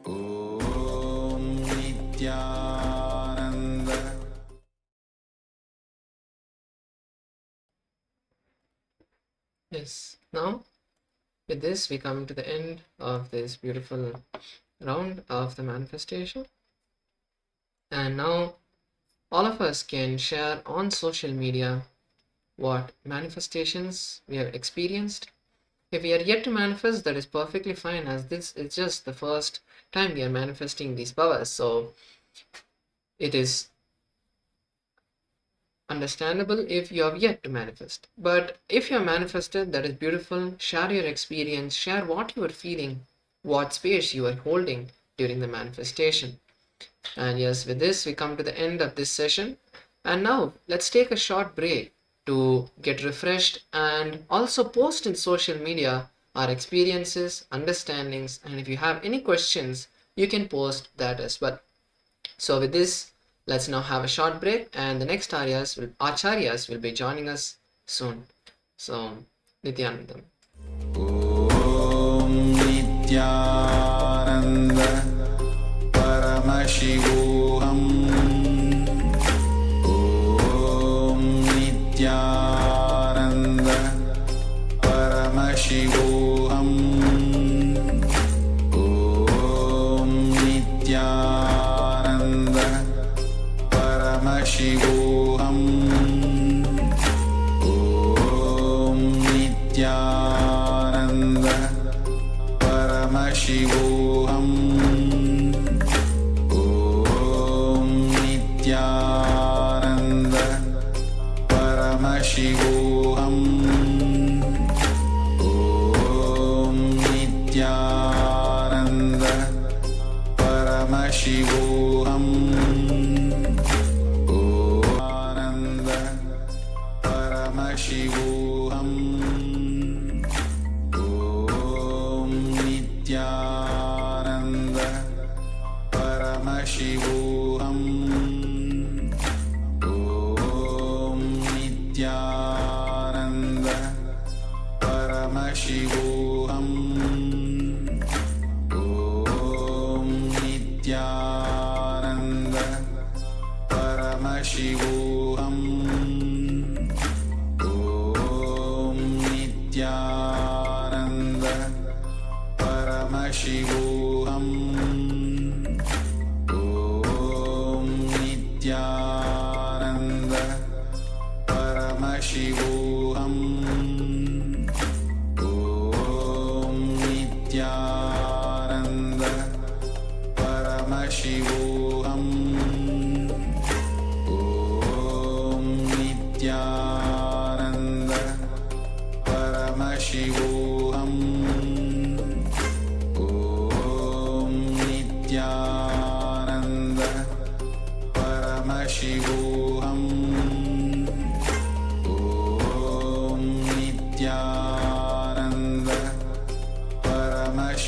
Om Nithyananda. Yes. Now, with this, we come to the end of this beautiful round of the manifestation. And now, all of us can share on social media what manifestations we have experienced. If we are yet to manifest, that is perfectly fine, as this is just the first time we are manifesting these powers. So, it is understandable if you have yet to manifest. But if you have manifested, that is beautiful. Share your experience, share what you are feeling, what space you are holding during the manifestation. And yes, with this, we come to the end of this session. And now, let's take a short break to get refreshed and also post in social media our experiences, understandings, and if you have any questions, you can post that as well. So with this, let's now have a short break, and the next acharyas will be joining us soon. So, Nithyananda. Om Nithyananda. Paramashivoham. Om Nithyananda. Paramashivoham. Om Nithyananda. Paramashivoham. Om Nithyananda. Paramashivoham. Om Nithyananda. Paramashivoham. Om Nithyananda. Paramashivoham. Ananda. Paramashivoham. Om Nithyananda. Paramashivoham. Om Nithyananda. Paramashivoham. Om Nithyananda. Paramashivoham. Om Nithyananda. Paramashivoham. Om Nithyananda. Paramashivoham. Om Nithyananda. Paramashivoham. Om Nithyananda. Paramashivoham. Om Nithyananda. Paramashivoham. Om Nithyananda. Paramashivoham.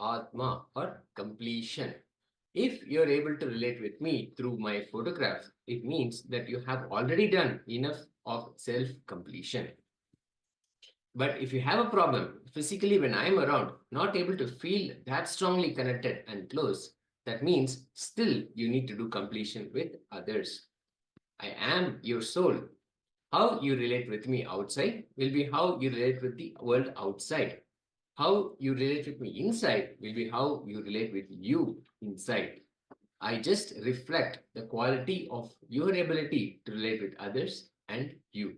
Atma or completion. If you're able to relate with me through my photograph, it means that you have already done enough of self-completion. But if you have a problem physically when I'm around, not able to feel that strongly connected and close, that means still you need to do completion with others. I am your soul. How you relate with me outside will be how you relate with the world outside. How you relate with me inside will be how you relate with you inside. I just reflect the quality of your ability to relate with others and you.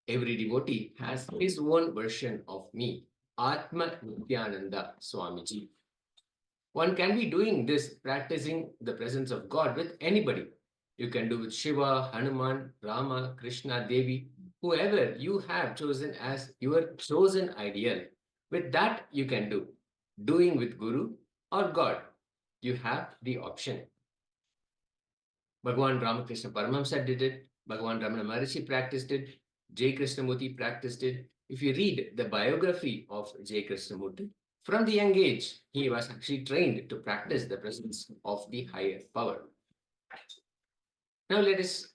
Every devotee has his own version of me, Atma Nithyananda Swamiji. One can be doing this, practicing the presence of God with anybody. You can do with Shiva, Hanuman, Rama, Krishna, Devi, whoever you have chosen as your chosen ideal. With that, you can do. Doing with Guru or God, you have the option. Bhagavan Ramakrishna Paramahamsa did it. Bhagavan Ramana Maharishi practiced it. J. Krishnamurti practiced it. If you read the biography of J. Krishnamurti, from the young age, he was actually trained to practice the presence of the higher power. Now let us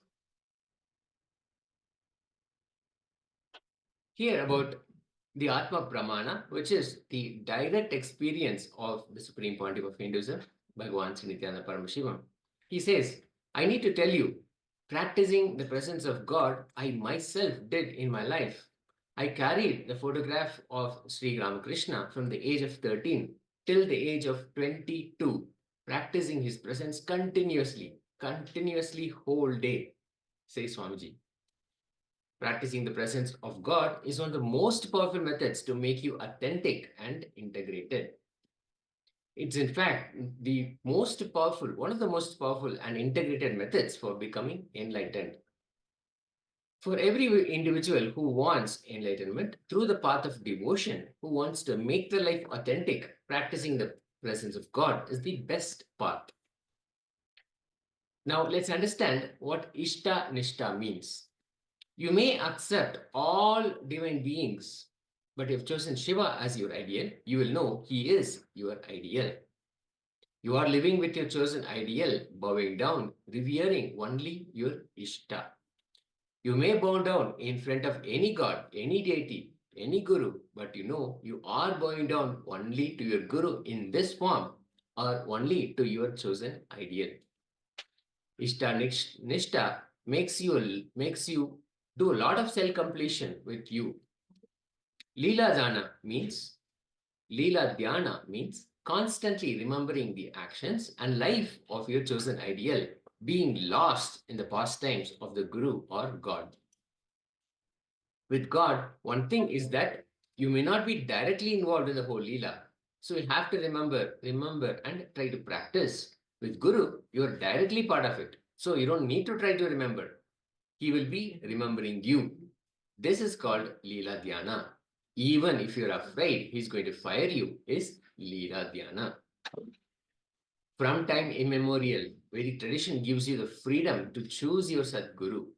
hear about the Atma Pramana, which is the direct experience of the Supreme Pontiff of Hinduism, Bhagavan Sri Nithyananda Paramashivoham. He says, I need to tell you, practicing the presence of God, I myself did in my life. I carried the photograph of Sri Ramakrishna from the age of 13 till the age of 22, practicing his presence continuously whole day, says Swamiji. Practicing the presence of God is one of the most powerful methods to make you authentic and integrated. It's in fact the most powerful, one of the most powerful and integrated methods for becoming enlightened. For every individual who wants enlightenment through the path of devotion, who wants to make their life authentic, practicing the presence of God is the best path. Now let's understand what Ishta Nishta means. You may accept all divine beings, but if you've chosen Shiva as your ideal, you will know he is your ideal. You are living with your chosen ideal, bowing down, revering only your Ishta. You may bow down in front of any god, any deity, any guru, but you know you are bowing down only to your guru in this form or only to your chosen ideal. Ishta Nishta makes you do a lot of self-completion with you. Leela Dhyana means constantly remembering the actions and life of your chosen ideal, being lost in the pastimes of the Guru or God. With God, one thing is that you may not be directly involved in the whole Leela. So you have to remember, and try to practice. With Guru, you are directly part of it. So you don't need to try to remember. He will be remembering you. This is called Leela Dhyana. Even if you're afraid he's going to fire you, is Leela Dhyana. From time immemorial, Vedic tradition gives you the freedom to choose your Sadguru,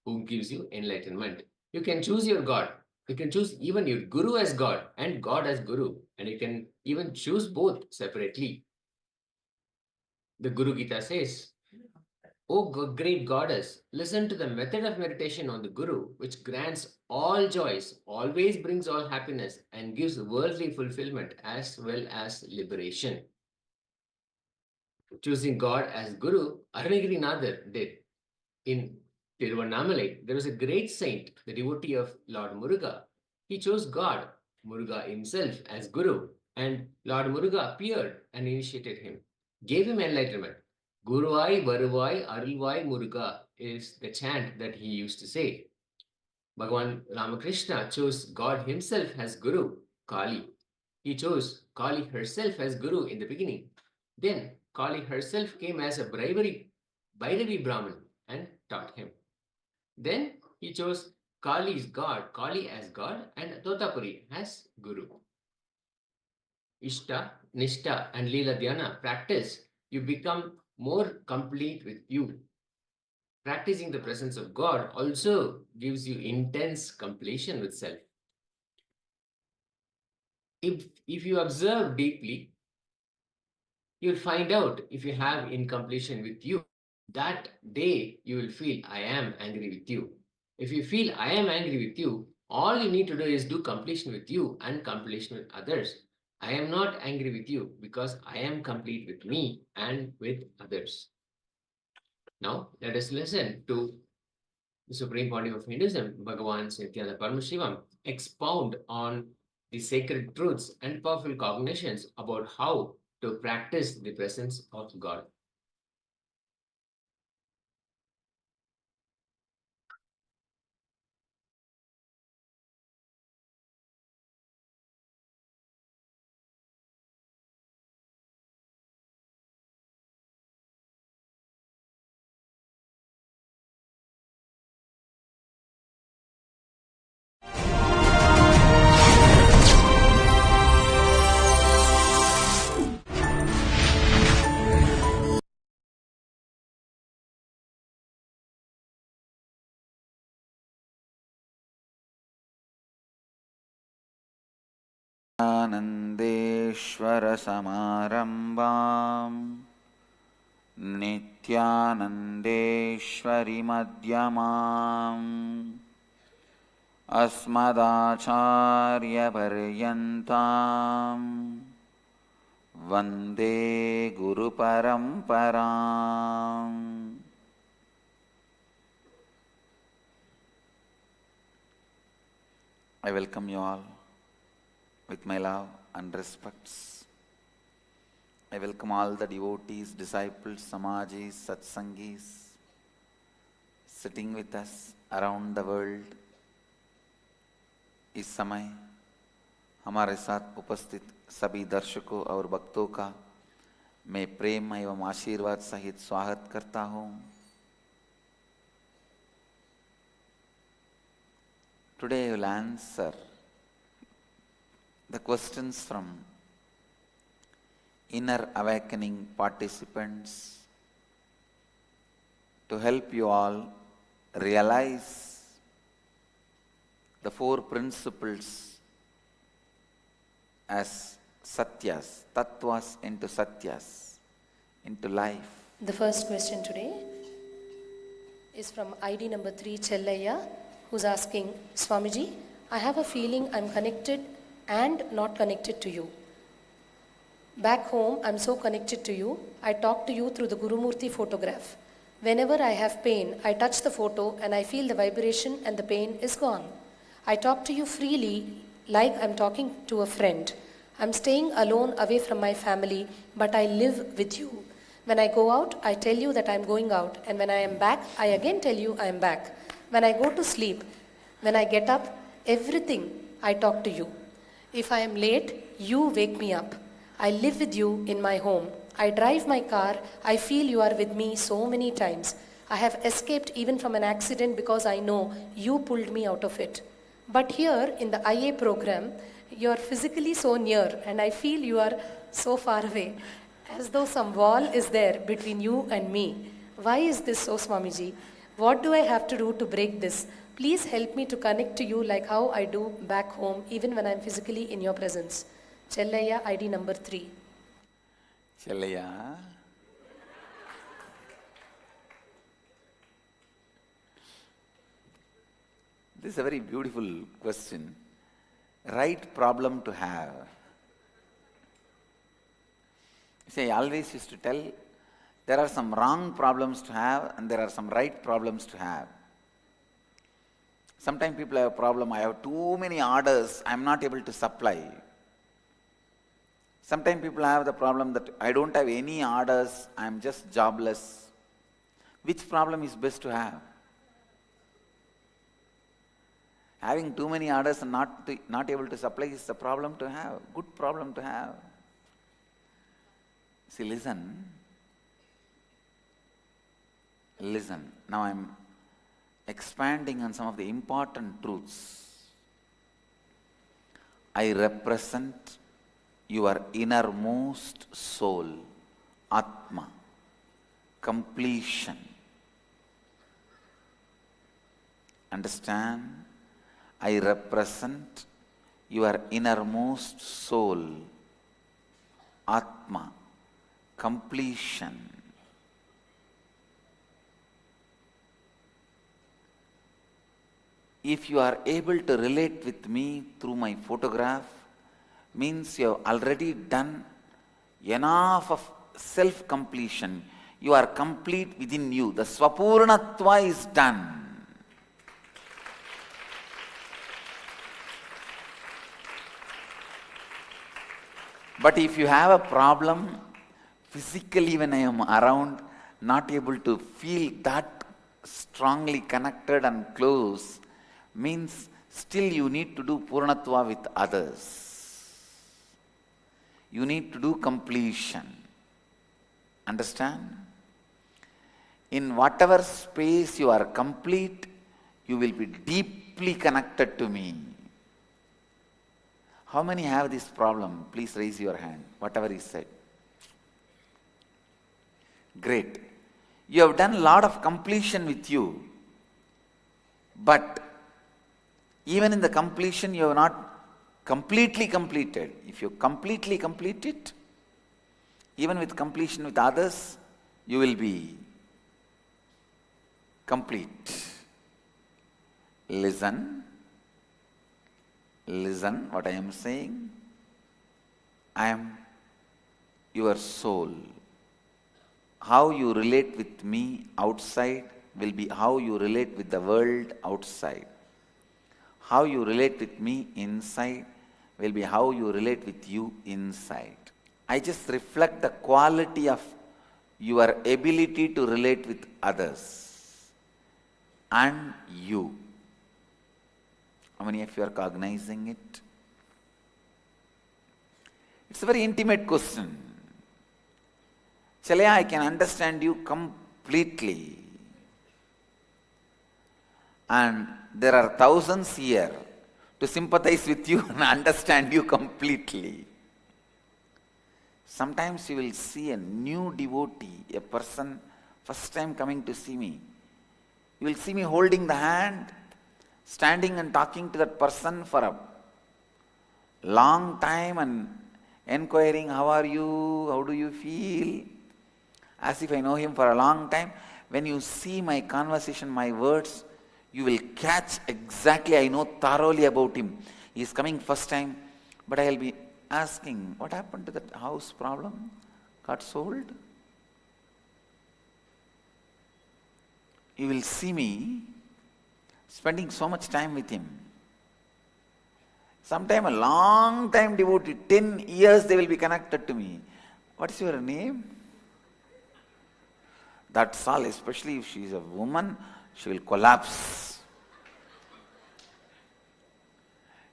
who gives you enlightenment. You can choose your God. You can choose even your Guru as God and God as Guru. And you can even choose both separately. The Guru Gita says, O great goddess, listen to the method of meditation on the Guru, which grants all joys, always brings all happiness, and gives worldly fulfillment as well as liberation. Choosing God as Guru, Arunagirinathar did. In Tiruvannamalai, there was a great saint, the devotee of Lord Muruga. He chose God, Muruga himself, as Guru, and Lord Muruga appeared and initiated him, gave him enlightenment. Guruvai, Varuvai, Arulvai, Muruga is the chant that he used to say. Bhagavan Ramakrishna chose God himself as Guru, Kali. He chose Kali herself as Guru in the beginning. Then Kali herself came as a Bhairavi Brahmin and taught him. Then he chose Kali as God, and Totapuri as Guru. Ishta, Nishta, and Leela Dhyana practice, you become more complete with you. Practicing the presence of God also gives you intense completion with self. if you observe deeply, you'll find out if you have incompletion with you. That day you will feel, I am angry with you. If you feel I am angry with you, all you need to do is do completion with you and completion with others. I am not angry with you because I am complete with me and with others. Now let us listen to the Supreme Pontiff of Hinduism, Bhagavan Nithyananda Paramashivoham, expound on the sacred truths and powerful cognitions about how to practice the presence of God. आनन्देश्वरसमारम्भाम् नित्यानन्देश्वरिमध्यमाम् अस्मदाचार्यपर्यन्ताम् वन्दे गुरुपरम्पराम्. I welcome you all with my love and respects. I welcome all the devotees, disciples, samajis, satsangis sitting with us around the world. इस समय हमारे साथ उपस्थित सभी दर्शकों और भक्तों का मैं प्रेम एवं आशीर्वाद सहित स्वागत करता हूँ. Today I will answer the questions from inner awakening participants to help you all realize the four principles as satyas, tattvas into satyas, into life. The first question today is from ID number 3, Chellayya, who's asking, Swamiji, I have a feeling I'm connected and not connected to you. Back home, I'm so connected to you. I talk to you through the Gurumurti photograph. Whenever I have pain, I touch the photo and I feel the vibration and the pain is gone. I talk to you freely like I'm talking to a friend. I'm staying alone away from my family, but I live with you. When I go out, I tell you that I'm going out, and when I am back, I again tell you I am back. When I go to sleep, when I get up, everything I talk to you. If I am late, you wake me up. I live with you in my home. I drive my car. I feel you are with me so many times. I have escaped even from an accident because I know you pulled me out of it. But here in the IA program, you are physically so near and I feel you are so far away, as though some wall is there between you and me. Why is this so, Swamiji? What do I have to do to break this? Please help me to connect to you like how I do back home, even when I'm physically in your presence. Chellayya, ID number 3. Chellayya, this is a very beautiful question. Right problem to have. See, I always used to tell there are some wrong problems to have and there are some right problems to have. Sometimes people have a problem, I have too many orders, I am not able to supply. Sometimes people have the problem that I don't have any orders, I am just jobless. Which problem is best to have? Having too many orders and not able to supply is the problem to have, good problem to have. See, listen. Now I am expanding on some of the important truths. I represent your innermost soul, Atma, completion. Understand? I represent your innermost soul, Atma, completion. If you are able to relate with me through my photograph, means you have already done enough of self-completion. You are complete within you. The Swapurnatva is done. But if you have a problem, physically when I am around, not able to feel that strongly connected and close, means still you need to do Purnatva with others. You need to do completion. Understand? In whatever space you are complete, you will be deeply connected to me. How many have this problem? Please raise your hand, whatever is said. Great. You have done a lot of completion with you, but even in the completion you have not completely completed. If you completely complete it, even with completion with others, you will be complete. Listen what I am saying. I am your soul. How you relate with me outside will be how you relate with the world outside. How you relate with me inside will be how you relate with you inside. I just reflect the quality of your ability to relate with others and you. How many of you are cognizing it? It's a very intimate question. Chalaya, I can understand you completely. And there are thousands here to sympathize with you and understand you completely. Sometimes you will see a new devotee, a person first time coming to see me. You will see me holding the hand, standing and talking to that person for a long time and inquiring, how are you, how do you feel, as if I know him for a long time. When you see my conversation, my words, you will catch exactly, I know thoroughly about him. He is coming first time, but I will be asking, what happened to that house problem? Got sold? You will see me spending so much time with him. Sometime a long time devotee, 10 years they will be connected to me. What's your name? That's all, especially if she is a woman, she will collapse.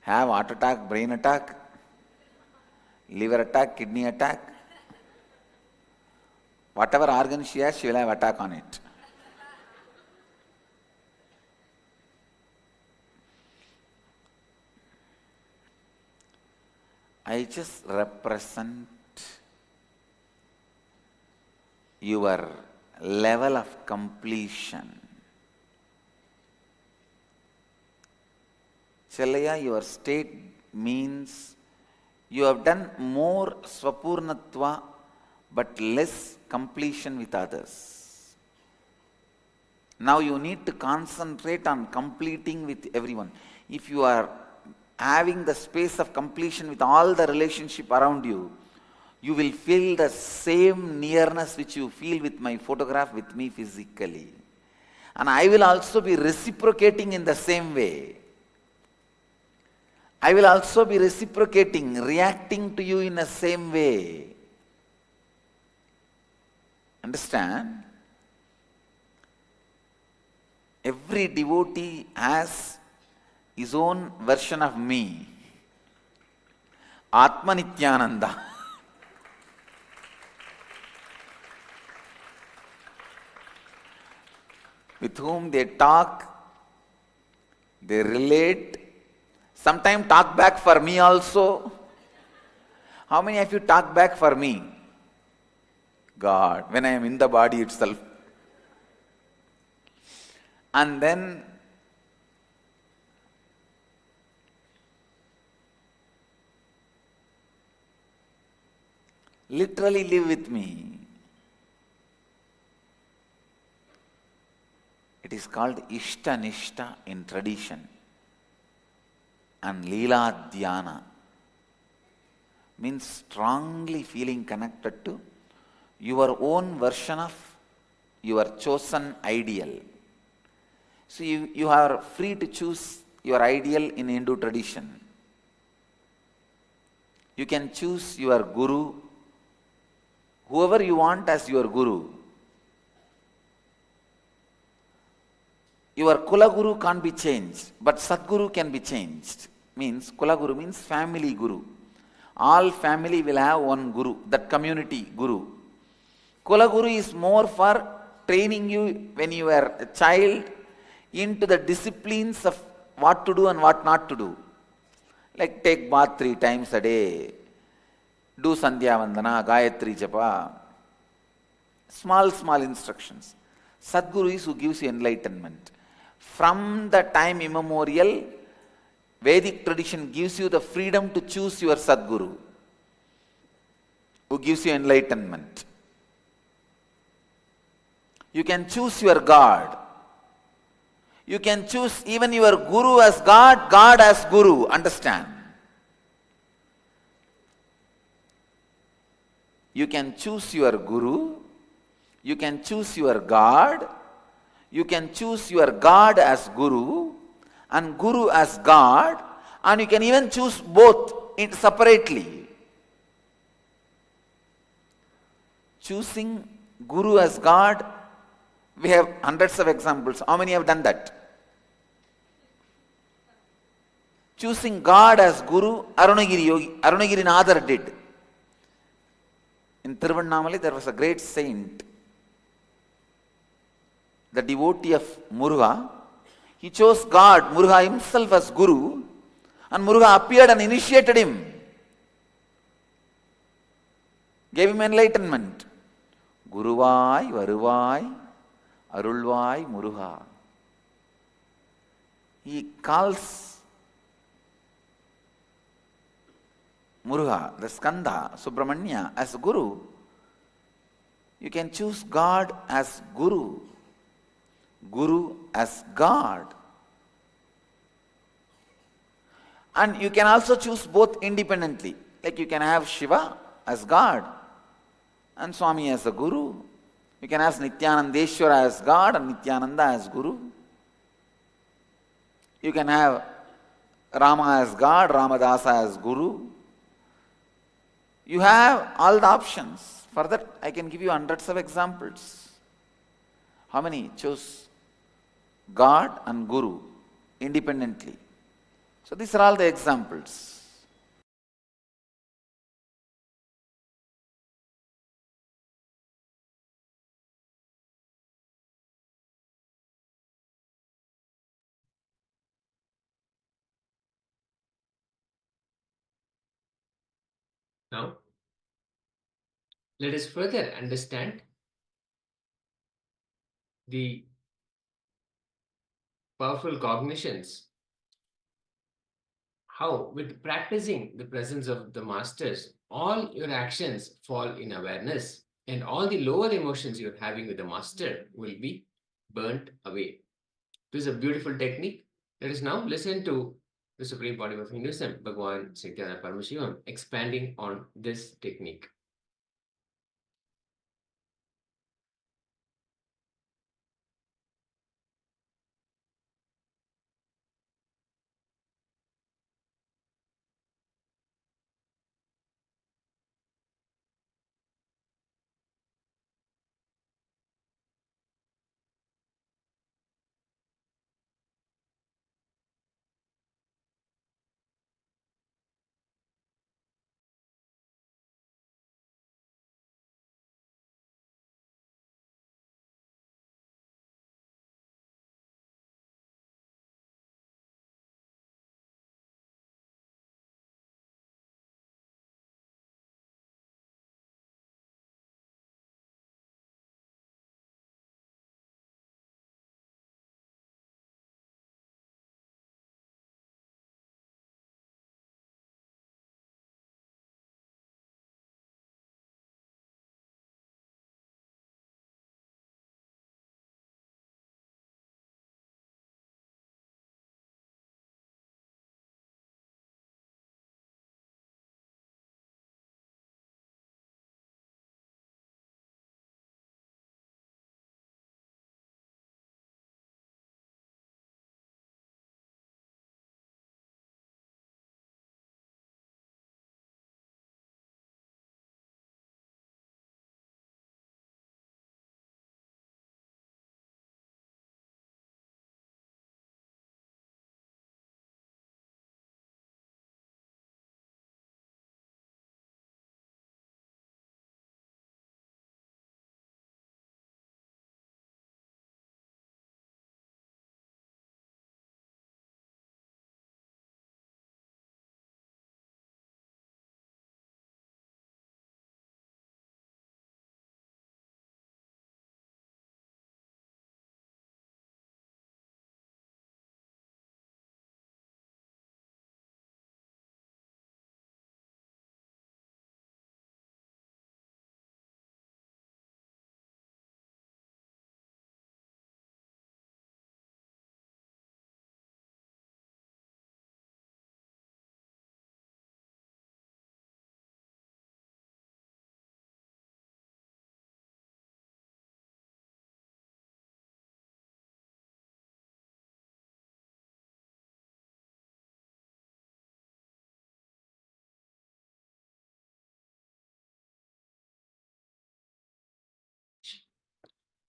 Have heart attack, brain attack, liver attack, kidney attack. Whatever organ she has, she will have attack on it. I just represent your level of completion. Chalaya, your state means you have done more Swapurnatva but less completion with others. Now you need to concentrate on completing with everyone. If you are having the space of completion with all the relationship around you, you will feel the same nearness which you feel with my photograph with me physically. And I will also be reciprocating in the same way. I will also be reciprocating, reacting to you in the same way. Understand? Every devotee has his own version of me. Atma Nithyananda. With whom they talk, they relate, sometimes talk back for me also. How many of you talk back for me? God, when I am in the body itself. And then Literally live with me. It is called Ishta Nishta in tradition. And Leela Dhyana means strongly feeling connected to your own version of your chosen ideal. So you are free to choose your ideal in Hindu tradition. You can choose your guru, whoever you want as your guru. Your Kula Guru can't be changed, but Sadguru can be changed. Means Kula Guru means family guru. All family will have one guru, that community guru. Kula Guru is more for training you when you are a child into the disciplines of what to do and what not to do. Like take bath 3 times a day, do Sandhya Vandana, Gayatri Japa. Small instructions. Sadguru is who gives you enlightenment. From the time immemorial, Vedic tradition gives you the freedom to choose your Sadguru, who gives you enlightenment. You can choose your God. You can choose even your Guru as God, God as Guru. Understand? You can choose your Guru. You can choose your God. You can choose your God as Guru and Guru as God, and you can even choose both separately. Choosing Guru as God, we have hundreds of examples. How many have done that? Choosing God as Guru, Arunagiri Nadar did. In Tiruvannamalai there was a great saint, the devotee of Muruga. He chose God, Muruga himself as Guru, and Muruga appeared and initiated him, gave him enlightenment. Guruvai, Varuvai, Arulvai, Muruga. He calls Muruga, the Skanda, Subramanya, as Guru. You can choose God as Guru, Guru as God. And you can also choose both independently. Like you can have Shiva as God and Swami as a Guru. You can have Nithyanandeshwara as God and Nithyananda as Guru. You can have Rama as God, Ramadasa as Guru. You have all the options. For that, I can give you hundreds of examples. How many chose God and Guru independently? So these are all the examples. Now, let us further understand the powerful cognitions, how with practicing the presence of the masters, all your actions fall in awareness and all the lower emotions you're having with the master will be burnt away. This is a beautiful technique. Let us now listen to the Supreme Body of Hinduism, Bhagavan Nithyananda Paramashivoham, expanding on this technique.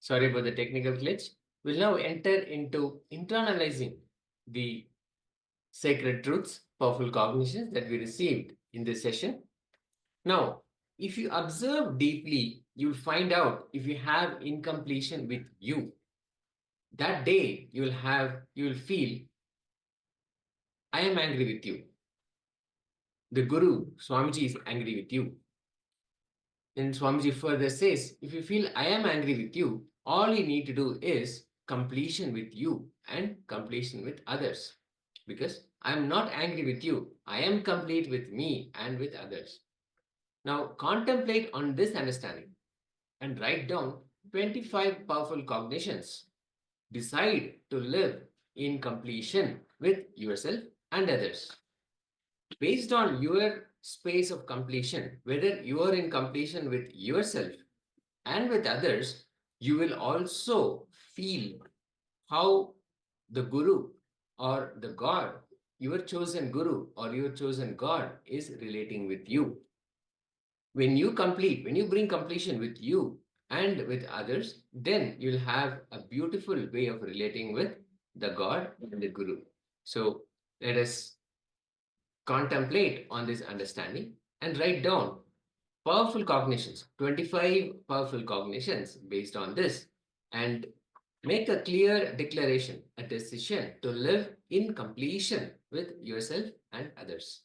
Sorry about the technical glitch. We'll now enter into internalizing the sacred truths, powerful cognitions that we received in this session. Now, if you observe deeply, you'll find out if you have incompletion with you. That day you will feel, I am angry with you. The Guru, Swamiji, is angry with you. Then Swamiji further says, if you feel I am angry with you, all you need to do is completion with you and completion with others. Because I am not angry with you, I am complete with me and with others. Now contemplate on this understanding and write down 25 powerful cognitions. Decide to live in completion with yourself and others. Based on your space of completion, whether you are in completion with yourself and with others, you will also feel how the Guru or the God, your chosen Guru or your chosen God, is relating with you. When you bring completion with you and with others, then you'll have a beautiful way of relating with the God and the Guru. So let us contemplate on this understanding and write down powerful cognitions, 25 powerful cognitions based on this, and make a clear declaration, a decision to live in completion with yourself and others.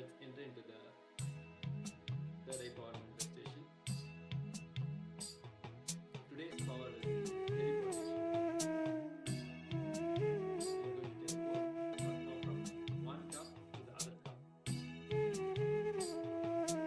let's enter into the third eye power manifestation. Today's power is teleportation. We are going to teleport or go from one cup to the other cup. Let's follow the guidelines.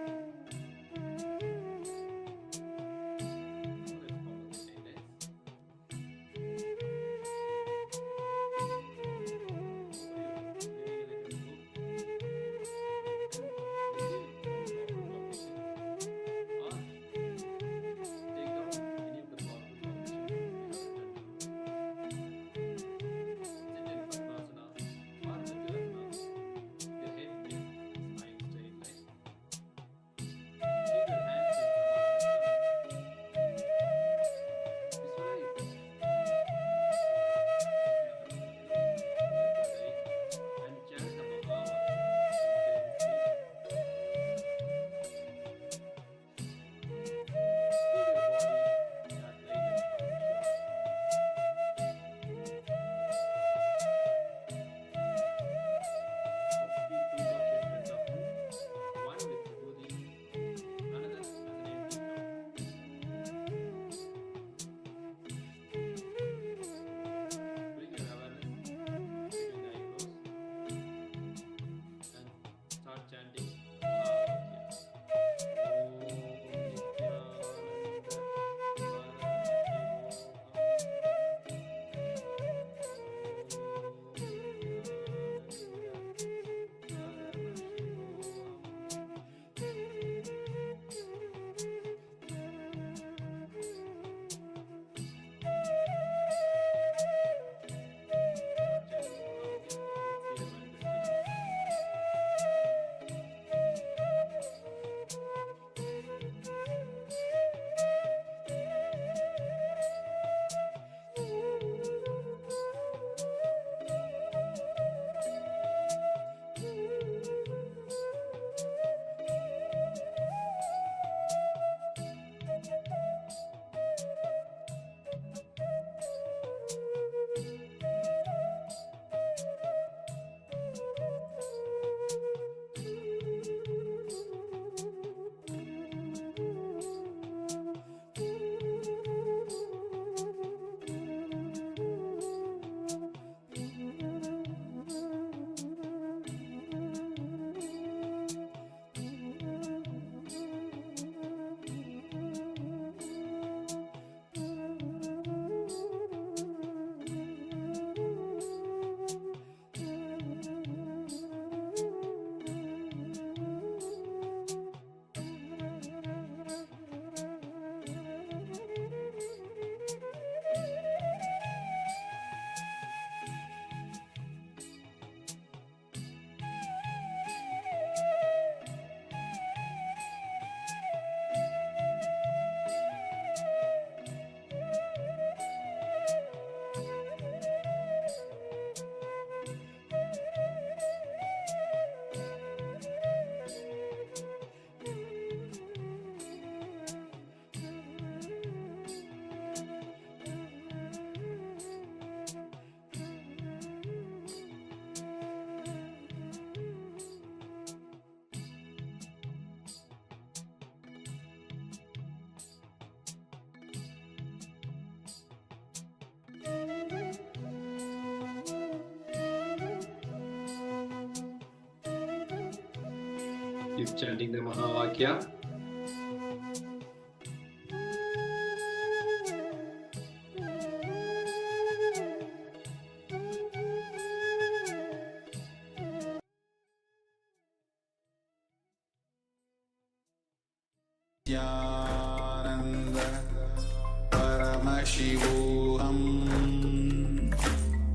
Keep chanting the Mahavakya. Nithyananda Paramashivoham.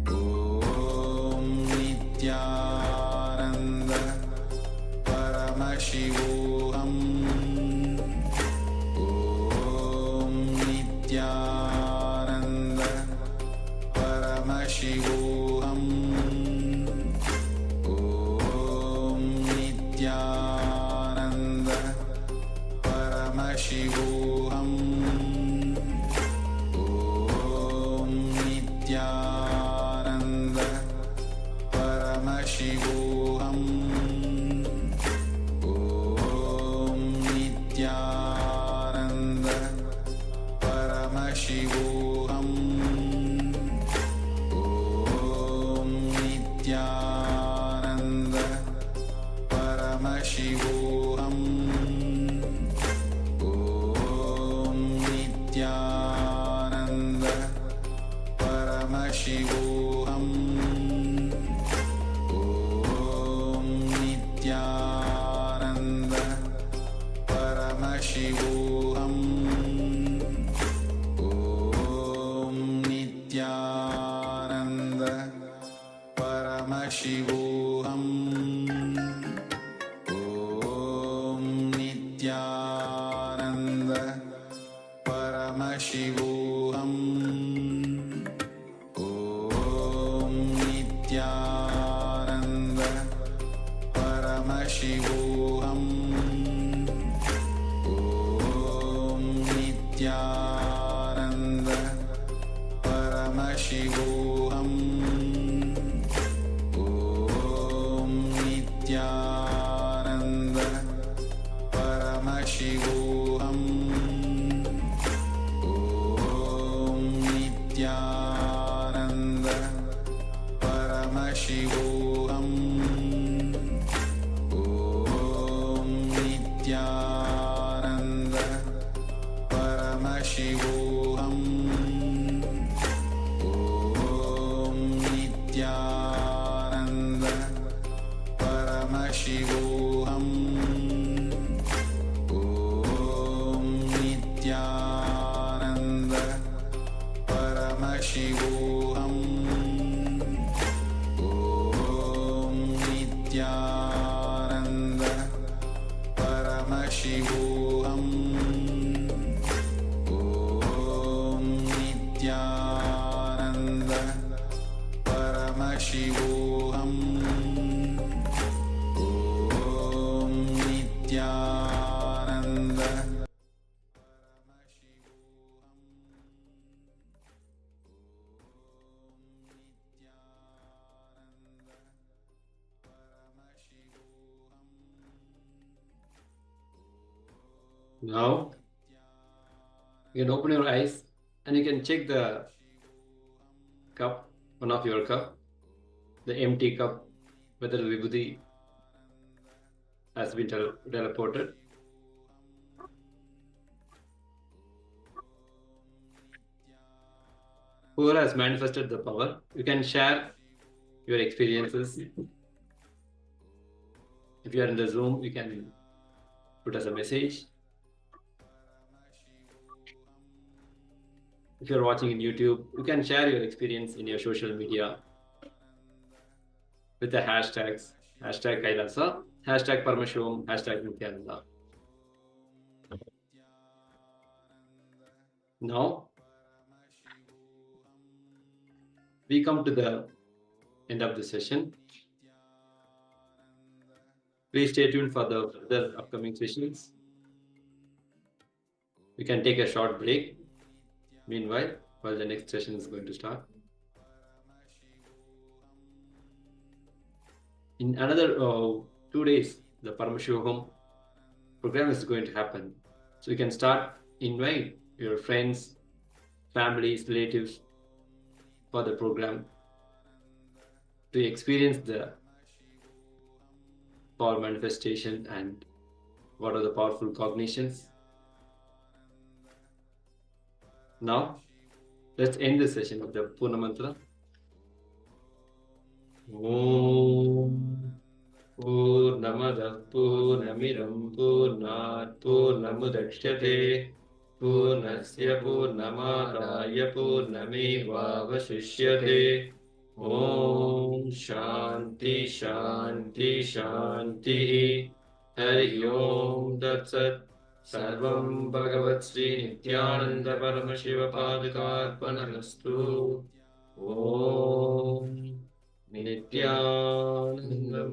Om Nithyananda Paramashivoham. Om Nithyananda Paramashivoham. Om Nithyananda Paramashivoham. Om Nithyananda Paramashivoham. Paramashivoham. Om Nithyananda Paramashivoham. Om Nithyananda Paramashivoham. Om Nithyananda Paramashivoham. Om Nithyananda Paramashivoham. Om Nithyananda Paramashivoham. Om Nithyananda Paramashivoham. Om Nithyananda Paramashivoham. Om Nithyananda Paramashivoham. Om Nithyananda Paramashivoham. Om Nithyananda Paramashivoham. Om Nithyananda Now you can open your eyes and you can check the cup, one of your cup, the empty cup, whether the vibhuti has been teleported. Whoever has manifested the power, you can share your experiences. If you are in the Zoom, you can put us a message. If you're watching in YouTube, you can share your experience in your social media with the hashtags, hashtag KAILASA, hashtag Paramashivoham, hashtag Nithyananda. Now, we come to the end of the session. Please stay tuned for the further upcoming sessions. We can take a short break. Meanwhile, while the next session is going to start. In another 2 days, the Paramashivoham program is going to happen. So you can start, invite your friends, families, relatives for the program to experience the power manifestation and what are the powerful cognitions. Now, let's end the session with the Purna Mantra. Om Purnamada Purnamiram Purnat Purnamudachyate Purnasya Purnamadaya Purnamevavashishyate. Om Shanti Shanti Shanti. Hari Om Tat Sat. Sarvam Bhagavat Sri Nithyananda Paramashiva Padikaarpanamastu. Om Nithyanandam.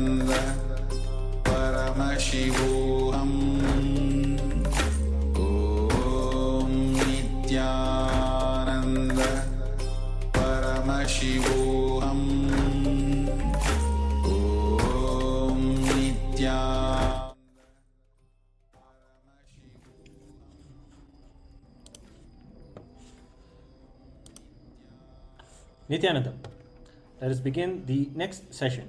Nithyananda, let us begin the next session.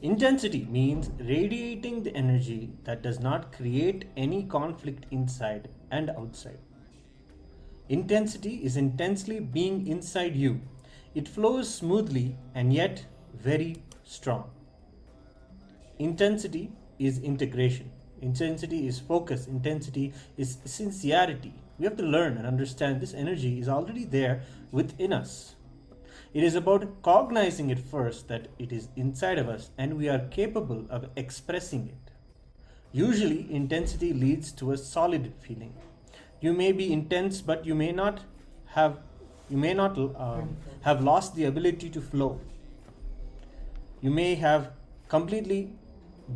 Intensity means radiating the energy that does not create any conflict inside and outside. Intensity is intensely being inside you. It flows smoothly and yet very strong. Intensity is integration. Intensity is focus. Intensity is sincerity. We have to learn and understand this energy is already there within us. It is about cognizing it first, that it is inside of us and we are capable of expressing it. Usually, intensity leads to a solid feeling. You may be intense, but you may not have lost the ability to flow. You may have completely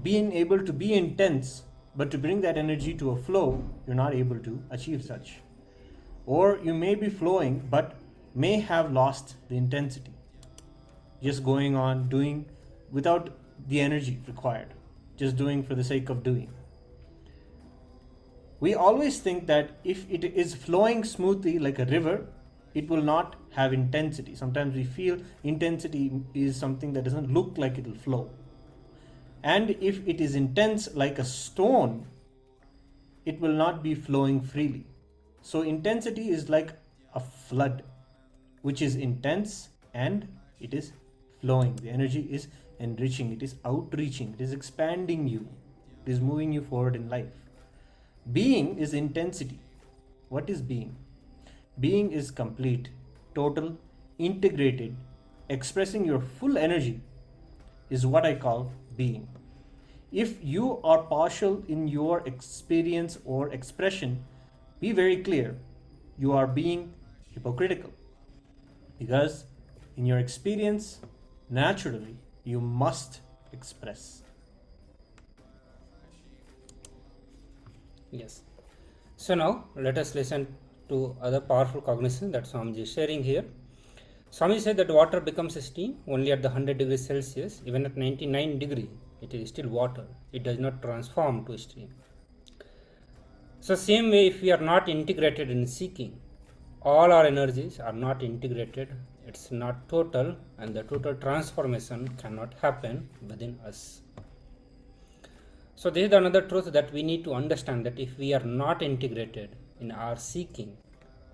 been able to be intense, but to bring that energy to a flow, you're not able to achieve such. Or you may be flowing, but may have lost the intensity, just going on doing without the energy required, just doing for the sake of doing. We always think that if it is flowing smoothly like a river, it will not have intensity. Sometimes we feel intensity is something that doesn't look like it will flow. And if it is intense like a stone, it will not be flowing freely. So intensity is like a flood, which is intense and it is flowing. The energy is enriching, it is outreaching, it is expanding you, it is moving you forward in life. Being is intensity. What is being? Being is complete, total, integrated, expressing your full energy is what I call being. If you are partial in your experience or expression, be very clear, you are being hypocritical. Because in your experience, naturally, you must express. Yes. So now let us listen to other powerful cognition that Swamiji is sharing here. Swamiji said that water becomes steam only at the 100 degrees Celsius. Even at 99 degree, it is still water. It does not transform to steam. So same way, if we are not integrated in seeking, all our energies are not integrated, it's not total, and the total transformation cannot happen within us. So this is another truth that we need to understand, that if we are not integrated in our seeking,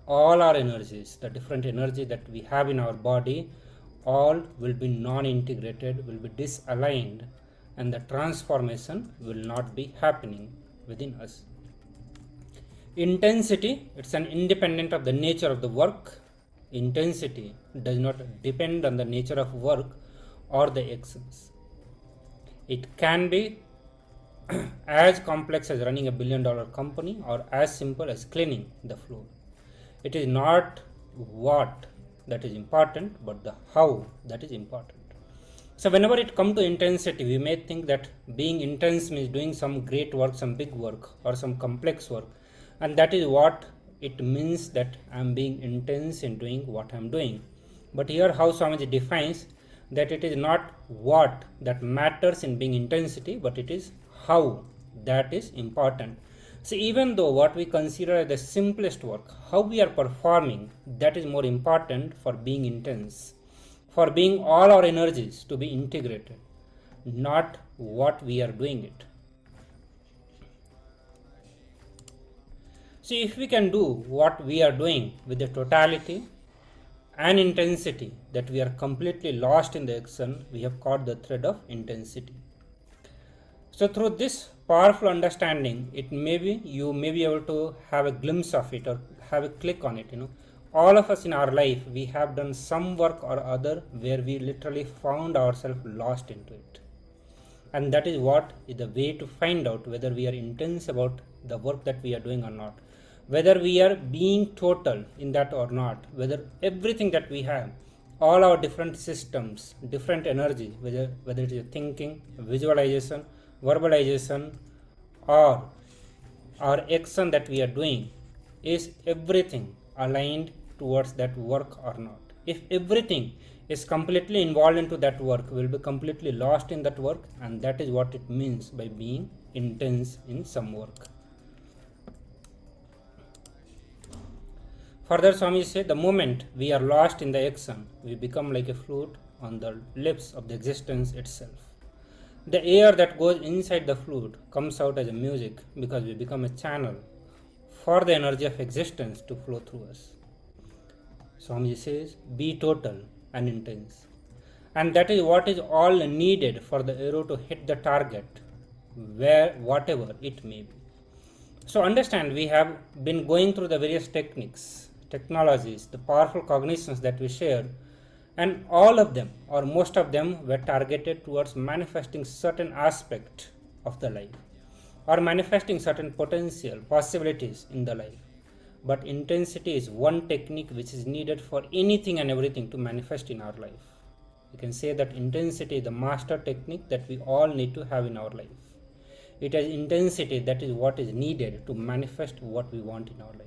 all our energies, the different energy that we have in our body, all will be non-integrated, will be disaligned, and the transformation will not be happening within us. Intensity, it's an independent of the nature of the work. Intensity does not depend on the nature of work or the actions. It can be as complex as running a billion-dollar company or as simple as cleaning the floor. It is not what that is important, but the how that is important. So whenever it comes to intensity, we may think that being intense means doing some great work, some big work, or some complex work, and that is what it means, that I am being intense in doing what I am doing. But here how Swamiji defines that it is not what that matters in being intensity, but it is how that is important. So even though what we consider as the simplest work, how we are performing, that is more important for being intense, for being all our energies to be integrated, not what we are doing it. So if we can do what we are doing with the totality and intensity, that we are completely lost in the action, we have caught the thread of intensity. So through this powerful understanding, it may be you may be able to have a glimpse of it or have a click on it. All of us in our life, we have done some work or other where we literally found ourselves lost into it. And that is what is the way to find out whether we are intense about the work that we are doing or not, whether we are being total in that or not, whether everything that we have, all our different systems, different energies, whether it is thinking, visualization, verbalization, or our action that we are doing, is everything aligned towards that work or not. If everything is completely involved into that work, we will be completely lost in that work, and that is what it means by being intense in some work. Further, Swami said, the moment we are lost in the action, we become like a flute on the lips of the existence itself. The air that goes inside the flute comes out as a music because we become a channel for the energy of existence to flow through us. Swamiji says, be total and intense. And that is what is all needed for the arrow to hit the target, whatever it may be. So understand, we have been going through the various techniques, technologies, the powerful cognitions that we shared, and all of them, or most of them, were targeted towards manifesting certain aspect of the life, or manifesting certain potential possibilities in the life. But intensity is one technique which is needed for anything and everything to manifest in our life. You can say that intensity is the master technique that we all need to have in our life. It is intensity that is what is needed to manifest what we want in our life.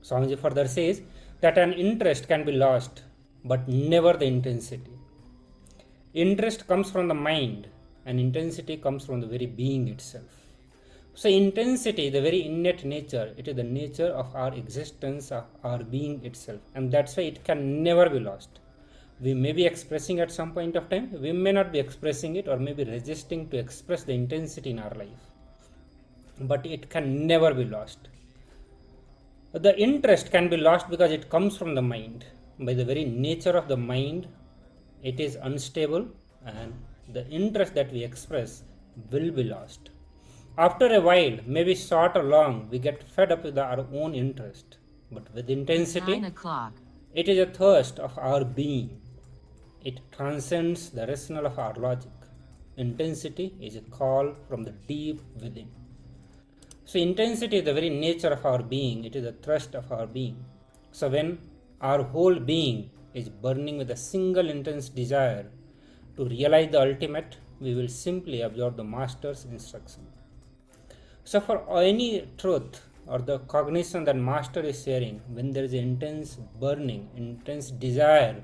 Swamiji further says that an interest can be lost, but never the intensity. Interest comes from the mind, and intensity comes from the very being itself. So intensity, the very innate nature, it is the nature of our existence, of our being itself, and that's why it can never be lost. We may be expressing at some point of time, we may not be expressing it, or maybe resisting to express the intensity in our life, but it can never be lost. The interest can be lost because it comes from the mind. By the very nature of the mind, it is unstable, and the interest that we express will be lost. After a while, maybe short or long, we get fed up with our own interest. But with intensity, 9 o'clock. it is a thirst of our being. It transcends the rationale of our logic. Intensity is a call from the deep within. So intensity is the very nature of our being. It is the thrust of our being. So when our whole being is burning with a single intense desire to realize the ultimate, we will simply absorb the master's instruction. So for any truth or the cognition that master is sharing, when there is intense burning, intense desire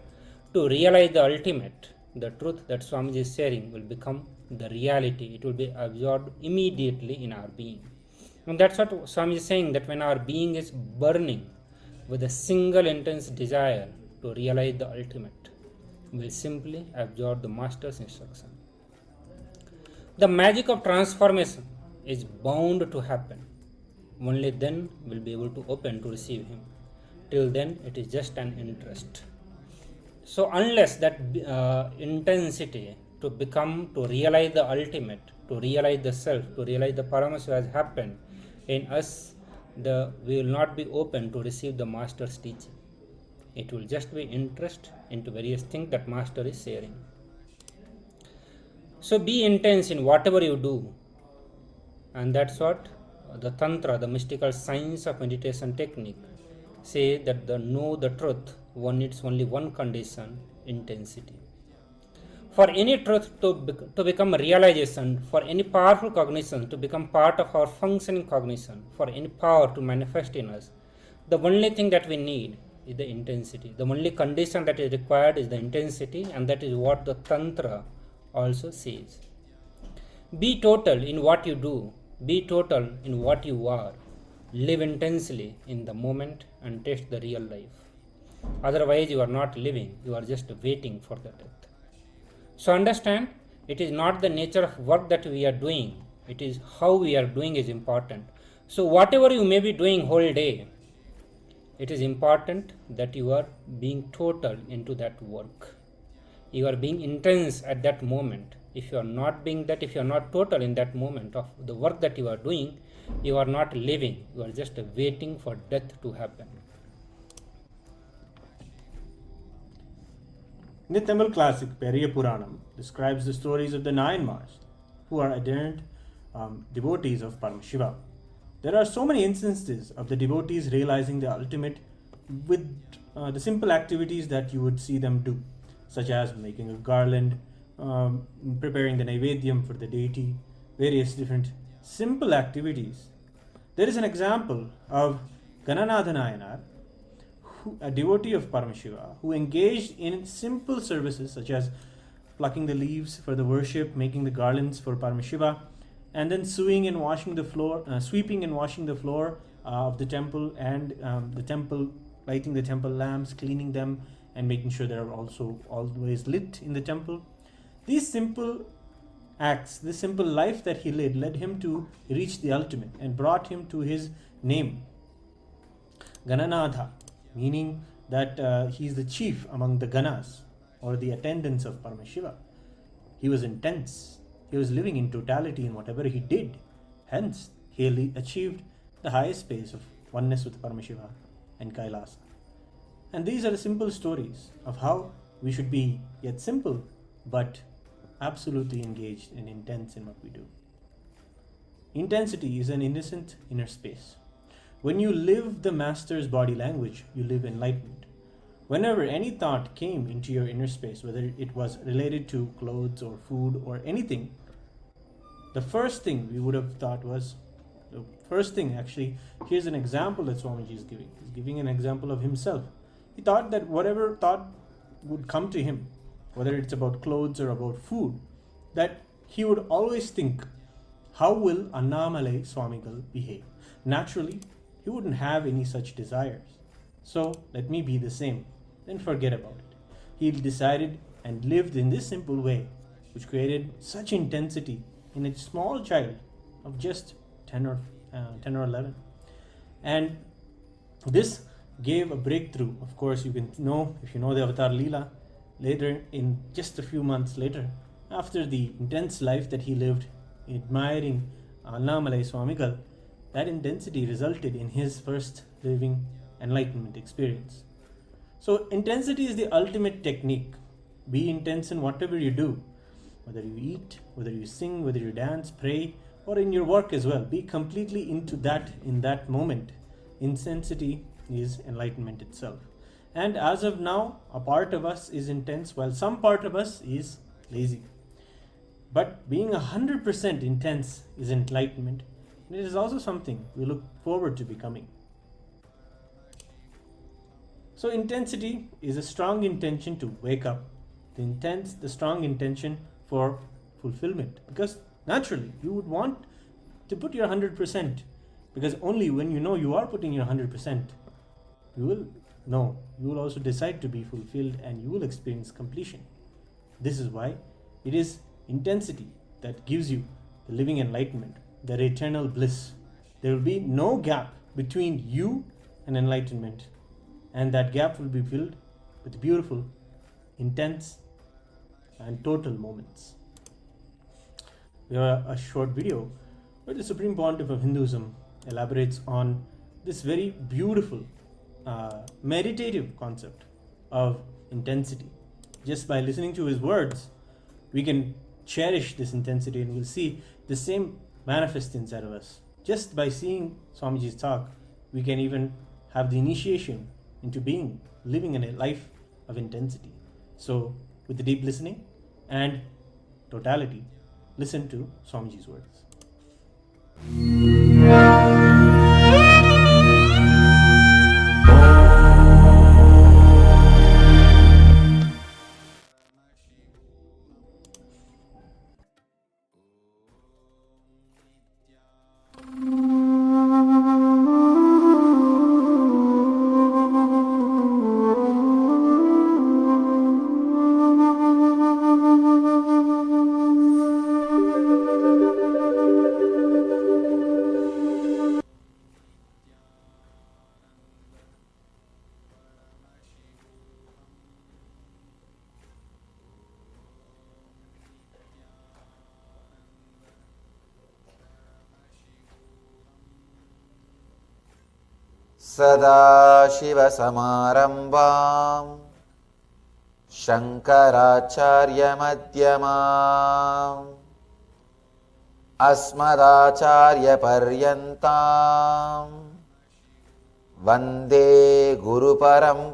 to realize the ultimate, the truth that Swamiji is sharing will become the reality. It will be absorbed immediately in our being. And that's what Swamiji is saying, that when our being is burning with a single intense desire to realize the ultimate, we will simply absorb the master's instruction. The magic of transformation is bound to happen. Only then we'll be able to open to receive him. Till then, it is just an interest. So unless that intensity to realize the ultimate, to realize the self, to realize the Paramashivoham has happened in us, we will not be open to receive the master's teaching. It will just be interest into various things that master is sharing. So be intense in whatever you do. And that's what the Tantra, the mystical science of meditation technique, say that know the truth, one needs only one condition, intensity. For any truth to become realization, for any powerful cognition to become part of our functioning cognition, for any power to manifest in us, the only thing that we need is the intensity. The only condition that is required is the intensity, and that is what the Tantra also says. Be total in what you do. Be total in what you are. Live intensely in the moment and taste the real life. Otherwise, you are not living, you are just waiting for the death. So understand, it is not the nature of work that we are doing, it is how we are doing is important. So whatever you may be doing whole day, it is important that you are being total into that work. You are being intense at that moment. If you are not being that, if you are not total in that moment of the work that you are doing, you are not living, you are just waiting for death to happen. In the Tamil classic Periya Puranam describes the stories of the Nayanmars, who are adherent devotees of Paramashiva. There are so many instances of the devotees realizing the ultimate with the simple activities that you would see them do, such as making a garland, preparing the Naivedyam for the deity, various different simple activities. There is an example of Gananatha Nayanar, a devotee of Paramashiva, who engaged in simple services such as plucking the leaves for the worship, making the garlands for Paramashiva, and then sweeping and washing the floor of the temple and the temple lighting the temple lamps, cleaning them, and making sure they are also always lit in the temple. These simple acts, this simple life that he led him to reach the ultimate and brought him to his name, Gananatha, meaning that he is the chief among the Ganas, or the attendants of Paramashiva. He was intense. He was living in totality in whatever he did. Hence, he achieved the highest space of oneness with Paramashiva and KAILASA. And these are the simple stories of how we should be yet simple, but absolutely engaged and intense in what we do. Intensity is an innocent inner space. When you live the master's body language, you live enlightenment. Whenever any thought came into your inner space, whether it was related to clothes or food or anything, the first thing we would have thought was, here's an example that Swamiji is giving. He's giving an example of himself. He thought that whatever thought would come to him, whether it's about clothes or about food, that he would always think, how will Annamalai Swamigal behave? Naturally, he wouldn't have any such desires. So let me be the same. Then forget about it. He decided and lived in this simple way, which created such intensity in a small child of just 10 or 11. And this gave a breakthrough. Of course, you can know, if you know the Avatar Leela, later, in just a few months later, after the intense life that he lived admiring Annamalai Swamigal, that intensity resulted in his first living enlightenment experience. So intensity is the ultimate technique. Be intense in whatever you do, whether you eat, whether you sing, whether you dance, pray, or in your work as well. Be completely into that in that moment. Intensity is enlightenment itself. And as of now, a part of us is intense while some part of us is lazy. But being 100% intense is enlightenment. And it is also something we look forward to becoming. So intensity is a strong intention to wake up. The strong intention for fulfillment. Because naturally, you would want to put your 100%. Because only when you know you are putting your 100%, you will know. You will also decide to be fulfilled and you will experience completion. This is why it is intensity that gives you the living enlightenment, the eternal bliss. There will be no gap between you and enlightenment. And that gap will be filled with beautiful, intense, and total moments. We have a short video where the Supreme Pontiff of Hinduism elaborates on this very beautiful, meditative concept of intensity. Just by listening to his words, we can cherish this intensity and we'll see the same manifest inside of us. Just by seeing Swamiji's talk, we can even have the initiation into living in a life of intensity. So, with the deep listening and totality, listen to Swamiji's words. सदाशिवसमारम्भां शङ्कराचार्यमध्यमाम् अस्मदाचार्यपर्यन्तां वन्दे गुरुपरम्पराम्.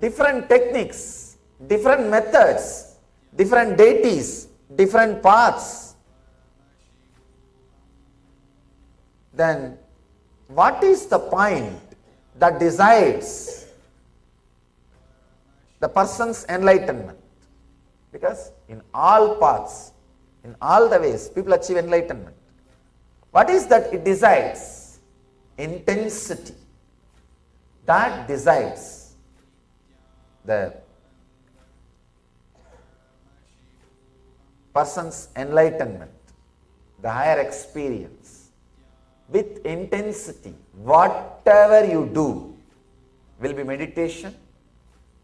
Different techniques, different methods, different deities, different paths. Then what is the point that decides the person's enlightenment? Because in all paths In all the ways, people achieve enlightenment. What is that it decides? Intensity. That decides the person's enlightenment, the higher experience. With intensity, whatever you do will be meditation.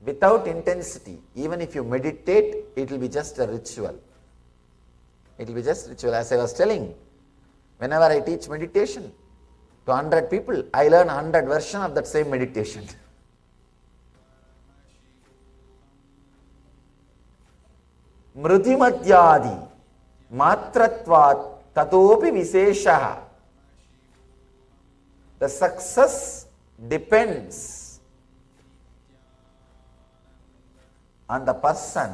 Without intensity, even if you meditate, it will be just a ritual. It will be just ritual. As I was telling, whenever I teach meditation to 100 people, I learn 100 versions of that same meditation. Mrutimatyadi matratvat tatopi visheshaha. The success depends on the person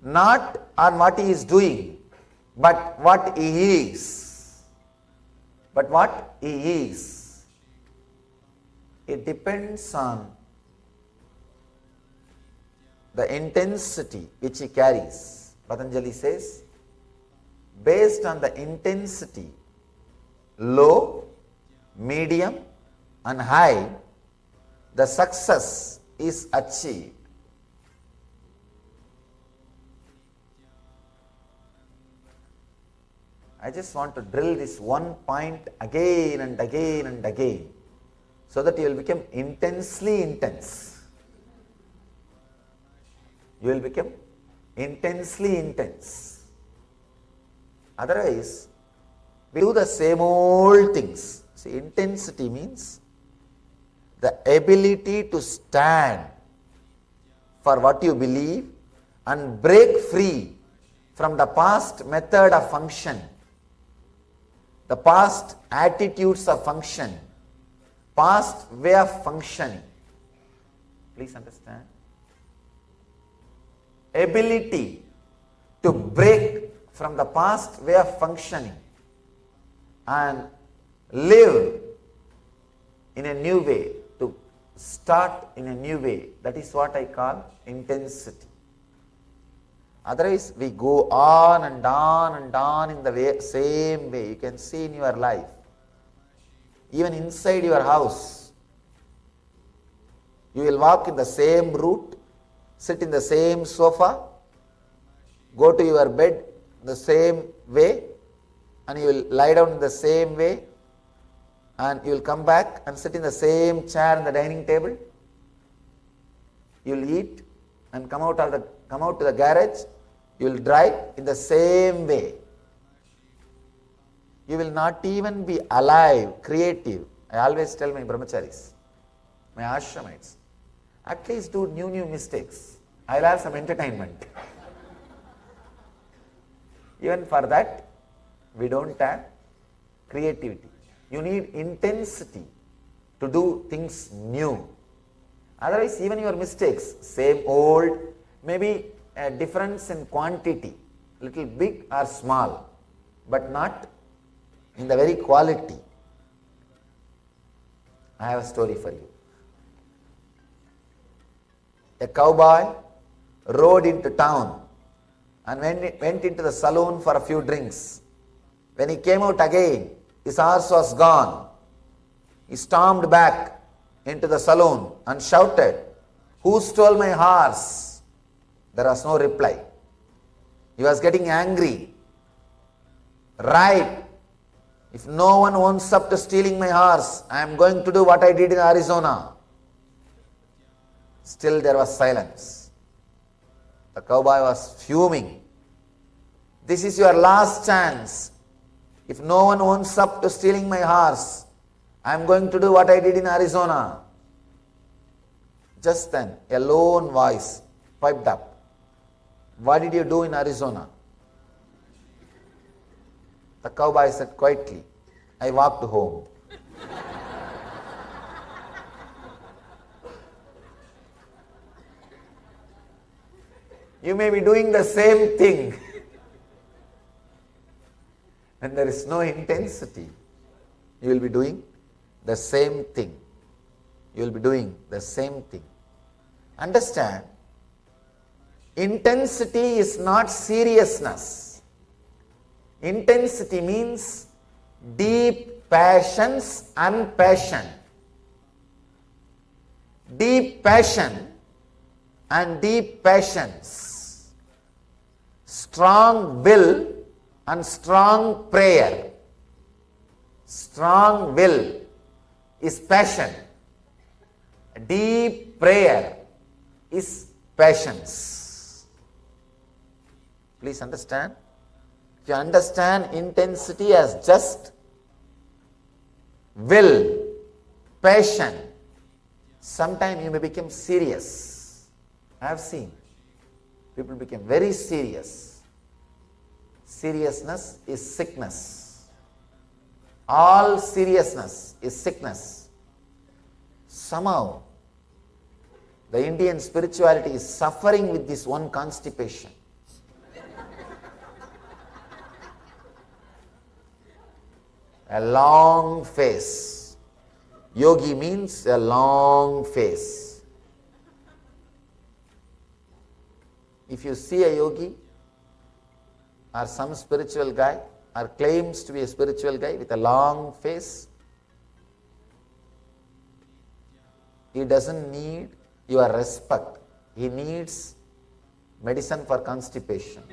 not on what he is doing, but what he is. But what he is. It depends on the intensity which he carries. Patanjali says, based on the intensity, low, medium and high, the success is achieved. I just want to drill this one point again and again and again, so that you will become intensely intense. You will become intensely intense. Otherwise, we do the same old things. See, intensity means the ability to stand for what you believe and break free from the past method of function, the past attitudes of function, past way of functioning. Please understand. Ability to break from the past way of functioning and live in a new way, to start in a new way. That is what I call intensity. Otherwise, we go on and on and on in the same way. You can see in your life, even inside your house, you will walk in the same route, sit in the same sofa, go to your bed the same way, and you will lie down in the same way, and you will come back and sit in the same chair in the dining table. You will eat and come out to the garage. You will drive in the same way. You will not even be alive, creative. I always tell my brahmacharis, my ashramites, at least do new mistakes. I will have some entertainment. Even for that, we don't have creativity. You need intensity to do things new. Otherwise, even your mistakes, same old, maybe a difference in quantity, little big or small, but not in the very quality. I have a story for you. A cowboy rode into town and went into the saloon for a few drinks. When he came out again, his horse was gone. He stormed back into the saloon and shouted, "Who stole my horse?" There was no reply. He was getting angry. Right. If no one owns up to stealing my horse, I am going to do what I did in Arizona. Still there was silence. The cowboy was fuming. This is your last chance. If no one owns up to stealing my horse, I am going to do what I did in Arizona. Just then, a lone voice piped up. What did you do in Arizona? The cowboy said quietly, I walked home. You may be doing the same thing. And there is no intensity. You will be doing the same thing. You will be doing the same thing. Understand, intensity is not seriousness. Intensity means deep passions and passion. Deep passion and deep passions. Strong will and strong prayer. Strong will is passion. Deep prayer is passions. Please understand. If you understand intensity as just will, passion, sometime you may become serious. I have seen people become very serious. Seriousness is sickness. All seriousness is sickness. Somehow, the Indian spirituality is suffering with this one constipation. A long face. Yogi means a long face. If you see a yogi or some spiritual guy or claims to be a spiritual guy with a long face, he doesn't need your respect. He needs medicine for constipation.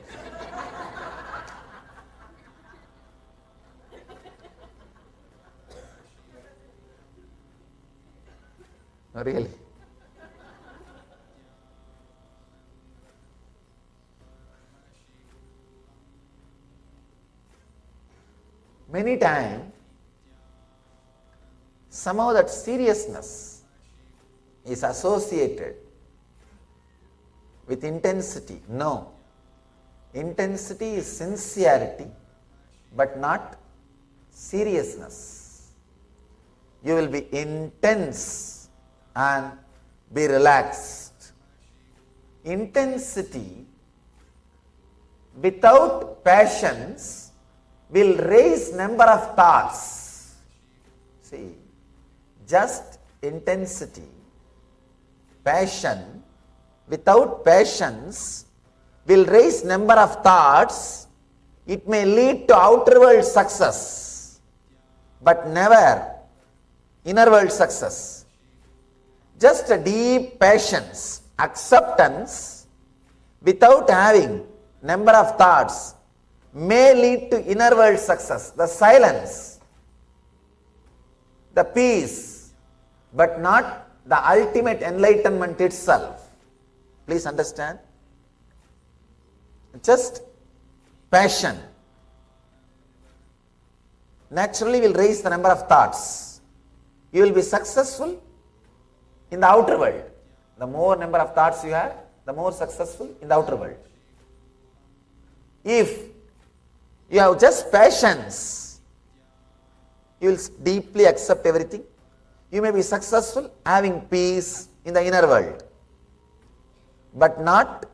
No, really. Many times, somehow that seriousness is associated with intensity. No. Intensity is sincerity, but not seriousness. You will be intense and be relaxed. Intensity without passions will raise number of thoughts. See, just intensity, passion without passions will raise number of thoughts. It may lead to outer world success, but never inner world success. Just a deep passions, acceptance without having number of thoughts may lead to inner world success, the silence, the peace, but not the ultimate enlightenment itself. Please understand. Just passion naturally will raise the number of thoughts. You will be successful in the outer world. The more number of thoughts you have, the more successful in the outer world. If you have just passions, you will deeply accept everything. You may be successful having peace in the inner world, but not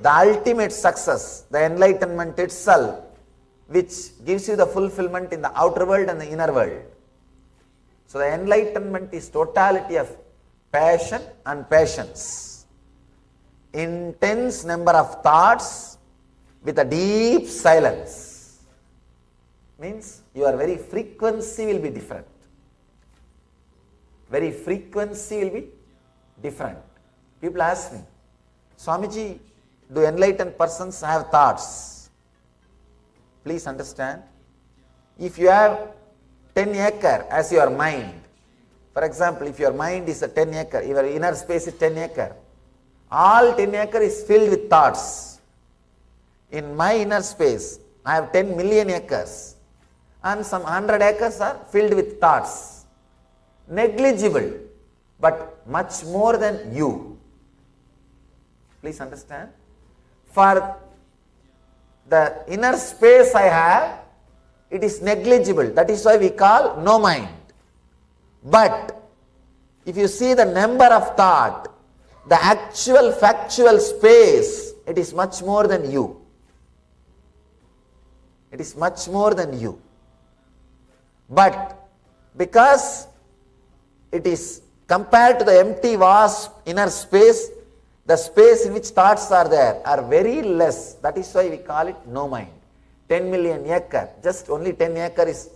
the ultimate success, the enlightenment itself, which gives you the fulfillment in the outer world and the inner world. So the enlightenment is totality of passion and passions. Intense number of thoughts with a deep silence. Means your very frequency will be different. Very frequency will be different. People ask me, Swamiji, do enlightened persons have thoughts? Please understand. If you have 10 acre as your mind, for example, if your mind is a 10 acre, your inner space is 10 acre, all 10 acre is filled with thoughts. In my inner space, I have 10 million acres and some 100 acres are filled with thoughts. Negligible, but much more than you. Please understand. For the inner space I have, it is negligible. That is why we call no mind. But if you see the number of thought, the actual factual space, it is much more than you. It is much more than you. But Because it is compared to the empty vast inner space, the space in which thoughts are there are very less. That is why we call it no mind. 10 million acre, just only 10 acre is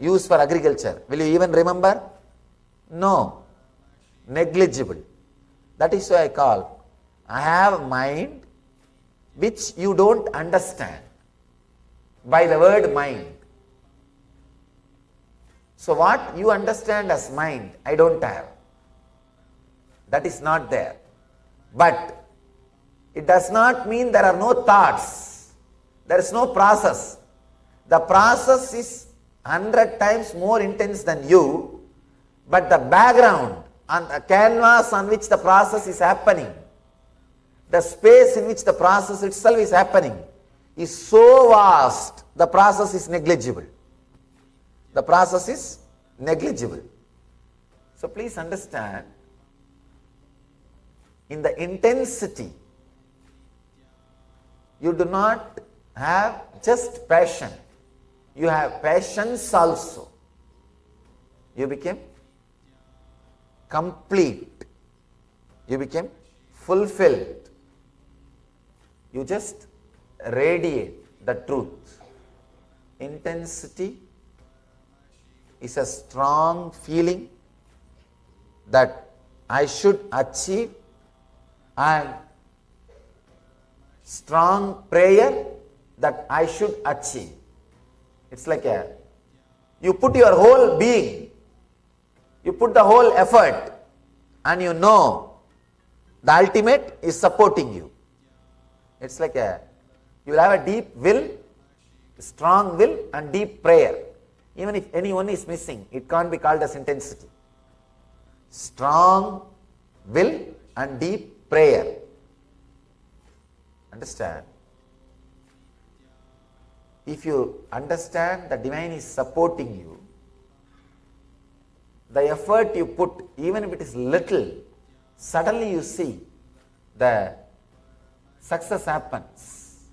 used for agriculture. Will you even remember? No. Negligible. That is why I have mind which you don't understand by the word mind. So what you understand as mind, I don't have. That is not there. But it does not mean there are no thoughts. There is no process. The process is 100 times more intense than you, but the background and the canvas on which the process is happening, the space in which the process itself is happening, is so vast, the process is negligible. The process is negligible. So please understand, in the intensity, you do not have just passion. You have patience also. You became complete. You became fulfilled. You just radiate the truth. Intensity is a strong feeling that I should achieve, and strong prayer that I should achieve. It's like you put your whole being, you put the whole effort, and you know the ultimate is supporting you. It's like you will have a deep will, strong will and deep prayer. Even if anyone is missing, it can't be called as intensity. Strong will and deep prayer. Understand? If you understand the divine is supporting you, the effort you put, even if it is little, suddenly you see the success happens.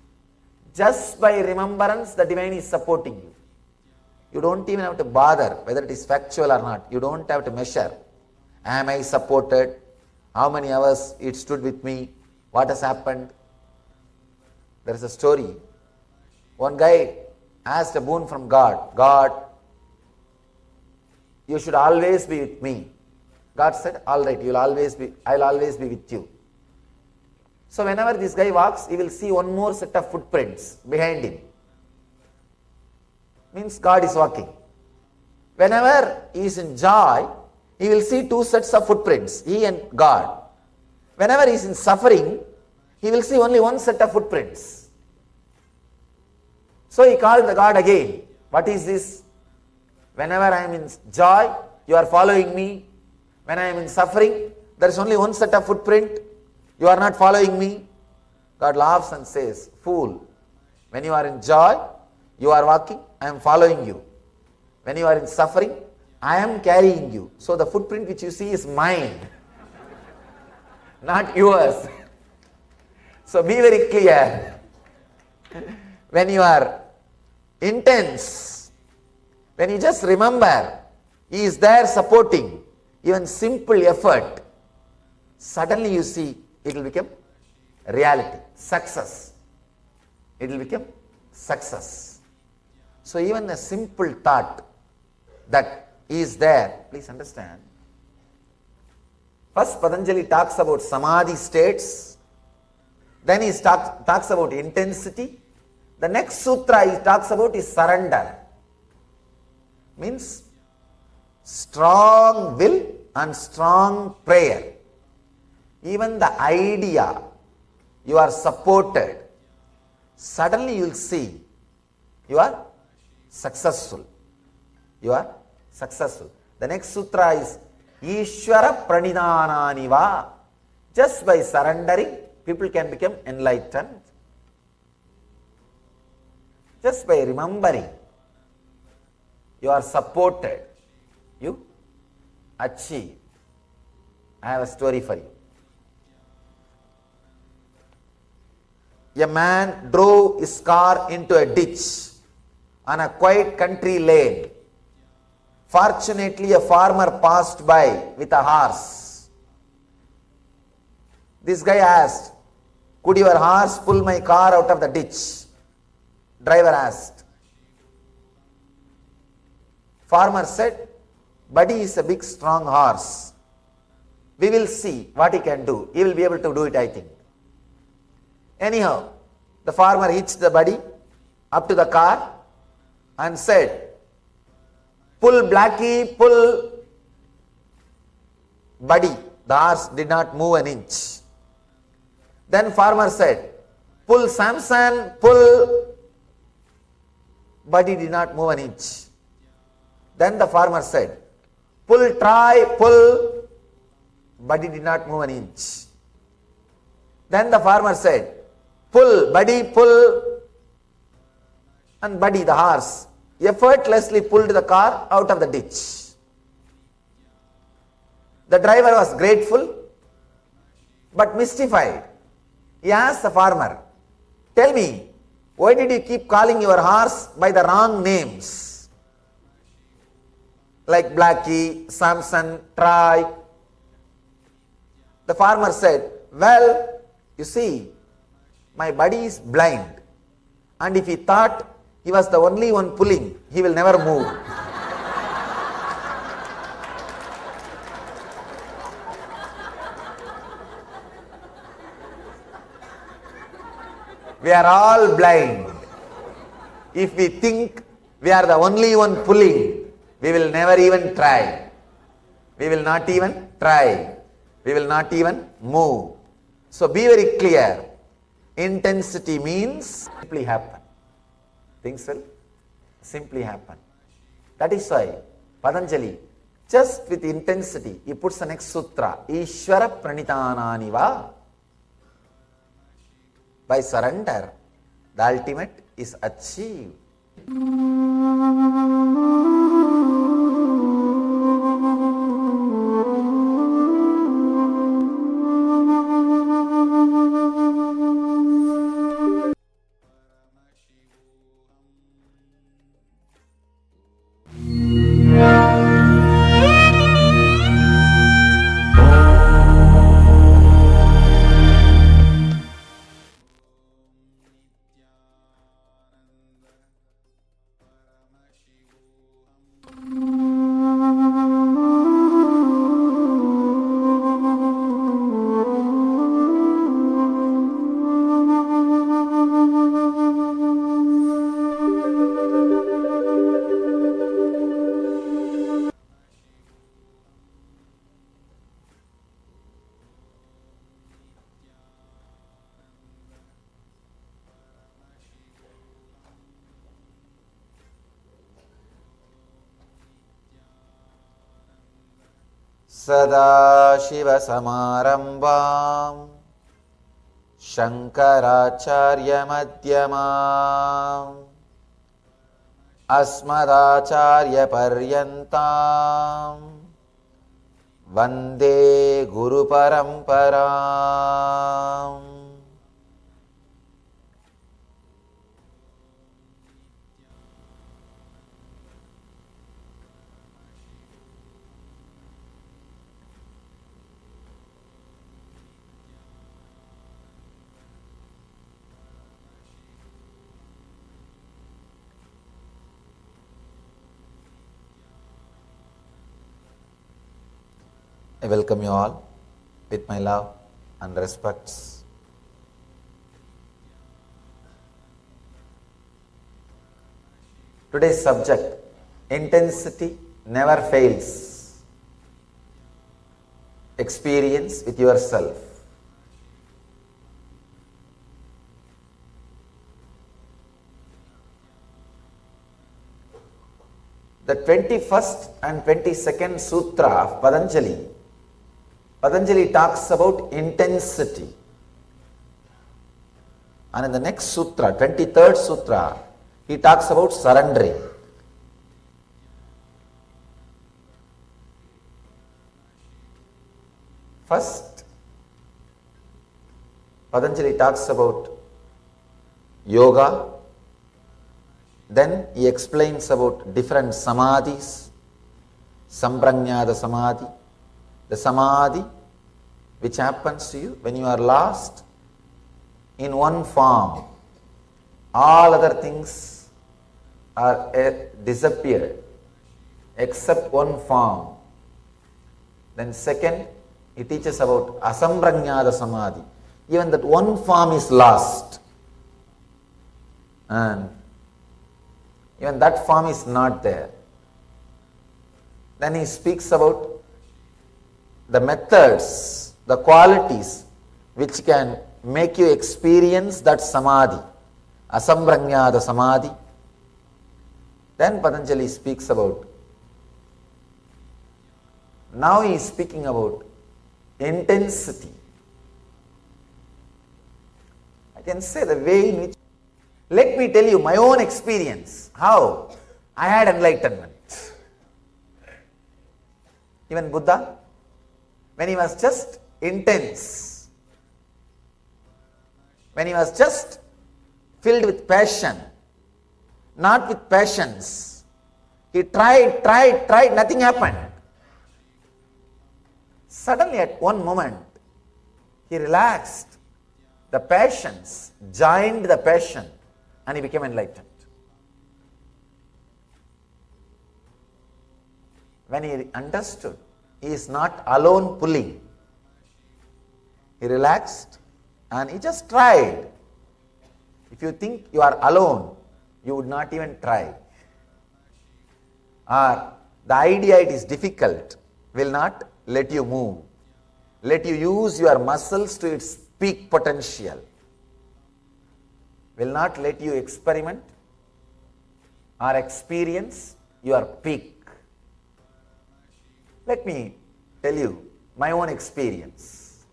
Just by remembrance, the divine is supporting you. You don't even have to bother whether it is factual or not. You don't have to measure. Am I supported? How many hours it stood with me? What has happened? There is a story. One guy asked a boon from God. God, you should always be with me. God said, all right, I'll always be with you. So whenever this guy walks, he will see one more set of footprints behind him. Means God is walking. Whenever he is in joy, he will see two sets of footprints, he and God. Whenever he is in suffering, he will see only one set of footprints. So he called the God again. What is this? Whenever I am in joy, you are following me. When I am in suffering, there is only one set of footprint. You are not following me. God laughs and says, fool, when you are in joy, you are walking, I am following you. When you are in suffering, I am carrying you. So the footprint which you see is mine, not yours. So be very clear. When you are intense, when you just remember, he is there supporting, even simple effort, suddenly you see it will become reality, success. It will become success. So even a simple thought that is there, please understand. First Patanjali talks about samadhi states, then he talks about intensity. The next sutra he talks about is surrender. Means strong will and strong prayer. Even the idea you are supported, suddenly you will see you are successful. You are successful. The next sutra is Ishvara Pranidhananiva. Just by surrendering, people can become enlightened. Just by remembering, you are supported, you achieve. I have a story for you. A man drove his car into a ditch on a quiet country lane. Fortunately, a farmer passed by with a horse. This guy asked, "Could your horse pull my car out of the ditch?" Driver asked. Farmer said, "Buddy is a big strong horse. We will see what he can do. He will be able to do it, I think." Anyhow, the farmer hitched the buddy up to the car and said, "Pull, Blackie, pull." Buddy, the horse, did not move an inch. Then farmer said, "Pull, Samson, pull." Buddy did not move an inch. Then the farmer said, "Pull, try, pull." Buddy did not move an inch. Then the farmer said, "Pull, buddy, pull." And Buddy, the horse, effortlessly pulled the car out of the ditch. The driver was grateful but mystified. He asked the farmer, "Tell me, why did you keep calling your horse by the wrong names? Like Blackie, Samson, Troy." The farmer said, "Well, you see, my buddy is blind, and if he thought he was the only one pulling, he will never move." We are all blind. If we think we are the only one pulling, we will never even try. We will not even try. We will not even move. So be very clear. Intensity means simply happen. Things will simply happen. That is why Patanjali, just with intensity, he puts the next sutra, Ishvara Pranitanani va. By surrender, the ultimate is achieved. Sadashivasamarambam Shankaracharya-madhyamam Asmadacharya-paryantam Vande Guru-paramparam. I welcome you all with my love and respects. Today's subject, intensity never fails. Experience with yourself. The 21st and 22nd Sutra of Patanjali talks about intensity. And in the next Sutra, 23rd Sutra, he talks about surrendering. First, Patanjali talks about yoga. Then he explains about different samadhis, Samprajnata samadhi, the samadhi which happens to you when you are lost in one form. All other things are disappeared except one form. Then second, it teaches about asamprajnata samadhi. Even that one form is lost. And even that form is not there. Then he speaks about the methods, the qualities which can make you experience that samadhi, asamprajnata samadhi. Then Patanjali speaks about, now he is speaking about intensity. I can say the way in which, let me tell you my own experience, how I had enlightenment. Even Buddha, when he was just intense, when he was just filled with passion, not with passions, he tried, nothing happened. Suddenly at one moment, he relaxed, the passions joined the passion, and he became enlightened. When he understood, he is not alone pulling. He relaxed and he just tried. If you think you are alone, you would not even try. Or the idea it is difficult will not let you move. Let you use your muscles to its peak potential. Will not let you experiment or experience your peak. Let me tell you my own experience.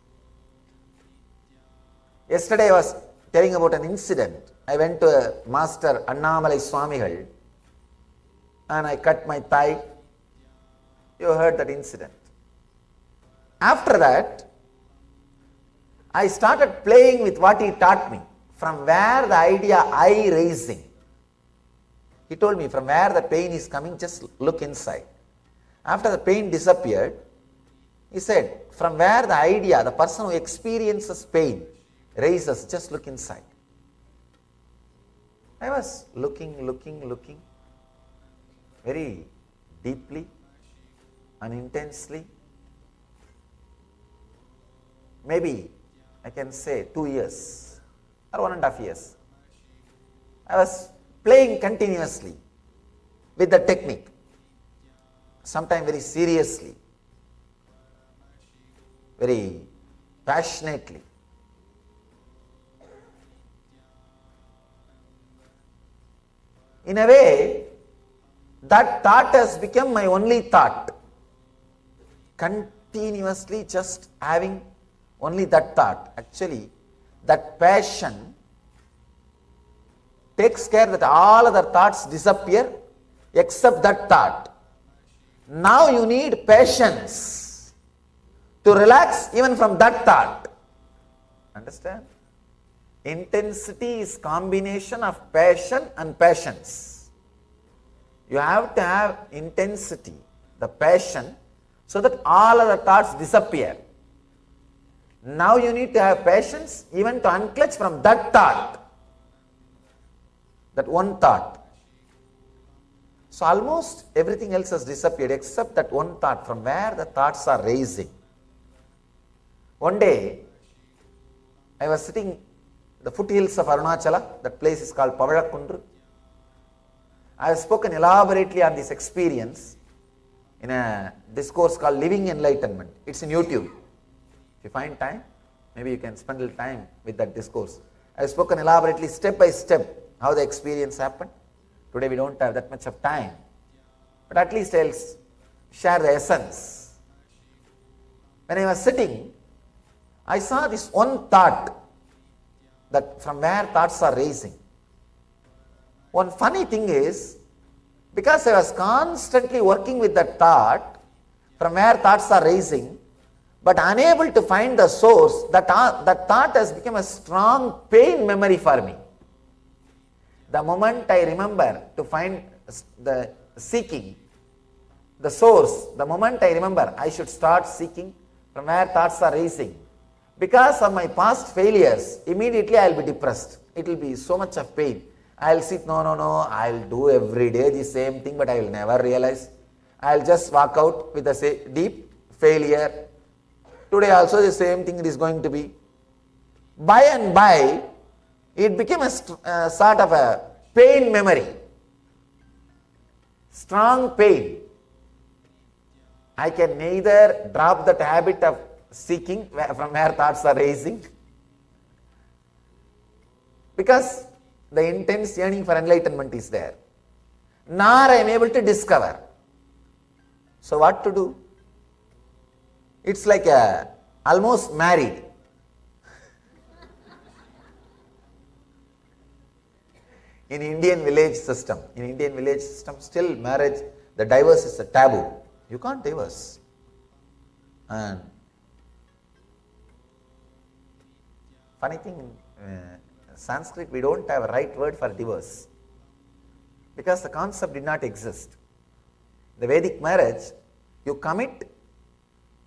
Yesterday I was telling about an incident. I went to a Master Annamalai Swamigal and I cut my thigh. You heard that incident. After that, I started playing with what he taught me. From where the idea I raising. He told me from where the pain is coming, just look inside. After the pain disappeared, he said, from where the idea, the person who experiences pain, raises, just look inside. I was looking very deeply and intensely. Maybe I can say 2 years or 1.5 years. I was playing continuously with the technique, sometimes very seriously, very passionately. In a way, that thought has become my only thought. Continuously just having only that thought. Actually, that passion takes care that all other thoughts disappear except that thought. Now you need patience to relax even from that thought. Understand? Intensity is combination of passion and patience. You have to have intensity, the passion, so that all other thoughts disappear. Now you need to have patience even to unclutch from that thought, that one thought. So almost everything else has disappeared except that one thought from where the thoughts are raising. One day, I was sitting at the foothills of Arunachala, that place is called Pavalakkundru. I have spoken elaborately on this experience in a discourse called Living Enlightenment. It's in YouTube. If you find time, maybe you can spend a little time with that discourse. I have spoken elaborately, step by step, how the experience happened. Today we don't have that much of time, but at least I'll share the essence. When I was sitting, I saw this one thought, that from where thoughts are raising. One funny thing is, because I was constantly working with that thought, from where thoughts are raising, but unable to find the source, that thought has become a strong pain memory for me. The moment I remember to find the seeking, the source, the moment I remember, I should start seeking from where thoughts are raising. Because of my past failures, immediately I will be depressed. It will be so much of pain. I will sit, no, I will do every day the same thing, but I will never realize. I will just walk out with a deep failure. Today also the same thing it is going to be. By and by, it became a sort of a pain memory. Strong pain. I can neither drop that habit of seeking from where thoughts are raising, because the intense yearning for enlightenment is there, nor I am able to discover. So what to do? It's like almost married. In Indian village system, still marriage, the divorce is a taboo. You can't divorce. And funny thing, in Sanskrit we don't have a right word for divorce, because the concept did not exist. The Vedic marriage, you commit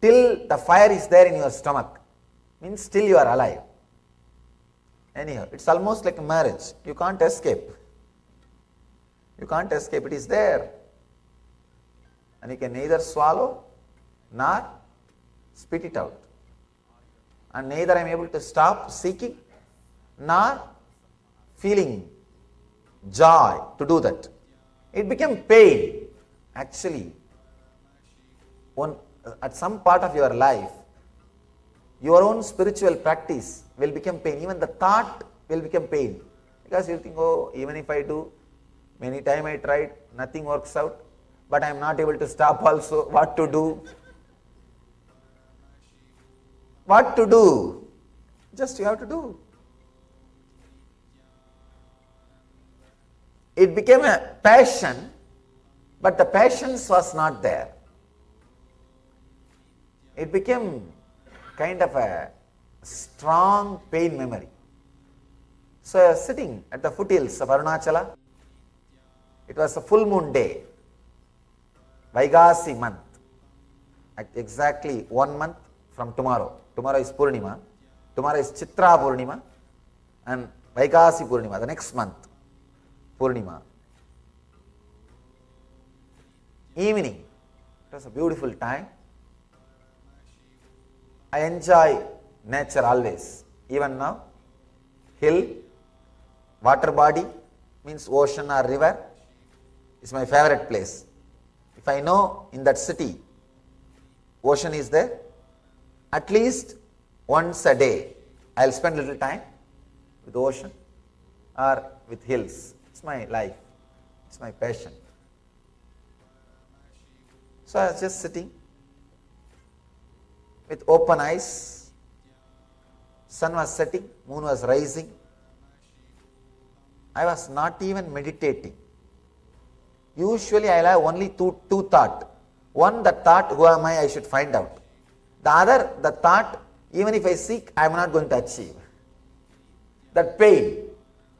till the fire is there in your stomach, means till you are alive. Anyhow, it's almost like a marriage. You can't escape. It is there. And you can neither swallow nor spit it out. And neither I am able to stop seeking nor feeling joy to do that. It became pain. Actually, at some part of your life, your own spiritual practice will become pain. Even the thought will become pain. Because you think, oh, even if I do, many times I tried, nothing works out, but I am not able to stop also. What to do? What to do? Just you have to do. It became a passion, but the passions was not there. It became kind of a strong pain memory. So I was sitting at the foothills of Arunachala. It was a full moon day, Vaigasi month, at exactly 1 month from tomorrow. Tomorrow is Purnima, tomorrow is Chitra Purnima, and Vaigasi Purnima, the next month, Purnima. Evening, it was a beautiful time. I enjoy nature always, even now. Hill, water body, means ocean or river, is my favorite place. If I know in that city, ocean is there, at least once a day, I will spend a little time with the ocean or with hills. It's my life, it's my passion. So I was just sitting with open eyes. Sun was setting, moon was rising. I was not even meditating. Usually I will have only two thoughts. One, the thought, who am I should find out. The other, the thought, even if I seek, I am not going to achieve. That pain.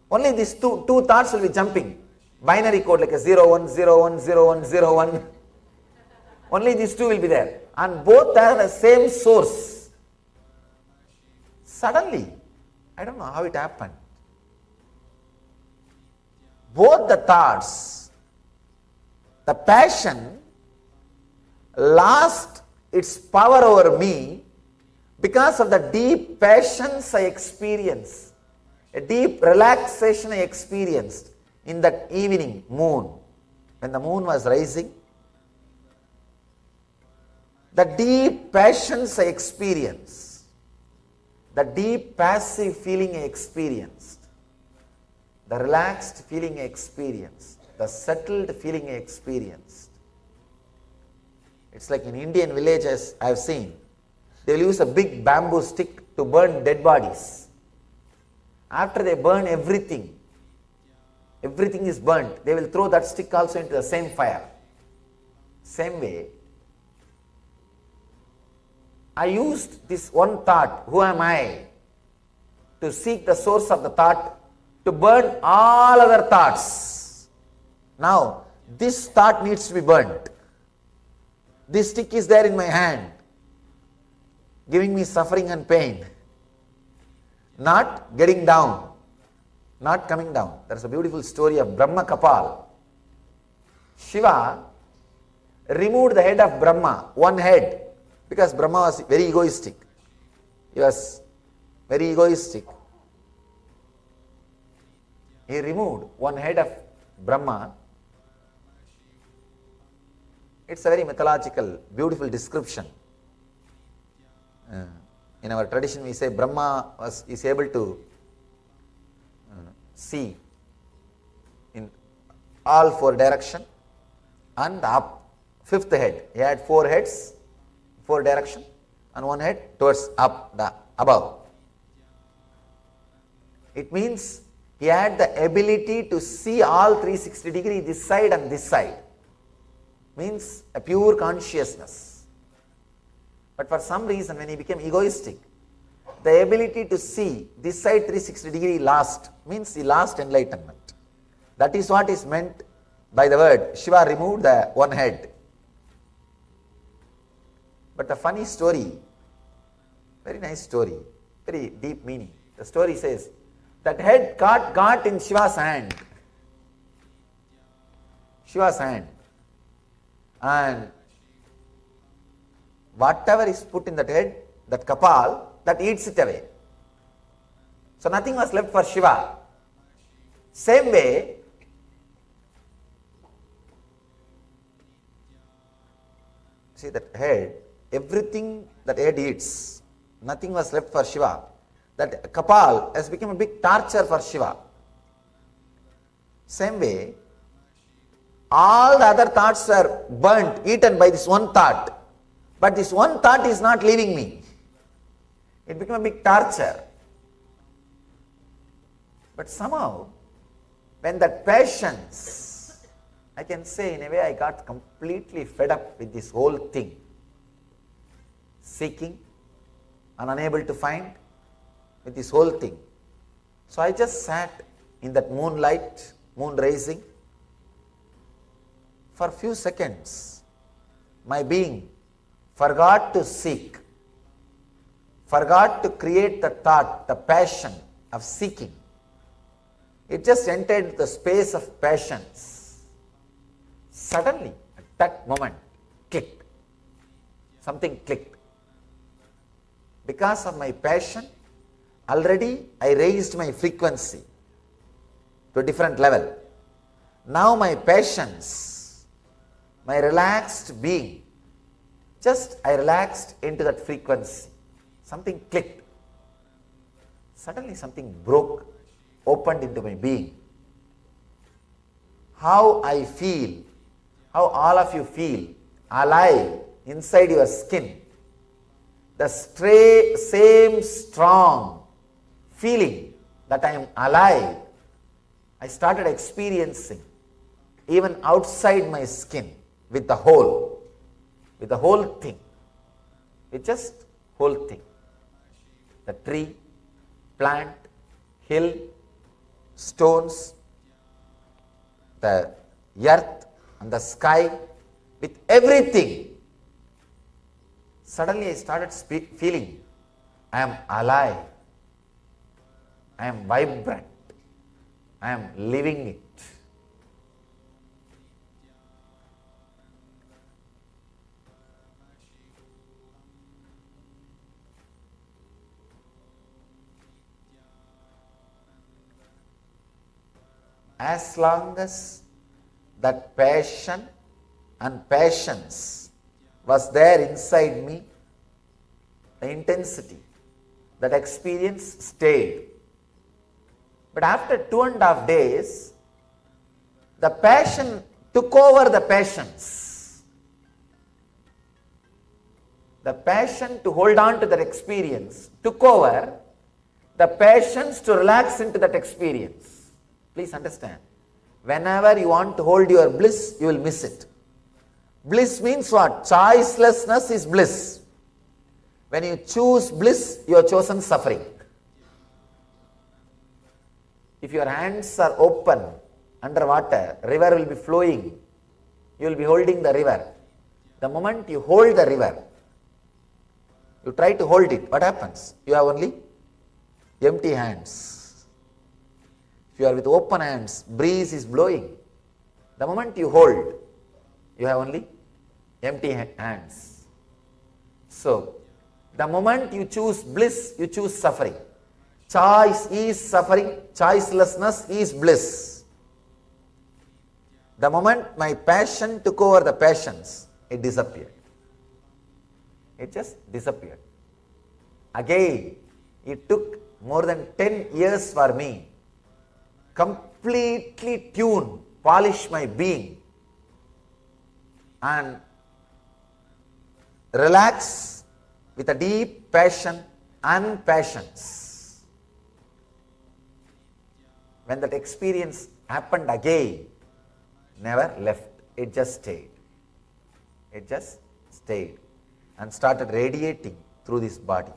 Only these two thoughts will be jumping. Binary code like a 0, 1, 0, 1, 0, 1, 0, 1. Only these two will be there. And both are the same source. Suddenly, I don't know how it happened. Both the thoughts, the passion lost its power over me because of the deep passions I experienced, a deep relaxation I experienced in that evening moon, when the moon was rising. The deep passions I experienced, the deep passive feeling I experienced, the relaxed feeling I experienced, the settled feeling I experienced. It's like in Indian villages I have seen, they will use a big bamboo stick to burn dead bodies. After they burn everything is burnt, they will throw that stick also into the same fire. Same way, I used this one thought, who am I, to seek the source of the thought, to burn all other thoughts. Now, this thought needs to be burnt. This stick is there in my hand, giving me suffering and pain. Not getting down, not coming down. There's a beautiful story of Brahma Kapal. Shiva removed the head of Brahma, one head, because Brahma was very egoistic. He was very egoistic. He removed one head of Brahma. It's a very mythological, beautiful description. In our tradition, we say Brahma is able to see in all four directions and up. Fifth head, he had four heads, four directions, and one head towards up, the above. It means he had the ability to see all 360 degrees, this side and this side. Means a pure consciousness. But for some reason, when he became egoistic, the ability to see this side 360 degree lost, means he lost enlightenment. That is what is meant by the word Shiva removed the one head. But the funny story, very nice story, very deep meaning. The story says that head got in Shiva's hand. Shiva's hand. And whatever is put in that head, that kapal, that eats it away. So nothing was left for Shiva. Same way, see that head, everything that head eats, nothing was left for Shiva. That kapal has become a big torture for Shiva. Same way, all the other thoughts are burnt, eaten by this one thought. But this one thought is not leaving me. It became a big torture. But somehow, when that patience, I can say in a way I got completely fed up with this whole thing. Seeking and unable to find with this whole thing. So I just sat in that moonlight, moon rising. For a few seconds, my being forgot to seek, forgot to create the thought, the passion of seeking. It just entered the space of passions. Suddenly, at that moment, clicked. Something clicked. Because of my passion, already I raised my frequency to a different level. Now my passions, my relaxed being, just I relaxed into that frequency. Something clicked. Suddenly something broke, opened into my being. How I feel, how all of you feel, alive inside your skin. The same strong feeling that I am alive, I started experiencing even outside my skin. With the whole thing, with just whole thing. The tree, plant, hill, stones, the earth and the sky, with everything. Suddenly I started feeling, I am alive, I am vibrant, I am living it. As long as that passion and passions was there inside me, the intensity, that experience stayed. But after 2.5 days, the passion took over the passions. The passion to hold on to that experience took over the passions to relax into that experience. Please understand, whenever you want to hold your bliss, you will miss it. Bliss means what? Choicelessness is bliss. When you choose bliss, you have chosen suffering. If your hands are open underwater, river will be flowing. You will be holding the river. The moment you hold the river, you try to hold it, what happens? You have only empty hands. If you are with open hands, breeze is blowing. The moment you hold, you have only empty hands. So, the moment you choose bliss, you choose suffering. Choice is suffering, choicelessness is bliss. The moment my passion took over the passions, it disappeared. It just disappeared. Again, it took more than 10 years for me. Completely tune, polish my being and relax with a deep passion and passions. When that experience happened again, never left, it just stayed. It just stayed and started radiating through this body.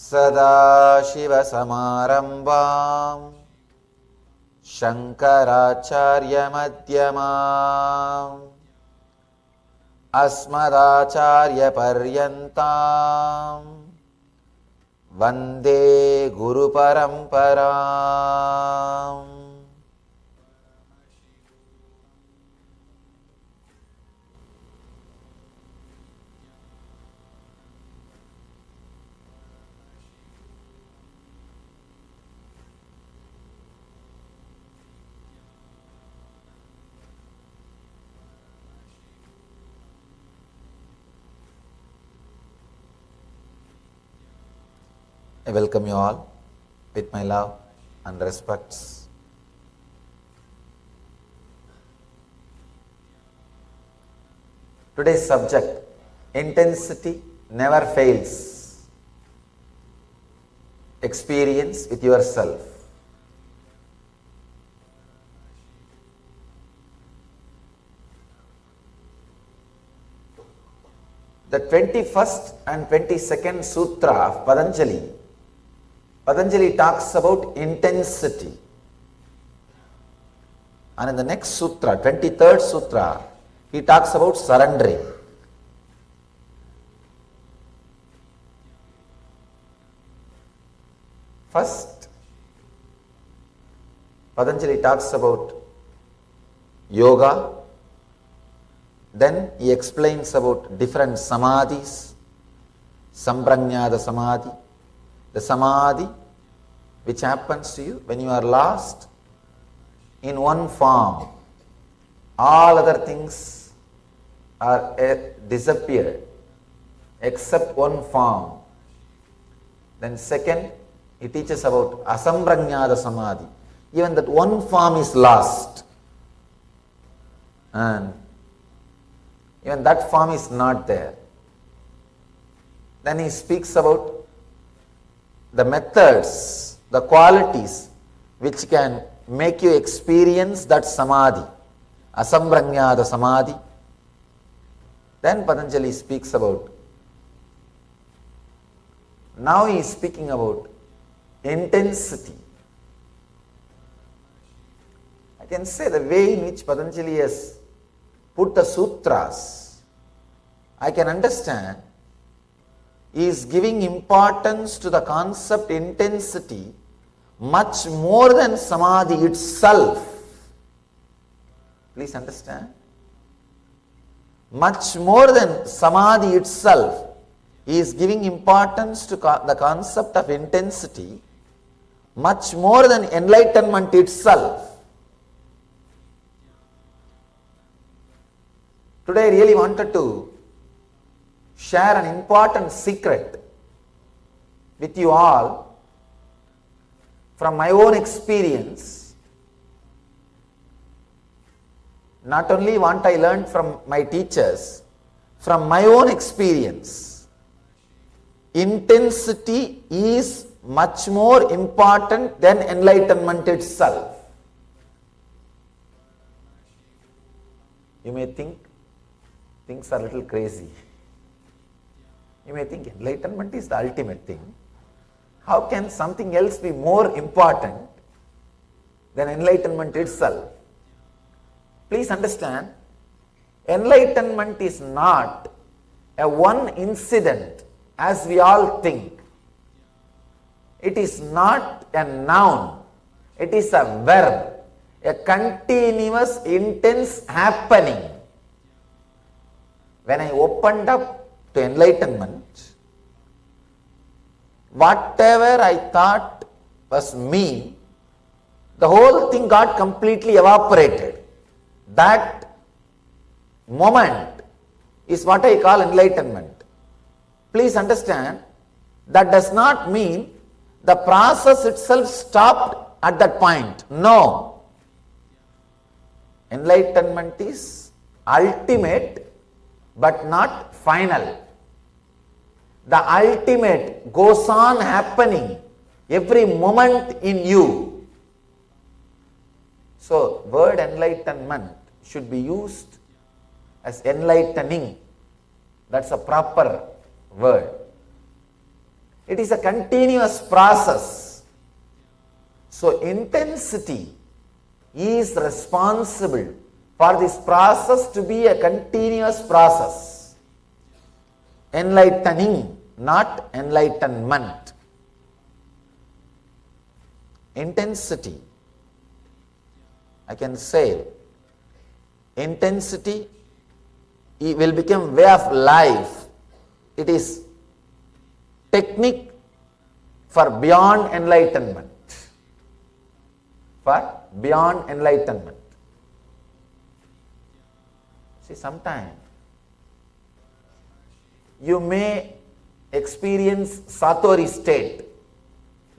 Sadashivasamarambam Shankaracharya-madhyamam Asmadacharya-paryantam Vande Guru-paramparam. I welcome you all with my love and respects. Today's subject, intensity never fails. Experience with yourself. The 21st and 22nd Sutra of Patanjali talks about intensity. And in the next Sutra, 23rd Sutra, he talks about surrendering. First, Patanjali talks about yoga. Then he explains about different samadhis, samprajñāta samadhi, the samadhi which happens to you when you are lost in one form. All other things are disappeared except one form. Then second, he teaches about asamprajñāta samadhi. Even that one form is lost. And even that form is not there. Then he speaks about the methods, the qualities which can make you experience that samadhi, asamprajñāta samadhi. Then Patanjali speaks about, now he is speaking about intensity. I can say the way in which Patanjali has put the sutras, I can understand, he is giving importance to the concept intensity much more than samadhi itself. Please understand. much more than samadhi itself, he is giving importance to the concept of intensity, much more than enlightenment itself. Today I really wanted to share an important secret with you all from my own experience. Not only what I learned from my teachers, from my own experience. Intensity is much more important than enlightenment itself. You may think things are a little crazy. You may think enlightenment is the ultimate thing. How can something else be more important than enlightenment itself? Please understand, enlightenment is not a one incident as we all think. It is not a noun, it is a verb, a continuous, intense happening. When I opened up to enlightenment, whatever I thought was me, the whole thing got completely evaporated. That moment is what I call enlightenment. Please understand, that does not mean the process itself stopped at that point. No. Enlightenment is ultimate but not final. The ultimate goes on happening every moment in you. So, word enlightenment should be used as enlightening. That's a proper word. It is a continuous process. So, intensity is responsible for this process to be a continuous process. Enlightening, not enlightenment. Intensity, I can say, intensity will become way of life. It is technique for beyond enlightenment. For beyond enlightenment. See, sometimes you may experience Satori state,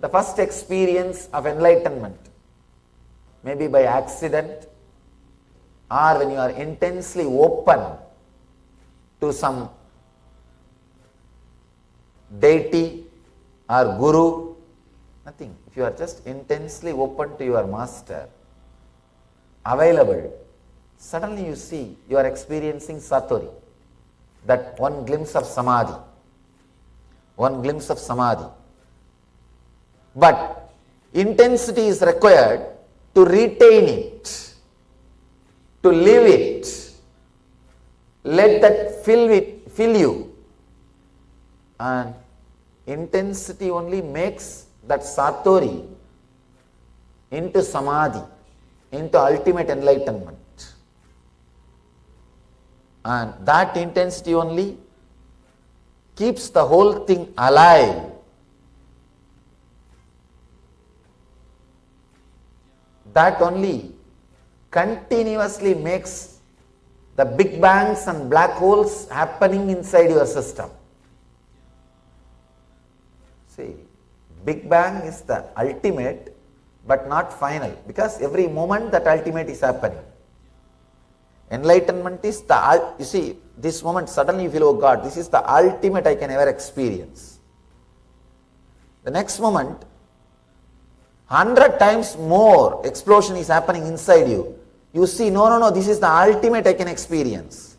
the first experience of enlightenment, maybe by accident or when you are intensely open to some deity or guru, nothing. If you are just intensely open to your master, available, suddenly you see you are experiencing Satori, that one glimpse of samadhi, one glimpse of samadhi. But intensity is required to retain it, to live it, let that fill you. And intensity only makes that Satori into samadhi, into ultimate enlightenment. And that intensity only keeps the whole thing alive. That only continuously makes the big bangs and black holes happening inside your system. See, Big Bang is the ultimate but not final, because every moment that ultimate is happening. Enlightenment is the, you see, this moment suddenly you feel, oh God, this is the ultimate I can ever experience. The next moment, 100 times more explosion is happening inside you. You see, no, this is the ultimate I can experience.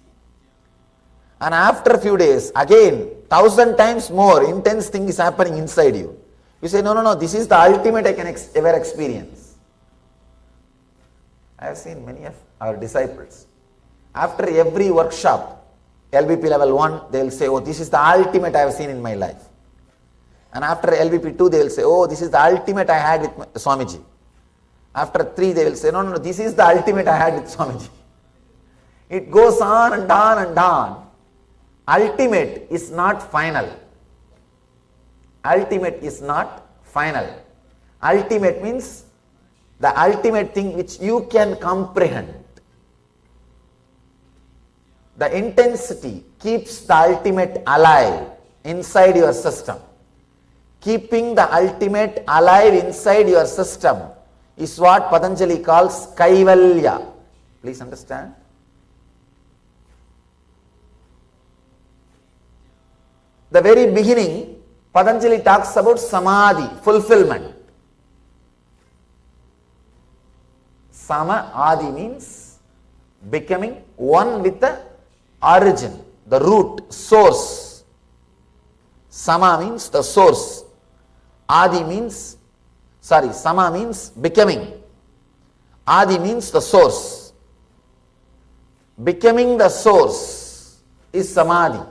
And after a few days, again, 1000 times more intense thing is happening inside you. You say, no, this is the ultimate I can ever experience. I have seen many of our disciples. After every workshop, LBP level 1, they will say, oh, this is the ultimate I have seen in my life. And after LBP 2, they will say, oh, this is the ultimate I had with Swamiji. After 3, they will say, no, this is the ultimate I had with Swamiji. It goes on and on and on. Ultimate is not final. Ultimate is not final. Ultimate means the ultimate thing which you can comprehend. The intensity keeps the ultimate alive inside your system. Keeping the ultimate alive inside your system is what Patanjali calls Kaivalya. Please understand. The very beginning, Patanjali talks about Samadhi, fulfillment. Sama Adi means becoming one with the origin, the root, source. Sama means the source. Adi means, Sama means becoming. Adi means the source. Becoming the source is Samadhi.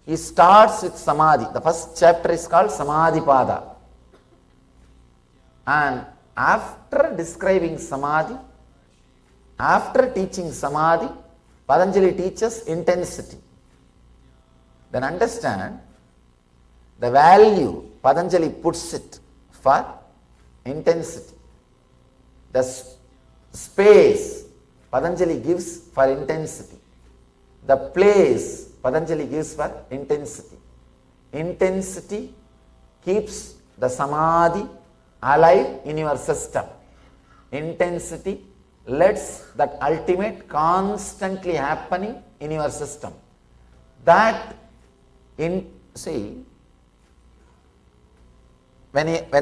He starts with Samadhi. The first chapter is called Samadhipada. And after describing Samadhi, after teaching Samadhi, Patanjali teaches intensity. Then understand the value Patanjali puts it for intensity. The space Patanjali gives for intensity. The place Patanjali gives for intensity. Intensity keeps the Samadhi alive in your system. Intensity lets that ultimate constantly happening in your system. That when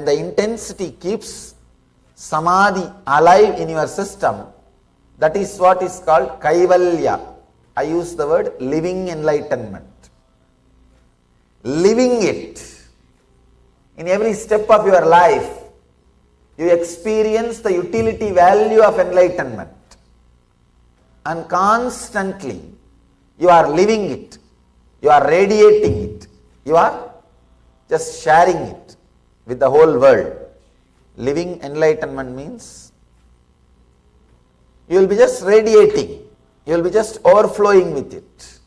the intensity keeps Samadhi alive in your system, that is what is called Kaivalya. I use the word living enlightenment. Living it. In every step of your life, you experience the utility value of enlightenment. And constantly, you are living it. You are radiating it. You are just sharing it with the whole world. Living enlightenment means you will be just radiating. You will be just overflowing with it.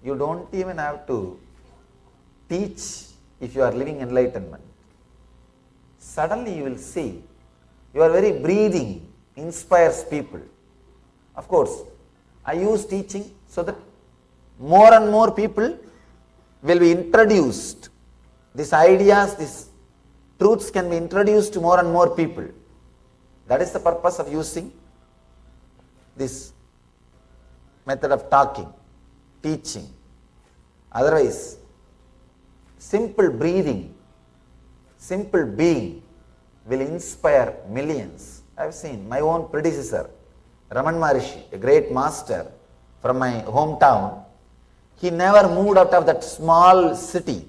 You don't even have to teach if you are living enlightenment. Suddenly you will see your very breathing inspires people. Of course, I use teaching so that more and more people will be introduced. These ideas, these truths can be introduced to more and more people. That is the purpose of using this method of talking, teaching. Otherwise, simple breathing, simple being will inspire millions. I have seen my own predecessor, Raman Maharishi, a great master from my hometown. He never moved out of that small city.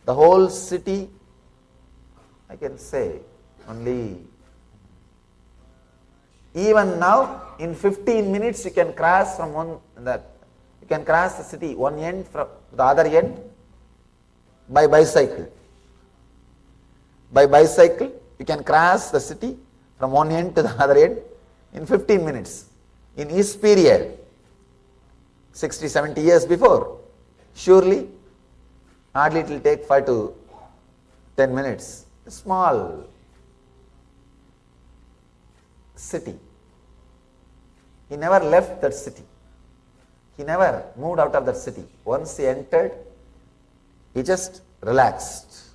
The whole city, I can say, only, even now, in 15 minutes you can cross from you can cross the city one end from the other end by bicycle. By bicycle, you can cross the city from one end to the other end in 15 minutes. In his period, 60, 70 years before, surely hardly it will take 5 to 10 minutes. A small city. He never left that city. He never moved out of that city. Once he entered, he just relaxed.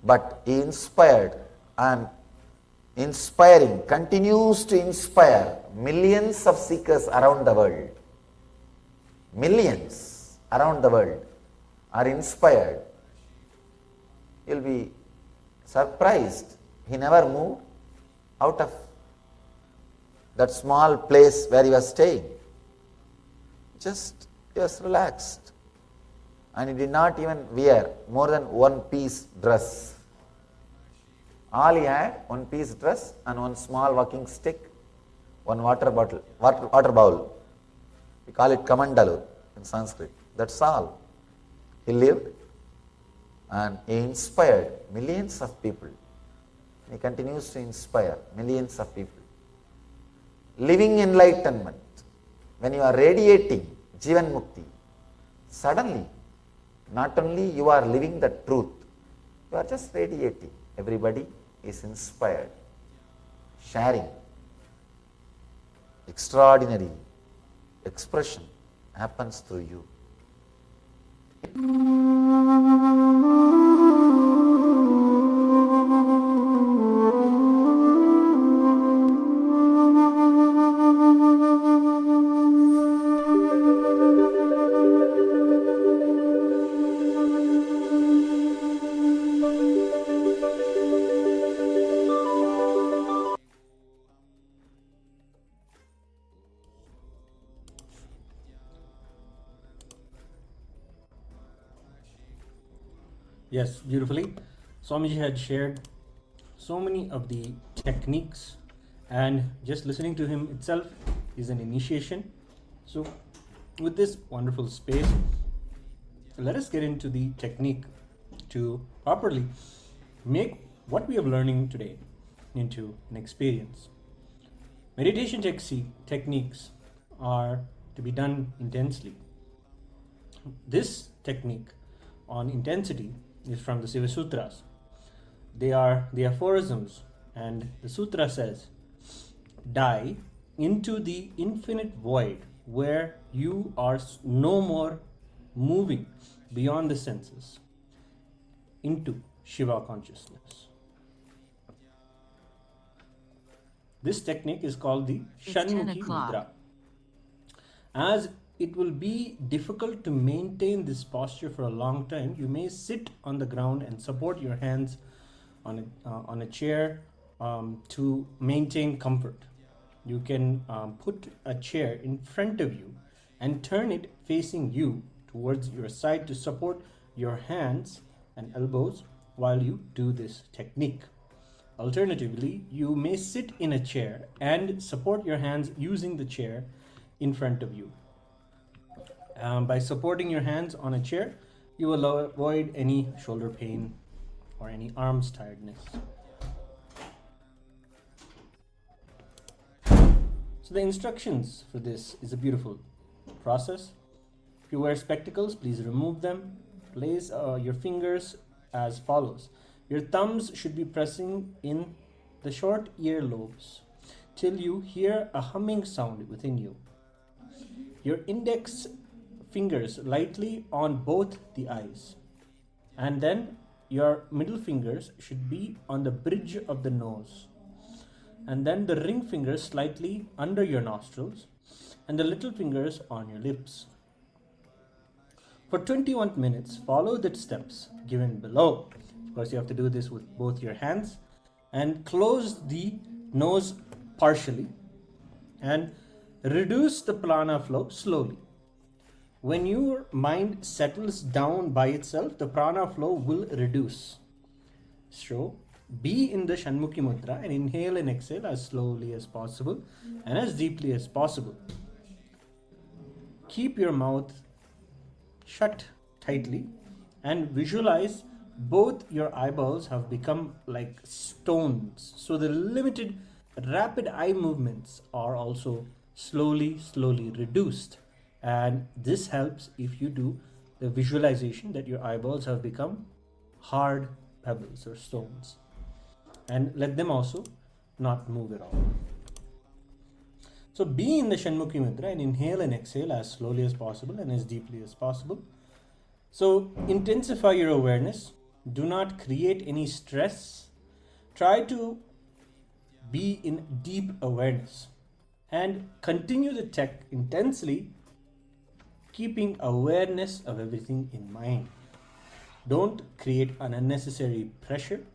But he inspired and inspiring, continues to inspire millions of seekers around the world. Millions around the world are inspired. You'll be surprised. He never moved out of that small place where he was staying. Just he was relaxed. And he did not even wear more than one piece dress. All he had, one piece dress and one small walking stick, one water bowl. We call it kamandalu in Sanskrit. That's all. He lived and he inspired millions of people. He continues to inspire millions of people. Living enlightenment, when you are radiating Jivan Mukti, suddenly, not only you are living the truth, you are just radiating. Everybody is inspired, sharing. Extraordinary expression happens through you. Yes, beautifully. Swamiji had shared so many of the techniques, and just listening to him itself is an initiation. So, with this wonderful space, let us get into the technique to properly make what we are learning today into an experience. Meditation techniques are to be done intensely. This technique on intensity is from the Siva Sutras. They are the aphorisms, and the sutra says, "Die into the infinite void where you are no more moving beyond the senses into Shiva consciousness." This technique is called the Shanmukhi Mudra. As it will be difficult to maintain this posture for a long time, you may sit on the ground and support your hands on a chair to maintain comfort. You can put a chair in front of you and turn it facing you towards your side to support your hands and elbows while you do this technique. Alternatively, you may sit in a chair and support your hands using the chair in front of you. By supporting your hands on a chair, you will avoid any shoulder pain or any arms tiredness. So the instructions for this is a beautiful process. If you wear spectacles, please remove them. Place your fingers as follows. Your thumbs should be pressing in the short ear lobes till you hear a humming sound within you. Your index fingers lightly on both the eyes, and then your middle fingers should be on the bridge of the nose, and then the ring fingers slightly under your nostrils, and the little fingers on your lips. For 21 minutes, follow the steps given below. Of course, you have to do this with both your hands, and close the nose partially and reduce the prana flow slowly. When your mind settles down by itself, the prana flow will reduce. So, be in the Shanmukhi Mudra and inhale and exhale as slowly as possible and as deeply as possible. Keep your mouth shut tightly and visualize both your eyeballs have become like stones. So the limited rapid eye movements are also slowly reduced. And this helps if you do the visualization that your eyeballs have become hard pebbles or stones. And let them also not move at all. So be in the Shanmukhi Mudra and inhale and exhale as slowly as possible and as deeply as possible. So intensify your awareness. Do not create any stress. Try to be in deep awareness and continue the tech intensely, keeping awareness of everything in mind. Don't create an unnecessary pressure.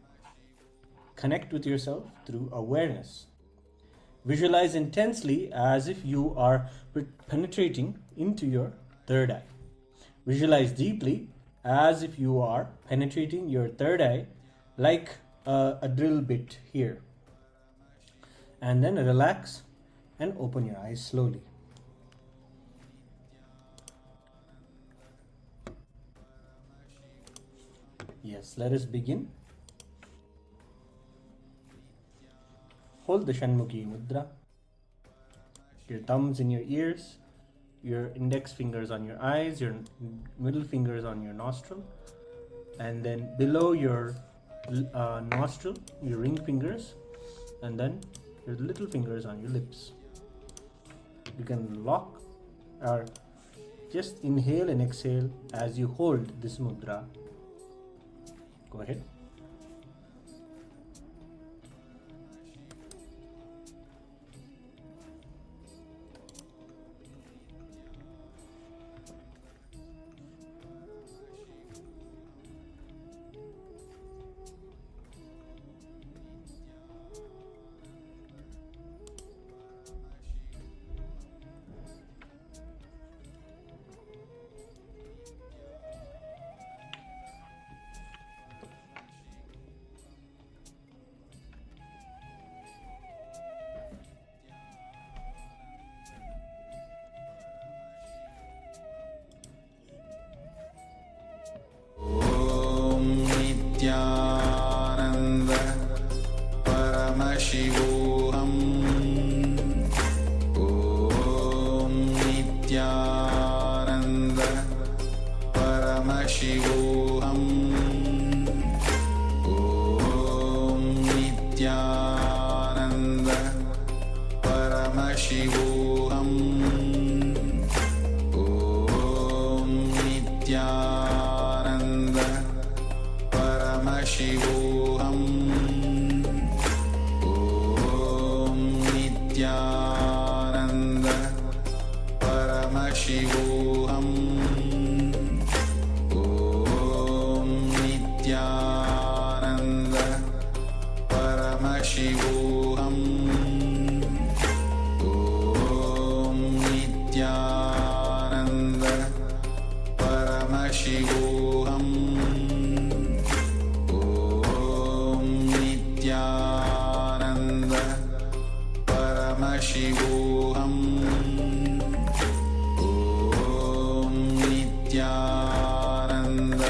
Connect with yourself through awareness. Visualize intensely as if you are penetrating into your third eye. Visualize deeply as if you are penetrating your third eye like a drill bit here. And then relax and open your eyes slowly. Yes, let us begin. Hold the Shanmukhi Mudra. Your thumbs in your ears, your index fingers on your eyes, your middle fingers on your nostril, and then below your nostril, your ring fingers, and then your little fingers on your lips. You can lock or just inhale and exhale as you hold this mudra. Go ahead. ॐ नित्यानन्द परमशिवोऽहम् ॐ नित्यानन्द परमशिवोऽहम् ॐ नित्यानन्द परमशिवोऽहम् ॐ नित्यानन्द परमशिवोऽहम् ॐ नित्यानन्द परमशिवोऽहम् ॐ नित्यानन्द परमशिवोऽहम् ॐ नित्यानन्द परमशिवोऽहम् ॐ नित्यानन्द परमशिवोऽहम् ॐ Nityanand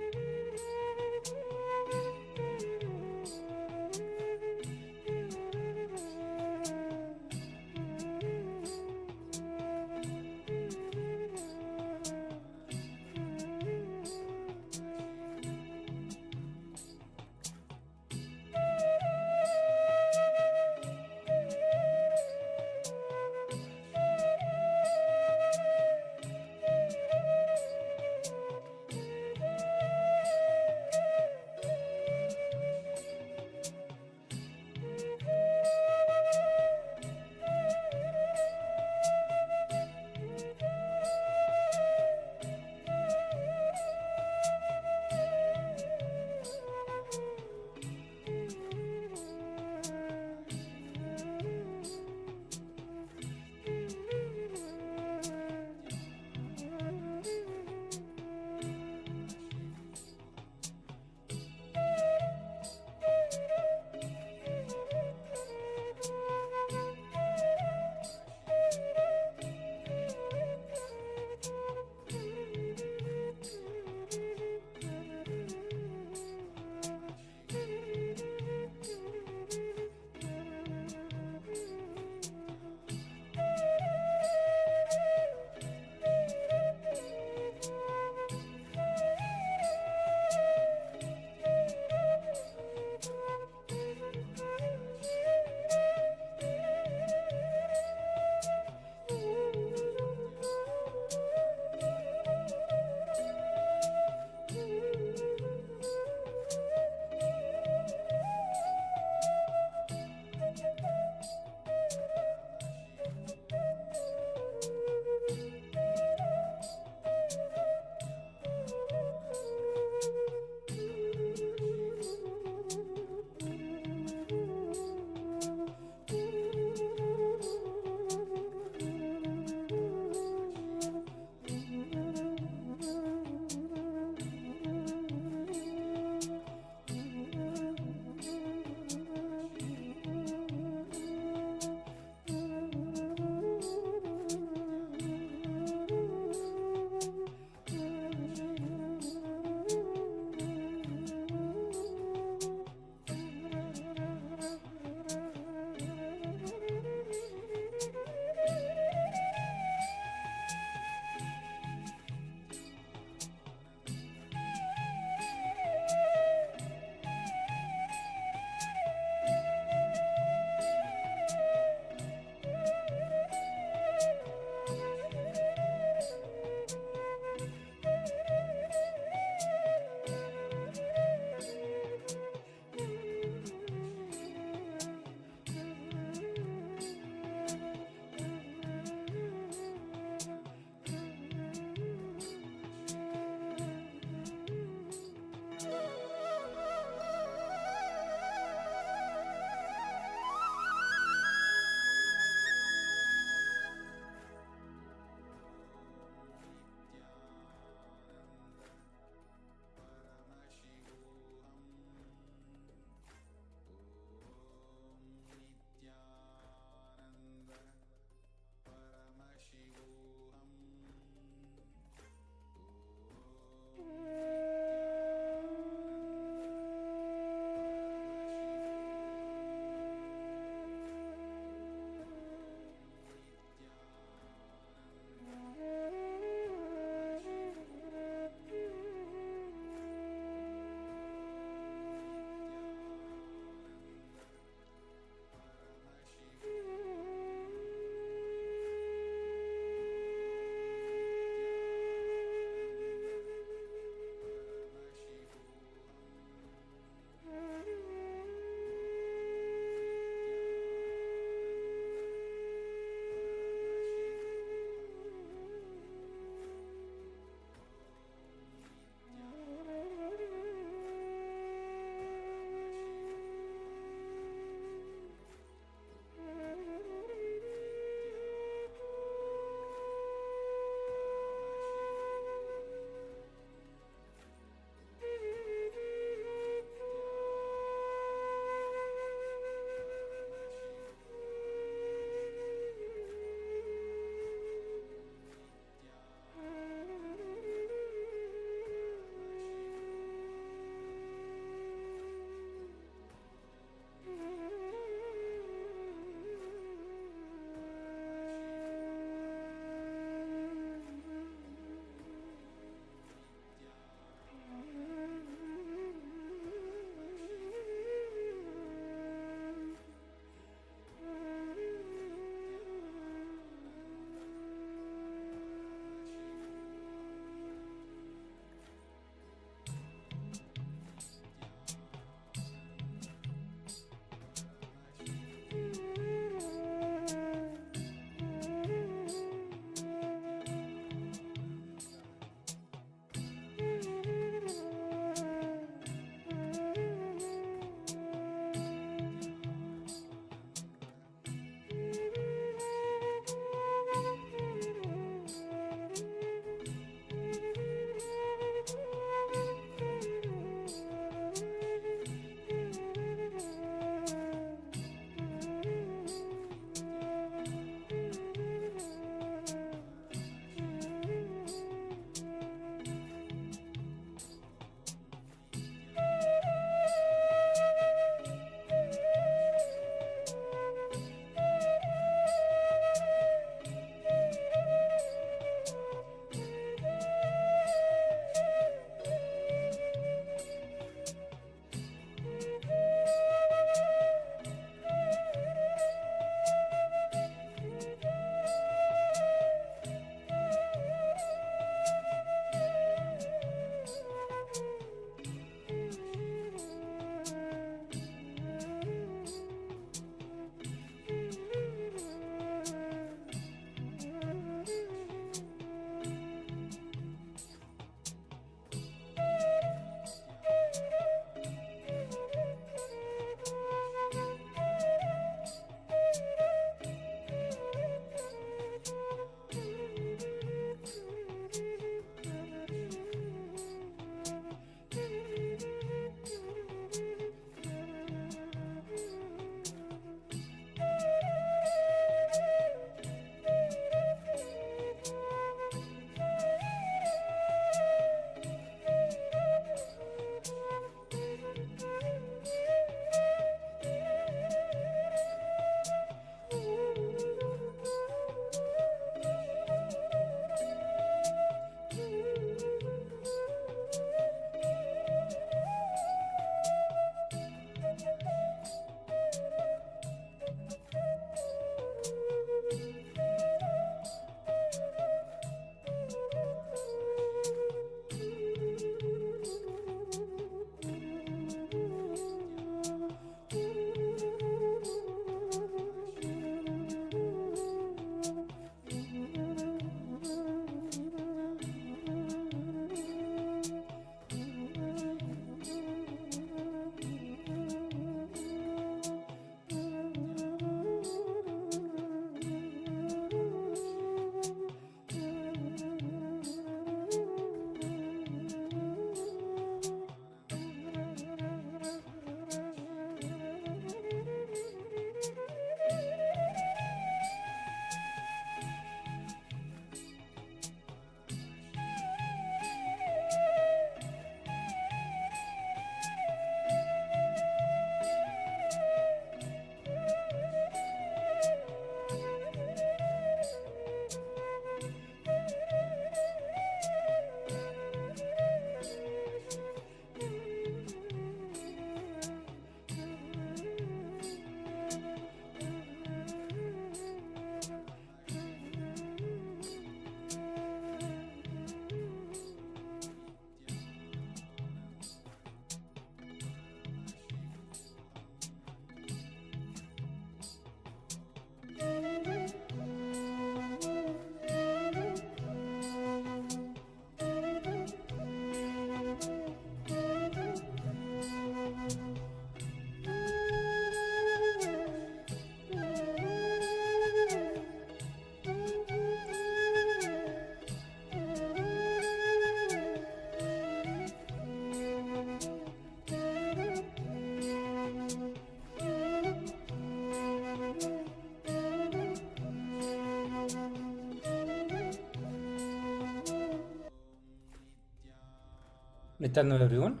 Nithyananda everyone.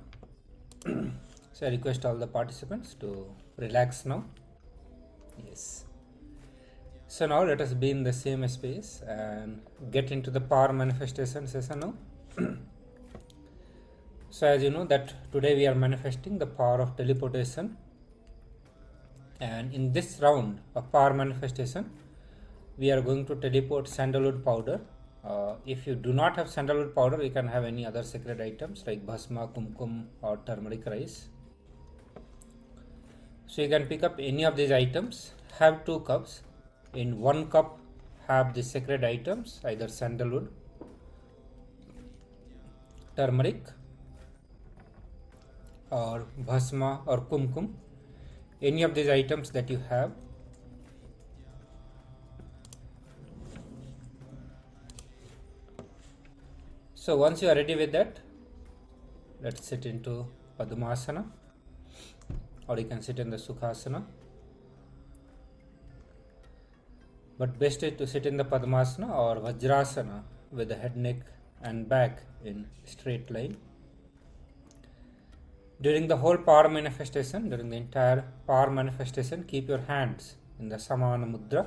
So I request all the participants to relax now. Yes. So now let us be in the same space and get into the power manifestation session now. So as you know that today we are manifesting the power of teleportation, and in this round of power manifestation we are going to teleport sandalwood powder. If you do not have sandalwood powder, you can have any other sacred items like bhasma, kumkum or turmeric rice. So you can pick up any of these items, have 2 cups. In 1 cup have the sacred items, either sandalwood, turmeric or bhasma or kumkum, any of these items that you have. So once you are ready with that, let's sit into Padmasana, or you can sit in the Sukhasana. But best is to sit in the Padmasana or Vajrasana with the head, neck and back in straight line. During the whole power manifestation, during the entire power manifestation, keep your hands in the Samana Mudra.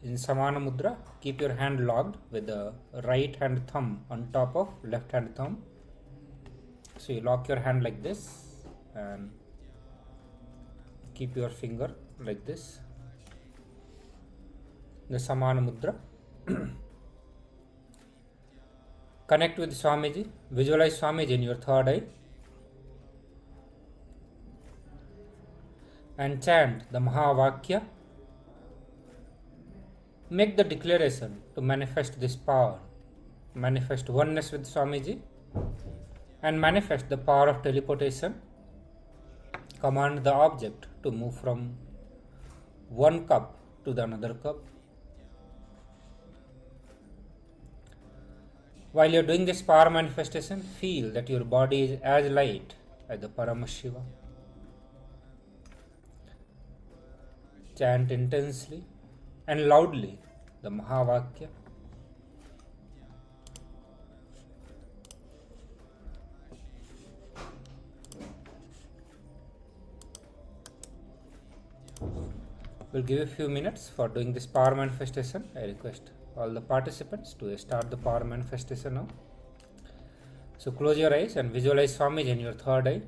In Samana Mudra, keep your hand locked with the right hand thumb on top of left hand thumb. So you lock your hand like this and keep your finger like this. The Samana Mudra. Connect with Swamiji. Visualize Swamiji in your third eye. And chant the Mahavakya. Make the declaration to manifest this power. Manifest oneness with Swamiji and manifest the power of teleportation. Command the object to move from one cup to the another cup. While you are doing this power manifestation, feel that your body is as light as the Paramashiva. Chant intensely and loudly the Mahavakya. We'll give you a few minutes for doing this power manifestation. I request all the participants to start the power manifestation now. So close your eyes and visualize Swamiji in your third eye.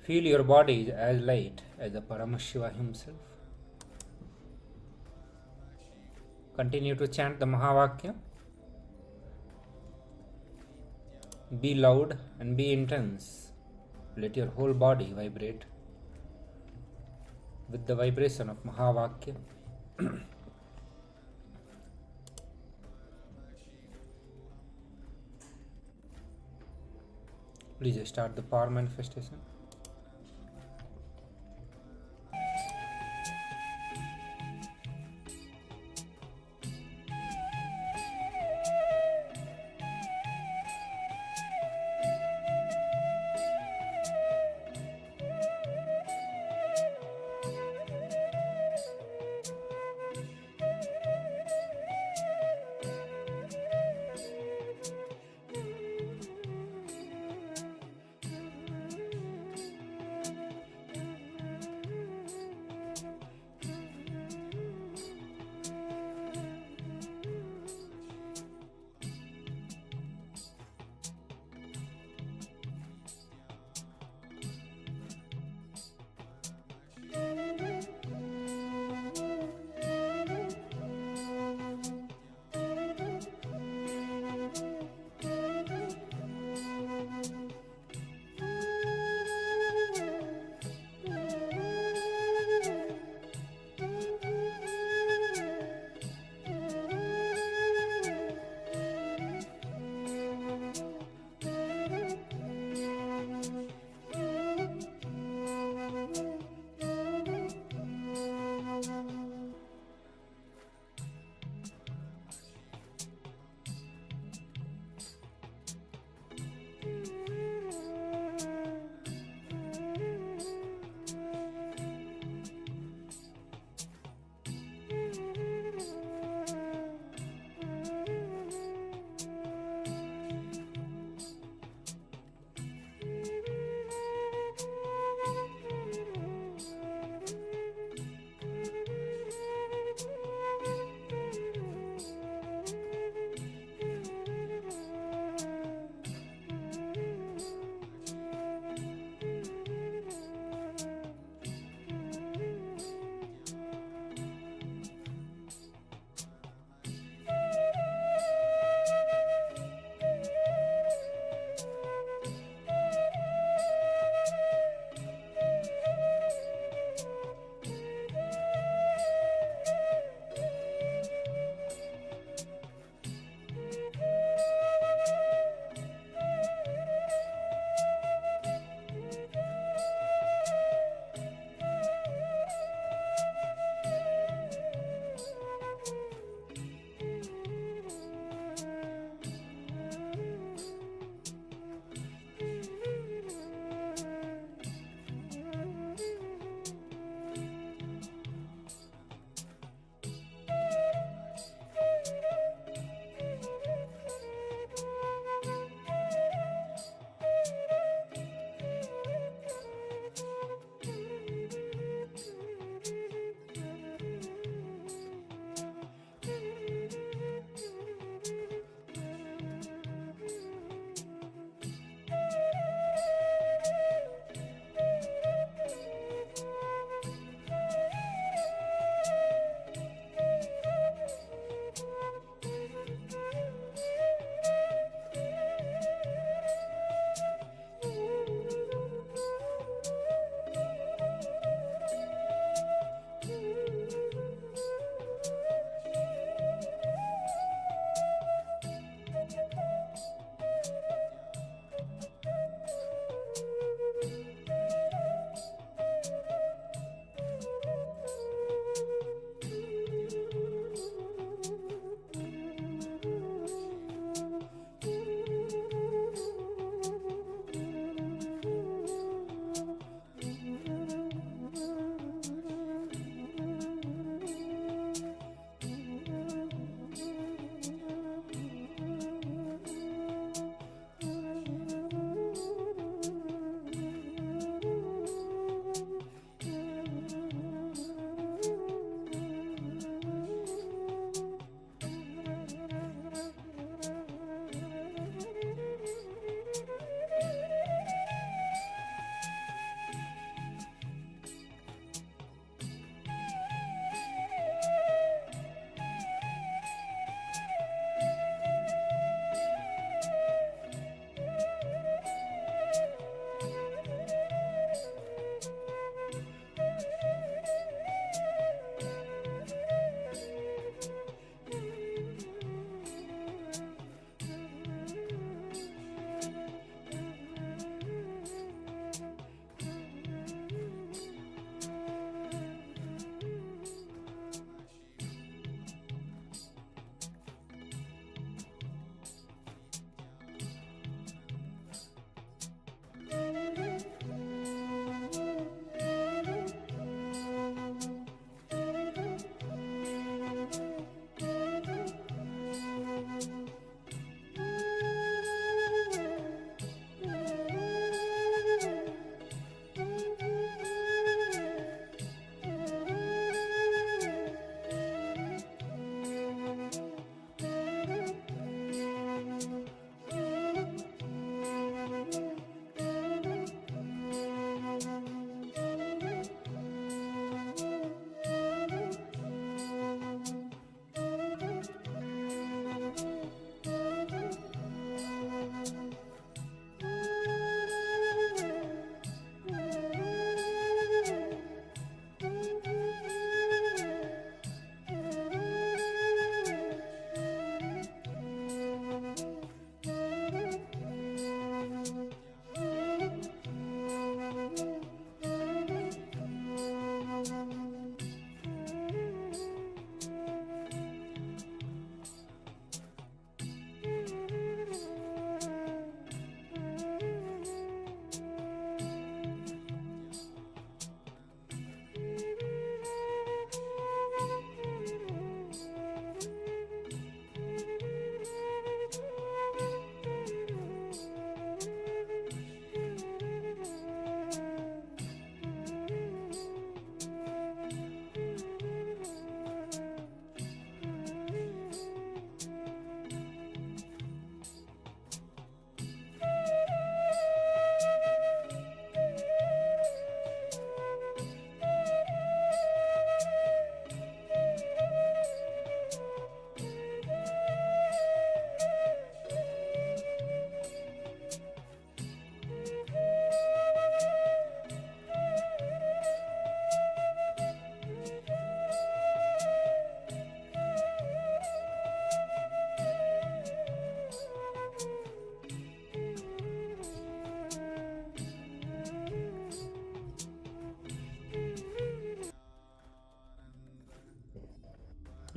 Feel your body is as light as the Paramashiva himself. Continue to chant the Mahavakya. Be loud and be intense. Let your whole body vibrate with the vibration of Mahavakya. Please start the power manifestation.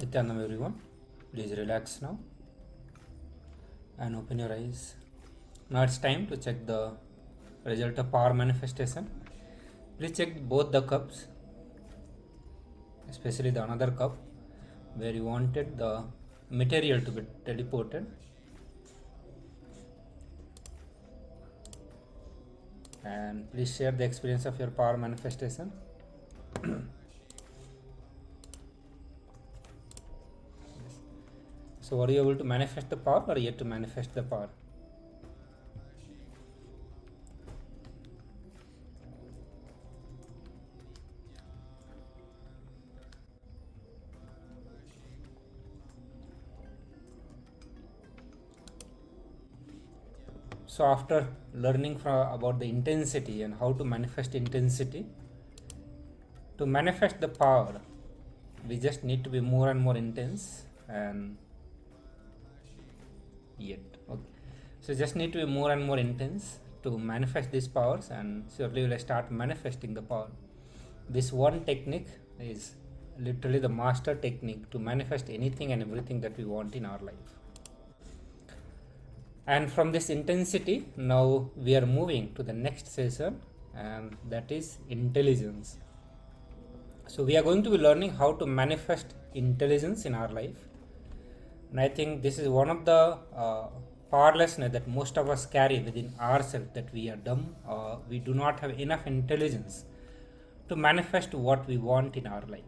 Nithyananda everyone. Please relax now and open your eyes. Now it's time to check the result of power manifestation. Please check both the cups, especially the another cup where you wanted the material to be teleported. And please share the experience of your power manifestation. So were you able to manifest the power or yet to manifest the power? So after learning about the intensity and how to manifest intensity, to manifest the power, we just need to be more and more intense and yet. Okay. So just need to be more and more intense to manifest these powers, and surely we'll start manifesting the power. This one technique is literally the master technique to manifest anything and everything that we want in our life. And from this intensity, now we are moving to the next session, and that is intelligence. So we are going to be learning how to manifest intelligence in our life. And I think this is one of the powerlessness that most of us carry within ourselves, that we are dumb, or we do not have enough intelligence to manifest what we want in our life.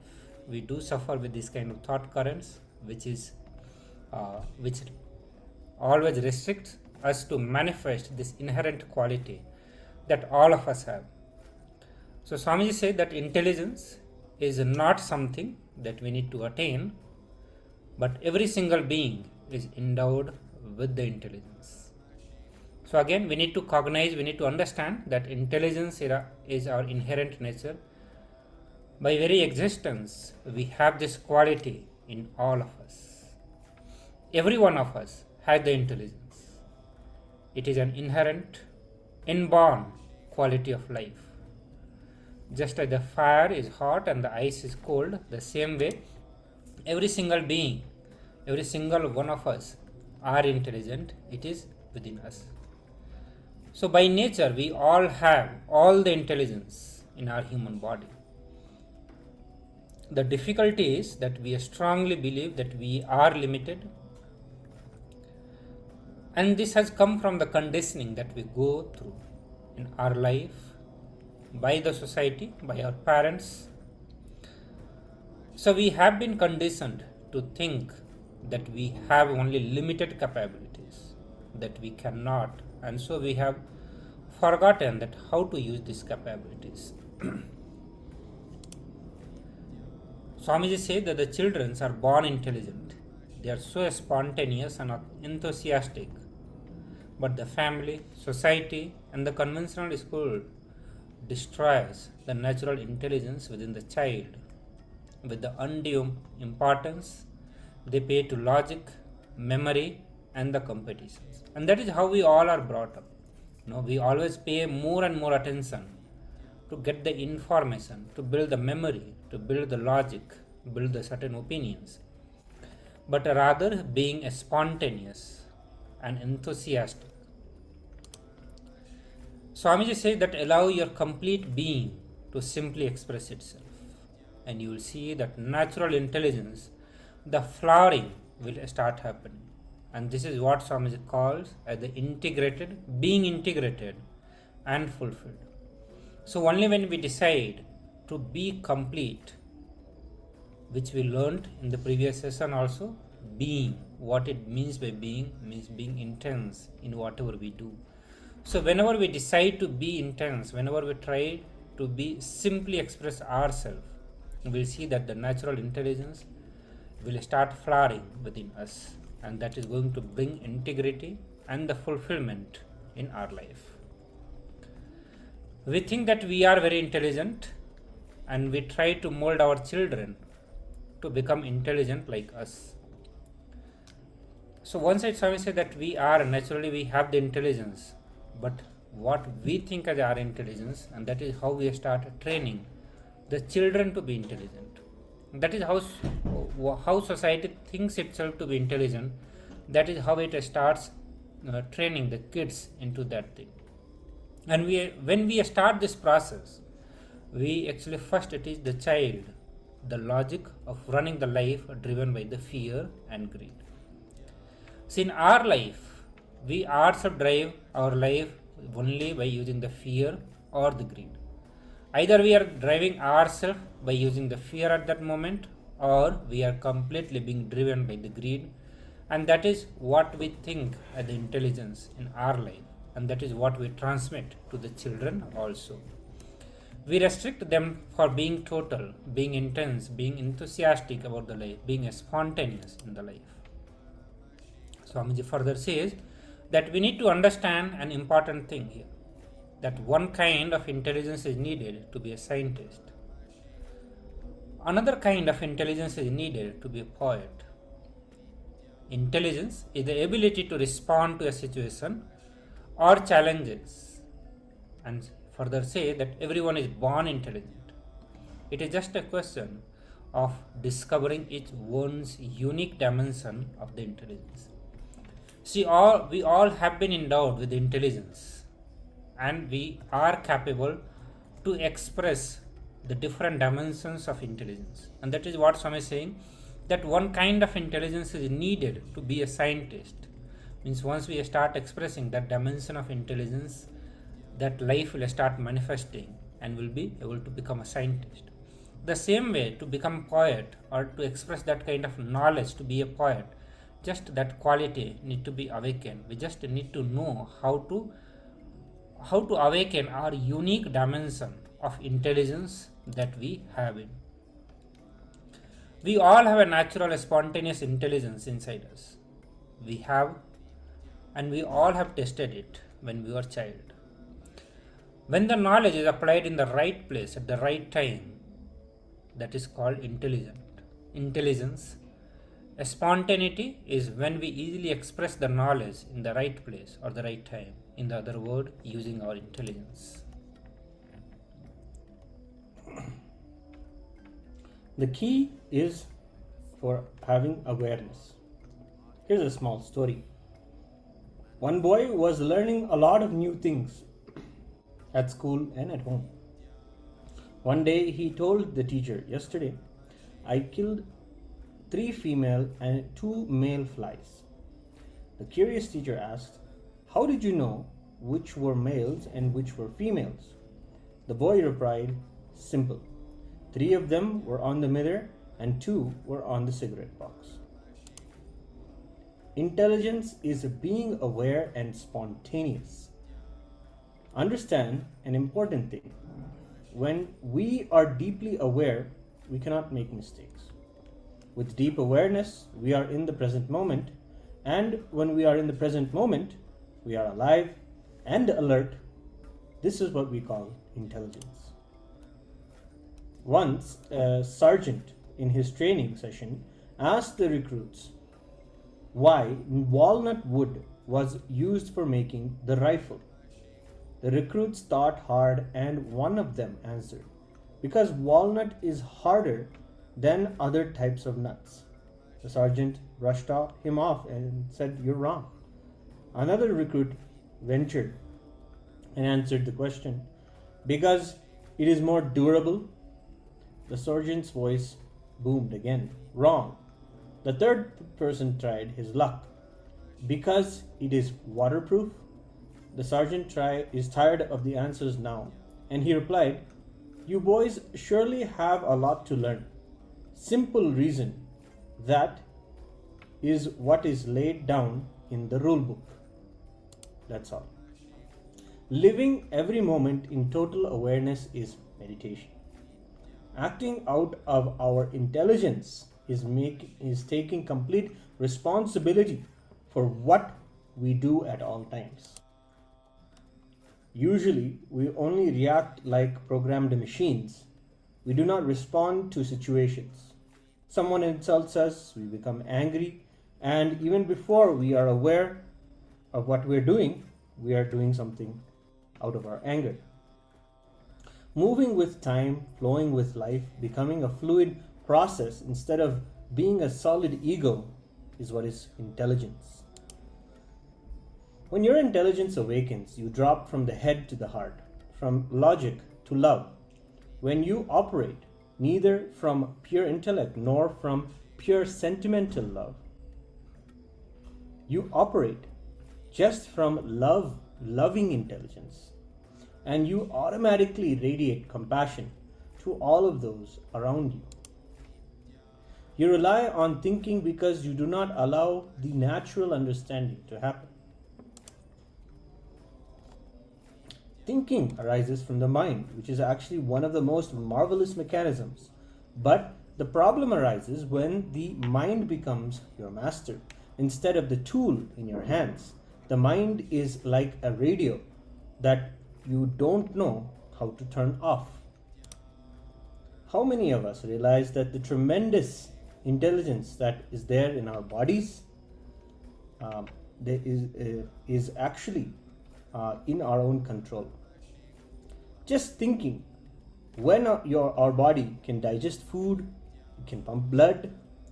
We do suffer with this kind of thought currents, which always restricts us to manifest this inherent quality that all of us have. So Swamiji said that intelligence is not something that we need to attain, but every single being is endowed with the intelligence. So again, we need to cognize, we need to understand that intelligence is our inherent nature. By very existence, we have this quality in all of us. Every one of us has the intelligence. It is an inherent, inborn quality of life. Just as the fire is hot and the ice is cold, the same way, every single being, every single one of us are intelligent. It is within us. So by nature, we all have all the intelligence in our human body. The difficulty is that we strongly believe that we are limited, and this has come from the conditioning that we go through in our life, by the society, by our parents. So we have been conditioned to think that we have only limited capabilities, that we cannot, and so we have forgotten that how to use these capabilities. Swamiji said that the children are born intelligent. They are so spontaneous and enthusiastic. But the family, society, and the conventional school destroys the natural intelligence within the child with the undue importance they pay to logic, memory, and the competitions. And that is how we all are brought up. We always pay more and more attention to get the information, to build the memory, to build the logic, build the certain opinions, but rather being spontaneous and enthusiastic. Swamiji says that allow your complete being to simply express itself, and you will see that natural intelligence, the flowering will start happening. And this is what Swamiji calls as the integrated, being integrated and fulfilled. So only when we decide to be complete, which we learned in the previous session also, being, what it means by being, means being intense in whatever we do. So whenever we decide to be intense, whenever we try to be simply express ourselves, we'll see that the natural intelligence will start flowering within us, and that is going to bring integrity and the fulfillment in our life. We think that we are very intelligent, and we try to mold our children to become intelligent like us. So one side Swami said that we have the intelligence, but what we think as our intelligence, and that is how we start training the children to be intelligent. That is how society thinks itself to be intelligent. That is how it starts training the kids into that thing. And when we start this process, we actually first it is the child, the logic of running the life driven by the fear and greed. See, in our life, we ourselves drive our life only by using the fear or the greed. Either we are driving ourselves by using the fear at that moment, or we are completely being driven by the greed, and that is what we think as the intelligence in our life, and that is what we transmit to the children also. We restrict them for being total, being intense, being enthusiastic about the life, being spontaneous in the life. Swamiji further says that we need to understand an important thing here, that one kind of intelligence is needed to be a scientist. Another kind of intelligence is needed to be a poet. Intelligence is the ability to respond to a situation or challenges, and further say that everyone is born intelligent. It is just a question of discovering each one's unique dimension of the intelligence. See, we all have been endowed with intelligence, and we are capable to express the different dimensions of intelligence. And that is what Swami is saying, that one kind of intelligence is needed to be a scientist. Means once we start expressing that dimension of intelligence, that life will start manifesting and will be able to become a scientist. The same way, to become poet or to express that kind of knowledge, to be a poet, just that quality need to be awakened. We just need to know how to awaken our unique dimension of intelligence that we have in. We all have a natural spontaneous intelligence inside us. We have, and we all have tested it when we were child. When the knowledge is applied in the right place at the right time, that is called intelligence. A spontaneity is when we easily express the knowledge in the right place or the right time. In the other word, using our intelligence. The key is for having awareness. Here's a small story. One boy was learning a lot of new things at school and at home. One day he told the teacher, "Yesterday I killed 3 female and 2 male flies." The curious teacher asked, "How did you know which were males and which were females?" The boy replied, "Simple. 3 of them were on the mirror and 2 were on the cigarette box." Intelligence is being aware and spontaneous. Understand an important thing. When we are deeply aware, we cannot make mistakes. With deep awareness, we are in the present moment, and when we are in the present moment, we are alive and alert. This is what we call intelligence. Once, a sergeant in his training session asked the recruits why walnut wood was used for making the rifle. The recruits thought hard, and one of them answered, "Because walnut is harder than other types of nuts." The sergeant brushed him off and said, "You're wrong." Another recruit ventured and answered the question, "Because it is more durable." The sergeant's voice boomed again, "Wrong." The third person tried his luck, "Because it is waterproof." The sergeant is tired of the answers now, and he replied, "You boys surely have a lot to learn. Simple reason, that is what is laid down in the rule book. That's all." Living every moment in total awareness is meditation. Acting out of our intelligence is taking complete responsibility for what we do at all times. Usually, we only react like programmed machines. We do not respond to situations. Someone insults us, we become angry, and even before we are aware of what we are doing something out of our anger. Moving with time, flowing with life, becoming a fluid process, instead of being a solid ego, is what is intelligence. When your intelligence awakens, you drop from the head to the heart, from logic to love. When you operate neither from pure intellect nor from pure sentimental love, you operate just from loving intelligence, and you automatically radiate compassion to all of those around you. You rely on thinking because you do not allow the natural understanding to happen. Thinking arises from the mind, which is actually one of the most marvelous mechanisms. But the problem arises when the mind becomes your master instead of the tool in your hands. The mind is like a radio that you don't know how to turn off. How many of us realize that the tremendous intelligence that is there in our bodies is actually in our own control? Just thinking, when our body can digest food, it can pump blood,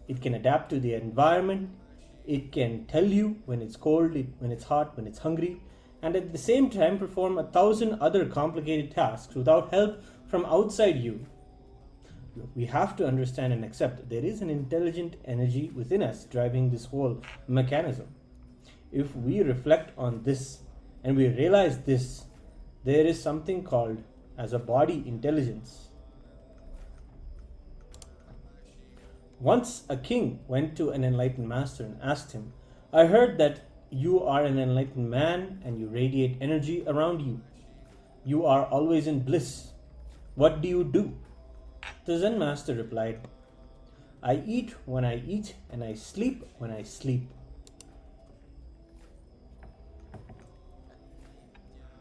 it can adapt to the environment, it can tell you when it's cold, when it's hot, when it's hungry, and at the same time perform 1,000 other complicated tasks without help from outside you. We have to understand and accept that there is an intelligent energy within us driving this whole mechanism. If we reflect on this and we realize this, there is something called as a body intelligence. Once a king went to an enlightened master and asked him, "I heard that you are an enlightened man and you radiate energy around you. You are always in bliss. What do you do?" The Zen master replied, "I eat when I eat and I sleep when I sleep."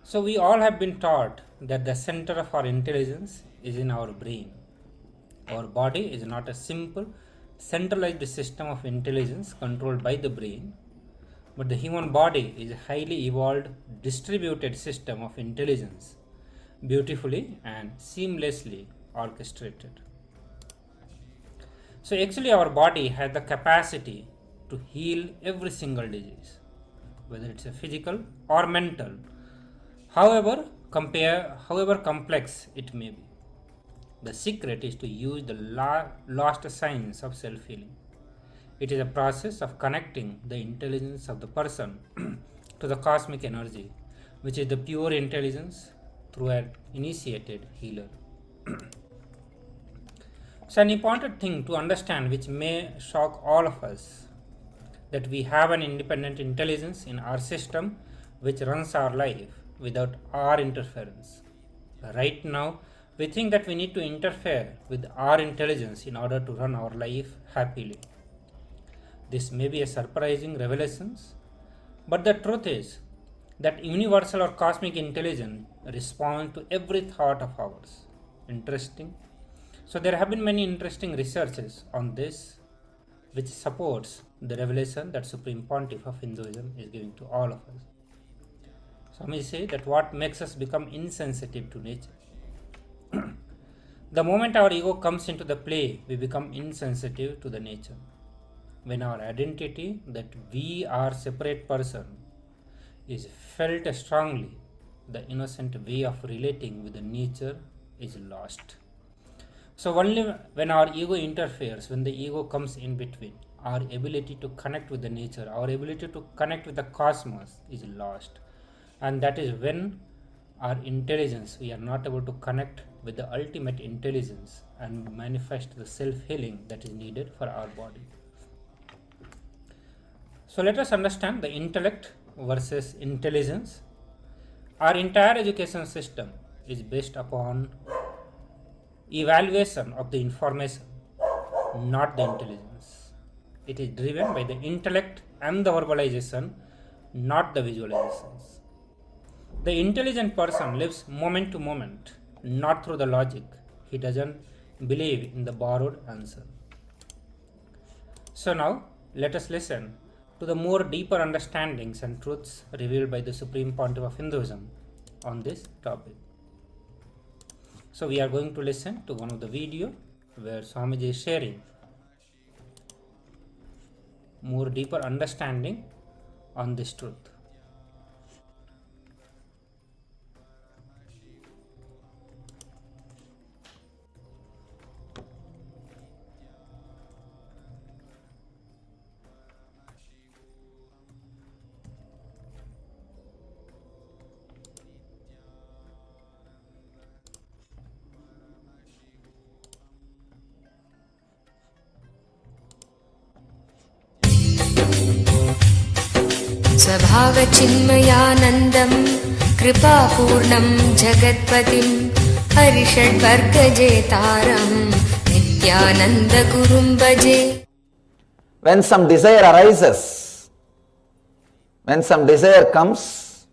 So we all have been taught that the center of our intelligence is in our brain. Our body is not a simple, centralized system of intelligence controlled by the brain, but the human body is a highly evolved, distributed system of intelligence, beautifully and seamlessly orchestrated. So actually our body has the capacity to heal every single disease, whether it's a physical or mental, however complex it may be. The secret is to use the lost science of self-healing. It is a process of connecting the intelligence of the person to the cosmic energy, which is the pure intelligence through an initiated healer. So an important thing to understand, which may shock all of us, that we have an independent intelligence in our system which runs our life without our interference. Right now, we think that we need to interfere with our intelligence in order to run our life happily. This may be a surprising revelation, but the truth is that universal or cosmic intelligence responds to every thought of ours. Interesting. So there have been many interesting researches on this which supports the revelation that Supreme Pontiff of Hinduism is giving to all of us. Some may say that what makes us become insensitive to nature. The moment our ego comes into the play, we become insensitive to the nature. When our identity that we are separate person is felt strongly, the innocent way of relating with the nature is lost. So only when our ego interferes, when the ego comes in between, our ability to connect with the nature, our ability to connect with the cosmos is lost. And that is when our intelligence, we are not able to connect with the ultimate intelligence and manifest the self-healing that is needed for our body. So let us understand the intellect versus intelligence. Our entire education system is based upon evaluation of the information, not the intelligence. It is driven by the intellect and the verbalization, not the visualizations. The intelligent person lives moment to moment, not through the logic. He doesn't believe in the borrowed answer. So now, let us listen to the more deeper understandings and truths revealed by the Supreme Pontiff of Hinduism on this topic. So we are going to listen to one of the video where Swamiji is sharing more deeper understanding on this truth. स्वभावचिन्मयानन्दं कृपापूर्णं जगत्पतिं हरिषड्वर्गजेतारं नित्यानन्दगुरुं भजे. When some desire arises, when some desire comes,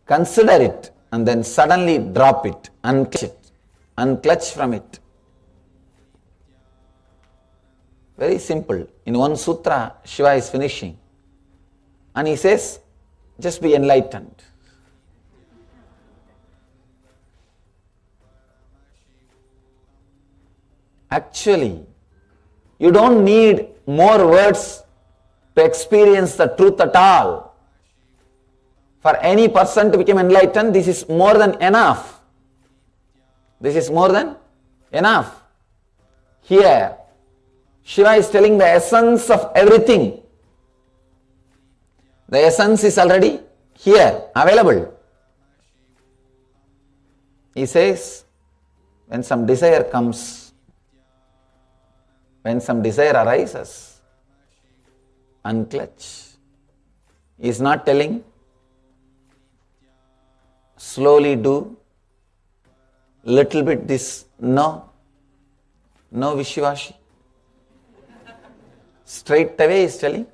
consider it and then suddenly drop it, unclutch from it. Very simple. In one sutra, Shiva is finishing. And he says, just be enlightened. Actually, you don't need more words to experience the truth at all. For any person to become enlightened, this is more than enough. This is more than enough. Here, Shiva is telling the essence of everything. The essence is already here, available. He says, when some desire comes, when some desire arises, unclutch. He is not telling, slowly do, little bit this, no Vishwashi. Straight away he is telling,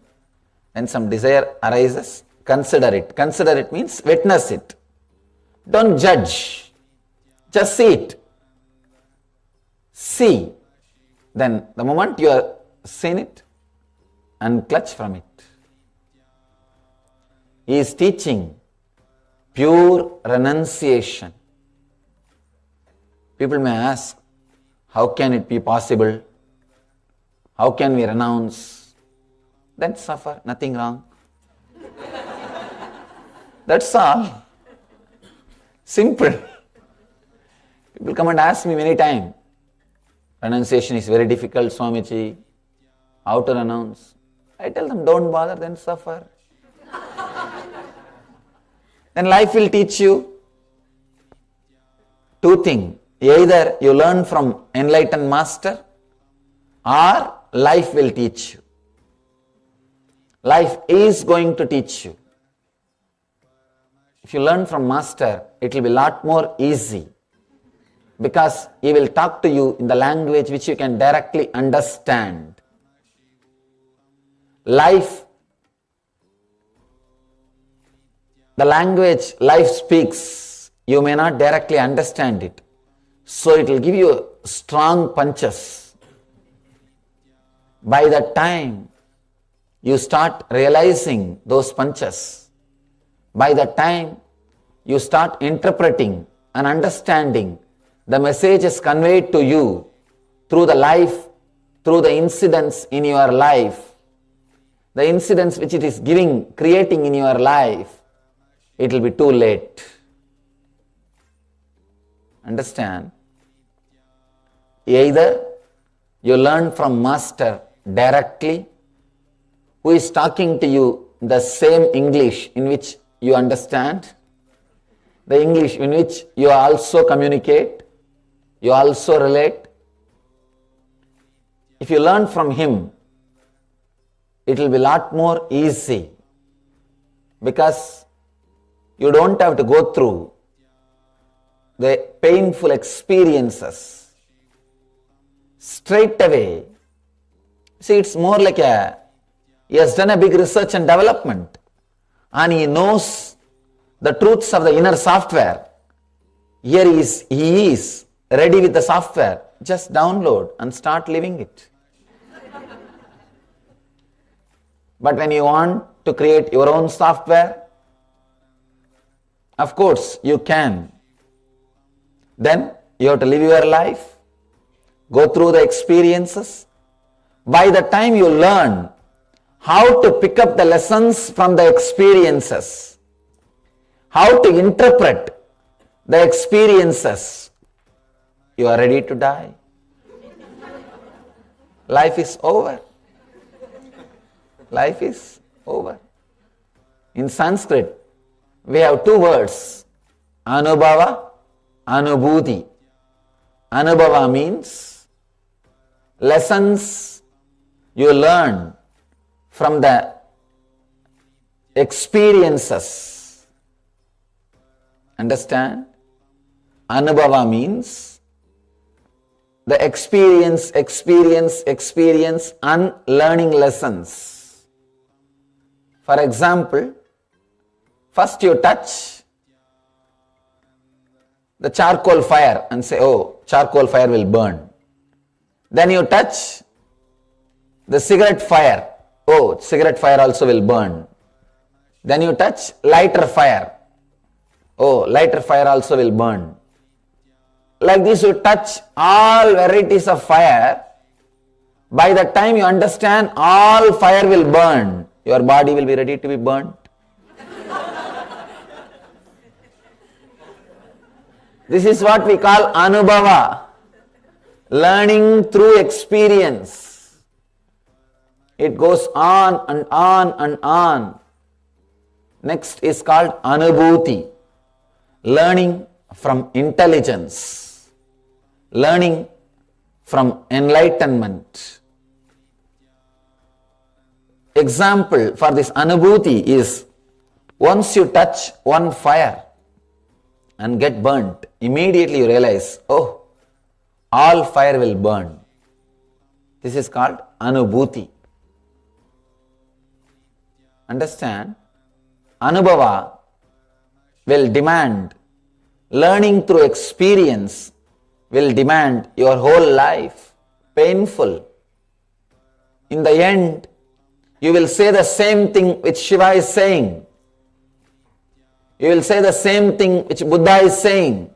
when some desire arises, consider it. Consider it means witness it. Don't judge. Just see it. See. Then the moment you have seen it, unclutch from it. He is teaching pure renunciation. People may ask, how can it be possible? How can we renounce? Then suffer, nothing wrong. That's all. Simple. People come and ask me many times, renunciation is very difficult, Swamiji. How to renounce? I tell them, don't bother, then suffer. Then life will teach you two things. Either you learn from enlightened master or life will teach you. Life is going to teach you. If you learn from master, it will be a lot more easy because he will talk to you in the language which you can directly understand. Life, the language life speaks, you may not directly understand it. So it will give you strong punches. By that time, you start realizing those punches. By that time, you start interpreting and understanding the messages conveyed to you through the life, through the incidents in your life, the incidents which it is creating in your life. It will be too late. Understand? Either you learn from master directly, who is talking to you the same English in which you understand, the English in which you also communicate, you also relate. If you learn from him, it will be a lot more easy because you don't have to go through the painful experiences. Straight away, see, it's more like he has done a big research and development and he knows the truths of the inner software. Here he is ready with the software. Just download and start living it. But when you want to create your own software, of course you can. Then you have to live your life, go through the experiences. By the time you learn how to pick up the lessons from the experiences, how to interpret the experiences, you are ready to die. Life is over. Life is over. In Sanskrit, we have two words, anubhava, anubhuti. Anubhava means lessons you learn from the experiences. Understand? Anubhava means the experience, and learning lessons. For example, first you touch the charcoal fire and say, oh, charcoal fire will burn. Then you touch the cigarette fire. Oh, cigarette fire also will burn. Then you touch lighter fire. Oh, lighter fire also will burn. Like this you touch all varieties of fire. By the time you understand all fire will burn, your body will be ready to be burnt. This is what we call anubhava, learning through experience. It goes on and on and on. Next is called anubhuti, learning from intelligence, learning from enlightenment. Example for this anubhuti is, once you touch one fire and get burnt, immediately you realize, oh, all fire will burn. This is called anubhuti. Understand? Anubhava will demand, learning through experience will demand your whole life, painful. In the end, you will say the same thing which Shiva is saying. You will say the same thing which Buddha is saying.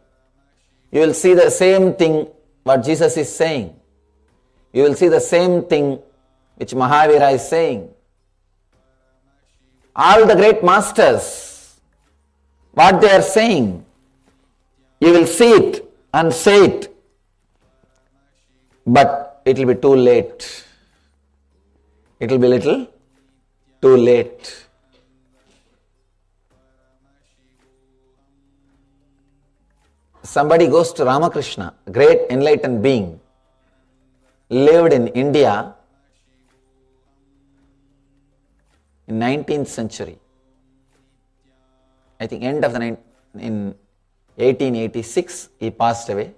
You will see the same thing what Jesus is saying. You will see the same thing which Mahavira is saying. All the great masters, what they are saying, you will see it and say it, but it will be too late. It will be little too late. Somebody goes to Ramakrishna, a great enlightened being, lived in India in 19th century. I think end of in 1886 he passed away.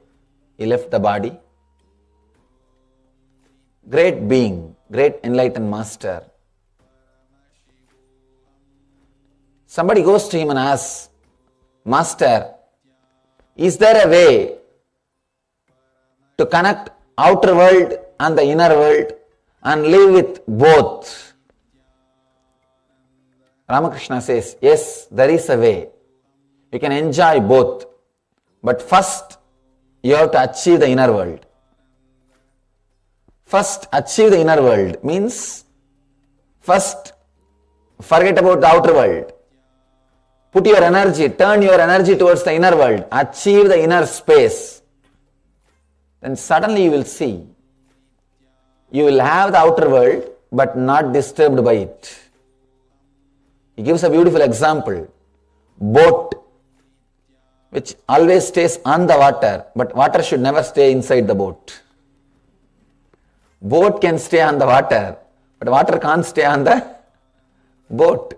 He left the body. Great being, great enlightened master. Somebody goes to him and asks, Master, is there a way to connect outer world and the inner world and live with both? Ramakrishna says, yes, there is a way. You can enjoy both. But first, you have to achieve the inner world. First, achieve the inner world means first, forget about the outer world. Put your energy, turn your energy towards the inner world. Achieve the inner space. Then suddenly you will see, you will have the outer world but not disturbed by it. He gives a beautiful example. Boat, which always stays on the water, but water should never stay inside the boat. Boat can stay on the water, but water can't stay on the boat.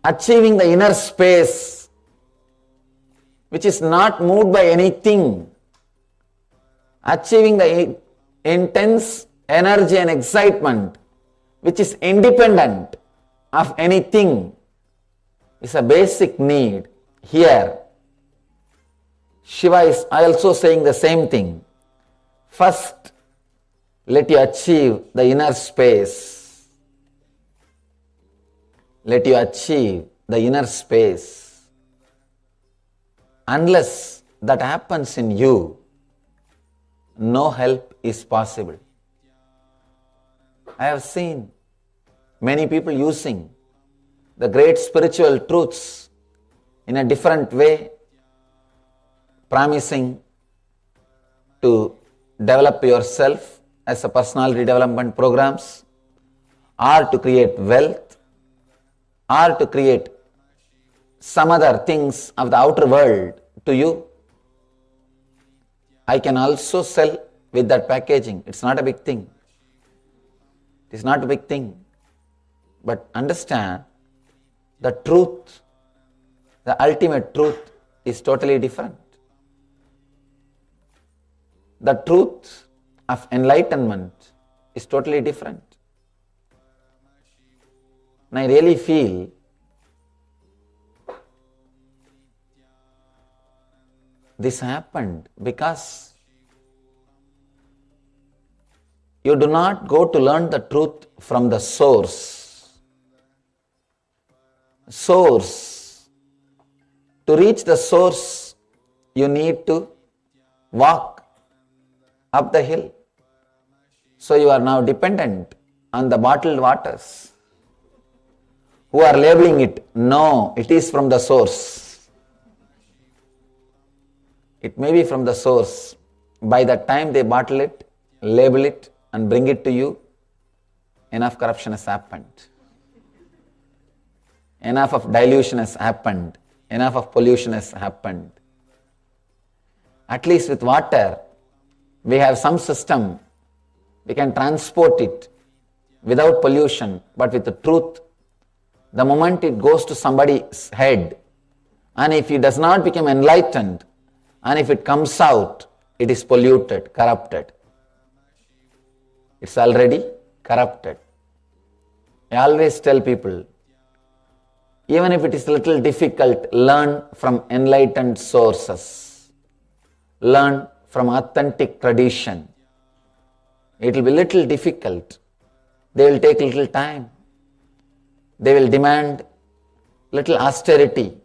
Achieving the inner space, which is not moved by anything. Achieving the intense energy and excitement, which is independent of anything, is a basic need. Here, Shiva is also saying the same thing. First, let you achieve the inner space. Let you achieve the inner space. Unless that happens in you, no help is possible. I have seen many people using the great spiritual truths in a different way, promising to develop yourself as a personality development programs, or to create wealth, or to create some other things of the outer world to you. I can also sell with that packaging. It's not a big thing. It is not a big thing. But understand, the truth, the ultimate truth is totally different. The truth of enlightenment is totally different. And I really feel this happened because you do not go to learn the truth from the source. To reach the source, you need to walk up the hill. So you are now dependent on the bottled waters, who are labeling it. No, it is from the source. It may be from the source. By the time they bottle it, label it, and bring it to you, enough corruption has happened. Enough of dilution has happened. Enough of pollution has happened. At least with water, we have some system. We can transport it without pollution. But with the truth, the moment it goes to somebody's head, and if he does not become enlightened, and if it comes out, it is polluted, corrupted. It's already corrupted. I always tell people, even if it is a little difficult, learn from enlightened sources. Learn from authentic tradition. It will be little difficult. They will take little time. They will demand little austerity.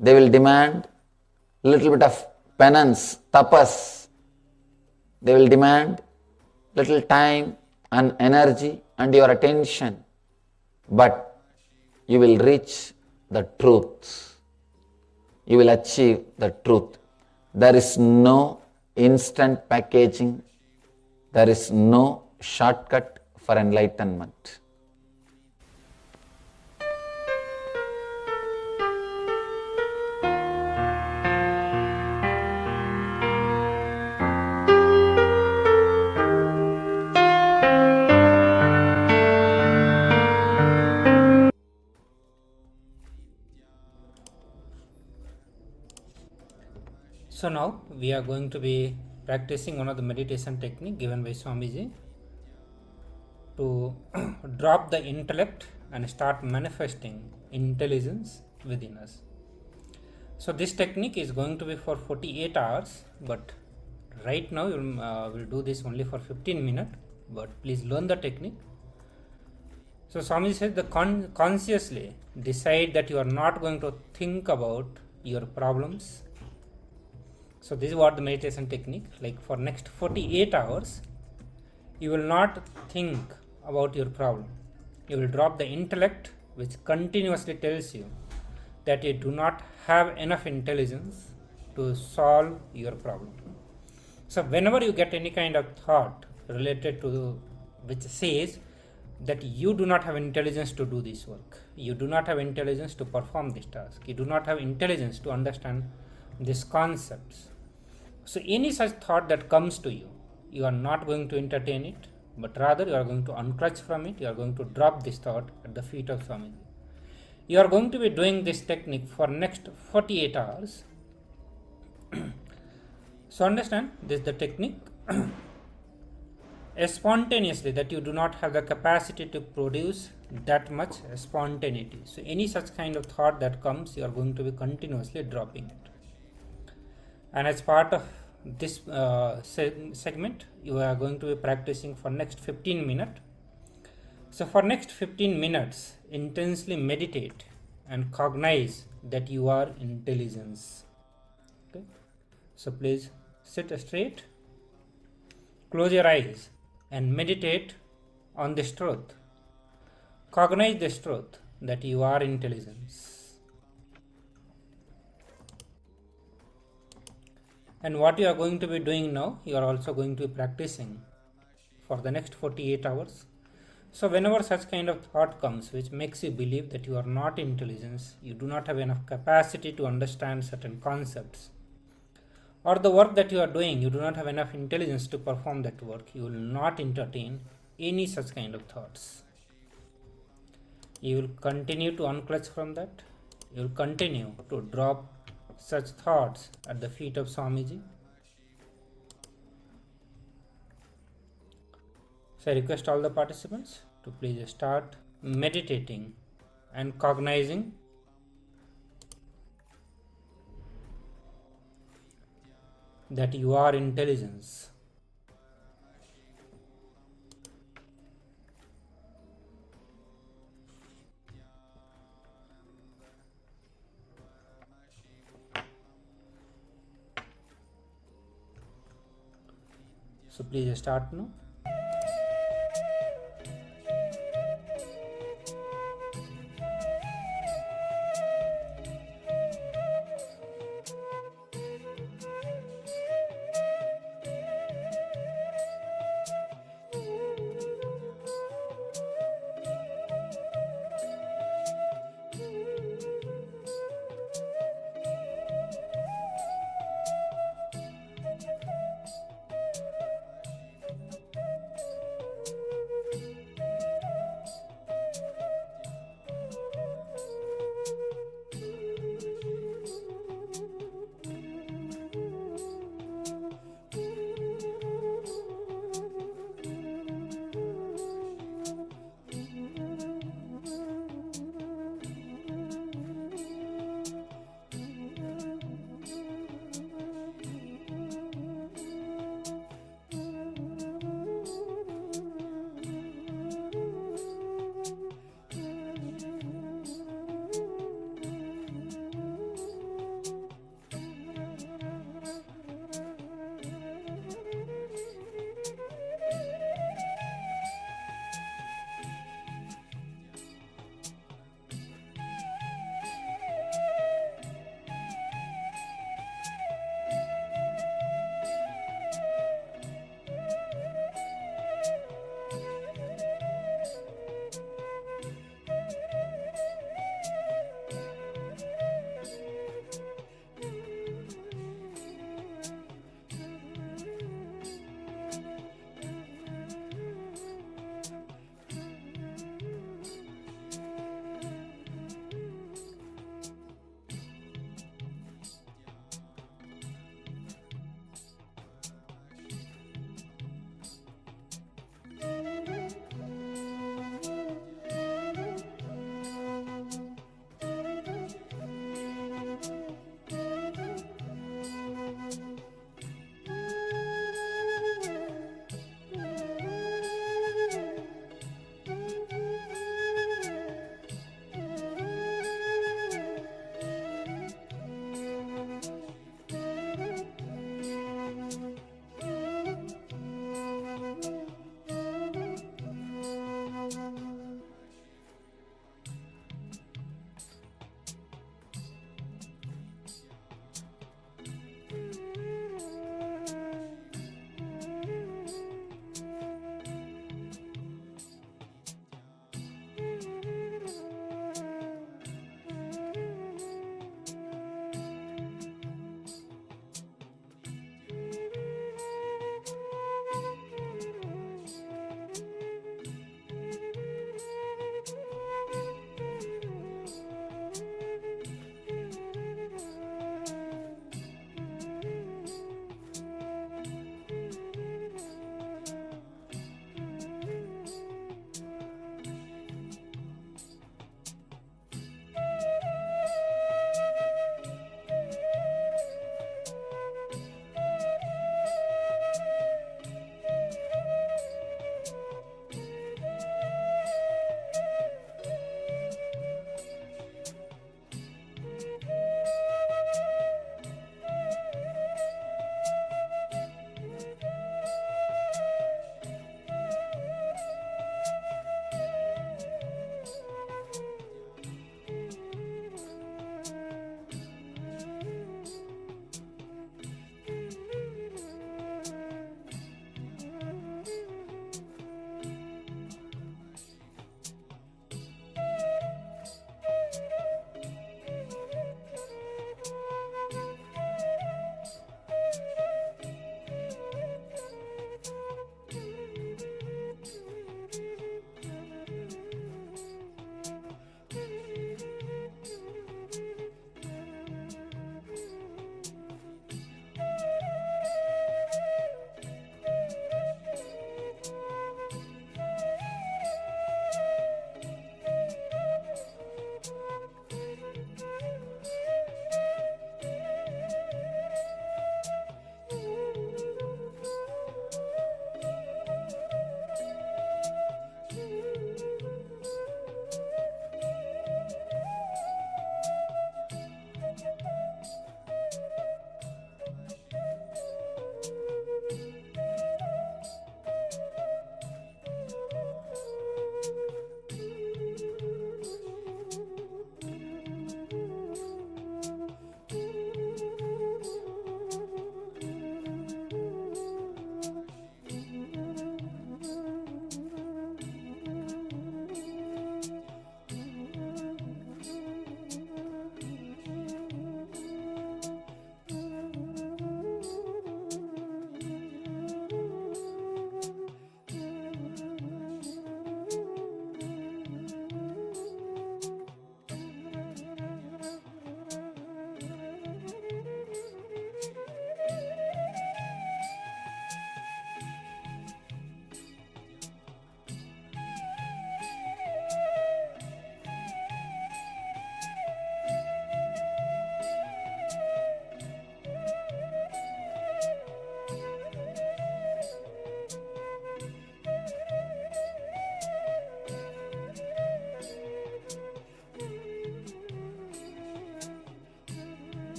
They will demand little bit of penance, tapas. They will demand little time and energy and your attention. But you will reach the truth. You will achieve the truth. There is no instant packaging. There is no shortcut for enlightenment. So now we are going to be practicing one of the meditation technique given by Swamiji to drop the intellect and start manifesting intelligence within us. So this technique is going to be for 48 hours, but right now we'll do this only for 15 minutes, but please learn the technique. So Swamiji says consciously decide that you are not going to think about your problems. So this is what the meditation technique, like for next 48 hours, you will not think about your problem. You will drop the intellect, which continuously tells you that you do not have enough intelligence to solve your problem. So whenever you get any kind of thought related to which says that you do not have intelligence to do this work, you do not have intelligence to perform this task, you do not have intelligence to understand these concepts. So any such thought that comes to you, you are not going to entertain it, but rather you are going to unclutch from it, you are going to drop this thought at the feet of Swamiji. You are going to be doing this technique for next 48 hours. So understand, this is the technique. Spontaneously, that you do not have the capacity to produce that much spontaneity. So any such kind of thought that comes, you are going to be continuously dropping it. And as part of this segment, you are going to be practicing for next 15 minutes. So for next 15 minutes, intensely meditate and cognize that you are intelligence. Okay. So please sit straight Close your eyes and meditate on this truth. Cognize this truth that you are intelligence. And what you are going to be doing now, you are also going to be practicing for the next 48 hours. So whenever such kind of thought comes which makes you believe that you are not intelligence, you do not have enough capacity to understand certain concepts, or the work that you are doing, you do not have enough intelligence to perform that work, you will not entertain any such kind of thoughts. You will continue to unclutch from that. You will continue to drop such thoughts at the feet of Swamiji. So I request all the participants to please start meditating and cognizing that you are intelligence. So please start now.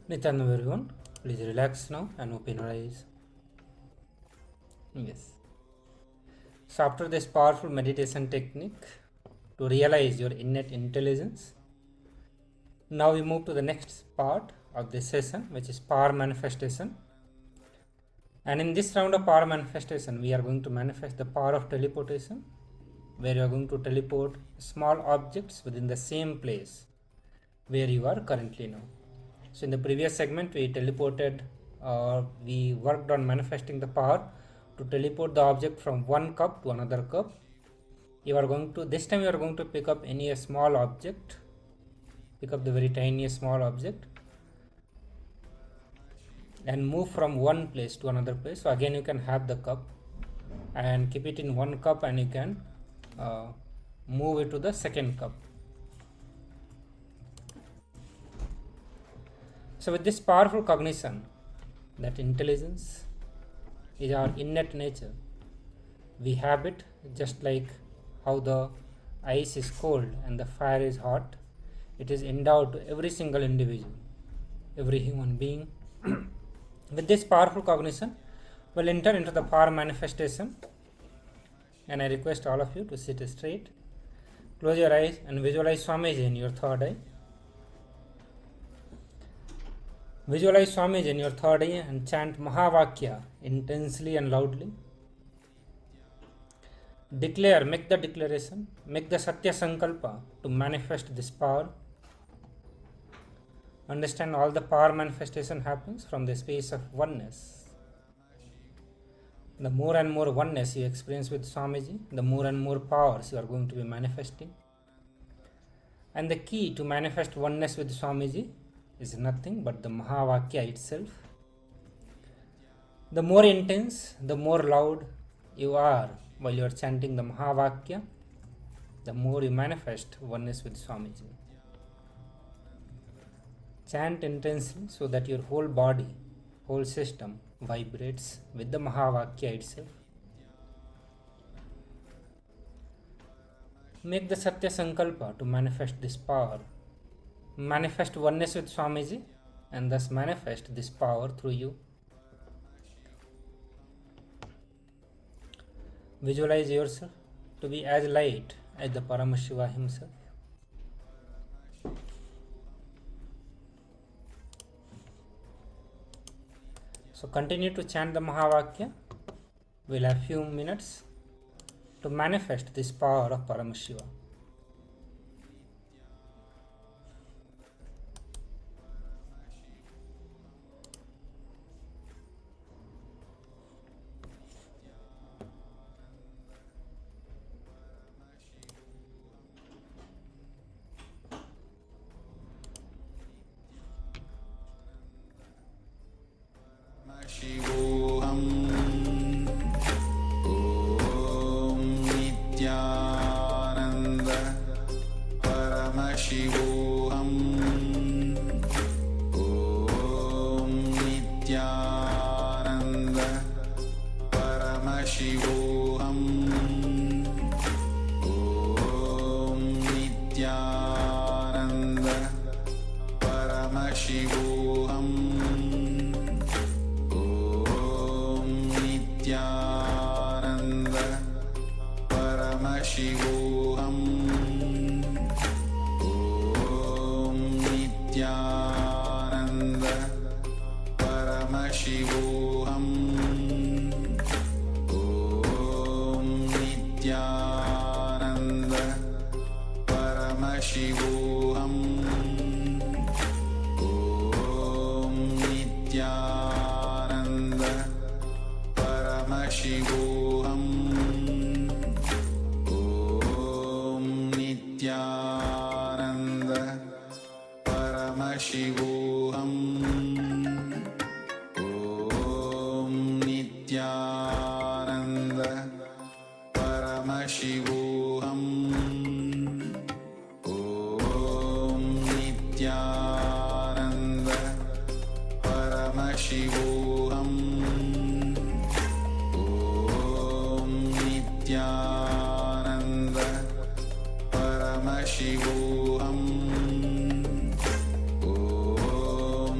Nithyananda, everyone, please relax now and open your eyes. Yes. So after this powerful meditation technique to realize your innate intelligence, now we move to the next part of this session, which is power manifestation. And in this round of power manifestation, we are going to manifest the power of teleportation, where you are going to teleport small objects within the same place where you are currently now. So in the previous segment, we worked on manifesting the power to teleport the object from one cup to another cup. This time you are going to pick up any small object, pick up the very tiny small object and move from one place to another place. So again you can have the cup and keep it in one cup, and you can move it to the second cup. So with this powerful cognition that intelligence is our innate nature, we have it just like how the ice is cold and the fire is hot. It is endowed to every single individual, every human being. With this powerful cognition, we'll enter into the power manifestation, and I request all of you to sit straight, close your eyes and visualize Swamiji in your third eye. Visualize Swamiji in your third eye and chant Mahavakya intensely and loudly. Declare, make the declaration, make the Satya Sankalpa to manifest this power. Understand all the power manifestation happens from the space of oneness. The more and more oneness you experience with Swamiji, the more and more powers you are going to be manifesting. And the key to manifest oneness with Swamiji is nothing but the Mahavakya itself. The more intense, the more loud you are while you are chanting the Mahavakya, the more you manifest oneness with Swamiji. Chant intensely so that your whole body, whole system vibrates with the Mahavakya itself. Make the Satya Sankalpa to manifest this power. Manifest oneness with Swamiji and thus manifest this power through you. Visualize yourself to be as light as the Paramashivoham himself. So continue to chant the Mahavakya. We'll have few minutes to manifest this power of Paramashiva. शिवोऽहम् ॐ नित्यानन्द परमशिवोऽहम् ॐ नित्यानन्द परमशिवोऽहम् ॐ नित्यानन्द परमशिवोऽहम् नित्यानन्द परमशिवोऽहम् ॐ नित्यानन्द परमशिवोऽहम् ॐ नित्यानन्द परमशिवोऽहम् ॐ नित्यानन्द परमशिवोऽहम् ॐ नित्यानन्द परमशिवोऽहम् ॐ नित्यानन्द परमशिवोऽहम् ॐ नित्यानन्द परमशिवोऽहम् नित्यानन्द परमशिवोऽहम् ॐ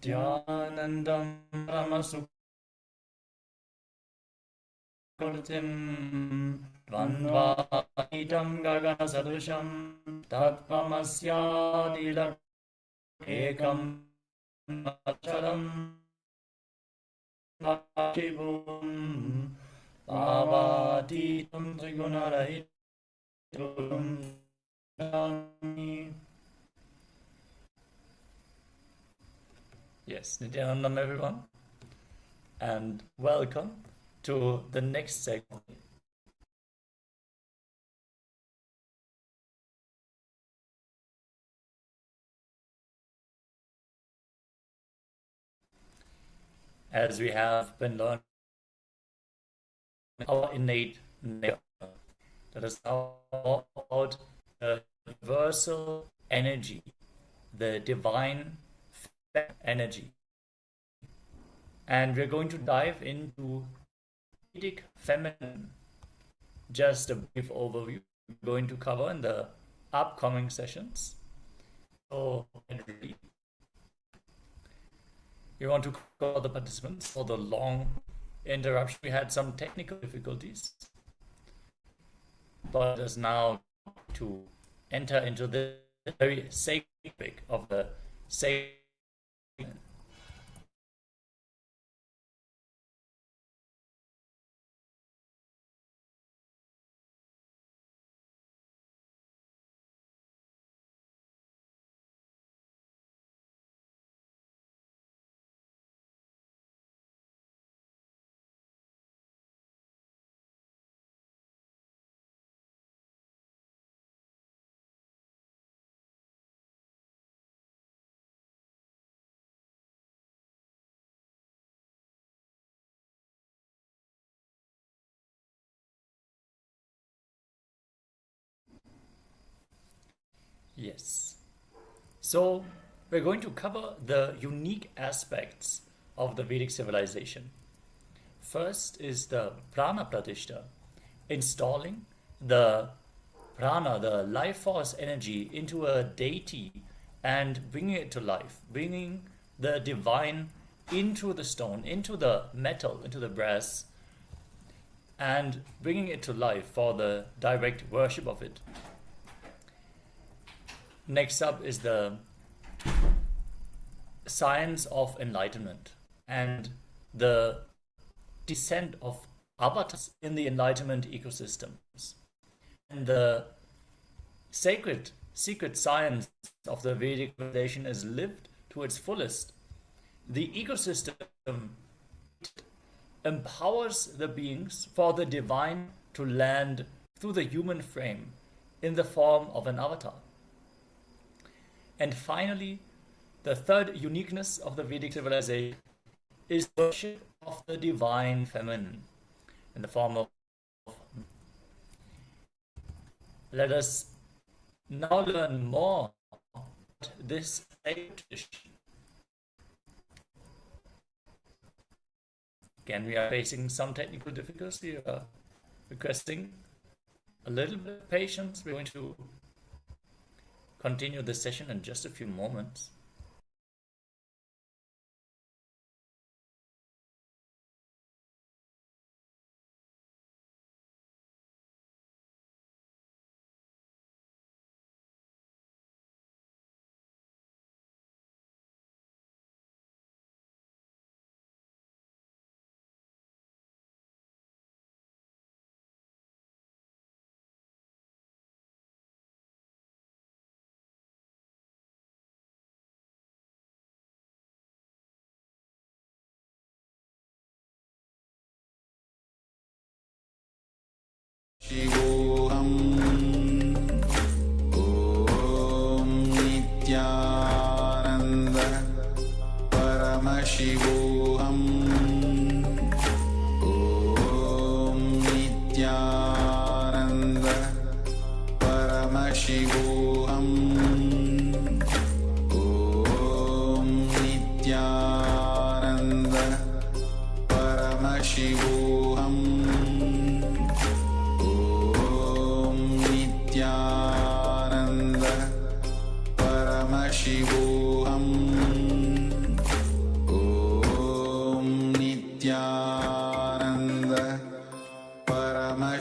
Nithyanandam Paramasukritim Dvandvaitam Gagana Sadusham Tattvamasyadilak Ekam Acharam Shivam Bhavatitam Trigunarahitam. Yes, Nithyanandam everyone, and welcome to the next segment. As we have been learning our innate nature, that is all about the universal energy, the divine energy. And we're going to dive into Vedic feminine. Just a brief overview we're going to cover in the upcoming sessions. So we want to call the participants for the long interruption. We had some technical difficulties, but it is now to enter into the very sacred topic of the sacred. Yes. So we're going to cover the unique aspects of the Vedic civilization. First is the prana pratishta, installing the prana, the life force energy, into a deity and bringing it to life, bringing the divine into the stone, into the metal, into the brass, and bringing it to life for the direct worship of it. Next up is the science of enlightenment and the descent of avatars in the enlightenment ecosystems. And the secret science of the Vedic civilization is lived to its fullest. The ecosystem empowers the beings for the divine to land through the human frame in the form of an avatar. And finally, the third uniqueness of the Vedic civilization is worship of the divine feminine in the form of. Let us now learn more about this tradition. Again, we are facing some technical difficulties. We are requesting a little bit of patience. We're going to continue this session in just a few moments. शिवोऽहम् ॐ नित्यानन्द परमशिवोऽहम् ॐ नित्यानन्द परमशिवोऽहम् ॐ नित्यानन्द परमशिवोऽहम् नित्यानन्द परमशिवोऽहम्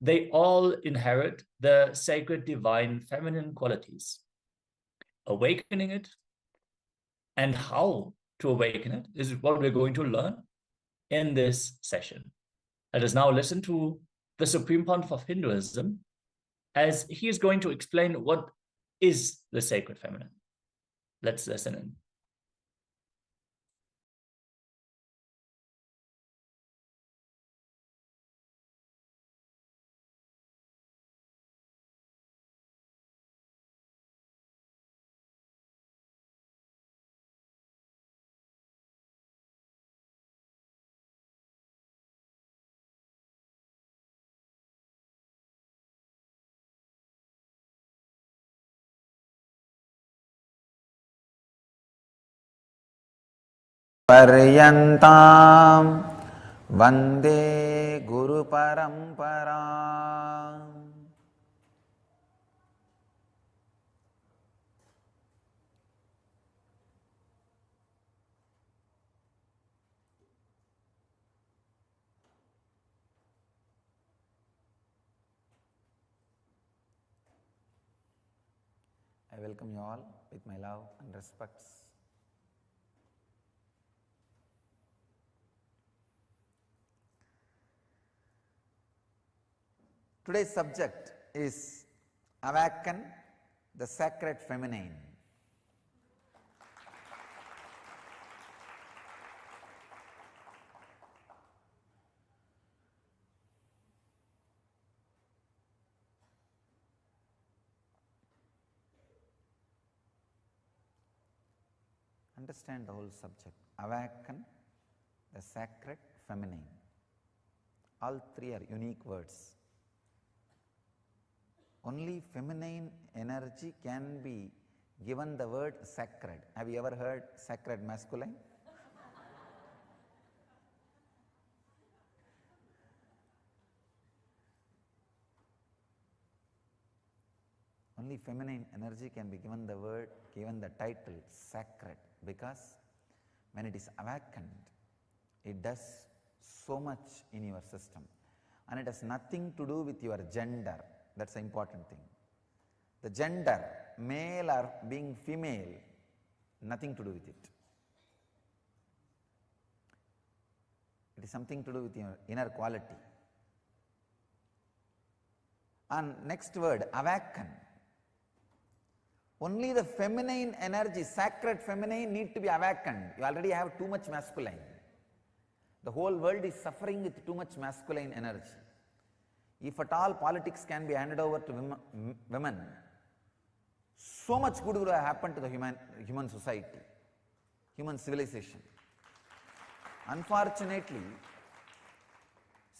they all inherit the sacred divine feminine qualities. Awakening it and how to awaken it is what we're going to learn in this session. Let us now listen to the Supreme Pontiff of Hinduism as he is going to explain what is the sacred feminine. Let's listen in. पर्यन्तां वन्दे गुरुपरम्पराम्. I welcome you all with my love and respects. Today's subject is Awaken the Sacred Feminine. Understand the whole subject. Awaken the Sacred Feminine. All three are unique words. Only feminine energy can be given the word sacred. Have you ever heard sacred masculine? Only feminine energy can be given the word, given the title sacred, because when it is awakened, it does so much in your system, and it has nothing to do with your gender. That's the important thing. The gender, male or being female, nothing to do with it. It is something to do with your inner quality. And next word, awaken. Only the feminine energy, sacred feminine, need to be awakened. You already have too much masculine. The whole world is suffering with too much masculine energy. If at all politics can be handed over to women, so much good would have happened to the human society, human civilization. Unfortunately,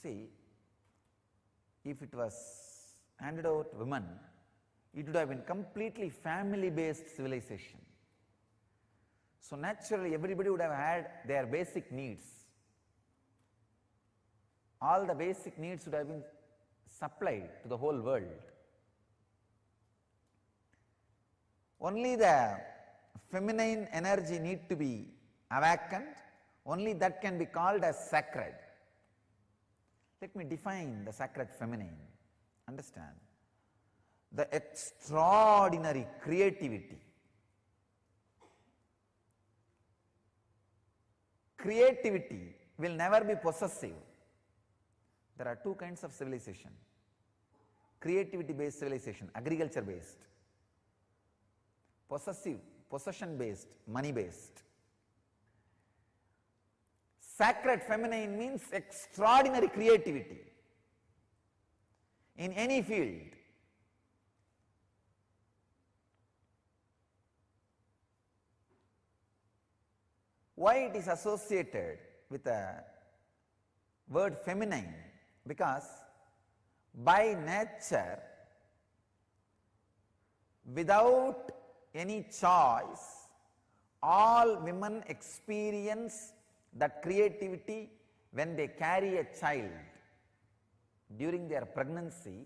see, if it was handed over to women, it would have been completely family-based civilization. So naturally, everybody would have had their basic needs. All the basic needs would have been supplied to the whole world. Only the feminine energy need to be awakened. Only that can be called as sacred. Let me define the sacred feminine. Understand? The extraordinary creativity. Creativity will never be possessive. There are two kinds of civilization. Creativity based civilization, agriculture based. Possessive, possession based, money based. Sacred feminine means extraordinary creativity in any field. Why it is associated with the word feminine? Because by nature, without any choice, all women experience that creativity when they carry a child. During their pregnancy,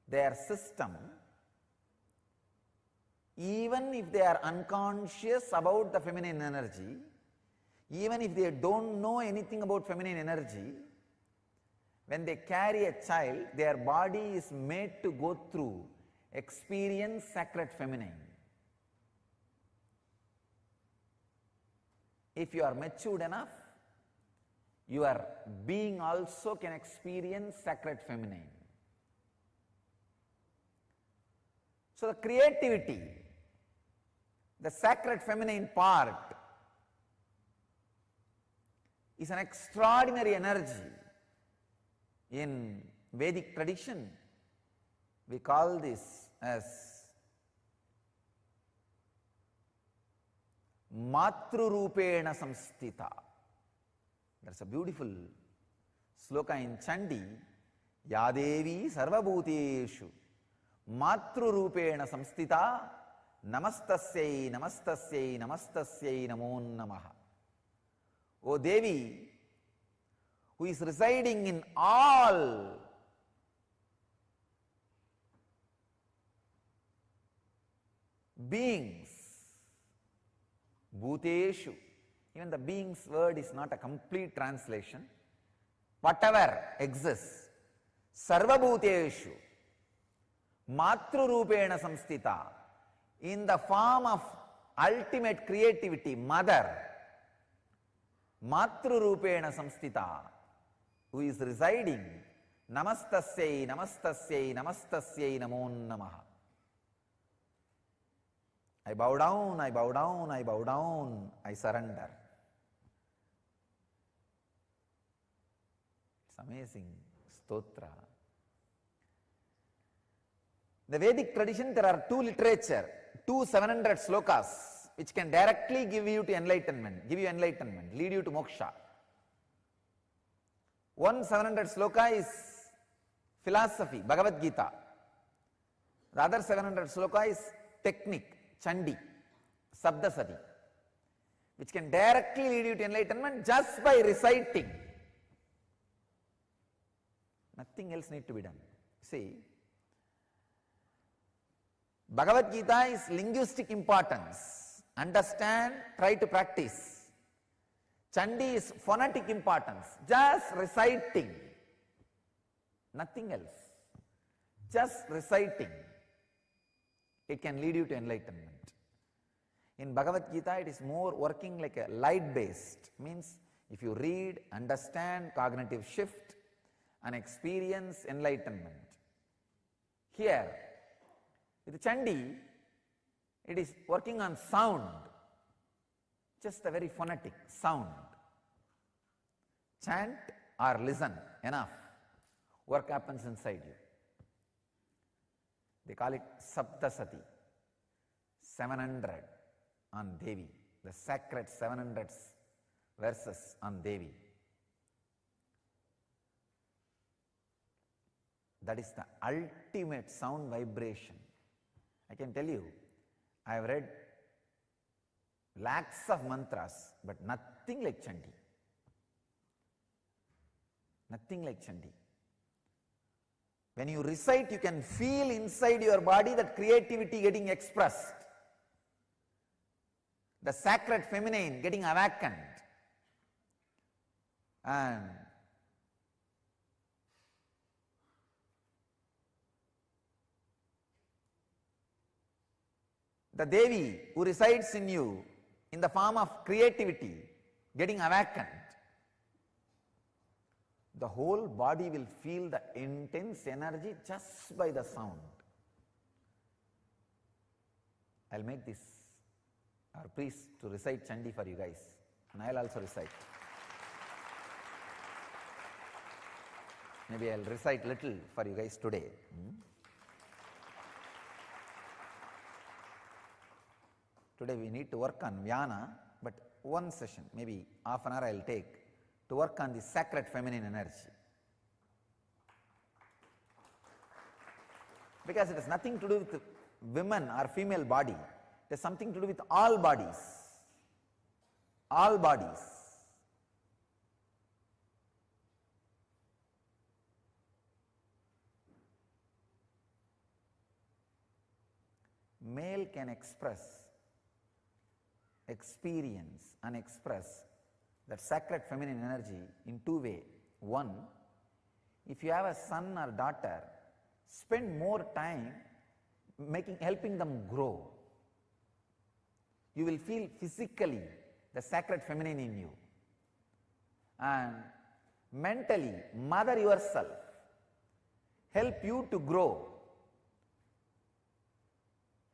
their system, even if they are unconscious about the feminine energy, even if they don't know anything about feminine energy, When they carry a child, their body is made to go through, experience sacred feminine. If you are matured enough, your being also can experience sacred feminine. So the creativity, the sacred feminine part, is an extraordinary energy. In Vedic tradition, we call this as Matrurupena Samstita. That's a beautiful sloka in Chandi. Yadevi Sarvabhuteshu Matrurupena Samstita Namastasyai Namastasyai Namastasyai Namo Namaha. O Devi, who is residing in all beings, Bhuteshu. Even the beings word is not a complete translation. Whatever exists, Sarva Bhuteshu, Matrurupena Samstita, in the form of ultimate creativity, Mother, Matrurupena Samstita, who is residing, Namastasyai, Namastasyai, Namastasyai Namo Namaha. I bow down, I bow down, I bow down, I surrender. It's amazing stotra. The Vedic tradition, there are two literature, 700 slokas, which can directly give you to enlightenment, lead you to moksha. One 700 sloka is philosophy, Bhagavad Gita. The other 700 sloka is technique, Chandi, Sabdasati, which can directly lead you to enlightenment just by reciting. Nothing else need to be done. See, Bhagavad Gita is linguistic importance. Understand, try to practice. Chandi is phonetic importance. Just reciting. Nothing else. Just reciting. It can lead you to enlightenment. In Bhagavad Gita, it is more working like a light based. Means if you read, understand, cognitive shift, and experience enlightenment. Here, with Chandi, it is working on sound. Just a very phonetic sound. Chant or listen, enough. Work happens inside you. They call it Saptasati, 700 on Devi, the sacred 700 verses on Devi. That is the ultimate sound vibration. I can tell you, I have read lakhs of mantras, but nothing like Chandi. Nothing like Chandi. When you recite, you can feel inside your body that creativity getting expressed. The sacred feminine getting awakened. And the Devi who resides in you in the form of creativity getting awakened. The whole body will feel the intense energy just by the sound. I'll make this our priest to recite Chandi for you guys, and I'll also recite. Maybe I'll recite little for you guys today. Today we need to work on Vyana, but one session, maybe half an hour I'll take to work on the sacred feminine energy. Because it has nothing to do with women or female body. It has something to do with all bodies. All bodies. Male can express, experience and express that sacred feminine energy in two ways. One, If you have a son or daughter, spend more time helping them grow. You will feel physically the sacred feminine in you. And mentally, mother yourself, help you to grow.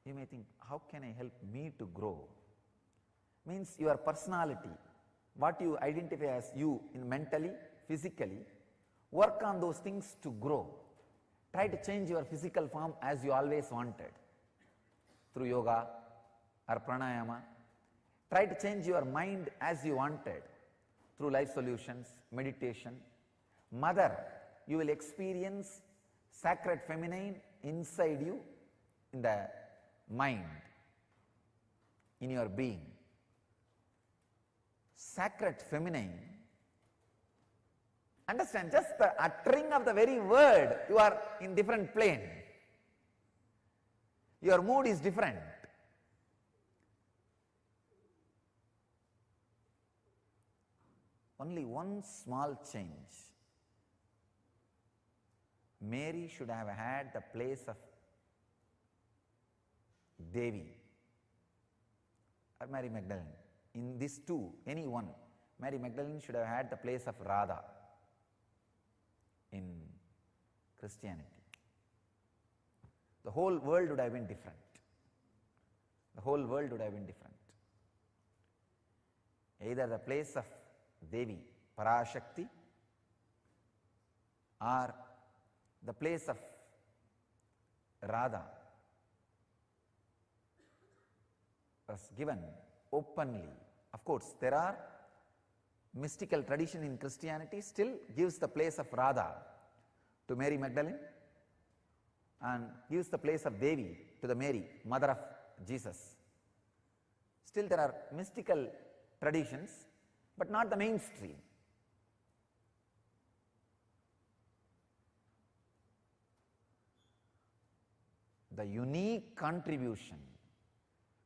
You may think, how can I help me to grow? Means your personality, what you identify as you in mentally, physically, work on those things to grow. Try to change your physical form as you always wanted, through yoga or pranayama. Try to change your mind as you wanted, through life solutions, meditation. Mother, you will experience sacred feminine inside you, in the mind, in your being. Sacred feminine, understand, just the uttering of the very word, you are in different plane. Your mood is different. Only one small change. Mary should have had the place of Devi or Mary Magdalene. In these two, any one, Mary Magdalene should have had the place of Radha in Christianity. The whole world would have been different. The whole world would have been different. Either the place of Devi, Parashakti, or the place of Radha was given openly. Of course, there are mystical tradition in Christianity still gives the place of Radha to Mary Magdalene and gives the place of Devi to the Mary, mother of Jesus. Still there are mystical traditions, but not the mainstream. The unique contribution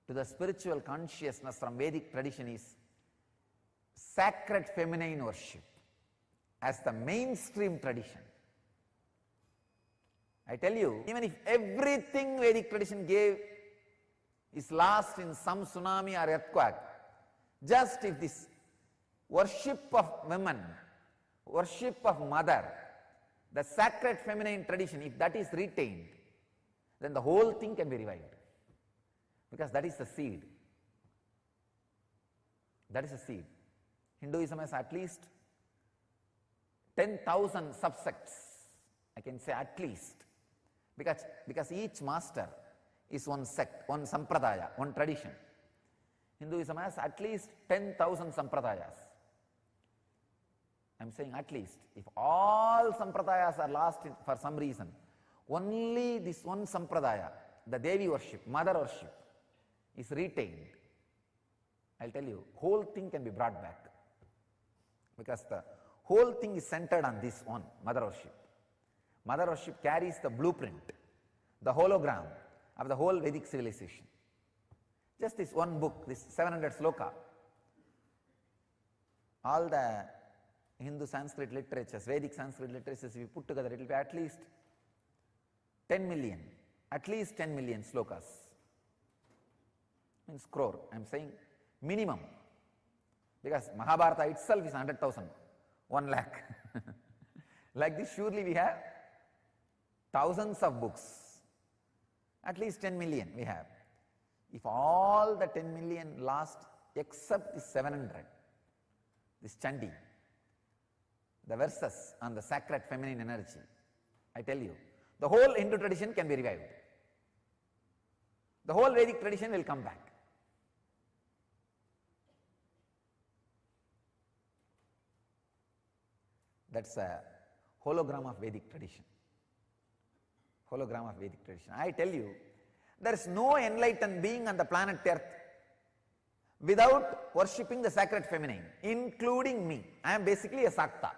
to the spiritual consciousness from Vedic tradition is sacred feminine worship as the mainstream tradition. I tell you, even if everything Vedic tradition gave is lost in some tsunami or earthquake, just if this worship of women, worship of mother, the sacred feminine tradition, if that is retained, then the whole thing can be revived. Because that is the seed. That is the seed. Hinduism has at least 10,000 subsects, I can say at least. Because each master is one sect, one sampradaya, one tradition. Hinduism has at least 10,000 sampradayas. I am saying at least. If all sampradayas are lost for some reason, only this one sampradaya, the Devi worship, mother worship, is retained, I'll tell you, whole thing can be brought back. Because the whole thing is centered on this one, mother worship. Mother worship carries the blueprint, the hologram of the whole Vedic civilization. Just this one book, this 700 sloka, all the Hindu Sanskrit literatures, Vedic Sanskrit literatures, if you put together, it will be at least 10 million, at least 10 million slokas. Means crore, I am saying minimum. Because Mahabharata itself is 100,000, 1 lakh. Like this, surely we have thousands of books. At least 10 million we have. If all the 10 million lost except the 700, this Chandi, the verses on the sacred feminine energy, I tell you, the whole Hindu tradition can be revived. The whole Vedic tradition will come back. That's a hologram of Vedic tradition. Hologram of Vedic tradition. I tell you, there is no enlightened being on the planet Earth without worshipping the sacred feminine, including me. I am basically a Sakta.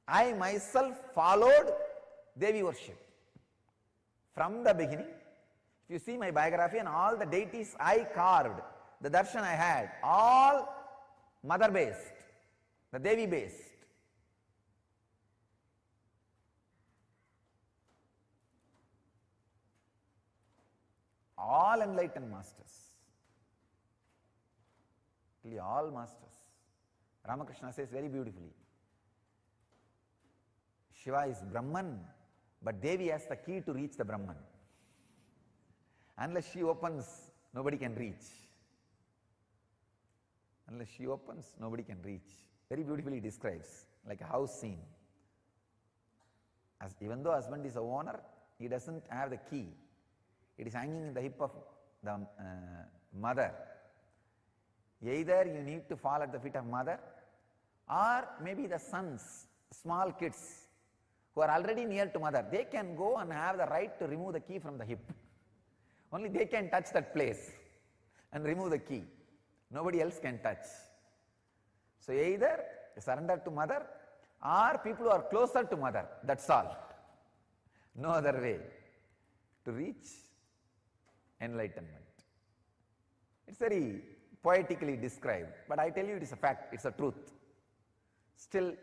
I myself followed Devi worship from the beginning. If you see my biography and all the deities I carved, the darshan I had, all mother based, the Devi based. all enlightened masters. Really all masters. Ramakrishna says very beautifully, Shiva is Brahman, but Devi has the key to reach the Brahman. Unless she opens, nobody can reach. Unless she opens, nobody can reach. Very beautifully describes, like a house scene. Even though husband is the owner, he doesn't have the key. It is hanging in the hip of the mother. Either you need to fall at the feet of mother, or maybe the sons, small kids, who are already near to mother, they can go and have the right to remove the key from the hip. Only they can touch that place and remove the key. Nobody else can touch. So either surrender to mother, or people who are closer to mother, that's all. No other way to reach enlightenment. It's very poetically described, but I tell you it is a fact, it's a truth. Still,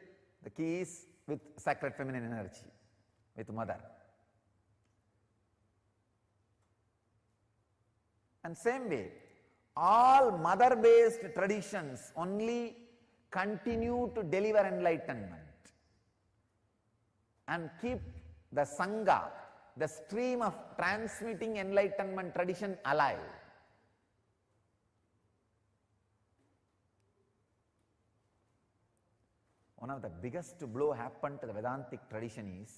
the key is with sacred feminine energy, with mother. And same way, all mother-based traditions only continue to deliver enlightenment and keep the Sangha, the stream of transmitting enlightenment tradition alive. One of the biggest blow happened to the Vedantic tradition is,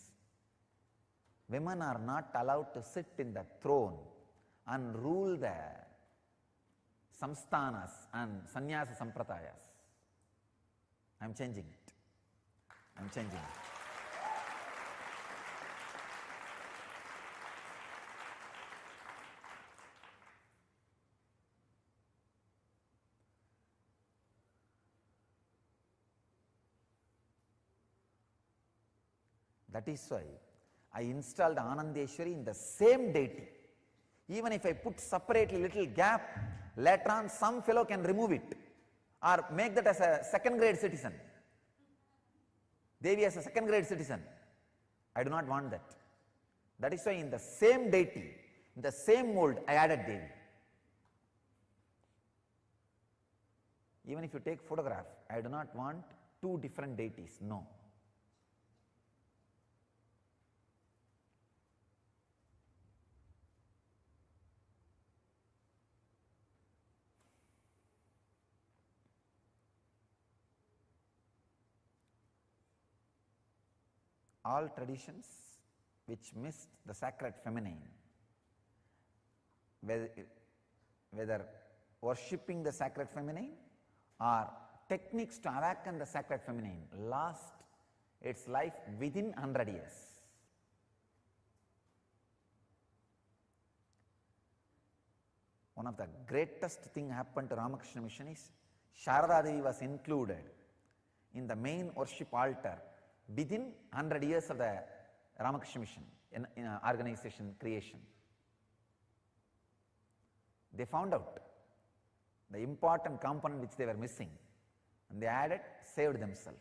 women are not allowed to sit in the throne and rule the samsthanas and sannyasa sampradayas. I am changing it. I am changing it. That is why I installed Anandeshwari in the same deity. Even if I put separately little gap, later on some fellow can remove it or make that as a second grade citizen. Devi as a second grade citizen. I do not want that. That is why in the same deity, in the same mold, I added Devi. Even if you take photograph, I do not want two different deities. No. All traditions which missed the sacred feminine, whether worshipping the sacred feminine or techniques to awaken the sacred feminine, lost its life within 100 years. One of the greatest thing happened to Ramakrishna mission is Sharada Devi was included in the main worship altar within 100 years of the Ramakrishna mission in organization creation. They found out the important component which they were missing, and they added, saved themselves.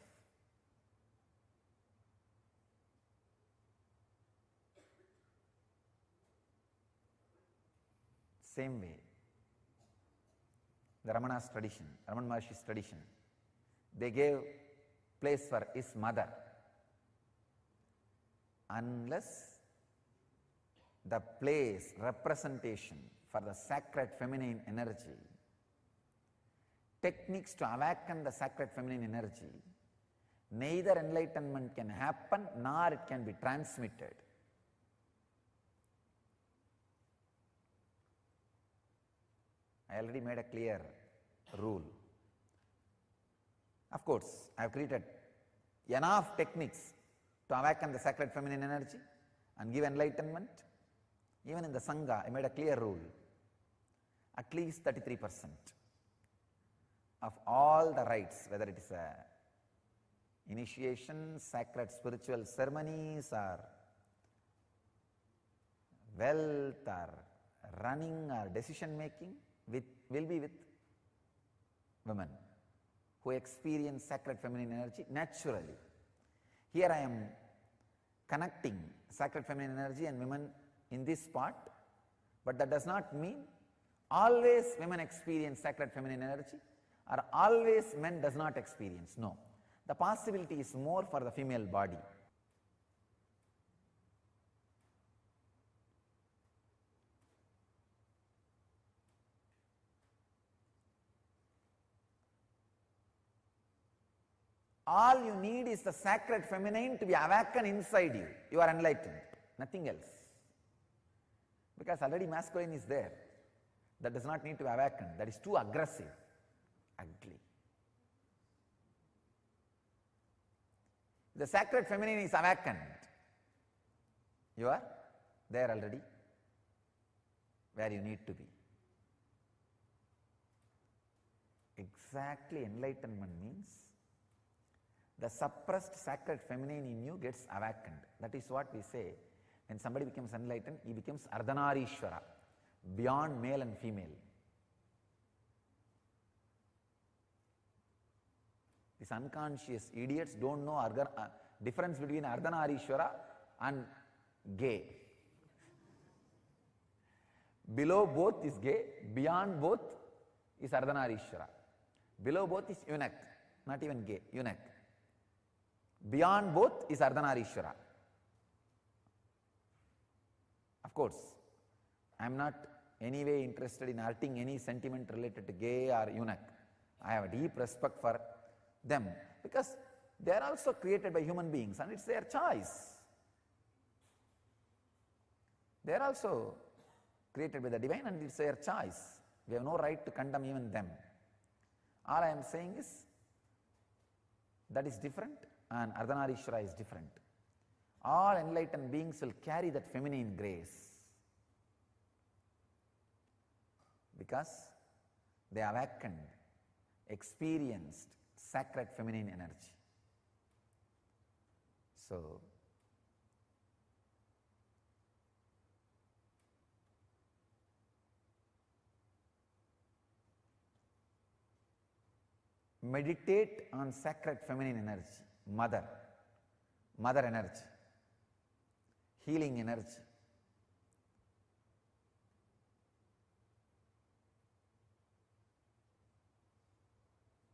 Same way, the Ramana's tradition, Raman Maharshi's tradition, they gave place for his mother. Unless the place, representation for the sacred feminine energy, techniques to awaken the sacred feminine energy, neither enlightenment can happen nor it can be transmitted. I already made a clear rule. Of course, I have created enough techniques to awaken the sacred feminine energy and give enlightenment. Even in the Sangha, I made a clear rule. At least 33% of all the rites, whether it is a initiation, sacred spiritual ceremonies, or wealth, or running, or decision making, will be with women who experience sacred feminine energy naturally. Here I am connecting sacred feminine energy and women in this part, But that does not mean always women experience sacred feminine energy or always men does not experience. No. The possibility is more for the female body. All you need is the sacred feminine to be awakened inside you. You are enlightened, nothing else. Because already masculine is there. That does not need to be awakened. That is too aggressive, ugly. The sacred feminine is awakened. You are there already, where you need to be. Exactly, enlightenment means the suppressed sacred feminine in you gets awakened. That is what we say. When somebody becomes enlightened, he becomes Ardhanarishwara, beyond male and female. These unconscious idiots don't know difference between Ardhanarishwara and gay. Below both is gay, beyond both is Ardhanarishwara. Below both is eunuch, not even gay, eunuch. Beyond both is Ardhanarishwara. Of course, I am not anyway interested in hurting any sentiment related to gay or eunuch. I have a deep respect for them because they are also created by human beings and it's their choice. They are also created by the divine and it's their choice. We have no right to condemn even them. All I am saying is that is different and Ardhanarishwara is different. All enlightened beings will carry that feminine grace because they awakened, experienced sacred feminine energy. So, meditate on sacred feminine energy, mother energy, healing energy.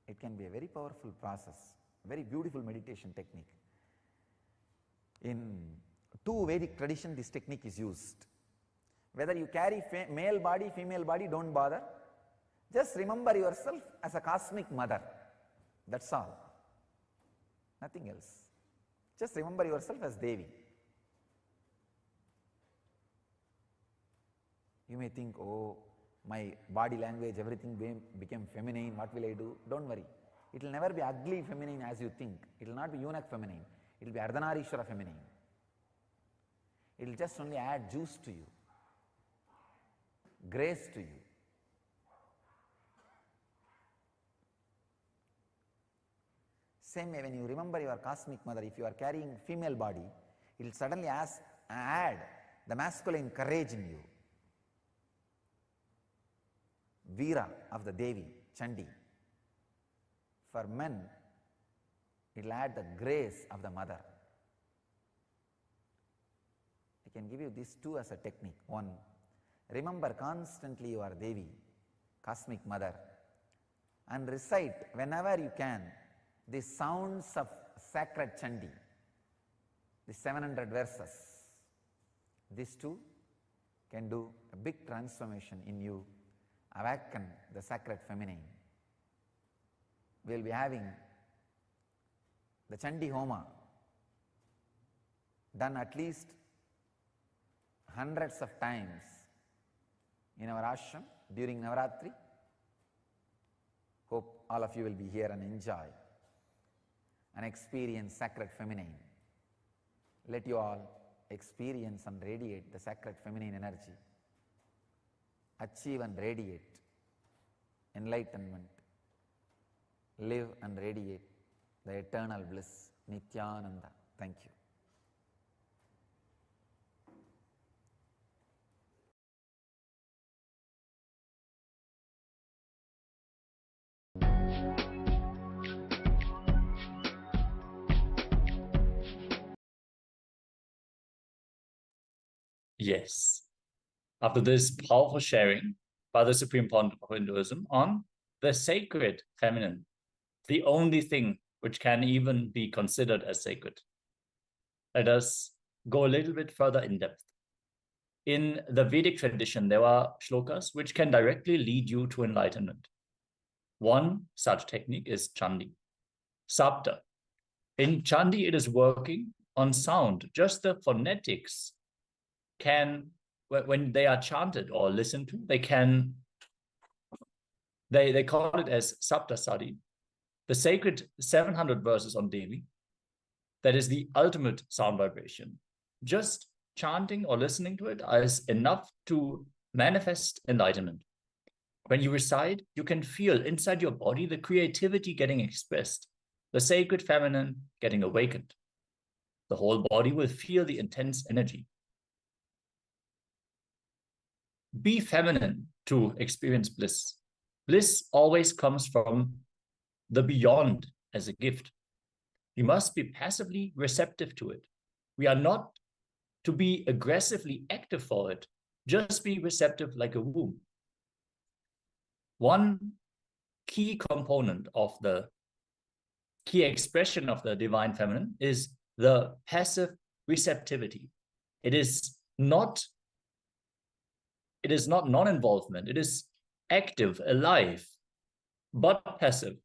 It can be a very powerful process, a very beautiful meditation technique. In two Vedic tradition, this technique is used. Whether you carry male body, female body, don't bother. Just remember yourself as a cosmic mother. That's all. Nothing else. Just remember yourself as Devi. You may think, oh, my body language, everything became feminine, what will I do? Don't worry. It will never be ugly feminine as you think. It will not be eunuch feminine. It will be Ardhanarishwara feminine. It will just only add juice to you, grace to you. Same way, when you remember your cosmic mother, if you are carrying female body, it will suddenly add the masculine courage in you. Veera of the Devi, Chandi. For men, it will add the grace of the mother. I can give you these two as a technique. One, remember constantly you are Devi, cosmic mother, and recite whenever you can the sounds of sacred Chandi, the 700 verses. These two can do a big transformation in you, awaken the sacred feminine. We will be having the Chandi Homa done at least hundreds of times in our ashram during Navaratri. Hope all of you will be here and enjoy and experience sacred feminine. Let you all experience and radiate the sacred feminine energy. Achieve and radiate enlightenment. Live and radiate the eternal bliss. Nithyananda. Thank you. Yes. after this powerful sharing by the Supreme Pontiff of Hinduism on the sacred feminine, the only thing which can even be considered as sacred, let us go a little bit further in depth. In the Vedic tradition, there are shlokas which can directly lead you to enlightenment. One such technique is Chandi, Sapta. In Chandi, it is working on sound. Just the phonetics can, when they are chanted or listened to, they call it as Sapta Sadi, the sacred 700 verses on Devi. That is the ultimate sound vibration. Just chanting or listening to it is enough to manifest enlightenment. When you recite, you can feel inside your body the creativity getting expressed, the sacred feminine getting awakened. The whole body will feel the intense energy. Be feminine to experience bliss. Bliss always comes from the beyond as a gift. You must be passively receptive to it. We are not to be aggressively active for it. Just be receptive like a womb. One key component of the key expression of the divine feminine is the passive receptivity. It is not non-involvement. It is active, alive, but passive.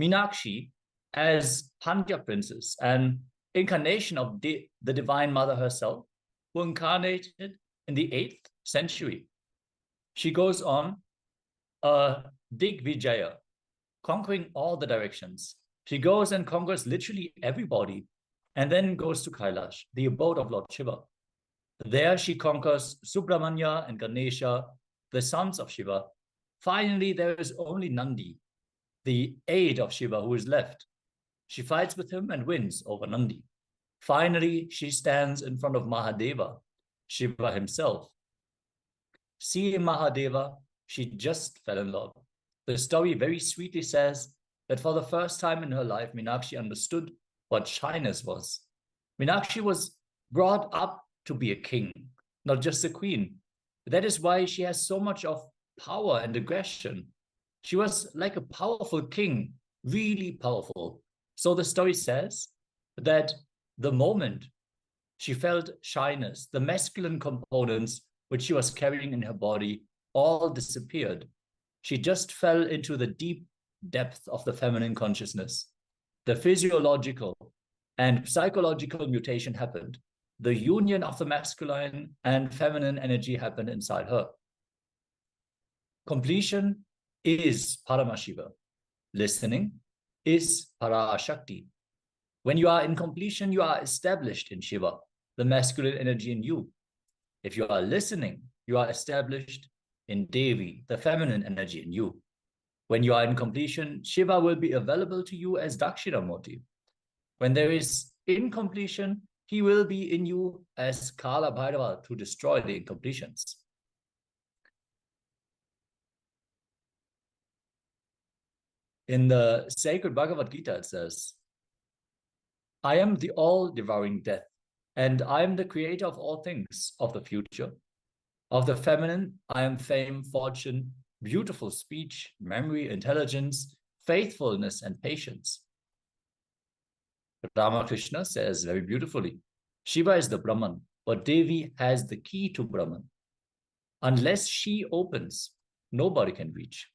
Meenakshi, as Pandya princess, an incarnation of the Divine Mother herself, who incarnated in the 8th century. She goes on a Digvijaya, conquering all the directions. She goes and conquers literally everybody, and then goes to Kailash, the abode of Lord Shiva. There she conquers Subramanya and Ganesha, the sons of Shiva. Finally, there is only Nandi, the aide of Shiva, who is left. She fights with him and wins over Nandi. Finally, she stands in front of Mahadeva, Shiva himself. Seeing Mahadeva, she just fell in love. The story very sweetly says that for the first time in her life, Meenakshi understood what shyness was. Meenakshi was brought up to be a king, not just a queen. That is why she has so much of power and aggression. She was like a powerful king, really powerful. So the story says that the moment she felt shyness, the masculine components which she was carrying in her body all disappeared. She just fell into the deep depth of the feminine consciousness. The physiological and psychological mutation happened. The union of the masculine and feminine energy happened inside her. Completion is Paramashiva. Listening is Parashakti. When you are in completion, you are established in Shiva, the masculine energy in you. If you are listening, you are established in Devi, the feminine energy in you. When you are in completion, Shiva will be available to you as Dakshinamurti. When there is incompletion, he will be in you as Kala Bhairava to destroy the incompletions. In the sacred Bhagavad Gita, it says, I am the all-devouring death, and I am the creator of all things of the future. Of the feminine, I am fame, fortune, beautiful speech, memory, intelligence, faithfulness, and patience. Ramakrishna says very beautifully, Shiva is the Brahman, but Devi has the key to Brahman. Unless she opens, nobody can reach.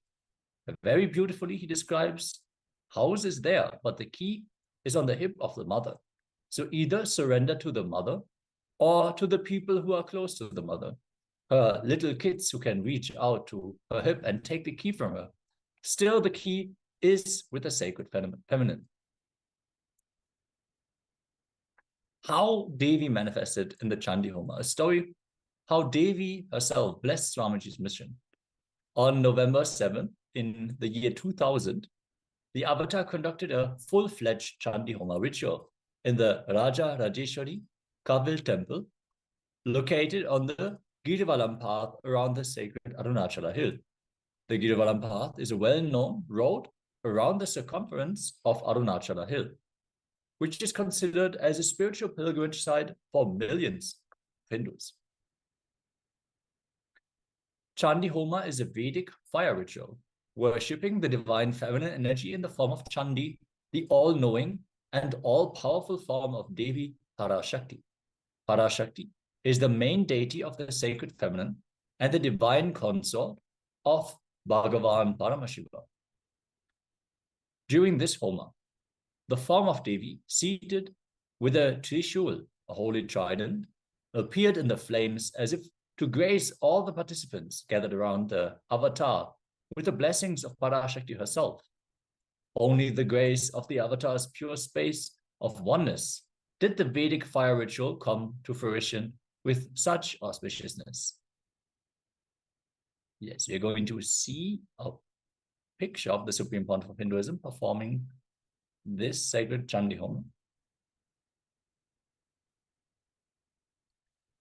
Very beautifully, he describes, house is there, but the key is on the hip of the mother. So either surrender to the mother or to the people who are close to the mother, her little kids who can reach out to her hip and take the key from her. Still, the key is with the sacred feminine. How Devi manifested in the Chandi Homa, a story how Devi herself blessed Swamiji's mission. On November 7th, in the year 2000, the avatar conducted a full-fledged Chandi Homa ritual in the Raja Rajeshwari Kavil temple, located on the Girivalam path around the sacred Arunachala hill. The Girivalam path is a well-known road around the circumference of Arunachala hill, which is considered as a spiritual pilgrimage site for millions of Hindus. Chandi Homa is a Vedic fire ritual, worshipping the divine feminine energy in the form of Chandi, the all-knowing and all-powerful form of Devi Parashakti. Parashakti is the main deity of the sacred feminine and the divine consort of Bhagavan Paramashiva. During this Homa, the form of Devi, seated with a Trishul, a holy trident, appeared in the flames as if to grace all the participants gathered around the avatar with the blessings of Parashakti herself. Only the grace of the avatar's pure space of oneness did the Vedic fire ritual come to fruition with such auspiciousness. Yes, we are going to see a picture of the Supreme Pontiff of Hinduism performing this sacred Chandi Homa.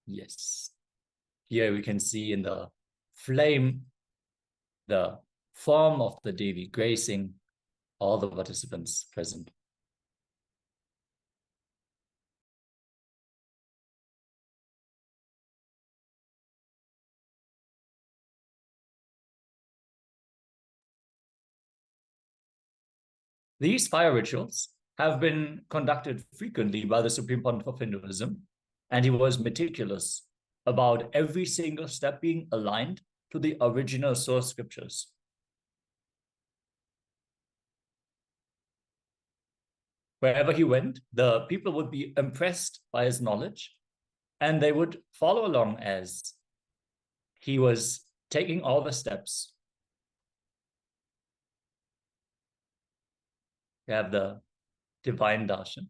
Yes. Here we can see in the flame the form of the Devi gracing all the participants present. These fire rituals have been conducted frequently by the Supreme Pontiff of Hinduism, and he was meticulous about every single step being aligned to the original source scriptures. Wherever he went, the people would be impressed by his knowledge, and they would follow along as he was taking all the steps. We have the divine darshan.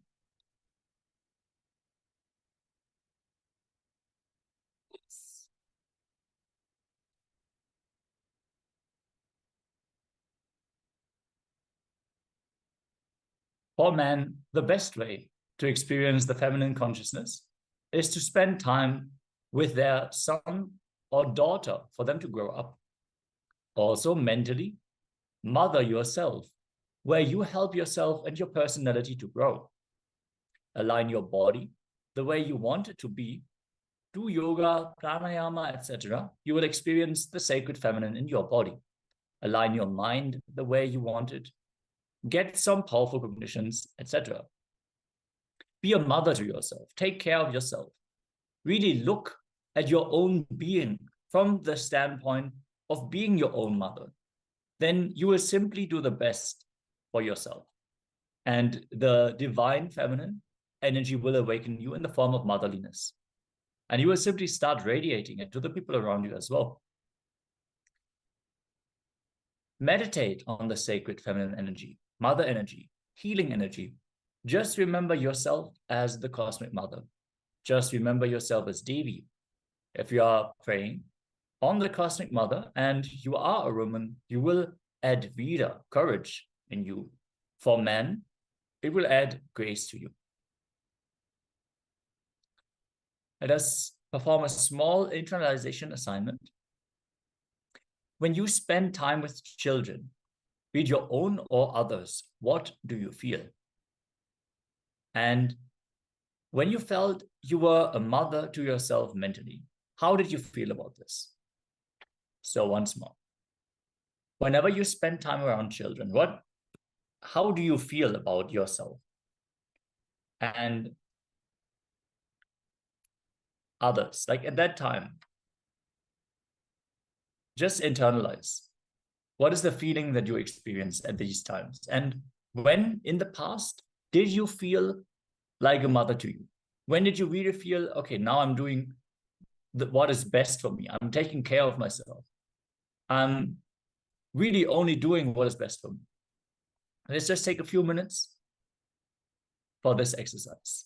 For man, the best way to experience the feminine consciousness is to spend time with their son or daughter for them to grow up. Also, mentally, mother yourself, where you help yourself and your personality to grow. Align your body the way you want it to be. Do yoga, pranayama, etc. You will experience the sacred feminine in your body. Align your mind the way you want it. Get some powerful cognitions, etc. Be a mother to yourself. Take care of yourself. Really look at your own being from the standpoint of being your own mother. Then you will simply do the best for yourself. And the divine feminine energy will awaken you in the form of motherliness. And you will simply start radiating it to the people around you as well. Meditate on the sacred feminine energy, mother energy, healing energy. Just remember yourself as the cosmic mother. Just remember yourself as Devi. If you are praying on the cosmic mother and you are a woman, you will add Vira, courage in you. For men, it will add grace to you. Let us perform a small internalization assignment. When you spend time with children, be it your own or others, what do you feel? And when you felt you were a mother to yourself mentally, how did you feel about this? So once more, whenever you spend time around children, how do you feel about yourself? And others, like at that time, just internalize. What is the feeling that you experience at these times? And when in the past, did you feel like a mother to you? When did you really feel, okay, now I'm doing what is best for me? I'm taking care of myself. I'm really only doing what is best for me. Let's just take a few minutes for this exercise.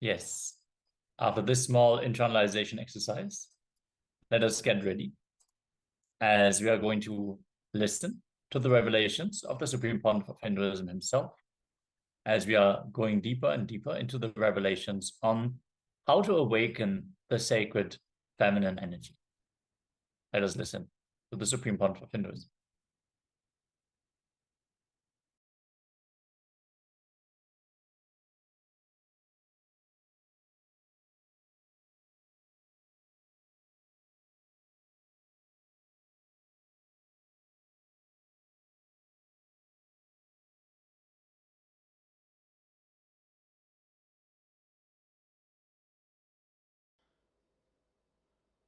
Yes. After this small internalization exercise, let us get ready, as we are going to listen to the revelations of the Supreme Pontiff of Hinduism himself, as we are going deeper and deeper into the revelations on how to awaken the sacred feminine energy. Let us listen to the Supreme Pontiff of Hinduism.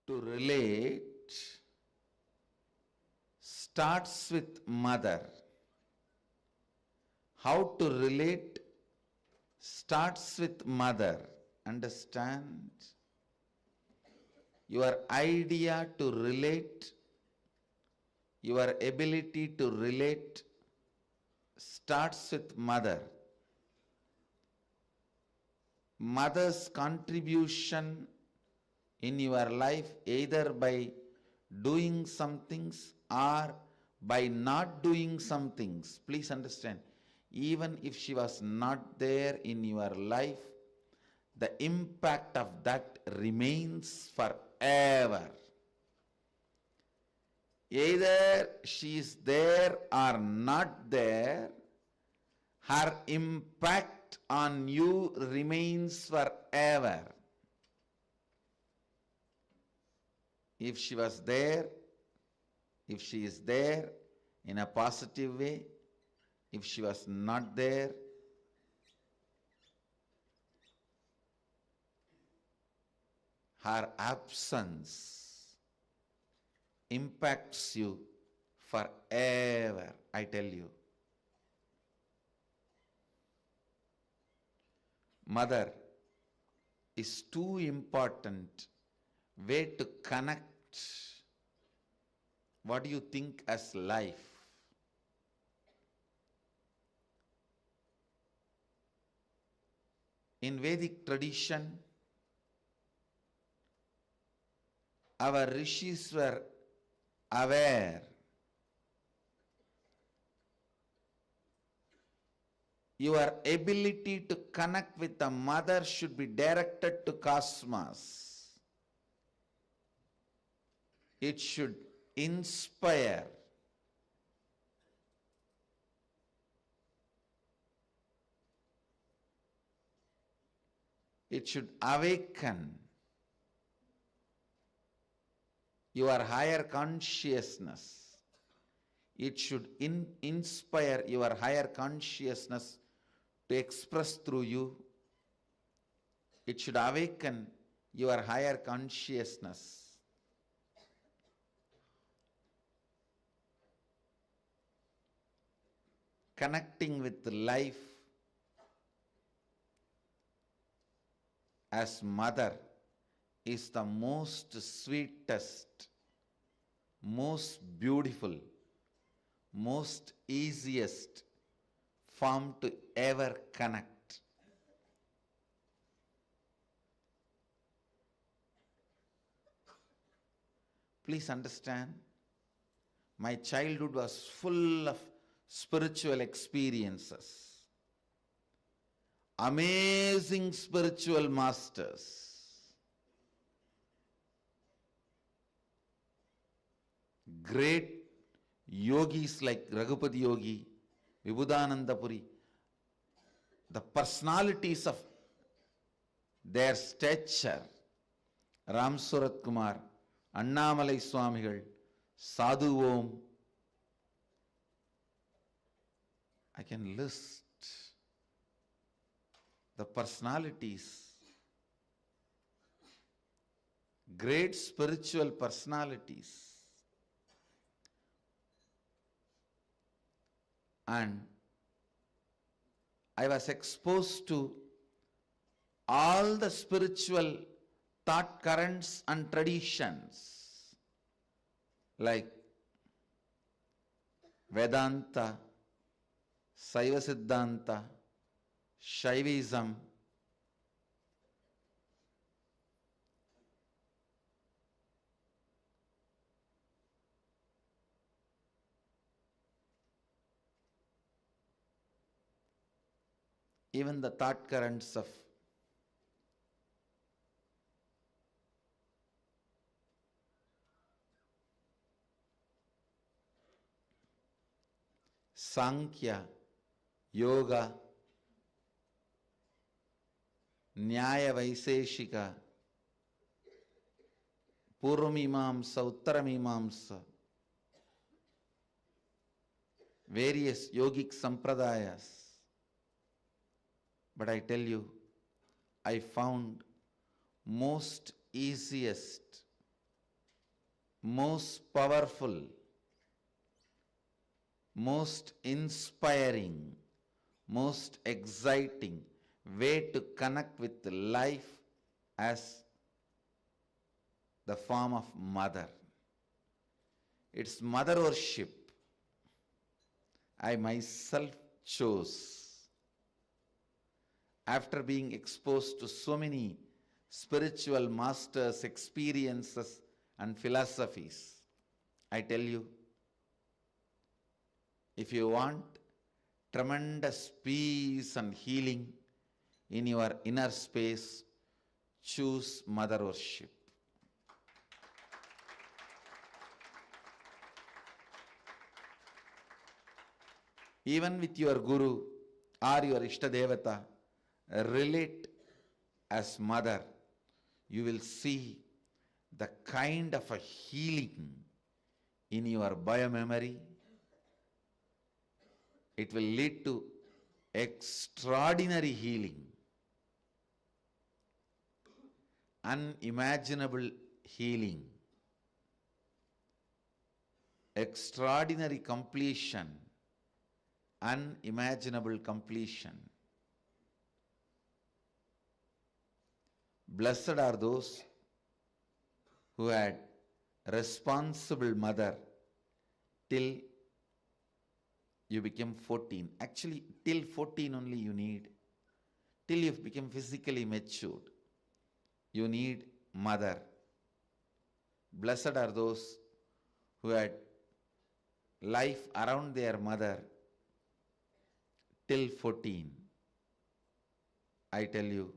To relate starts with mother. How to relate starts with mother. Understand? Your idea to relate, your ability to relate starts with mother. Mother's contribution in your life, either by doing some things or by not doing some things. Please understand, even if she was not there in your life, the impact of that remains forever. Either she is there or not there, her impact on you remains forever. If she was there, if she is there in a positive way, if she was not there, her absence impacts you forever, I tell you. Mother is too important way to connect what do you think as life. In Vedic tradition, our rishis were aware. Your ability to connect with the mother should be directed to cosmos. It should inspire. It should awaken your higher consciousness. It should inspire your higher consciousness to express through you. It should awaken your higher consciousness. Connecting with life as mother is the most sweetest, most beautiful, most easiest form to ever connect. Please understand, my childhood was full of spiritual experiences, amazing spiritual masters, great yogis like Raghupati Yogi, Vibhudananda Puri. The personalities of their stature, Ram Surat Kumar, Annamalai Swamigal, Sadhu Om, I can list the personalities, great spiritual personalities. And I was exposed to all the spiritual thought currents and traditions like Vedanta, Saiva Siddhanta, Shaivism, even the thought currents of Sankhya, Yoga, Nyaya Vaiseshika, Purvamimamsa, Uttaramimamsa, various yogic sampradayas. But I tell you, I found most easiest, most powerful, most inspiring, most exciting way to connect with life as the form of mother. It's mother worship. I myself chose. After being exposed to so many spiritual masters, experiences, and philosophies, I tell you, if you want tremendous peace and healing in your inner space, choose mother worship. Even with your guru or your Ishtadevata, relate as mother, you will see the kind of a healing in your biomemory. It will lead to extraordinary healing, unimaginable healing, extraordinary completion, unimaginable completion. Blessed are those who had responsible mother till you became 14. Actually, till 14 only you need. Till you become physically matured, you need mother. Blessed are those who had life around their mother till 14. I tell you,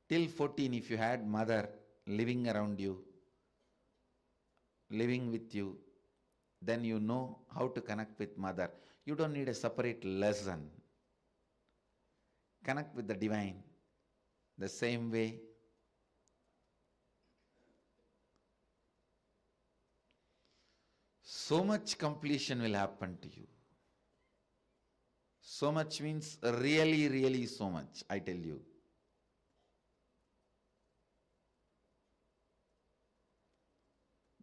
till 14, if you had mother living around you, living with you, then you know how to connect with mother. You don't need a separate lesson. Connect with the divine the same way. So much completion will happen to you. So much means really, really so much, I tell you.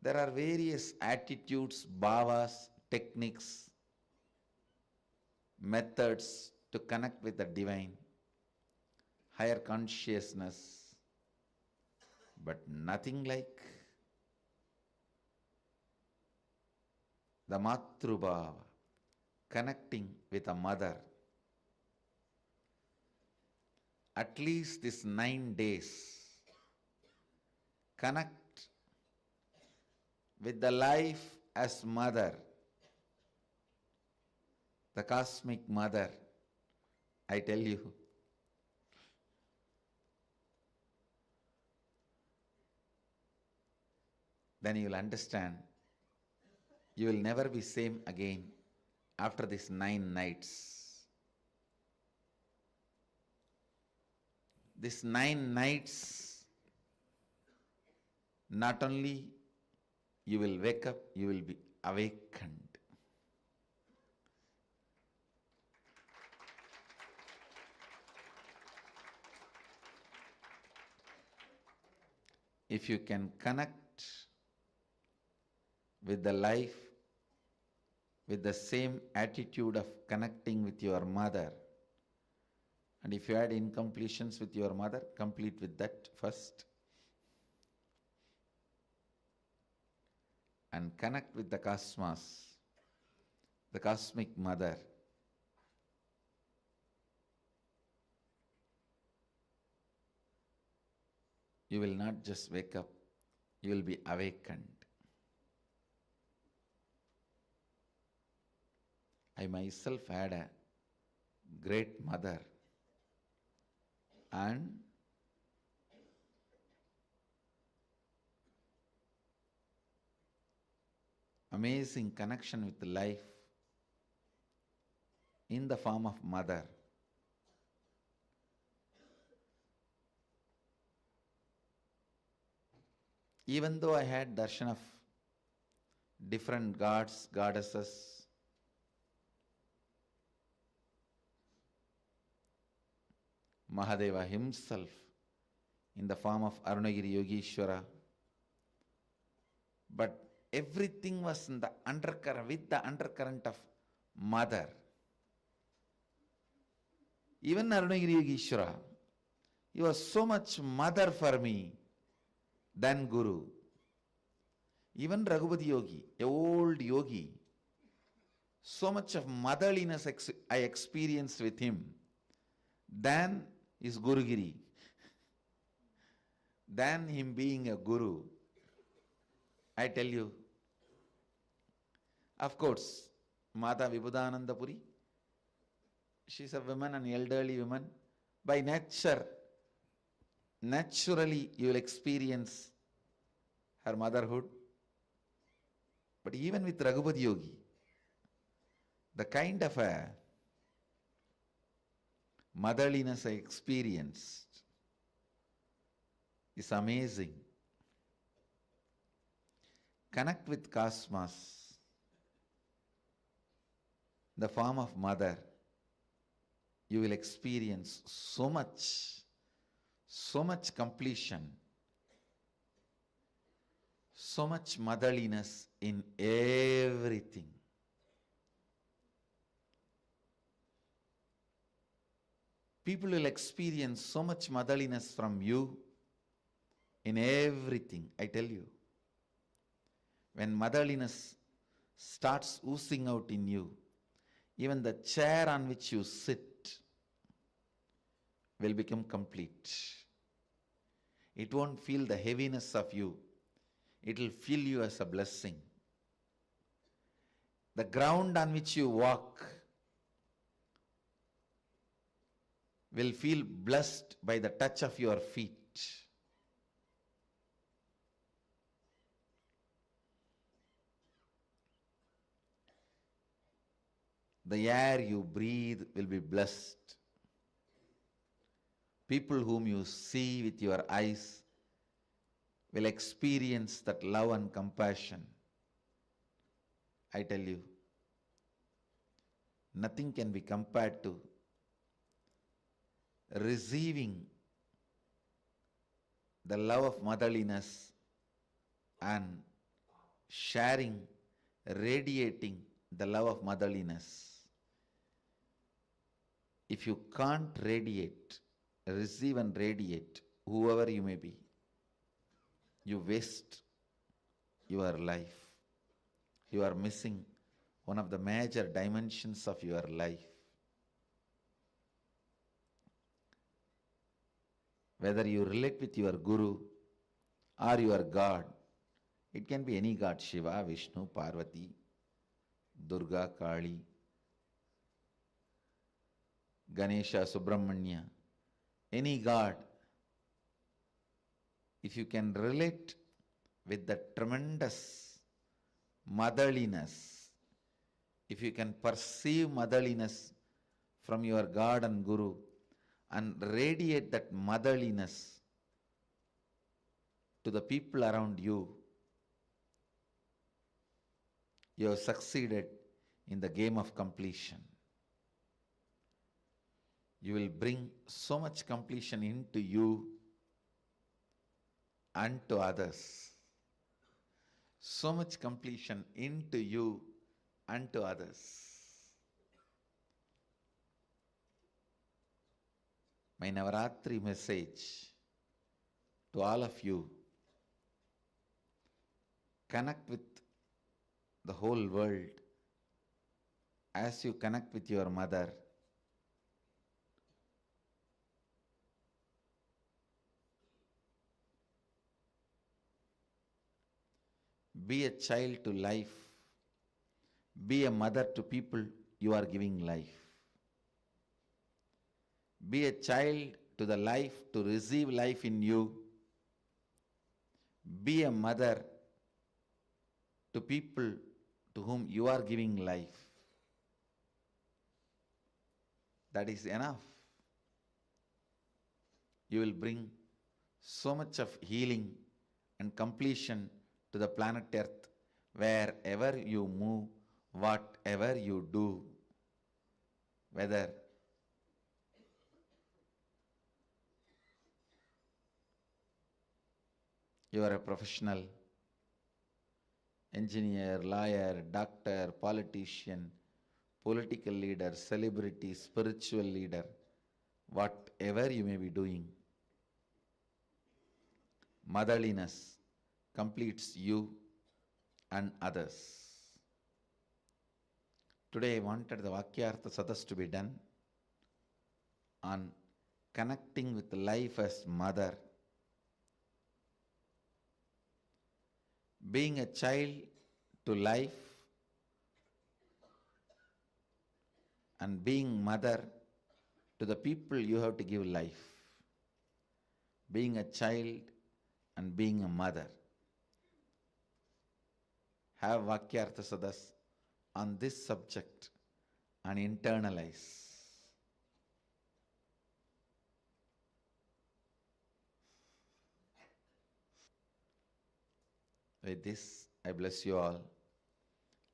There are various attitudes, bhavas, techniques, methods to connect with the divine, higher consciousness, but nothing like the Matrubhava, connecting with a mother. At least these 9 days, connect with the life as mother, the cosmic mother. I tell you, then you will understand you will never be same again after these 9 nights. These 9 nights, not only you will wake up, you will be awakened. If you can connect with the life with the same attitude of connecting with your mother, and if you had incompletions with your mother, complete with that first. And connect with the cosmos, the cosmic mother. You will not just wake up, you will be awakened. I myself had a great mother, and amazing connection with life in the form of mother. Even though I had darshan of different gods, goddesses, Mahadeva himself in the form of Arunagiri Yogeshwara, but everything was in the undercurrent, with the undercurrent of mother. Even Arunagiri Yogeshwara, he was so much mother for me than Guru. Even Raghupati Yogi, a old yogi, so much of motherliness I experienced with him than his Gurugiri, than him being a Guru. I tell you, of course, Mata Vibhudananda Puri, she's a woman, an elderly woman. By nature, naturally you will experience her motherhood. But even with Raghupati Yogi, the kind of a motherliness I experienced is amazing. Connect with cosmos, the form of mother. You will experience so much completion, so much motherliness in everything. People will experience so much motherliness from you in everything, I tell you. When motherliness starts oozing out in you, even the chair on which you sit will become complete. It won't feel the heaviness of you. It will feel you as a blessing. The ground on which you walk will feel blessed by the touch of your feet. The air you breathe will be blessed. People whom you see with your eyes will experience that love and compassion. I tell you, nothing can be compared to receiving the love of motherliness and sharing, radiating the love of motherliness. If you can't radiate, receive and radiate, whoever you may be, you waste your life. You are missing one of the major dimensions of your life. Whether you relate with your Guru or your God, it can be any God, Shiva, Vishnu, Parvati, Durga, Kali, Ganesha, Subramanya, any God. If you can relate with the tremendous motherliness, if you can perceive motherliness from your God and Guru and radiate that motherliness to the people around you, you have succeeded in the game of completion. You will bring so much completion into you and to others. So much completion into you and to others. My Navaratri message to all of you: connect with the whole world as you connect with your mother. Be a child to life. Be a mother to people you are giving life. Be a child to the life, to receive life in you. Be a mother to people to whom you are giving life. That is enough. You will bring so much of healing and completion to the planet Earth wherever you move, whatever you do, whether you are a professional, engineer, lawyer, doctor, politician, political leader, celebrity, spiritual leader, whatever you may be doing, motherliness completes you and others. Today I wanted the Vakyartha Sadas to be done on connecting with life as mother, being a child to life, and being mother to the people you have to give life. Being a child and being a mother. Have Vakyartha Sadas on this subject and internalize. With this, I bless you all.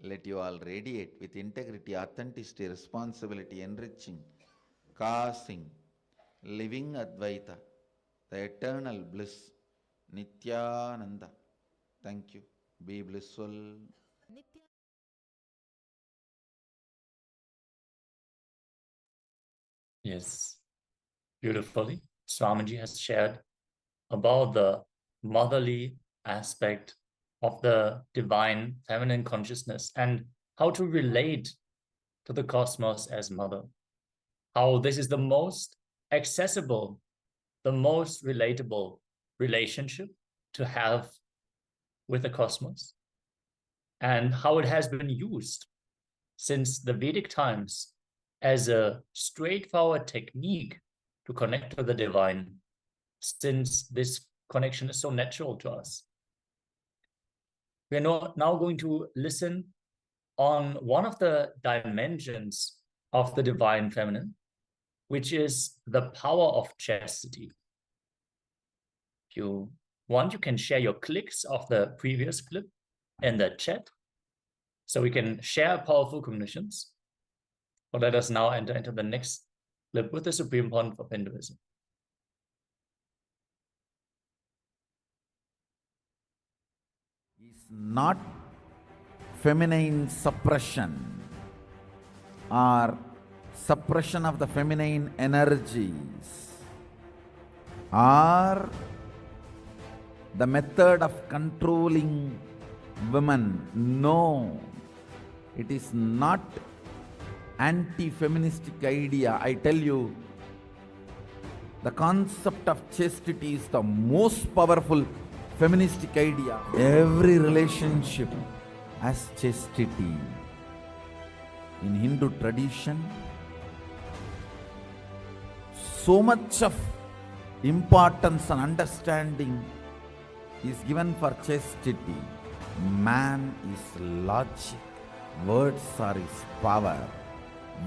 Let you all radiate with integrity, authenticity, responsibility, enriching, causing, living Advaita, the eternal bliss, Nithyananda. Thank you. Be blissful. Yes, beautifully. Swamiji has shared about the motherly aspect of the divine feminine consciousness and how to relate to the cosmos as mother. How this is the most accessible, the most relatable relationship to have with the cosmos, and how it has been used since the Vedic times as a straightforward technique to connect to the divine, since this connection is so natural to us. We are now going to listen on one of the dimensions of the divine feminine, which is the power of chastity. If you want, you can share your clicks of the previous clip in the chat, so we can share powerful cognitions. But let us now enter into the next clip with the supreme point of Hinduism. Is not feminine suppression or suppression of the feminine energies or the method of controlling women. No, it is not anti-feministic idea. I tell you, the concept of chastity is the most powerful feministic idea. Every relationship has chastity. In Hindu tradition, so much of importance and understanding is given for chastity. Man is logic, words are his power,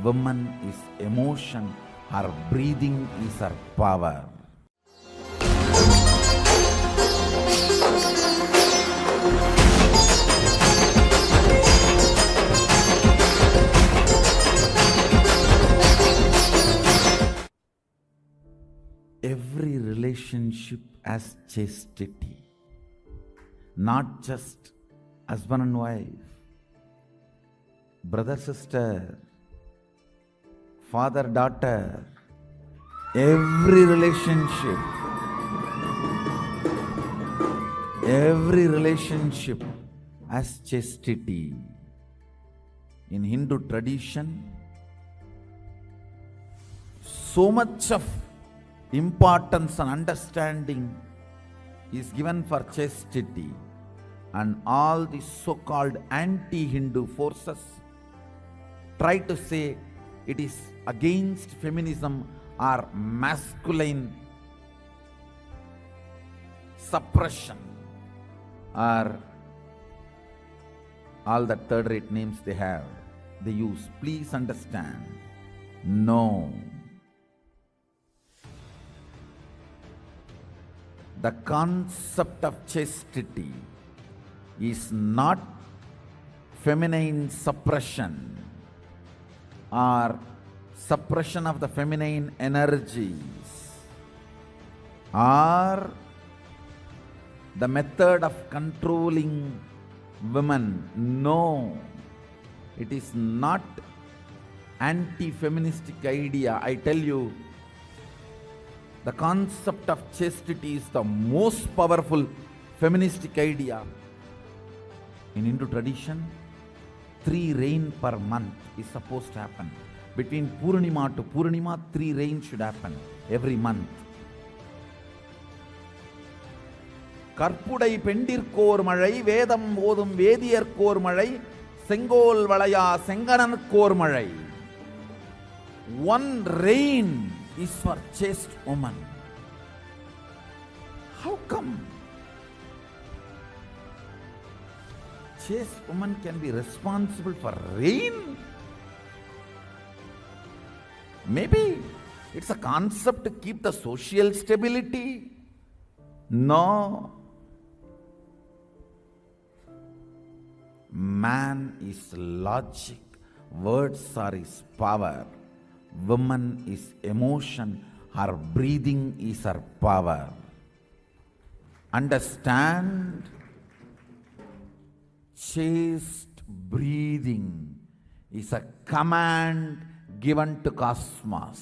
woman is emotion, her breathing is her power. Every relationship has chastity, not just husband and wife, brother, sister, father, daughter. Every relationship has chastity. In Hindu tradition, so much of importance and understanding is given for chastity, and all the so-called anti-Hindu forces try to say it is against feminism or masculine suppression, or all the third-rate names they use. Please understand, no. The concept of chastity is not feminine suppression or suppression of the feminine energies, or the method of controlling women. No, it is not anti-feministic idea. I tell you, the concept of chastity is the most powerful feministic idea. In Hindu tradition, 3 rain per month is supposed to happen. Between Purnima to Purnima, 3 rains should happen every month. கற்புடை பெண்டிற்கோர் மழை, வேதம் ஓதும் வேதியர்கோர் மழை, செங்கோல் வளையா செங்கணனுக்கோர் மழை. One rain is for chaste woman. How come? Chaste woman can be responsible for rain? Maybe it's a concept to keep the social stability. No. Man is logic, words are his power, woman is emotion, her breathing is her power. Understand? Chaste breathing is a command given to cosmos.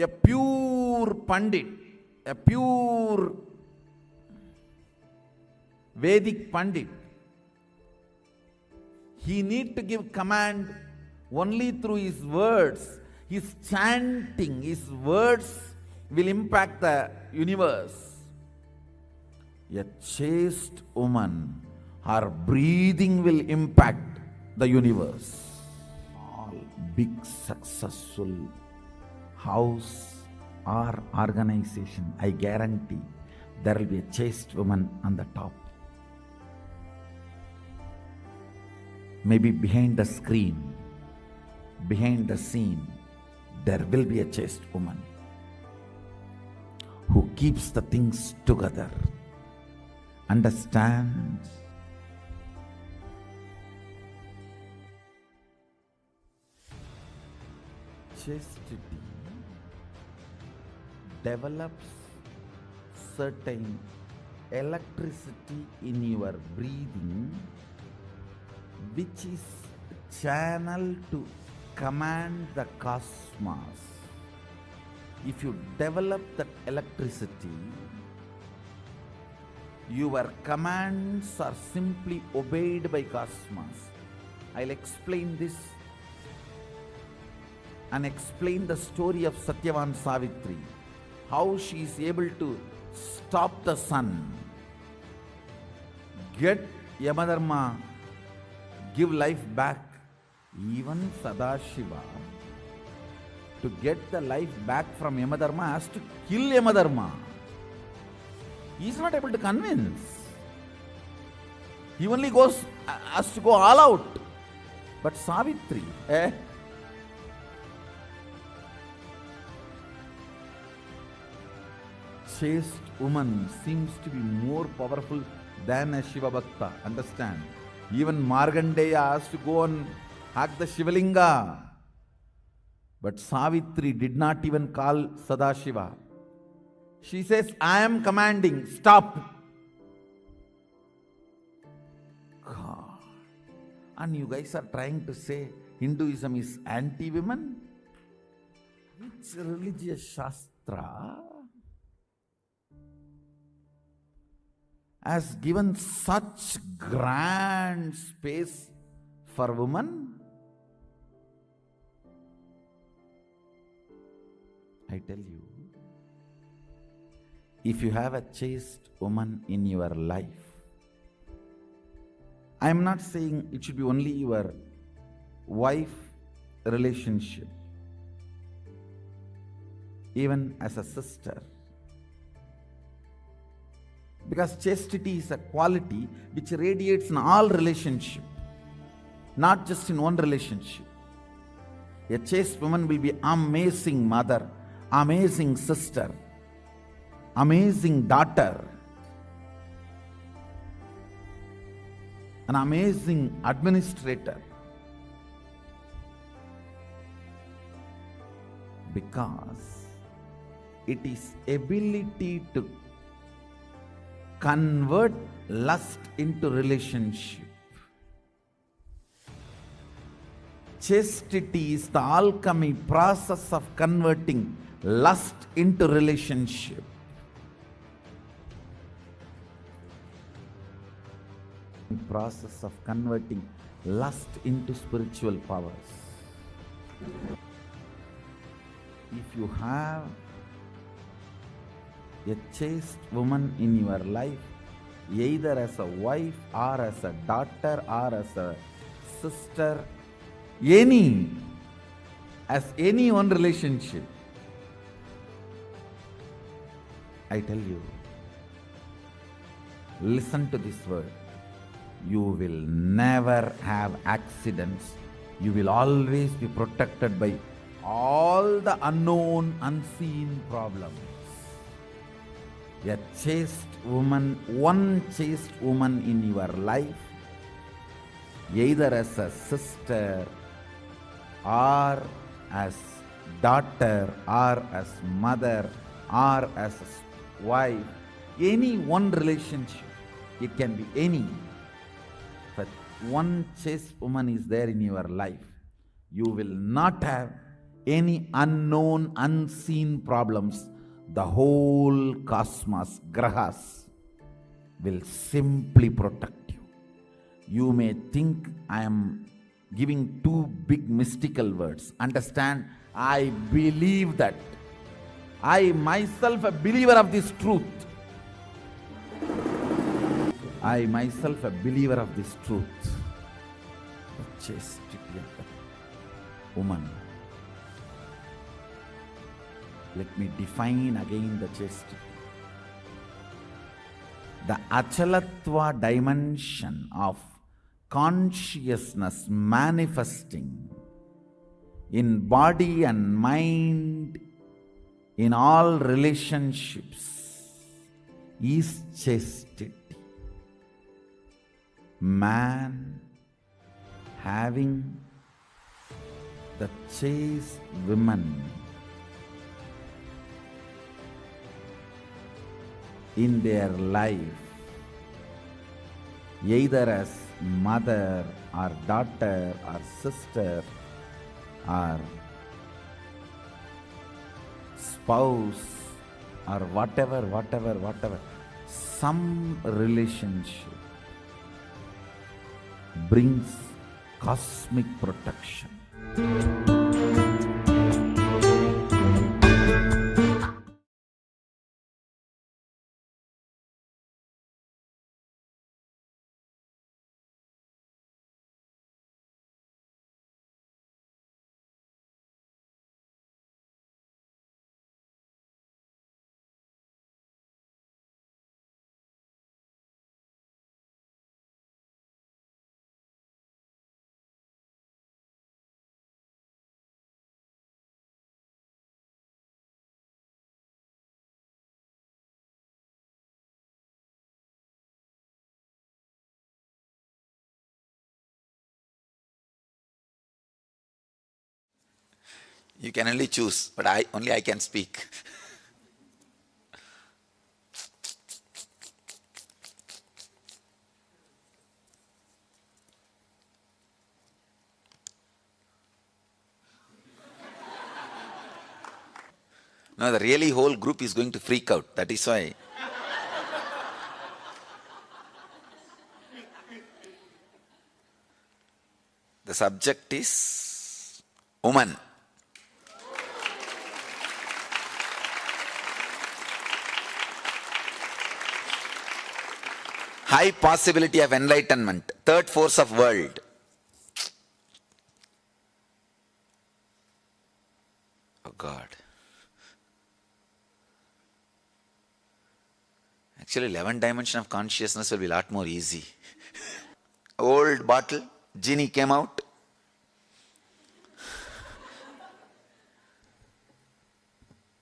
A pure Pandit, a pure Vedic Pandit, he need to give command only through his words. His chanting, his words will impact the universe. A chaste woman, her breathing will impact the universe. All big successful house or organization, I guarantee there will be a chaste woman on the top. Maybe behind the screen, behind the scene, there will be a chaste woman who keeps the things together. Understand? Chastity develops certain electricity in your breathing, which is channel to command the cosmos. If you develop that electricity, your commands are simply obeyed by cosmos. I'll explain this and explain the story of Satyavan Savitri, how she is able to stop the sun, get Yamadharma, give life back. Even Sadashiva, to get the life back from Yamadharma, has to kill Yamadharma. He is not able to convince. He only has to go all out. But Savitri, chaste woman seems to be more powerful than a Shiva Bhakta. Understand? Even Markandeya has to go and hack the Shivalinga. But Savitri did not even call Sadashiva. She says, I am commanding, stop. God. And you guys are trying to say Hinduism is anti-women? Which religious shastra has given such grand space for women? I tell you, if you have a chaste woman in your life, I am not saying it should be only your wife relationship. even as a sister. Because chastity is a quality which radiates in all relationships, not just in one relationship. A chaste woman will be amazing mother, amazing sister, amazing daughter, an amazing administrator. Because it is ability to convert lust into relationship. Chastity is the alchemy process of converting lust into relationship. Process of converting lust into spiritual powers. If you have a chaste woman in your life, either as a wife or as a daughter or as a sister, as any one relationship, I tell you, listen to this word. You will never have accidents. You will always be protected by all the unknown, unseen problems. A chaste woman, one chaste woman in your life, either as a sister or as daughter or as mother or as a wife, any one relationship, it can be any, but one chaste woman is there in your life, you will not have any unknown, unseen problems. The whole cosmos, grahas, will simply protect you. You may think I am giving two big mystical words. Understand, I believe that. I myself a believer of this truth. I myself a believer of this truth. The chastity of the woman. Let me define again the chastity. The achalatva dimension of consciousness manifesting in body and mind in all relationships is chastity. Man having the chaste woman in their life, either as mother or daughter or sister or spouse or whatever, some relationship brings cosmic protection. You can only choose, but I can speak. No, the really whole group is going to freak out. That is why. The subject is woman. High possibility of enlightenment, third force of world. Oh God. Actually, 11 dimension of consciousness will be a lot more easy. Old bottle, genie came out.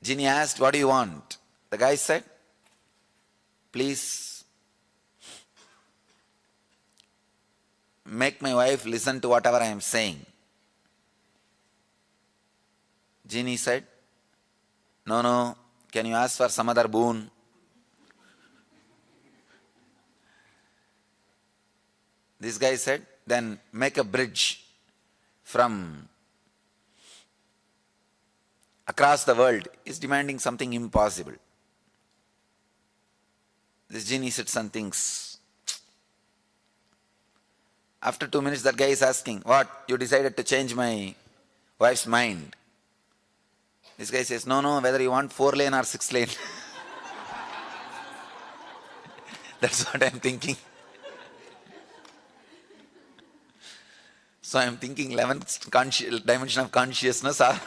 Genie asked, what do you want? The guy said, please make my wife listen to whatever I am saying. Genie said, no, can you ask for some other boon? This guy said, then make a bridge from across the world. Is demanding something impossible. This genie sits and thinks. After 2 minutes, that guy is asking, what? You decided to change my wife's mind. This guy says, no, whether you want 4 lane or 6 lane. That's what I'm thinking. So I'm thinking 11th dimension of consciousness are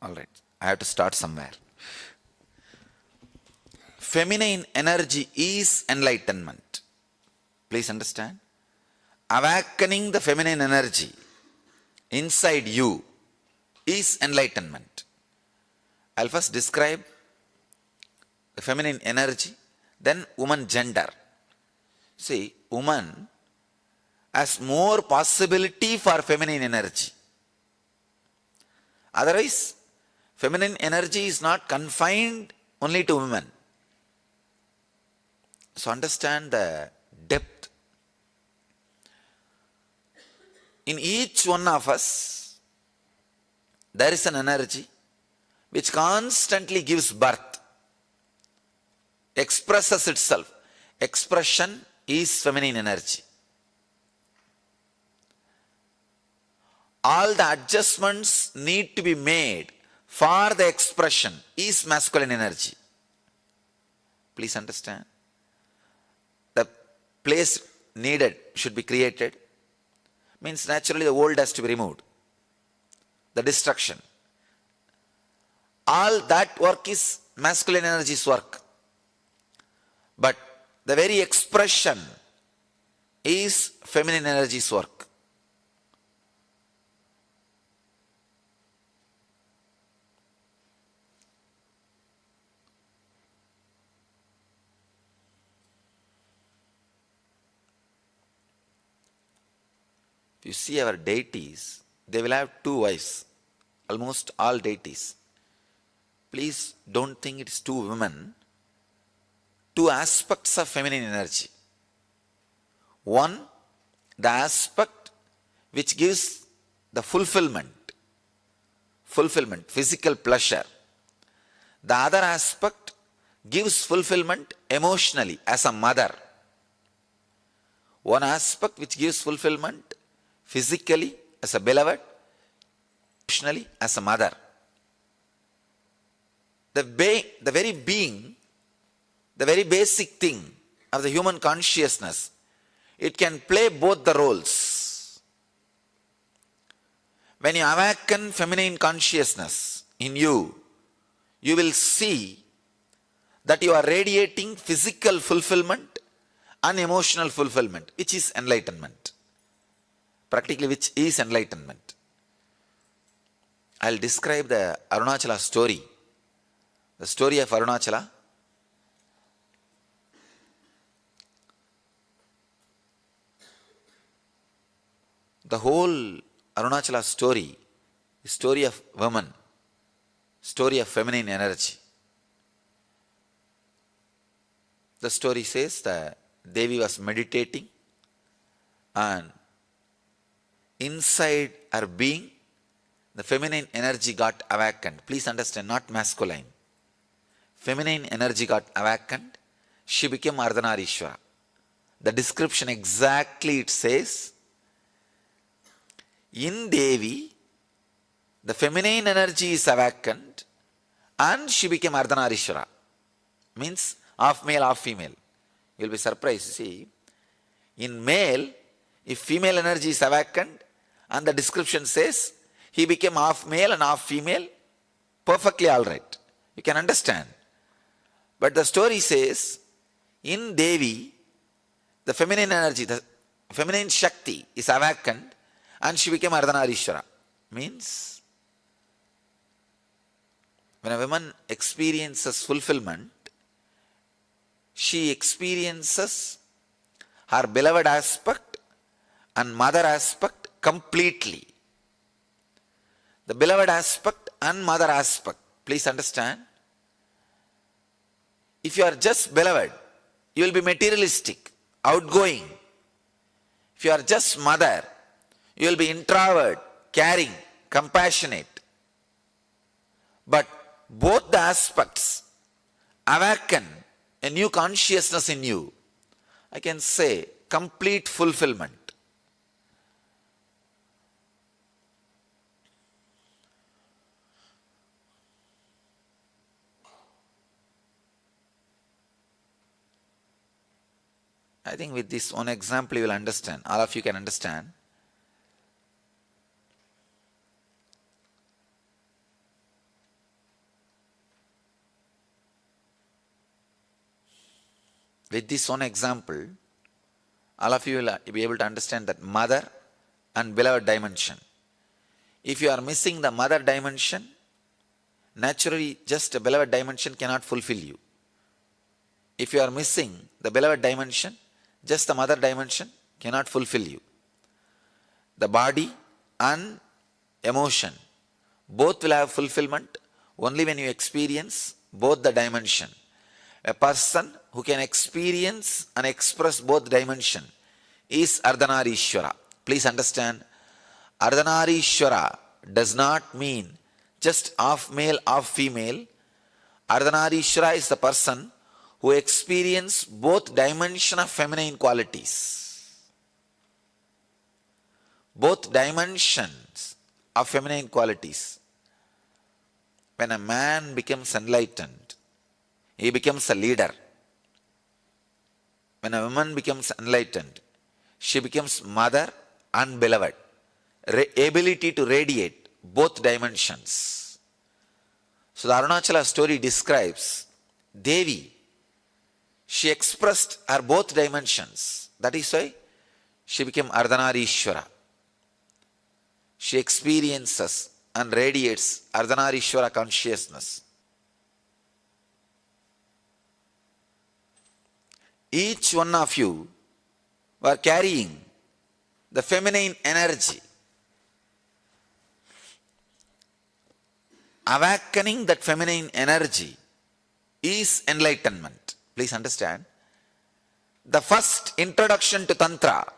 all right. I have to start somewhere. Feminine energy is enlightenment. Please understand. Awakening the feminine energy inside you is enlightenment. I'll first describe the feminine energy, then woman gender. See, woman has more possibility for feminine energy. Otherwise, feminine energy is not confined only to women. So understand the depth. In each one of us, there is an energy which constantly gives birth, expresses itself. Expression is feminine energy. All the adjustments need to be made for the expression is masculine energy. Please understand. The place needed should be created. Means naturally the old has to be removed. The destruction. All that work is masculine energy's work. But the very expression is feminine energy's work. If you see our deities, they will have 2 wives. Almost all deities. Please don't think it's 2 women. 2 aspects of feminine energy. One, the aspect which gives the fulfillment, physical pleasure. The other aspect gives fulfillment emotionally as a mother. One aspect which gives fulfillment physically as a beloved, emotionally as a mother. The very being, the very basic thing of the human consciousness, it can play both the roles. When you awaken feminine consciousness in you, you will see that you are radiating physical fulfillment and emotional fulfillment, which is enlightenment. Practically, which is enlightenment. I'll describe the Arunachala story. The story of Arunachala. The whole Arunachala story is story of woman, story of feminine energy. The story says that Devi was meditating and inside her being, the feminine energy got awakened. Please understand, not masculine. Feminine energy got awakened. She became Ardhanarishwara. The description exactly it says, in Devi, the feminine energy is awakened and she became Ardhanarishwara. Means half male, half female. You will be surprised. See, in male, If female energy is awakened, and the description says he became half male and half female, perfectly all right. You can understand. But the story says, in Devi, the feminine energy, the feminine Shakti is awakened and she became Ardhanarishwara. Means, when a woman experiences fulfillment, she experiences her beloved aspect and mother aspect completely. The beloved aspect and mother aspect, please understand. If you are just beloved, you will be materialistic, outgoing. If you are just mother, you will be introvert, caring, compassionate. But both the aspects awaken a new consciousness in you. I can say complete fulfillment. I think with this one example you will understand. All of you can understand. With this one example, all of you will be able to understand that mother and beloved dimension. If you are missing the mother dimension, naturally just a beloved dimension cannot fulfill you. If you are missing the beloved dimension, just the mother dimension cannot fulfill you. The body and emotion, both will have fulfillment only when you experience both the dimension. A person who can experience and express both dimension is Ardhanarishwara. Please understand, Ardhanarishwara does not mean just half male, half female. Ardhanarishwara is the person who experience both dimension of feminine qualities. Both dimensions of feminine qualities. When a man becomes enlightened, he becomes a leader. When a woman becomes enlightened, she becomes mother and beloved. Ability to radiate both dimensions. So the Arunachala story describes Devi. She expressed her both dimensions. That is why she became Ardhanarishwara. She experiences and radiates Ardhanarishwara consciousness. Each one of you were carrying the feminine energy. Awakening that feminine energy is enlightenment. Please understand. The first introduction to Tantra,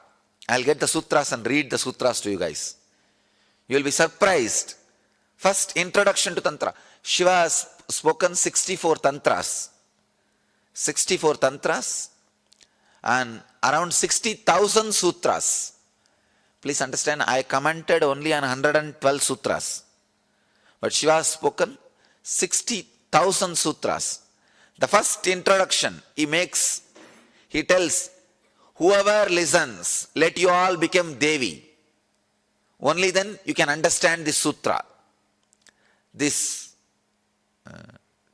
I'll get the sutras and read the sutras to you guys. You will be surprised. First introduction to Tantra. Shiva has spoken 64 Tantras. 64 Tantras and around 60,000 sutras. Please understand, I commented only on 112 sutras. But Shiva has spoken 60,000 sutras. The first introduction he tells, whoever listens, let you all become Devi. Only then you can understand this sutra, this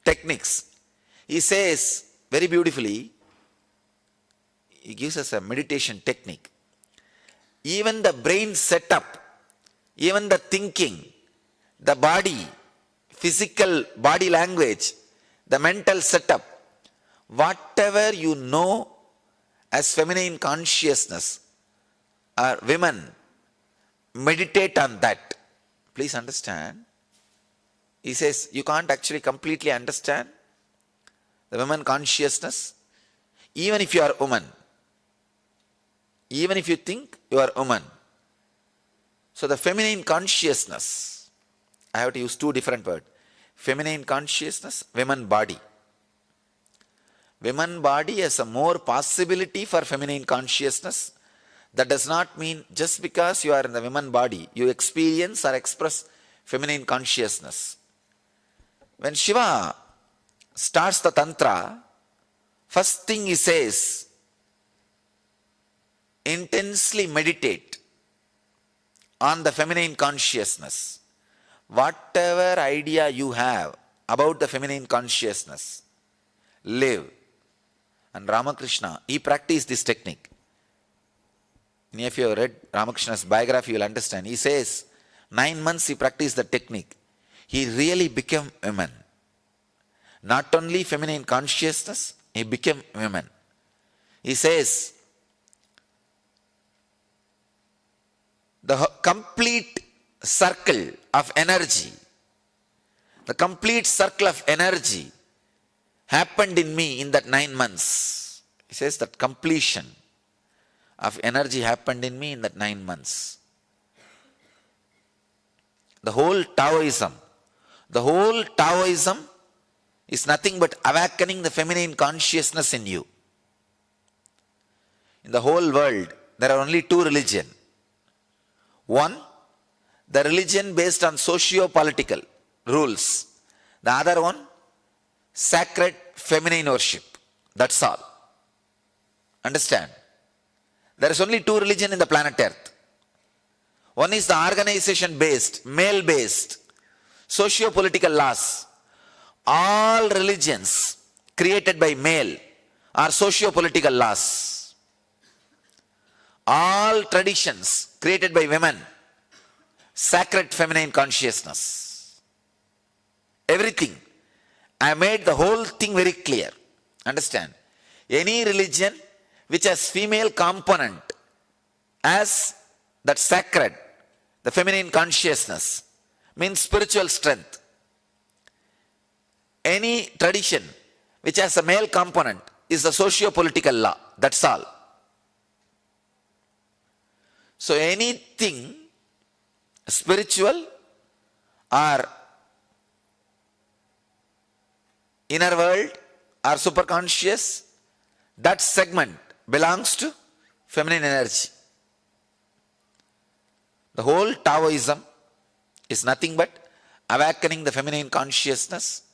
techniques. He says very beautifully, he gives us a meditation technique. Even the brain setup, even the thinking, the body, physical body language, the mental setup, whatever you know as feminine consciousness, women, meditate on that. Please understand. He says you can't actually completely understand the women consciousness, even if you are a woman. Even if you think you are a woman. So the feminine consciousness, I have to use two different words. Feminine consciousness, women body. Women body has a more possibility for feminine consciousness. That does not mean just because you are in the women body, you experience or express feminine consciousness. When Shiva starts the Tantra, first thing he says, intensely meditate on the feminine consciousness, whatever idea you have about the feminine consciousness, live. And Ramakrishna, he practiced this technique. If you have read Ramakrishna's biography, you will understand. He says, 9 months he practiced the technique. He really became woman. Not only feminine consciousness, he became woman. He says, the complete circle of energy, the complete circle of energy happened in me in that 9 months. He says that completion of energy happened in me in that 9 months. The whole Taoism is nothing but awakening the feminine consciousness in you. In the whole world, there are only 2 religions. One, the religion based on socio-political rules. The other one, sacred feminine worship. That's all. Understand? There is only 2 religions in the planet Earth. One is the organization-based, male-based, socio-political laws. All religions created by male are socio-political laws. All traditions created by women, sacred feminine consciousness. Everything. I made the whole thing very clear. Understand? Any religion which has female component as that sacred, the feminine consciousness, means spiritual strength. Any tradition which has a male component is a socio-political law. That's all. So anything spiritual or inner world or superconscious, that segment belongs to feminine energy. The whole Taoism is nothing but awakening the feminine consciousness,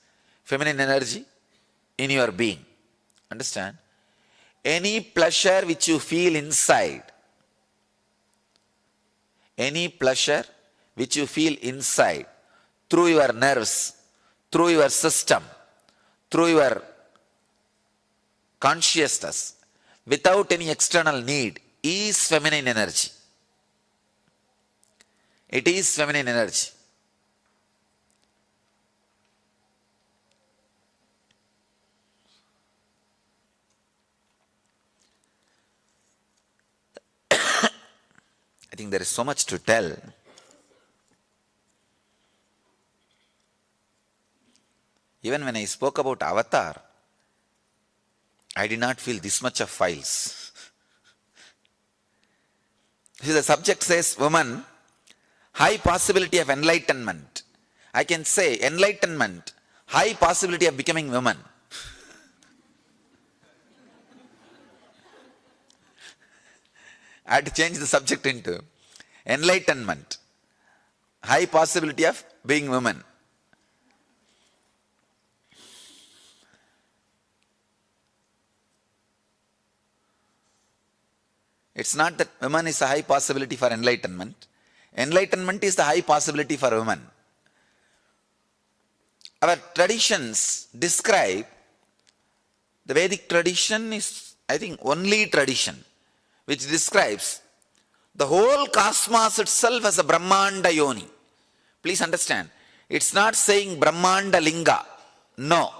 feminine energy in your being. Understand? Any pleasure which you feel inside, through your nerves, through your system, through your consciousness, without any external need, is feminine energy. It is feminine energy. I think there is so much to tell. Even when I spoke about avatar, I did not feel this much of files. See, the subject says, woman, high possibility of enlightenment. I can say, enlightenment, high possibility of becoming woman. I had to change the subject into enlightenment, high possibility of being woman. It's not that woman is a high possibility for enlightenment. Enlightenment is the high possibility for woman. Our traditions describe, the Vedic tradition is, I think, only tradition which describes the whole cosmos itself as a Brahmanda Yoni. Please understand, it's not saying Brahmanda Linga. No.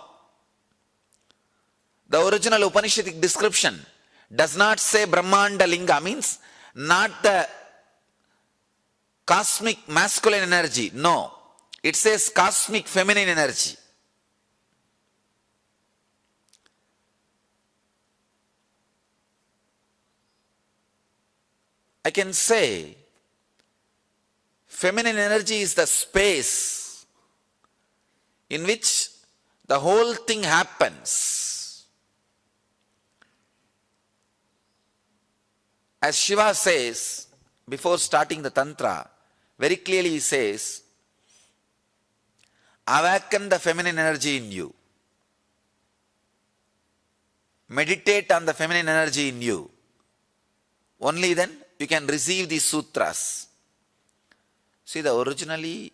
The original Upanishadic description does not say Brahmanda Linga, means not the cosmic masculine energy. No. It says cosmic feminine energy. I can say feminine energy is the space in which the whole thing happens. As Shiva says, before starting the Tantra, very clearly he says, awaken the feminine energy in you. Meditate on the feminine energy in you. Only then you can receive these sutras. See, originally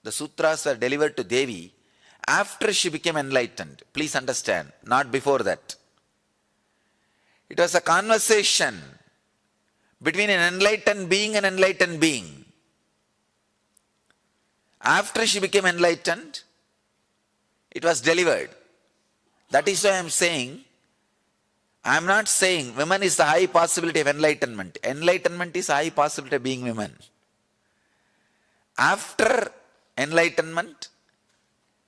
the sutras were delivered to Devi after she became enlightened. Please understand, not before that. It was a conversation between an enlightened being and enlightened being. After she became enlightened, it was delivered. That is why I am not saying women is the high possibility of enlightenment. Enlightenment is high possibility of being women. After enlightenment,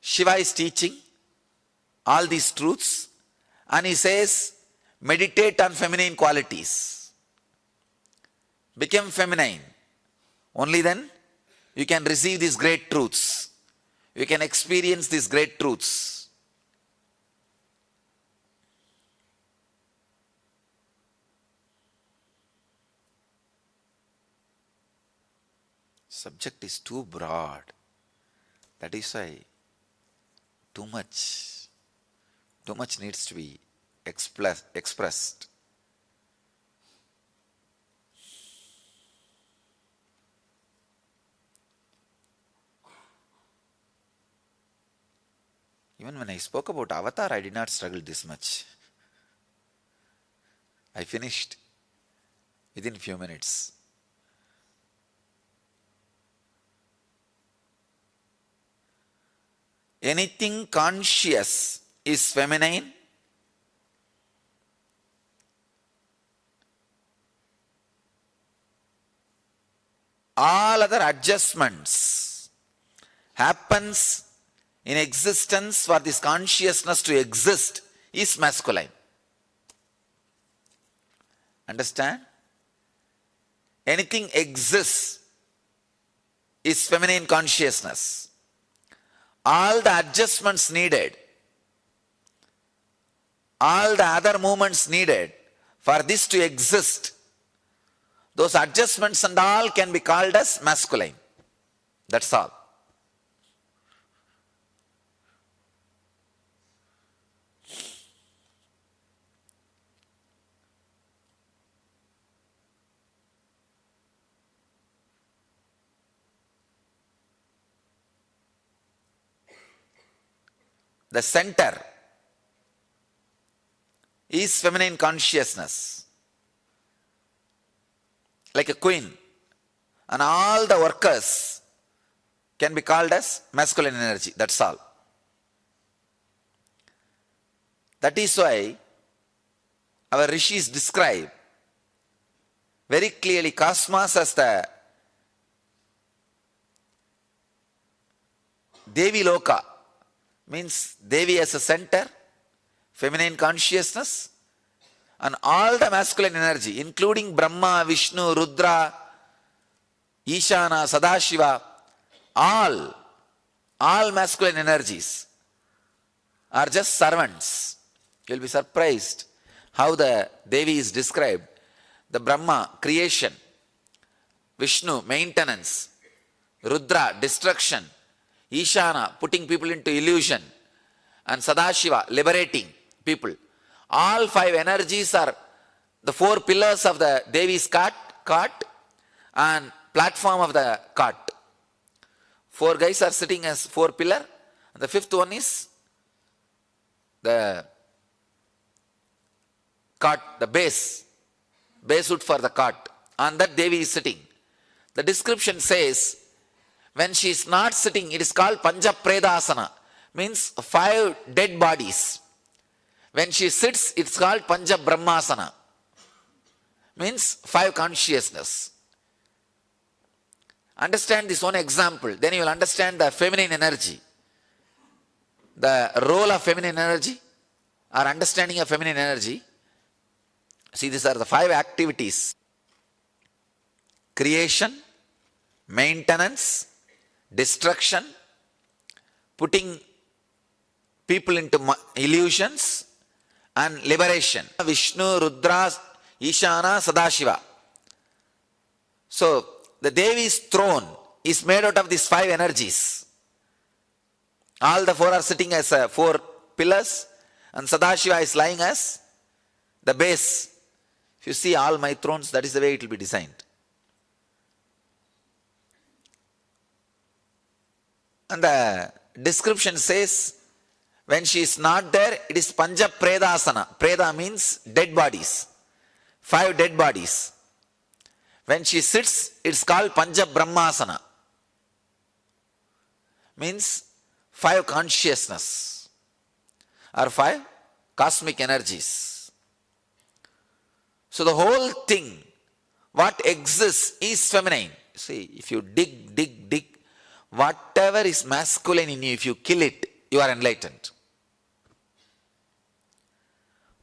Shiva is teaching all these truths and he says, meditate on feminine qualities. Become feminine. Only then you can receive these great truths. You can experience these great truths. Subject is too broad. That is why too much needs to be expressed. Even when I spoke about Avatar, I did not struggle this much. I finished within few minutes. Anything conscious is feminine. All other adjustments happens in existence for this consciousness to exist is masculine. Understand? Anything exists is feminine consciousness. All the adjustments needed, all the other movements needed for this to exist, those adjustments and all can be called as masculine. That's all. The center is feminine consciousness, like a queen, and all the workers can be called as masculine energy. That's all. That is why our rishis describe very clearly cosmos as the Devi Loka. Means Devi as a center, feminine consciousness, and all the masculine energy, including Brahma, Vishnu, Rudra, Ishana, Sadashiva, all masculine energies are just servants. You will be surprised how the Devi is described. The Brahma, creation; Vishnu, maintenance; Rudra, destruction; Ishana, putting people into illusion; and Sadashiva, liberating people. All five energies are the four pillars of the Devi's cart and platform of the cart. Four guys are sitting as four pillar, and the fifth one is the cart, the base wood for the cart. On that Devi is sitting. The description says, when she is not sitting, it is called Panchapredasana, means five dead bodies. When she sits, it's called Panchabrahmasana, means five consciousness. Understand this one example, then you will understand the feminine energy. The role of feminine energy, or understanding of feminine energy. See, these are the five activities: creation, maintenance, destruction, putting people into illusions, and liberation. Vishnu, Rudra, Ishana, Sadashiva. So, the Devi's throne is made out of these five energies. All the four are sitting as four pillars, and Sadashiva is lying as the base, If you see all my thrones, that is the way it will be designed. And the description says, when she is not there, it is Panja Predasana. Preda means dead bodies. 5 dead bodies. When she sits, it's called Panja Brahmasana. Means 5 consciousness or 5 cosmic energies. So the whole thing, what exists is feminine. See, if you dig, whatever is masculine in you, if you kill it, you are enlightened.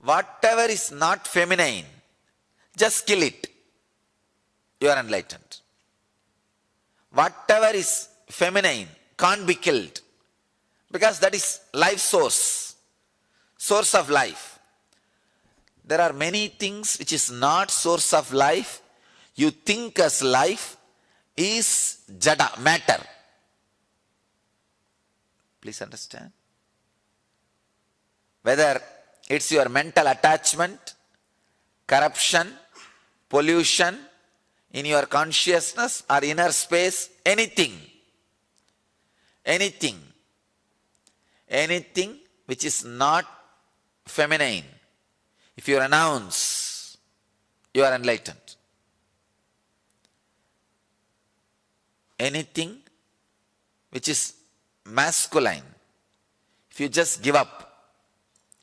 Whatever is not feminine, just kill it, you are enlightened. Whatever is feminine can't be killed, because that is life source of life. There are many things which is not source of life. You think as life is jada, matter. Please understand. Whether it's your mental attachment, corruption, pollution in your consciousness or inner space, anything which is not feminine, if you renounce, you are enlightened. Anything which is masculine, if you just give up,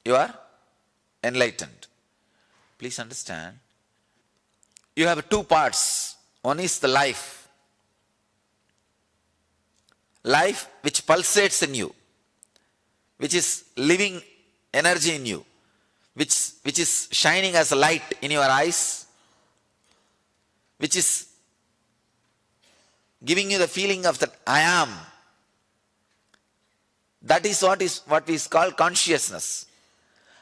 you are enlightened. Please understand. You have 2 parts. One is the life. Life which pulsates in you, which is living energy in you, which is shining as a light in your eyes, which is giving you the feeling of that I am. That is what is called consciousness.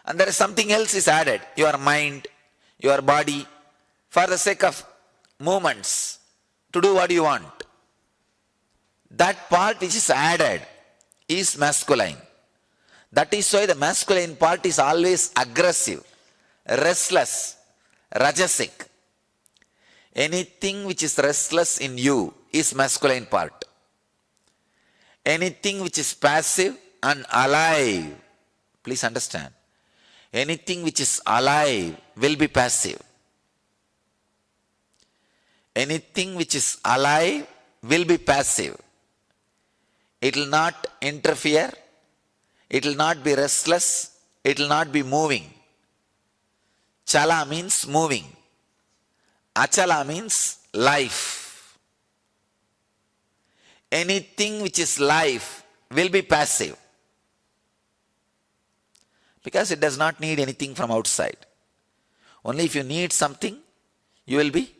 And there is something else is added, your mind, your body, for the sake of movements, to do what you want. That part which is added is masculine. That is why the masculine part is always aggressive, restless, rajasic. Anything which is restless in you is masculine part. Anything which is passive and alive, please understand, anything which is alive will be passive. Anything which is alive will be passive. It will not interfere. It will not be restless. It will not be moving. Chala means moving. Achala means life. Anything which is life will be passive, because it does not need anything from outside. Only if you need something, you will be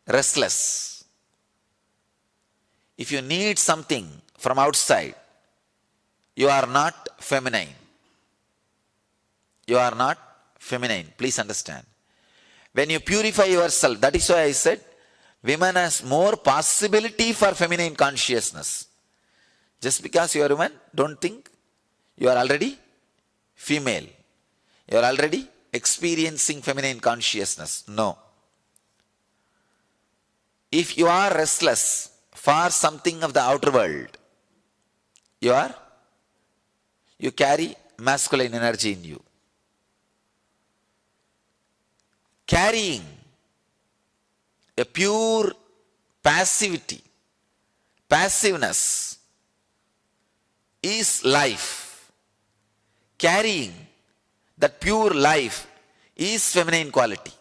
restless. If you need something from outside, you are not feminine. You are not feminine. Please understand. When you purify yourself, that is why I said, women has more possibility for feminine consciousness. Just because you are a woman, don't think you are already female. You are already experiencing feminine consciousness. No. If you are restless for something of the outer world, you carry masculine energy in you. Carrying a pure passiveness is life. Carrying that pure life is feminine quality.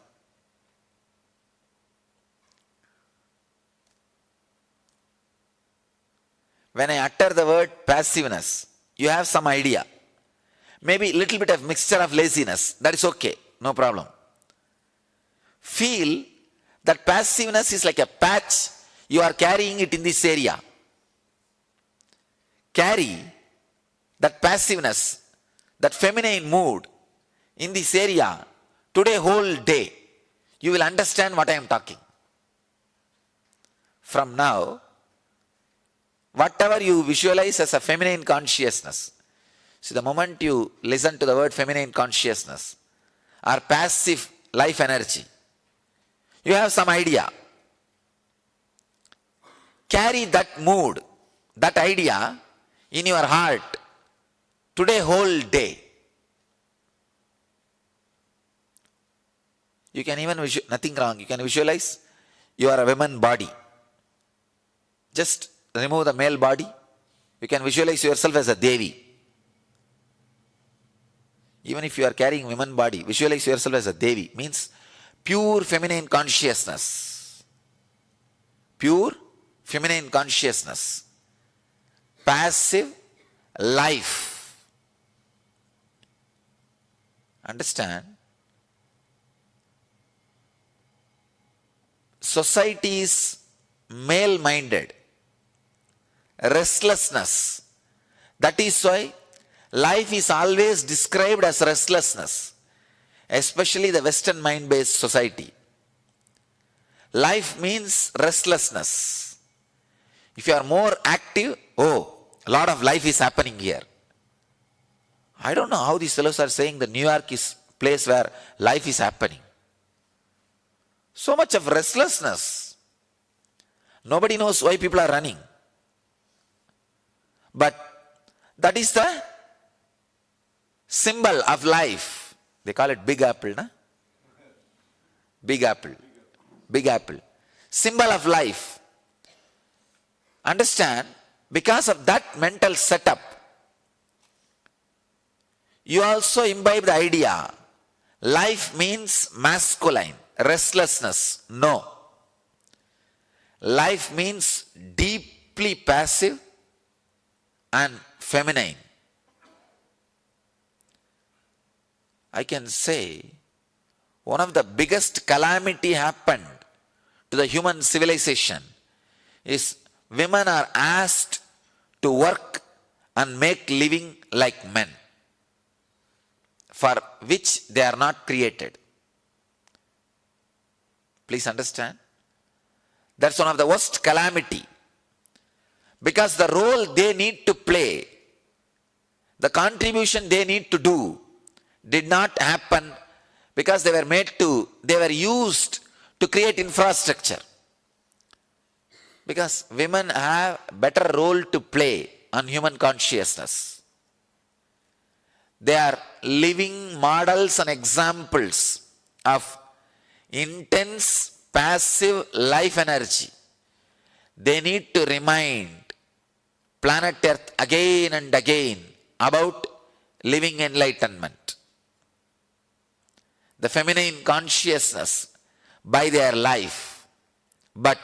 When I utter the word passiveness, you have some idea. Maybe a little bit of mixture of laziness. That is okay. No problem. Feel that passiveness is like a patch. You are carrying it in this area. Carry that passiveness, that feminine mood in this area today whole day. You will understand what I am talking. From now, whatever you visualize as a feminine consciousness, see, the moment you listen to the word feminine consciousness or passive life energy. You have some idea. Carry that mood, that idea in your heart today whole day. You can even nothing wrong. You can visualize you are a woman body. Just remove the male body. You can visualize yourself as a Devi. Even if you are carrying woman body, visualize yourself as a Devi. Means pure feminine consciousness. Pure feminine consciousness. Passive life. Understand? Society is male-minded. Restlessness. That is why life is always described as restlessness, especially the Western mind-based society. Life means restlessness. If you are more active, oh, a lot of life is happening here. I don't know how these fellows are saying that New York is a place where life is happening. So much of restlessness. Nobody knows why people are running. But that is the symbol of life. They call it Big Apple, na? Big Apple. Big Apple. Symbol of life. Understand, because of that mental setup, you also imbibe the idea, life means masculine, restlessness. No. Life means deeply passive and feminine. I can say one of the biggest calamity happened to the human civilization is women are asked to work and make living like men, for which they are not created. Please understand. That's one of the worst calamity. Because the role they need to play, the contribution they need to do, did not happen because they were used to create infrastructure. Because women have better role to play on human consciousness. They are living models and examples of intense passive life energy. They need to remind planet Earth again and again about living enlightenment. The feminine consciousness by their life. But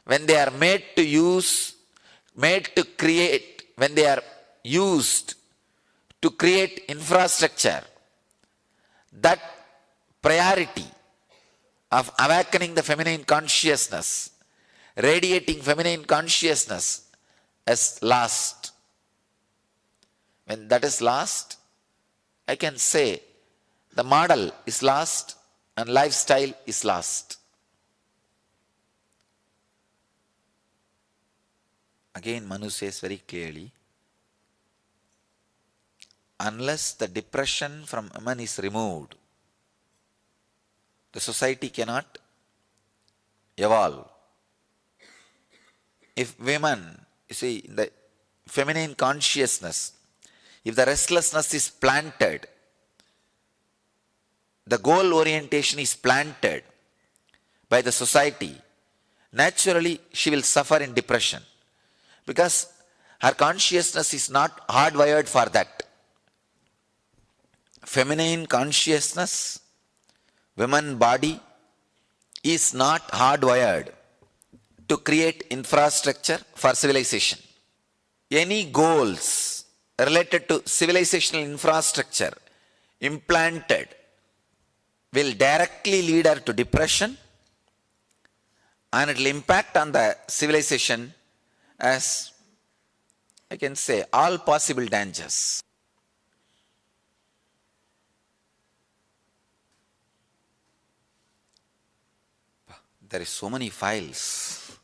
when they are made to create, when they are used to create infrastructure, that priority of awakening the feminine consciousness, radiating feminine consciousness is lost. When that is lost, I can say the model is lost and lifestyle is lost. Again, Manu says very clearly, unless the depression from women is removed, the society cannot evolve. If women, you see, in the feminine consciousness, if the restlessness is planted, the goal orientation is planted by the society, naturally she will suffer in depression. Because her consciousness is not hardwired for that. Feminine consciousness, woman body, is not hardwired to create infrastructure for civilization. Any goals related to civilizational infrastructure implanted will directly lead her to depression, and it will impact on the civilization as, I can say, all possible dangers. There is so many files,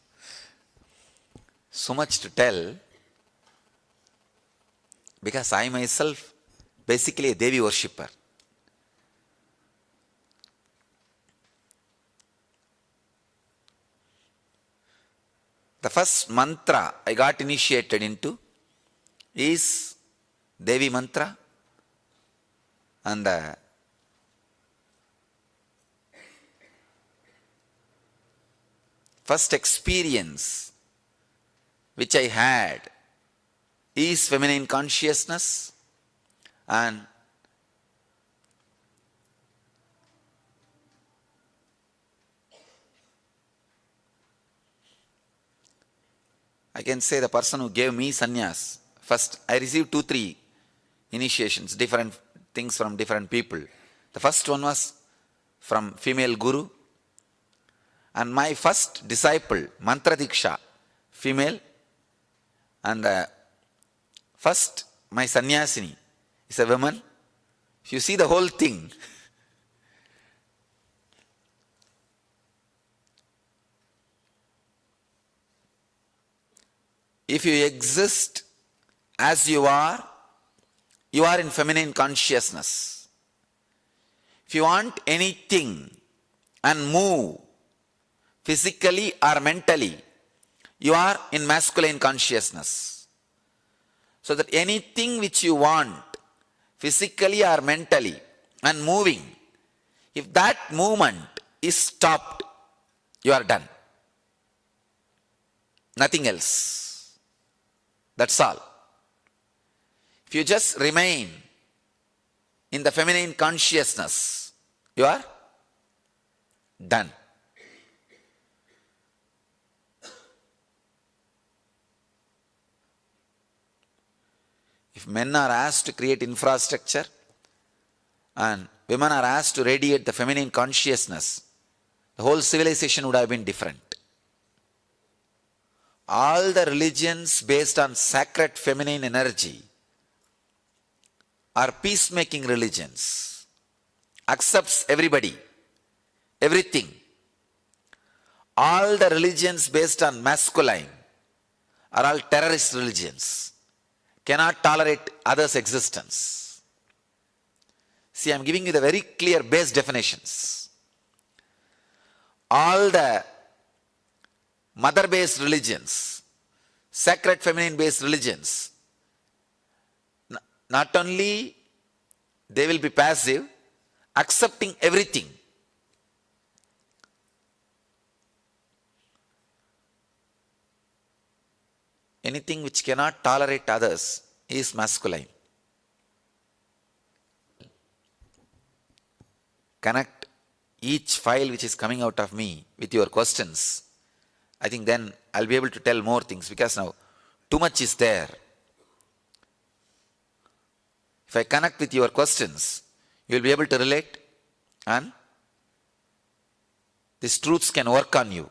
so much to tell, because I myself basically a Devi worshipper. The first mantra I got initiated into is Devi mantra, and the first experience which I had is feminine consciousness, and I can say the person who gave me sannyas, first I received 2-3 initiations, different things from different people. The first one was from female guru, and my first disciple, Mantra Diksha, female, and first my sannyasini is a woman. If you see the whole thing, if you exist as you are in feminine consciousness. If you want anything and move physically or mentally, you are in masculine consciousness. So that anything which you want physically or mentally and moving, if that movement is stopped, you are done. Nothing else. That's all. If you just remain in the feminine consciousness, you are done. If men are asked to create infrastructure and women are asked to radiate the feminine consciousness, the whole civilization would have been different. All the religions based on sacred feminine energy are peacemaking religions, accepts everybody, everything. All the religions based on masculine are all terrorist religions, cannot tolerate others' existence. See, I am giving you the very clear base definitions. All the mother-based religions, sacred feminine-based religions, not only they will be passive, accepting everything. Anything which cannot tolerate others is masculine. Connect each file which is coming out of me with your questions. I think then I'll be able to tell more things, because now too much is there. If I connect with your questions, you will be able to relate, and these truths can work on you.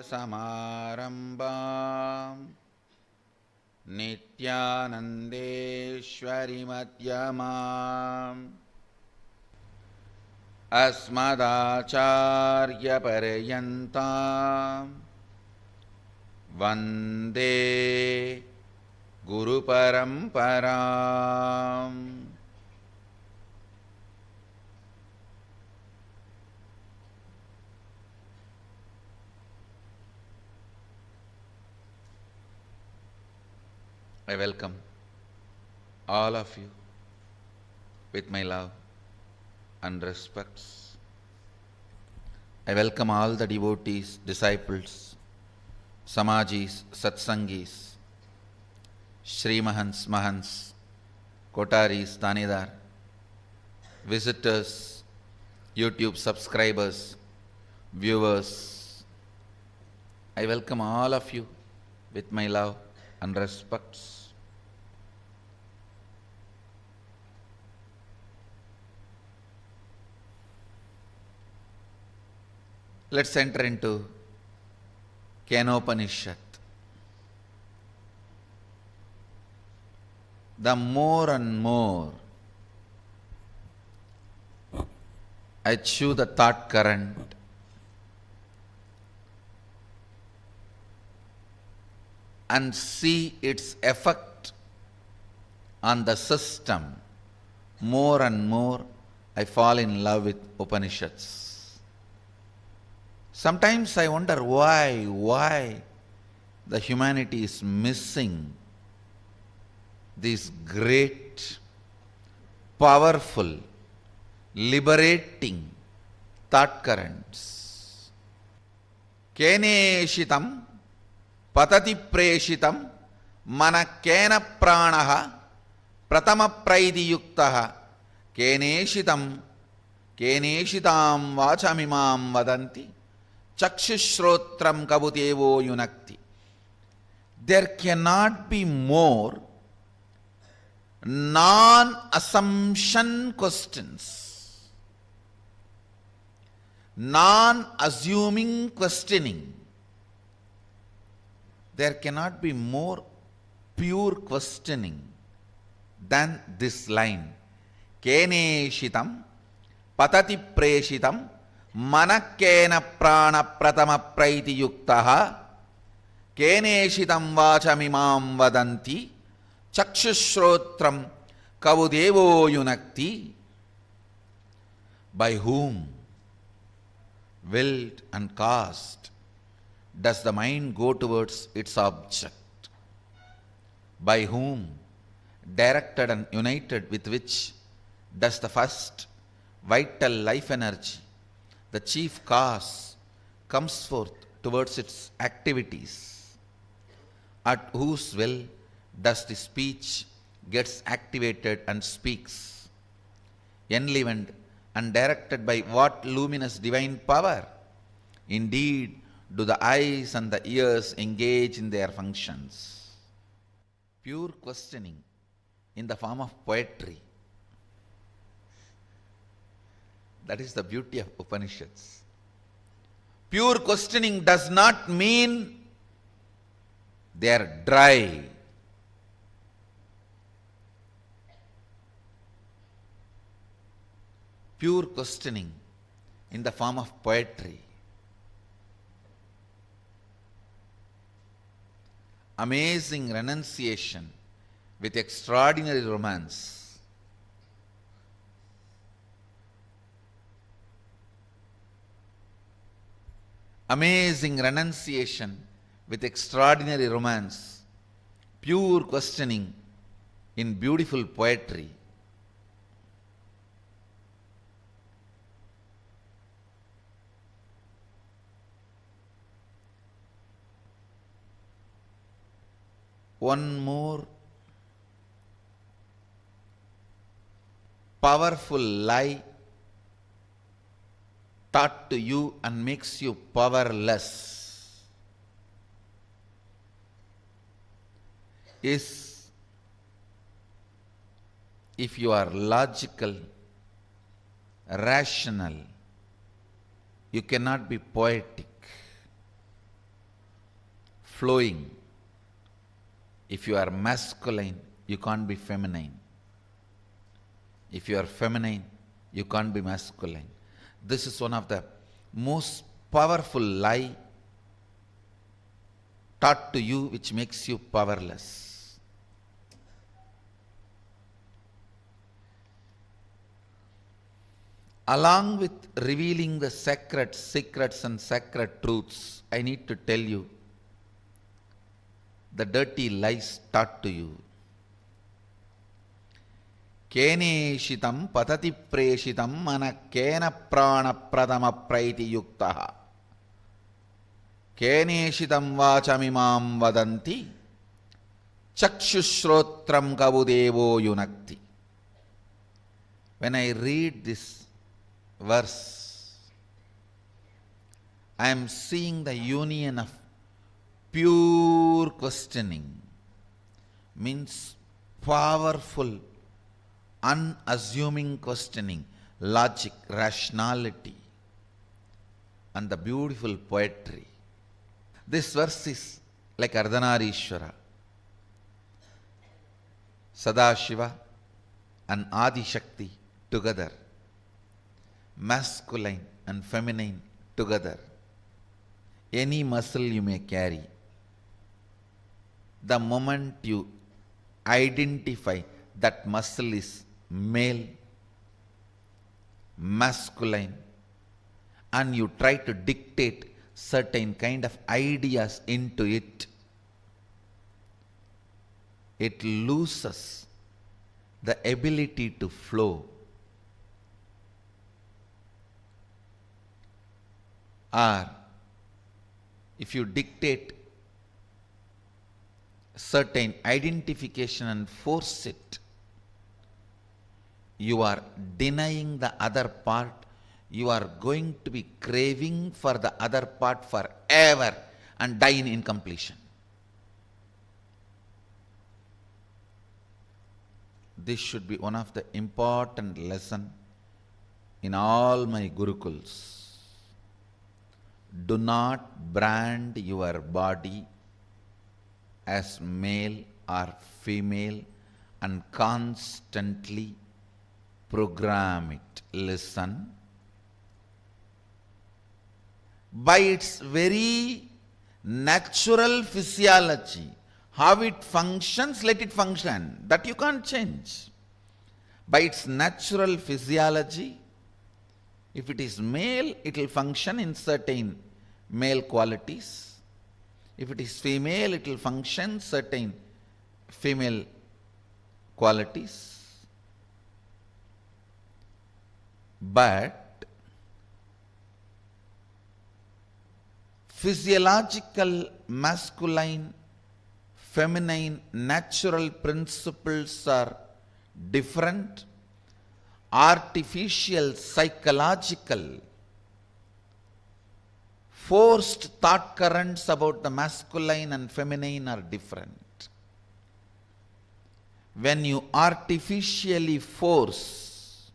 Samarambam Nithyanandeshwari madhyamam अस्मदाचार्य पर्यन्तां वन्दे गुरुपरम्पराम्. I welcome all of you with my love and respects. I welcome all the devotees, disciples, Samajis, Satsangis, Shri Mahants, Mahants, Kotaris, Tanidar, visitors, YouTube subscribers, viewers. I welcome all of you with my love and respects. Let's enter into Kenopanishad. The more and more I chew the thought current, and see its effect on the system, more and more I fall in love with Upanishads. Sometimes I wonder why the humanity is missing these great, powerful, liberating thought currents. Keneshitam patati preshitam manakena pranaha pratama praidi yuktaha keneshitam vachamimam vadanti Chakshushrotram kabutevo yunakti. There cannot be more non-assumption questions, non-assuming questioning. There cannot be more pure questioning than this line. Keneshitam patati preshitam Manakena prana pratama praiti yuktaha keneshitam vachamimam vadanti chakshushrotram kavudevo yunakti. By whom, willed and caused, does the mind go towards its object? By whom, directed and united with which, does the first vital life energy, the chief cause, comes forth towards its activities? At whose will does the speech gets activated and speaks? Enlivened and directed by what luminous divine power? Indeed, do the eyes and the ears engage in their functions. Pure questioning in the form of poetry. That is the beauty of Upanishads. Pure questioning does not mean they are dry. Pure questioning in the form of poetry. Amazing renunciation with extraordinary romance. Amazing renunciation with extraordinary romance, pure questioning in beautiful poetry. One more powerful lie taught to you and makes you powerless is, if you are logical, rational, you cannot be poetic, flowing, If you are masculine, you can't be feminine. If you are feminine, you can't be masculine. This is one of the most powerful lie taught to you, which makes you powerless. Along with revealing the sacred secrets and sacred truths, I need to tell you the dirty lies taught to you. Keneshitam patati preshitam mana kena prana pradama praiti yuktaha. Keneshitam vachamimam vadanti chakshushrotram kavudevo yunakti. When I read this verse, I am seeing the union of pure questioning, means powerful, unassuming questioning, logic, rationality, and the beautiful poetry. This verse is like Ardhanarishwara, Sadashiva and Adi Shakti together, masculine and feminine together. Any muscle you may carry, the moment you identify that muscle is male, masculine, and you try to dictate certain kind of ideas into it, it loses the ability to flow. Or if you dictate certain identification and force it, you are denying the other part. You are going to be craving for the other part forever and die in incompletion. This should be one of the important lessons in all my gurukuls. Do not brand your body as male or female and constantly program it. Listen. By its very natural physiology, how it functions, let it function. That you can't change. By its natural physiology, if it is male, it will function in certain male qualities. If it is female, it will function certain female qualities. But physiological masculine, feminine, natural principles are different. Artificial, psychological, forced thought currents about the masculine and feminine are different. When you artificially force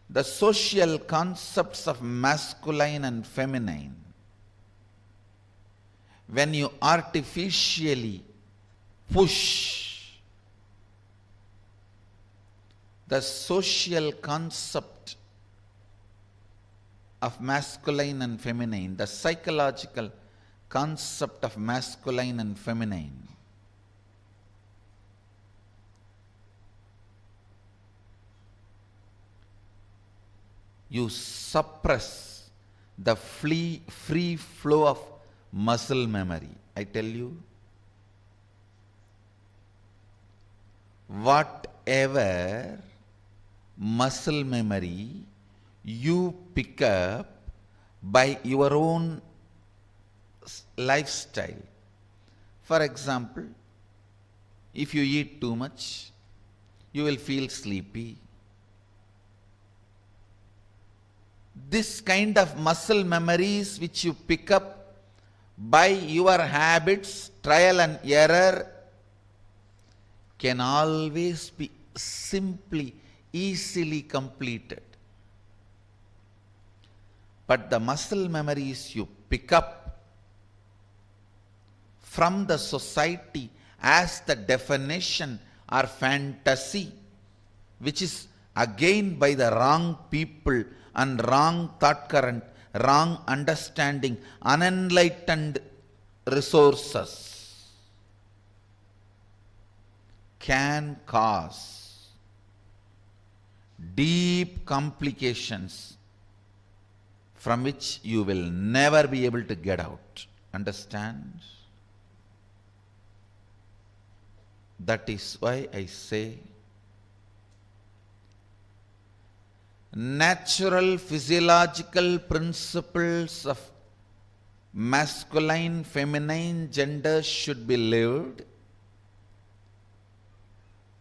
the social concepts of masculine and feminine, when you artificially push the social concept of masculine and feminine, the psychological concept of masculine and feminine, you suppress the free flow of muscle memory. I tell you, whatever muscle memory you pick up by your own lifestyle. For example, if you eat too much, you will feel sleepy. This kind of muscle memories which you pick up by your habits, trial and error, can always be simply, easily completed. But the muscle memories you pick up from the society as the definition or fantasy, which is again by the wrong people and wrong thought current, wrong understanding, unenlightened resources, can cause deep complications from which you will never be able to get out. Understand? That is why I say natural physiological principles of masculine, feminine gender should be lived,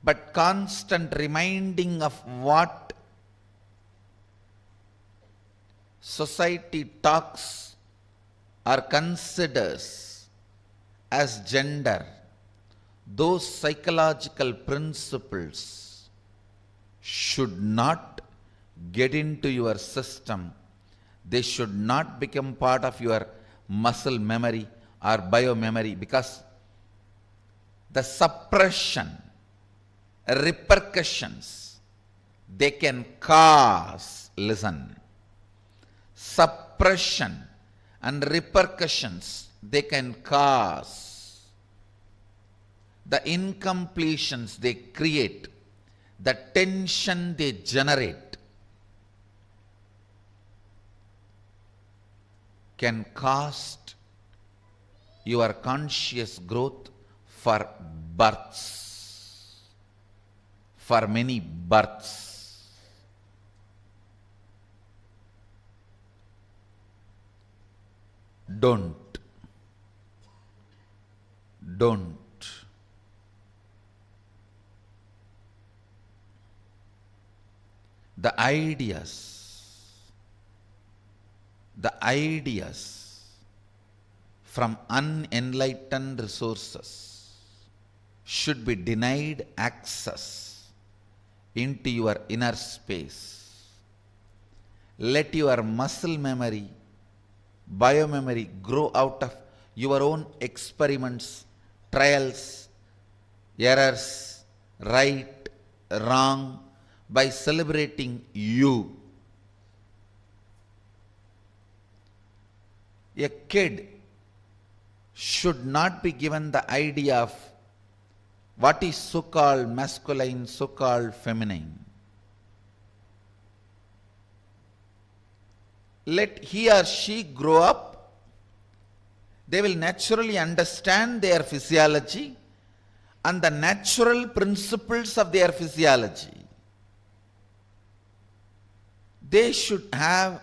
but constant reminding of what society talks or considers as gender, those psychological principles should not get into your system. They should not become part of your muscle memory or biomemory, because the suppression, repercussions they can cause, listen, suppression and repercussions they can cause, the incompletions they create, the tension they generate, can cost your conscious growth for births, for many births. Don't. The ideas from unenlightened resources should be denied access into your inner space. Let your muscle memory, biomemory grow out of your own experiments, trials, errors, right, wrong, by celebrating you. A kid should not be given the idea of what is so-called masculine, so-called feminine. Let he or she grow up. They will naturally understand their physiology and the natural principles of their physiology. They should have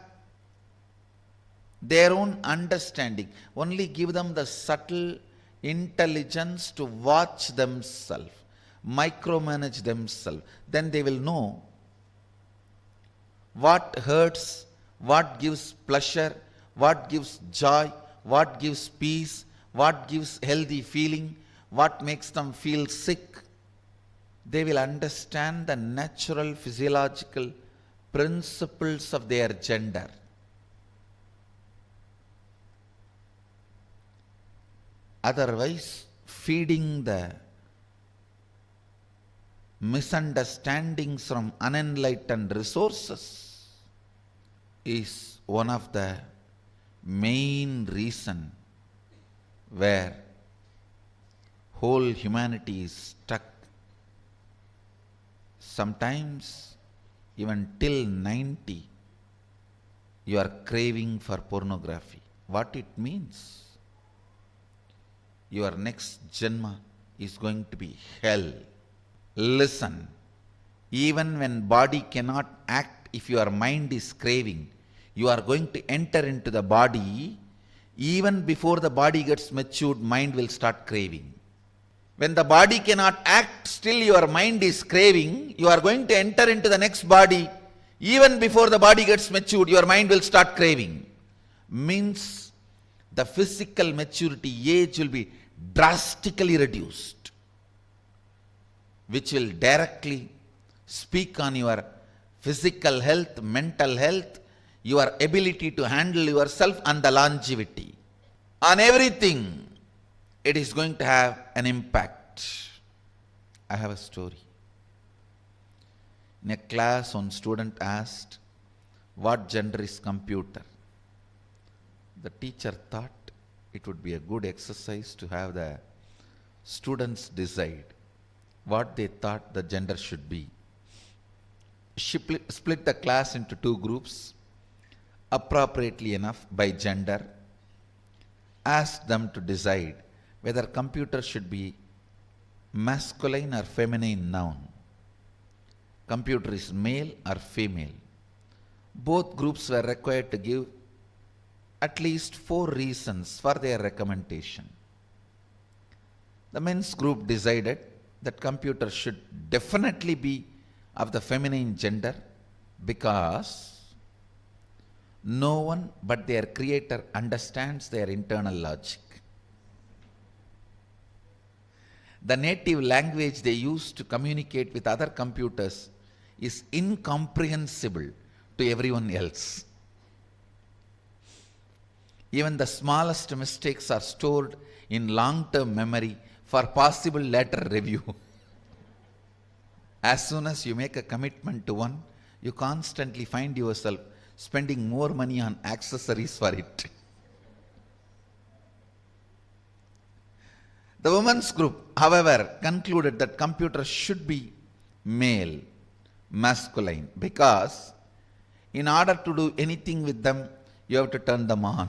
their own understanding. Only give them the subtle intelligence to watch themselves, micromanage themselves. Then they will know what hurts, what gives pleasure, what gives joy, what gives peace, what gives healthy feeling, what makes them feel sick. They will understand the natural physiological principles of their gender. Otherwise, feeding the misunderstandings from unenlightened resources is one of the main reason where whole humanity is stuck. Sometimes even till 90 you are craving for pornography. What it means? Your next janma is going to be hell. Listen, even when body cannot act, if your mind is craving, you are going to enter into the body. Even before the body gets matured, mind will start craving. When the body cannot act, still your mind is craving, you are going to enter into the next body. Even before the body gets matured, your mind will start craving. Means the physical maturity age will be drastically reduced, which will directly speak on your physical health, mental health, your ability to handle yourself, and the longevity. On everything, it is going to have an impact. I have a story. In a class, one student asked, what gender is computer? The teacher thought it would be a good exercise to have the students decide what they thought the gender should be. She split the class into two groups, appropriately enough by gender, asked them to decide whether computer should be masculine or feminine noun. Computer is male or female. Both groups were required to give at least 4 reasons for their recommendation. The men's group decided that computer should definitely be of the feminine gender because no one but their creator understands their internal logic. The native language they use to communicate with other computers is incomprehensible to everyone else. Even the smallest mistakes are stored in long-term memory for possible later review. As soon as you make a commitment to one, you constantly find yourself spending more money on accessories for it. The women's group, however, concluded that computers should be male, masculine, because in order to do anything with them, you have to turn them on.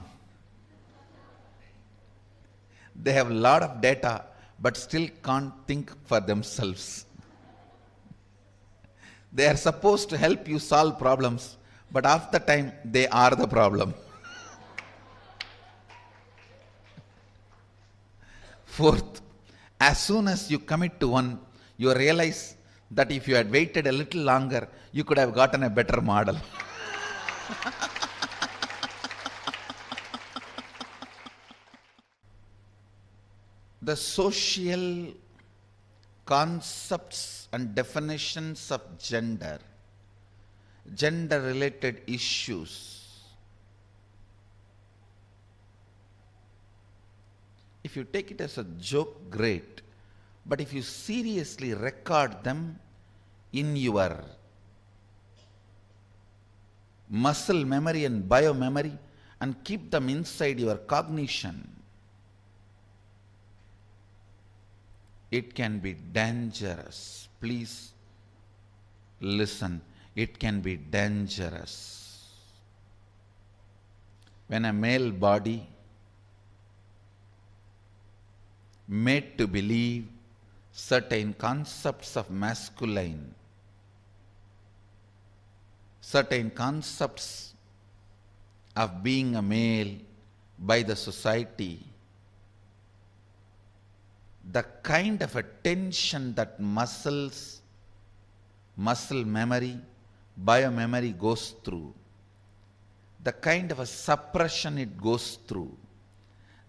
They have a lot of data, but still can't think for themselves. They are supposed to help you solve problems, but half the time they are the problem. Fourth, as soon as you commit to one, you realize that if you had waited a little longer, you could have gotten a better model. The social concepts and definitions of gender, gender-related issues, if you take it as a joke, great. But if you seriously record them in your muscle memory and biomemory and keep them inside your cognition, it can be dangerous. Please listen. It can be dangerous. When a male body made to believe certain concepts of masculine, certain concepts of being a male by the society, the kind of a tension that muscle memory, biomemory goes through, the kind of a suppression it goes through,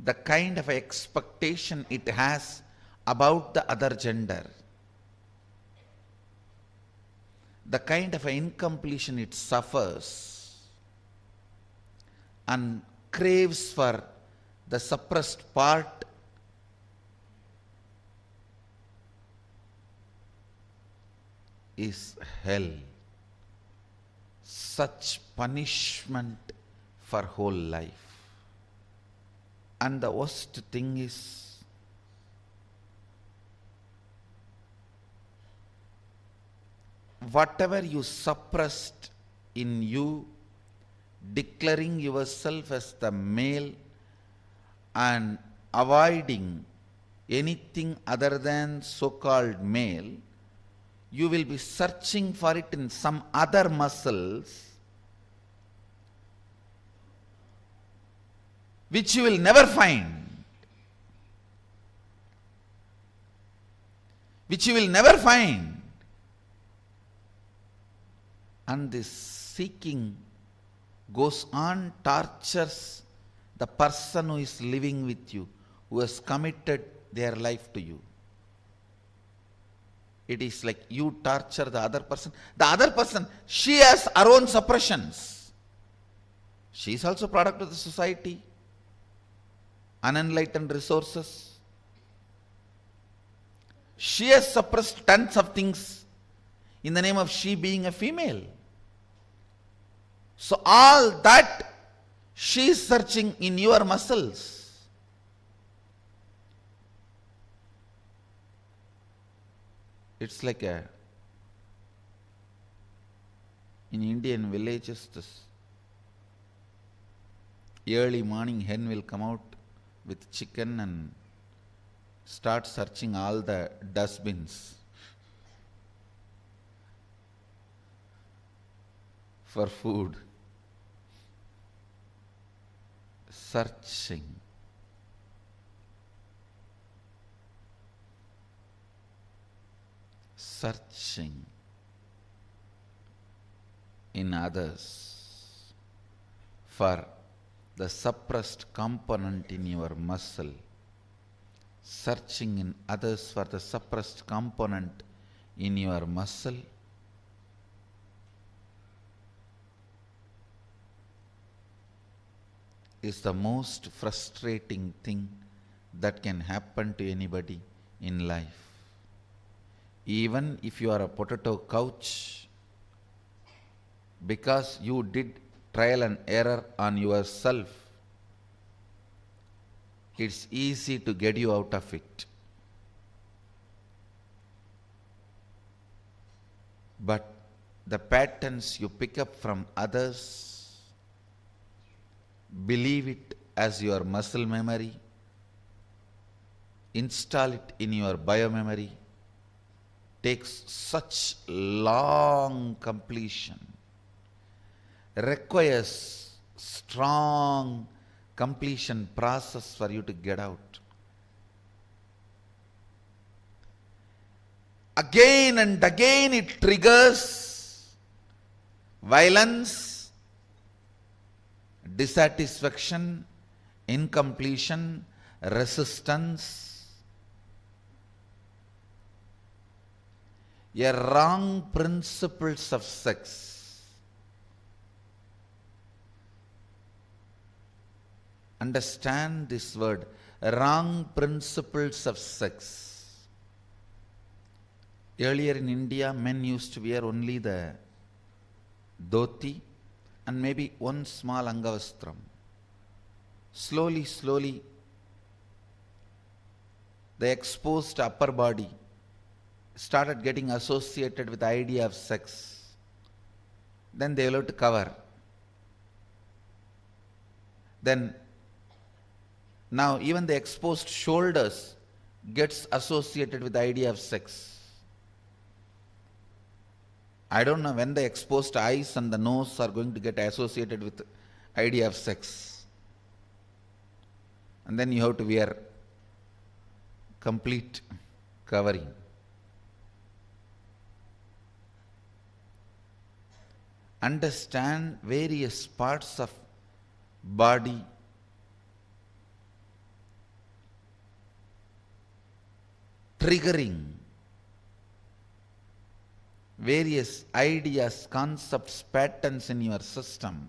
the kind of expectation it has about the other gender, the kind of incompletion it suffers and craves for the suppressed part, is hell. Such punishment for whole life. And the worst thing is, whatever you suppressed in you, declaring yourself as the male and avoiding anything other than so-called male, you will be searching for it in some other muscles which you will never find. Which you will never find. And this seeking goes on, tortures the person who is living with you, who has committed their life to you. It is like you torture the other person. The other person, she has her own suppressions. She is also product of the society. Unenlightened resources. She has suppressed tons of things in the name of she being a female. So all that she is searching in your muscles. It's like in Indian villages, this early morning hen will come out with chicken and start searching all the dustbins for food. Searching. Searching in others for the suppressed component in your muscle. Searching in others for the suppressed component in your muscle. Is the most frustrating thing that can happen to anybody in life. Even if you are a potato couch, because you did trial and error on yourself, it's easy to get you out of it. But the patterns you pick up from others, believe it as your muscle memory, install it in your biomemory, takes such long completion, requires strong completion process for you to get out. Again and again it triggers violence, dissatisfaction, incompletion, resistance, a wrong principles of sex. Understand this word, wrong principles of sex. Earlier in India, men used to wear only the dhoti and maybe one small angavastram. Slowly, the exposed upper body started getting associated with the idea of sex. Then they will have to cover. Then now even the exposed shoulders gets associated with the idea of sex. I don't know when the exposed eyes and the nose are going to get associated with the idea of sex. And then you have to wear complete covering. Understand various parts of body triggering various ideas, concepts, patterns in your system.